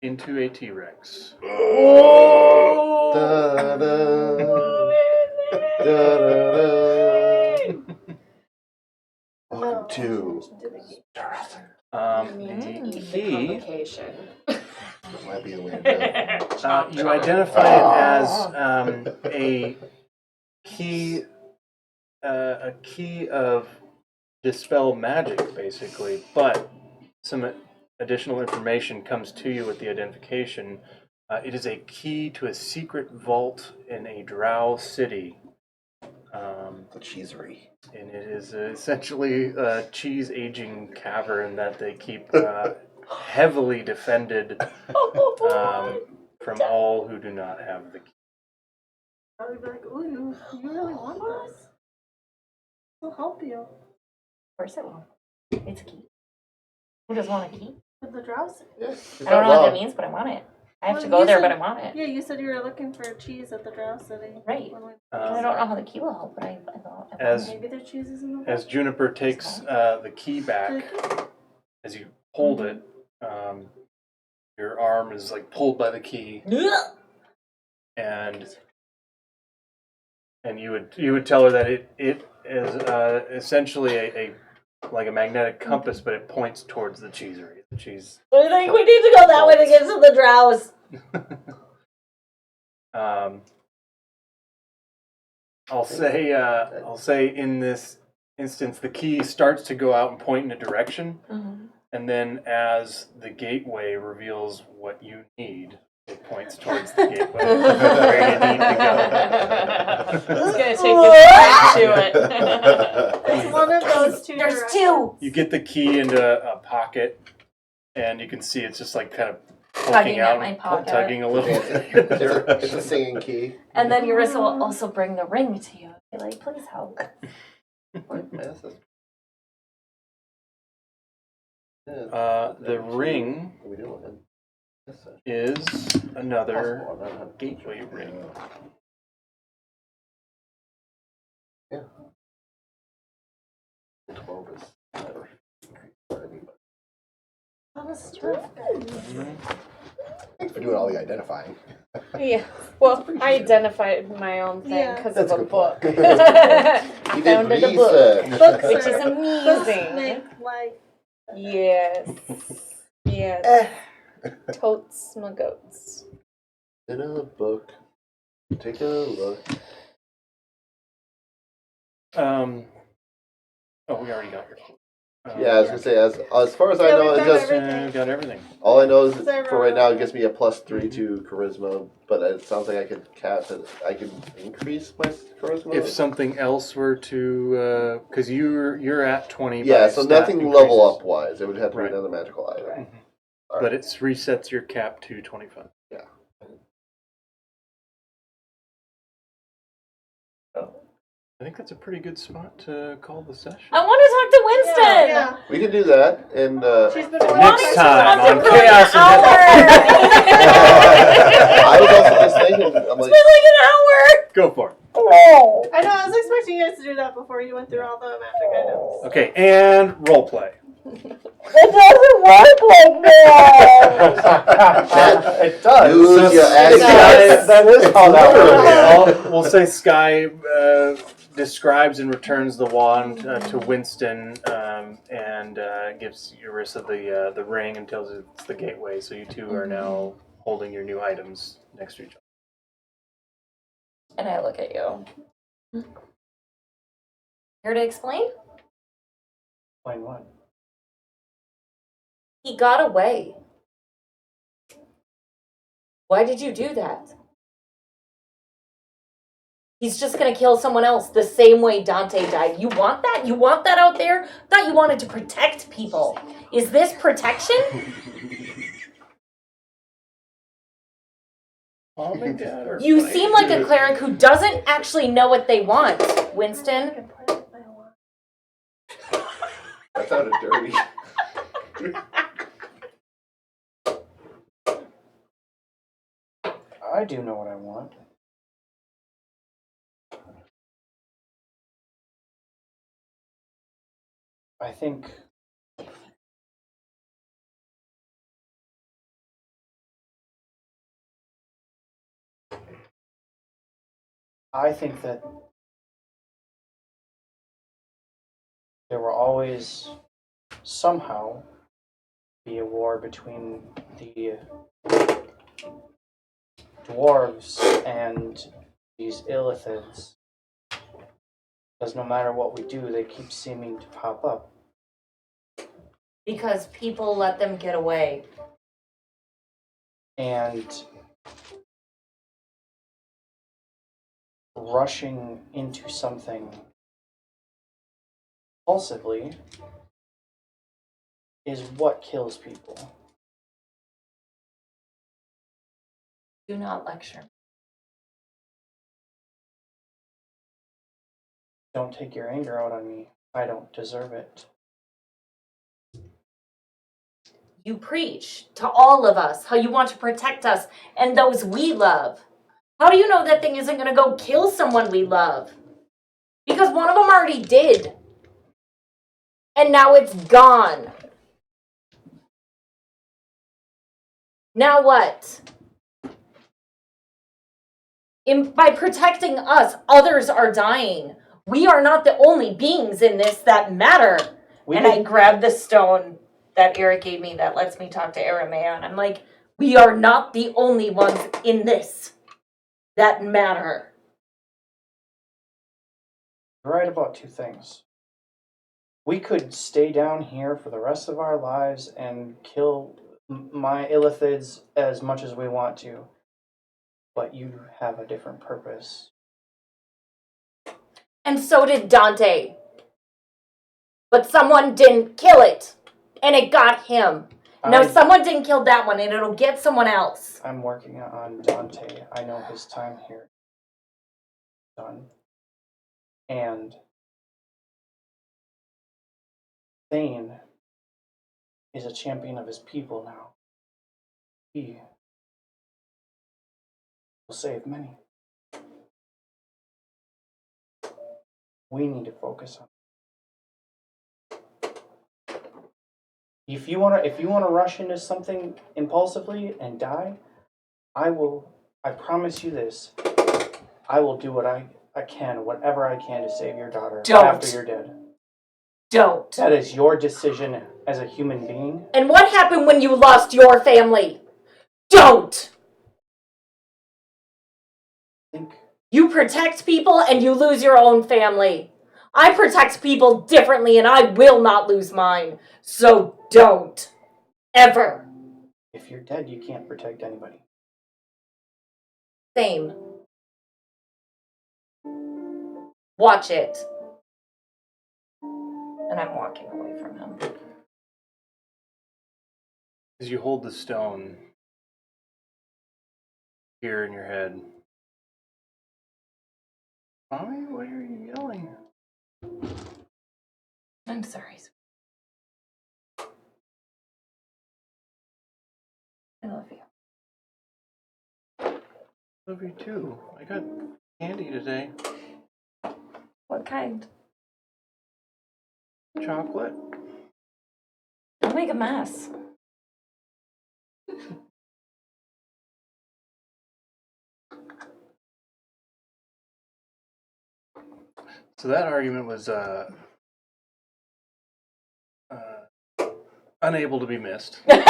[SPEAKER 2] into a T-Rex.
[SPEAKER 3] Welcome to
[SPEAKER 2] The key.
[SPEAKER 8] Publication.
[SPEAKER 1] That might be the way to go.
[SPEAKER 2] You identify it as a key of dispel magic, basically. But some additional information comes to you with the identification. It is a key to a secret vault in a drow city.
[SPEAKER 1] The cheesery.
[SPEAKER 2] And it is essentially a cheese aging cavern that they keep heavily defended from all who do not have the key.
[SPEAKER 5] I would be like, ooh, you really want this? We'll help you.
[SPEAKER 4] Of course it will. It's a key. Who doesn't want a key?
[SPEAKER 5] With the drowsy.
[SPEAKER 3] Yeah,
[SPEAKER 4] I don't know what that means, but I want it. I have
[SPEAKER 5] Well,
[SPEAKER 4] to go
[SPEAKER 5] you
[SPEAKER 4] there,
[SPEAKER 5] said-
[SPEAKER 4] but I want it.
[SPEAKER 5] Yeah, you said you were looking for cheese at the Drow City.
[SPEAKER 4] Right.
[SPEAKER 5] When we-
[SPEAKER 4] I don't know how the key will help, but I thought. I
[SPEAKER 2] As-
[SPEAKER 5] Maybe the cheese is in the book.
[SPEAKER 2] As Juniper takes the key back, as you hold it, your arm is like pulled by the key, and you would tell her that it is essentially a like a magnetic compass, but it points towards the cheesery. The cheese.
[SPEAKER 4] I think we need to go that way to get to the Drows.
[SPEAKER 2] I'll say in this instance, the key starts to go out and point in a direction, and then as the gateway reveals what you need, it points towards the gateway where you need to
[SPEAKER 8] It's gonna take you right to it.
[SPEAKER 5] It's one of those two.
[SPEAKER 4] There's
[SPEAKER 5] directions.
[SPEAKER 4] two.
[SPEAKER 2] You get the key into a pocket, and you can see it's just like kind of
[SPEAKER 4] Tugging
[SPEAKER 2] poking
[SPEAKER 4] at
[SPEAKER 2] out,
[SPEAKER 4] my
[SPEAKER 2] and
[SPEAKER 4] pocket.
[SPEAKER 2] tugging a little bit.
[SPEAKER 3] It's a singing key.
[SPEAKER 4] And then Eurissa will also bring the ring to you. Be like, please help.
[SPEAKER 2] The ring is another gateway ring.
[SPEAKER 3] Yeah. 12 is better.
[SPEAKER 5] Thanks
[SPEAKER 1] for doing all the identifying.
[SPEAKER 8] Yeah. Well, I identified my own thing
[SPEAKER 5] Yeah.
[SPEAKER 8] because
[SPEAKER 1] That's
[SPEAKER 8] of
[SPEAKER 1] a
[SPEAKER 8] a
[SPEAKER 1] good
[SPEAKER 8] book.
[SPEAKER 1] point.
[SPEAKER 3] You
[SPEAKER 8] I
[SPEAKER 3] did
[SPEAKER 8] found it a book,
[SPEAKER 3] research.
[SPEAKER 8] which is
[SPEAKER 5] Books
[SPEAKER 8] amazing.
[SPEAKER 5] make life.
[SPEAKER 8] Yes. Yes. Totes my goats.
[SPEAKER 3] In a book. Take a look.
[SPEAKER 2] Oh, we already got your.
[SPEAKER 3] Yeah, I was gonna say as far as I
[SPEAKER 5] Yeah,
[SPEAKER 3] know,
[SPEAKER 5] we've
[SPEAKER 3] it
[SPEAKER 5] got
[SPEAKER 3] just
[SPEAKER 5] everything.
[SPEAKER 2] Got everything.
[SPEAKER 3] all I know is
[SPEAKER 5] Zero.
[SPEAKER 3] for right now it gives me a +3 to charisma, but it sounds like I could I can increase my charisma.
[SPEAKER 2] If something else were to, because you're at 20.
[SPEAKER 3] Yeah,
[SPEAKER 2] by
[SPEAKER 3] so
[SPEAKER 2] stat
[SPEAKER 3] nothing
[SPEAKER 2] increases.
[SPEAKER 3] level up wise. It would have to
[SPEAKER 2] Right.
[SPEAKER 3] be another magical item.
[SPEAKER 2] But it resets your cap to 25.
[SPEAKER 3] Yeah.
[SPEAKER 2] I think that's a pretty good spot to call the session.
[SPEAKER 4] I want to talk to Winston.
[SPEAKER 5] Yeah.
[SPEAKER 3] We can do that, and
[SPEAKER 5] She's been
[SPEAKER 2] Next
[SPEAKER 5] wanting
[SPEAKER 2] time
[SPEAKER 5] to
[SPEAKER 2] on
[SPEAKER 5] talk to
[SPEAKER 2] Chaos and
[SPEAKER 3] I was also just thinking, I'm like,
[SPEAKER 4] Like an hour.
[SPEAKER 2] Go for it.
[SPEAKER 4] Oh.
[SPEAKER 5] I know, I was expecting you guys to do that before you went through all the magic items.
[SPEAKER 2] Okay, and role play.
[SPEAKER 4] It doesn't work like that.
[SPEAKER 6] It does.
[SPEAKER 3] use your action.
[SPEAKER 6] That is how that works.
[SPEAKER 2] We'll say Skye describes and returns the wand to Winston and gives Eurissa the ring and tells her it's the gateway. So you two are now holding your new items next to each other.
[SPEAKER 4] And I look at you. Here to explain?
[SPEAKER 6] Explain what?
[SPEAKER 4] He got away. Why did you do that? He's just gonna kill someone else the same way Dante died. You want that? You want that out there? Thought you wanted to protect people. Is this protection?
[SPEAKER 2] Mom and Dad are
[SPEAKER 4] You
[SPEAKER 2] fighting.
[SPEAKER 4] seem like a cleric who doesn't actually know what they want, Winston.
[SPEAKER 3] That sounded dirty.
[SPEAKER 6] I do know what I want. I think that there will always somehow be a war between the dwarves and these illithids. Because no matter what we do, they keep seeming to pop up.
[SPEAKER 4] Because people let them get away.
[SPEAKER 6] And rushing into something impulsively is what kills people.
[SPEAKER 4] Do not lecture.
[SPEAKER 6] Don't take your anger out on me. I don't deserve it.
[SPEAKER 4] You preach to all of us how you want to protect us and those we love. How do you know that thing isn't going to go kill someone we love? Because one of them already did. And now it's gone. Now what? By protecting us, others are dying. We are not the only beings in this that matter. I grabbed the stone that Eric gave me that lets me talk to Aramea, and I'm like, we are not the only ones in this that matter.
[SPEAKER 6] You're right about two things. We could stay down here for the rest of our lives and kill my illithids as much as we want to. But you have a different purpose.
[SPEAKER 4] And so did Dante. But someone didn't kill it. And it got him. Now someone didn't kill that one, and it'll get someone else.
[SPEAKER 6] I'm working on Dante. I know his time here is done. And Thane is a champion of his people now. He will save many. We need to focus on. If you wanna rush into something impulsively and die, I promise you this. I will do what I can, whatever I can to save your daughter after you're dead.
[SPEAKER 4] Don't.
[SPEAKER 6] That is your decision as a human being.
[SPEAKER 4] And what happened when you lost your family? Don't! You protect people and you lose your own family. I protect people differently and I will not lose mine. So don't. Ever.
[SPEAKER 6] If you're dead, you can't protect anybody.
[SPEAKER 4] Same. Watch it. And I'm walking away from him.
[SPEAKER 2] As you hold the stone here in your head, Mommy, why are you yelling?
[SPEAKER 4] I'm sorry. I love you.
[SPEAKER 2] Love you too. I got candy today.
[SPEAKER 4] What kind?
[SPEAKER 2] Chocolate.
[SPEAKER 4] Don't make a mess.
[SPEAKER 2] So that argument was unable to be missed.
[SPEAKER 8] We got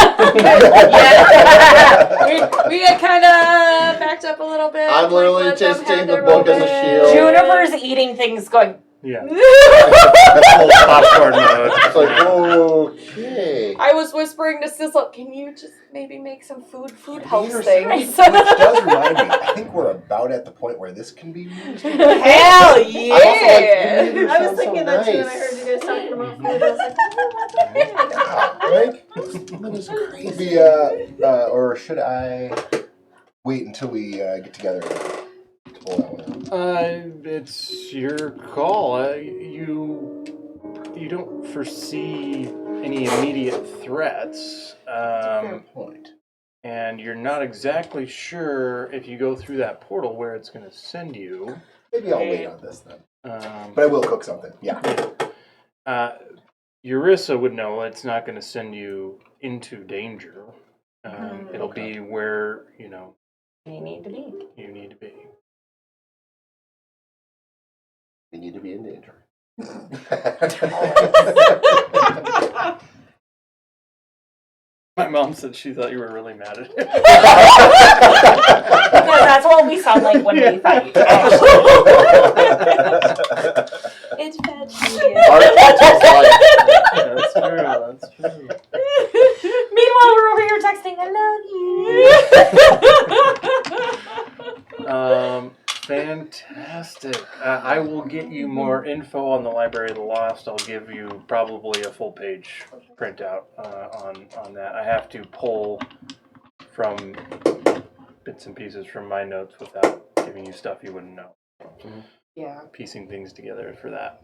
[SPEAKER 8] kind of backed up a little bit.
[SPEAKER 3] I'm literally
[SPEAKER 8] let them
[SPEAKER 3] just
[SPEAKER 8] have
[SPEAKER 3] taking the
[SPEAKER 8] their
[SPEAKER 3] book as a
[SPEAKER 8] moment.
[SPEAKER 3] shield.
[SPEAKER 4] Juniper's eating things going,
[SPEAKER 2] Yeah. Full popcorn mode.
[SPEAKER 3] It's like, okay.
[SPEAKER 8] I was whispering to Sissel, can you just maybe make some food? Food helps
[SPEAKER 1] Which
[SPEAKER 8] things.
[SPEAKER 1] does remind me, I think we're about at the point where this can be used.
[SPEAKER 8] Hell yeah!
[SPEAKER 5] I was thinking that too, and I heard you guys talking about food. I was like,
[SPEAKER 1] Right? That is crazy. Or should I wait until we get together to pull that one out?
[SPEAKER 2] It's your call. You don't foresee any immediate threats.
[SPEAKER 1] Fair point.
[SPEAKER 2] And you're not exactly sure if you go through that portal where it's going to send you.
[SPEAKER 1] Maybe I'll wait on this then. But I will cook something. Yeah.
[SPEAKER 2] Eurissa would know it's not going to send you into danger. It'll be where,
[SPEAKER 4] you need to be.
[SPEAKER 2] you need to be.
[SPEAKER 3] You need to be in danger.
[SPEAKER 2] My mom said she thought you were really mad at her.
[SPEAKER 4] Because that's what we sound like when we fight.
[SPEAKER 5] it's fetch.
[SPEAKER 2] That's true. That's true.
[SPEAKER 4] Meanwhile, we're over here texting, I love you.
[SPEAKER 2] Fantastic. I will get you more info on the Library of the Lost. I'll give you probably a full page printout on that. I have to pull from bits and pieces from my notes without giving you stuff you wouldn't know.
[SPEAKER 8] Yeah.
[SPEAKER 2] Piecing things together for that.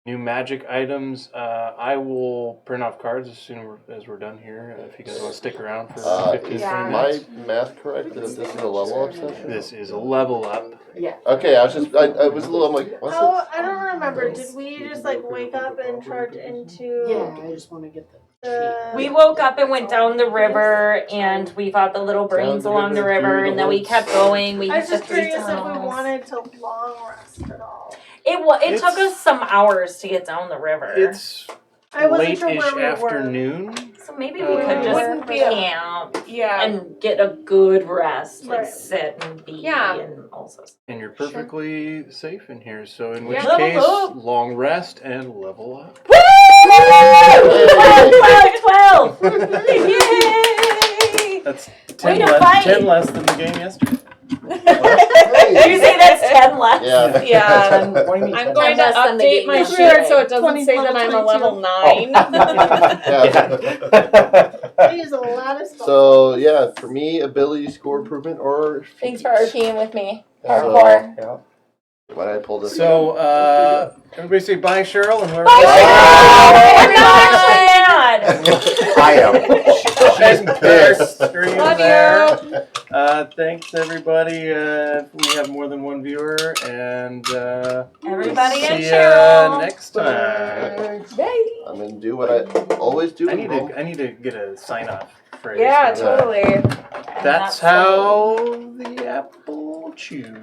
[SPEAKER 2] new magic items. I will print off cards as soon as we're done here. If you guys want to stick around for 15,
[SPEAKER 8] Yeah.
[SPEAKER 2] 20
[SPEAKER 3] My
[SPEAKER 2] minutes.
[SPEAKER 3] math correct? That this is a level up session?
[SPEAKER 2] This is a level up.
[SPEAKER 8] Yeah.
[SPEAKER 3] Okay, I was a little, I'm like, what's
[SPEAKER 5] Oh, I don't remember. Did we just like wake up and charge into
[SPEAKER 8] Yeah, I just want to get the
[SPEAKER 4] We woke up and went down the river, and we fought the little brains
[SPEAKER 3] Down the
[SPEAKER 4] along the
[SPEAKER 3] river,
[SPEAKER 4] river,
[SPEAKER 3] through
[SPEAKER 4] and
[SPEAKER 3] the
[SPEAKER 4] then we
[SPEAKER 3] woods.
[SPEAKER 4] kept going. We
[SPEAKER 5] I was
[SPEAKER 4] hit
[SPEAKER 5] just
[SPEAKER 4] the three
[SPEAKER 5] curious if we
[SPEAKER 4] tunnels.
[SPEAKER 5] wanted to long rest at all.
[SPEAKER 4] It took
[SPEAKER 2] It's-
[SPEAKER 4] us some hours to get down the river.
[SPEAKER 2] It's
[SPEAKER 5] I wasn't sure
[SPEAKER 2] late-ish
[SPEAKER 5] where we were.
[SPEAKER 2] afternoon.
[SPEAKER 4] So maybe we could just
[SPEAKER 8] Wouldn't be a-
[SPEAKER 4] camp
[SPEAKER 8] Yeah.
[SPEAKER 4] and get a good rest, like
[SPEAKER 5] Right.
[SPEAKER 4] sit and be
[SPEAKER 8] Yeah.
[SPEAKER 4] and also.
[SPEAKER 2] And you're perfectly safe in here. So in which
[SPEAKER 8] Yeah.
[SPEAKER 2] case,
[SPEAKER 4] Level up.
[SPEAKER 2] long rest and level up.
[SPEAKER 4] Woo! 12! Yay!
[SPEAKER 2] That's
[SPEAKER 4] Way
[SPEAKER 2] 10,
[SPEAKER 4] to
[SPEAKER 2] less,
[SPEAKER 4] fight.
[SPEAKER 2] 10 less than the game yesterday.
[SPEAKER 4] Did you say that's 10 less?
[SPEAKER 3] Yeah.
[SPEAKER 8] Yeah. I'm going to
[SPEAKER 7] less than the
[SPEAKER 8] update
[SPEAKER 7] game
[SPEAKER 8] my
[SPEAKER 7] yesterday.
[SPEAKER 8] shirt so it doesn't say that I'm a level 9.
[SPEAKER 5] I use a lot of stuff.
[SPEAKER 3] So, yeah, for me, ability score improvement or.
[SPEAKER 7] Thanks for RPing with me.
[SPEAKER 3] So,
[SPEAKER 7] Hardcore.
[SPEAKER 6] Yeah.
[SPEAKER 3] why did I pull this?
[SPEAKER 2] So, everybody say bye, Cheryl, and whoever.
[SPEAKER 4] Bye,
[SPEAKER 1] I am.
[SPEAKER 3] She's pissed.
[SPEAKER 2] Stream
[SPEAKER 8] Love
[SPEAKER 2] there.
[SPEAKER 8] you.
[SPEAKER 2] Thanks, everybody. We have more than one viewer, and
[SPEAKER 4] Everybody and
[SPEAKER 2] see
[SPEAKER 4] Cheryl.
[SPEAKER 2] ya next time.
[SPEAKER 3] I'm going to do what I always do.
[SPEAKER 2] I need to get a sign off phrase.
[SPEAKER 8] Yeah,
[SPEAKER 2] for that.
[SPEAKER 8] totally.
[SPEAKER 2] That's how the apple chews.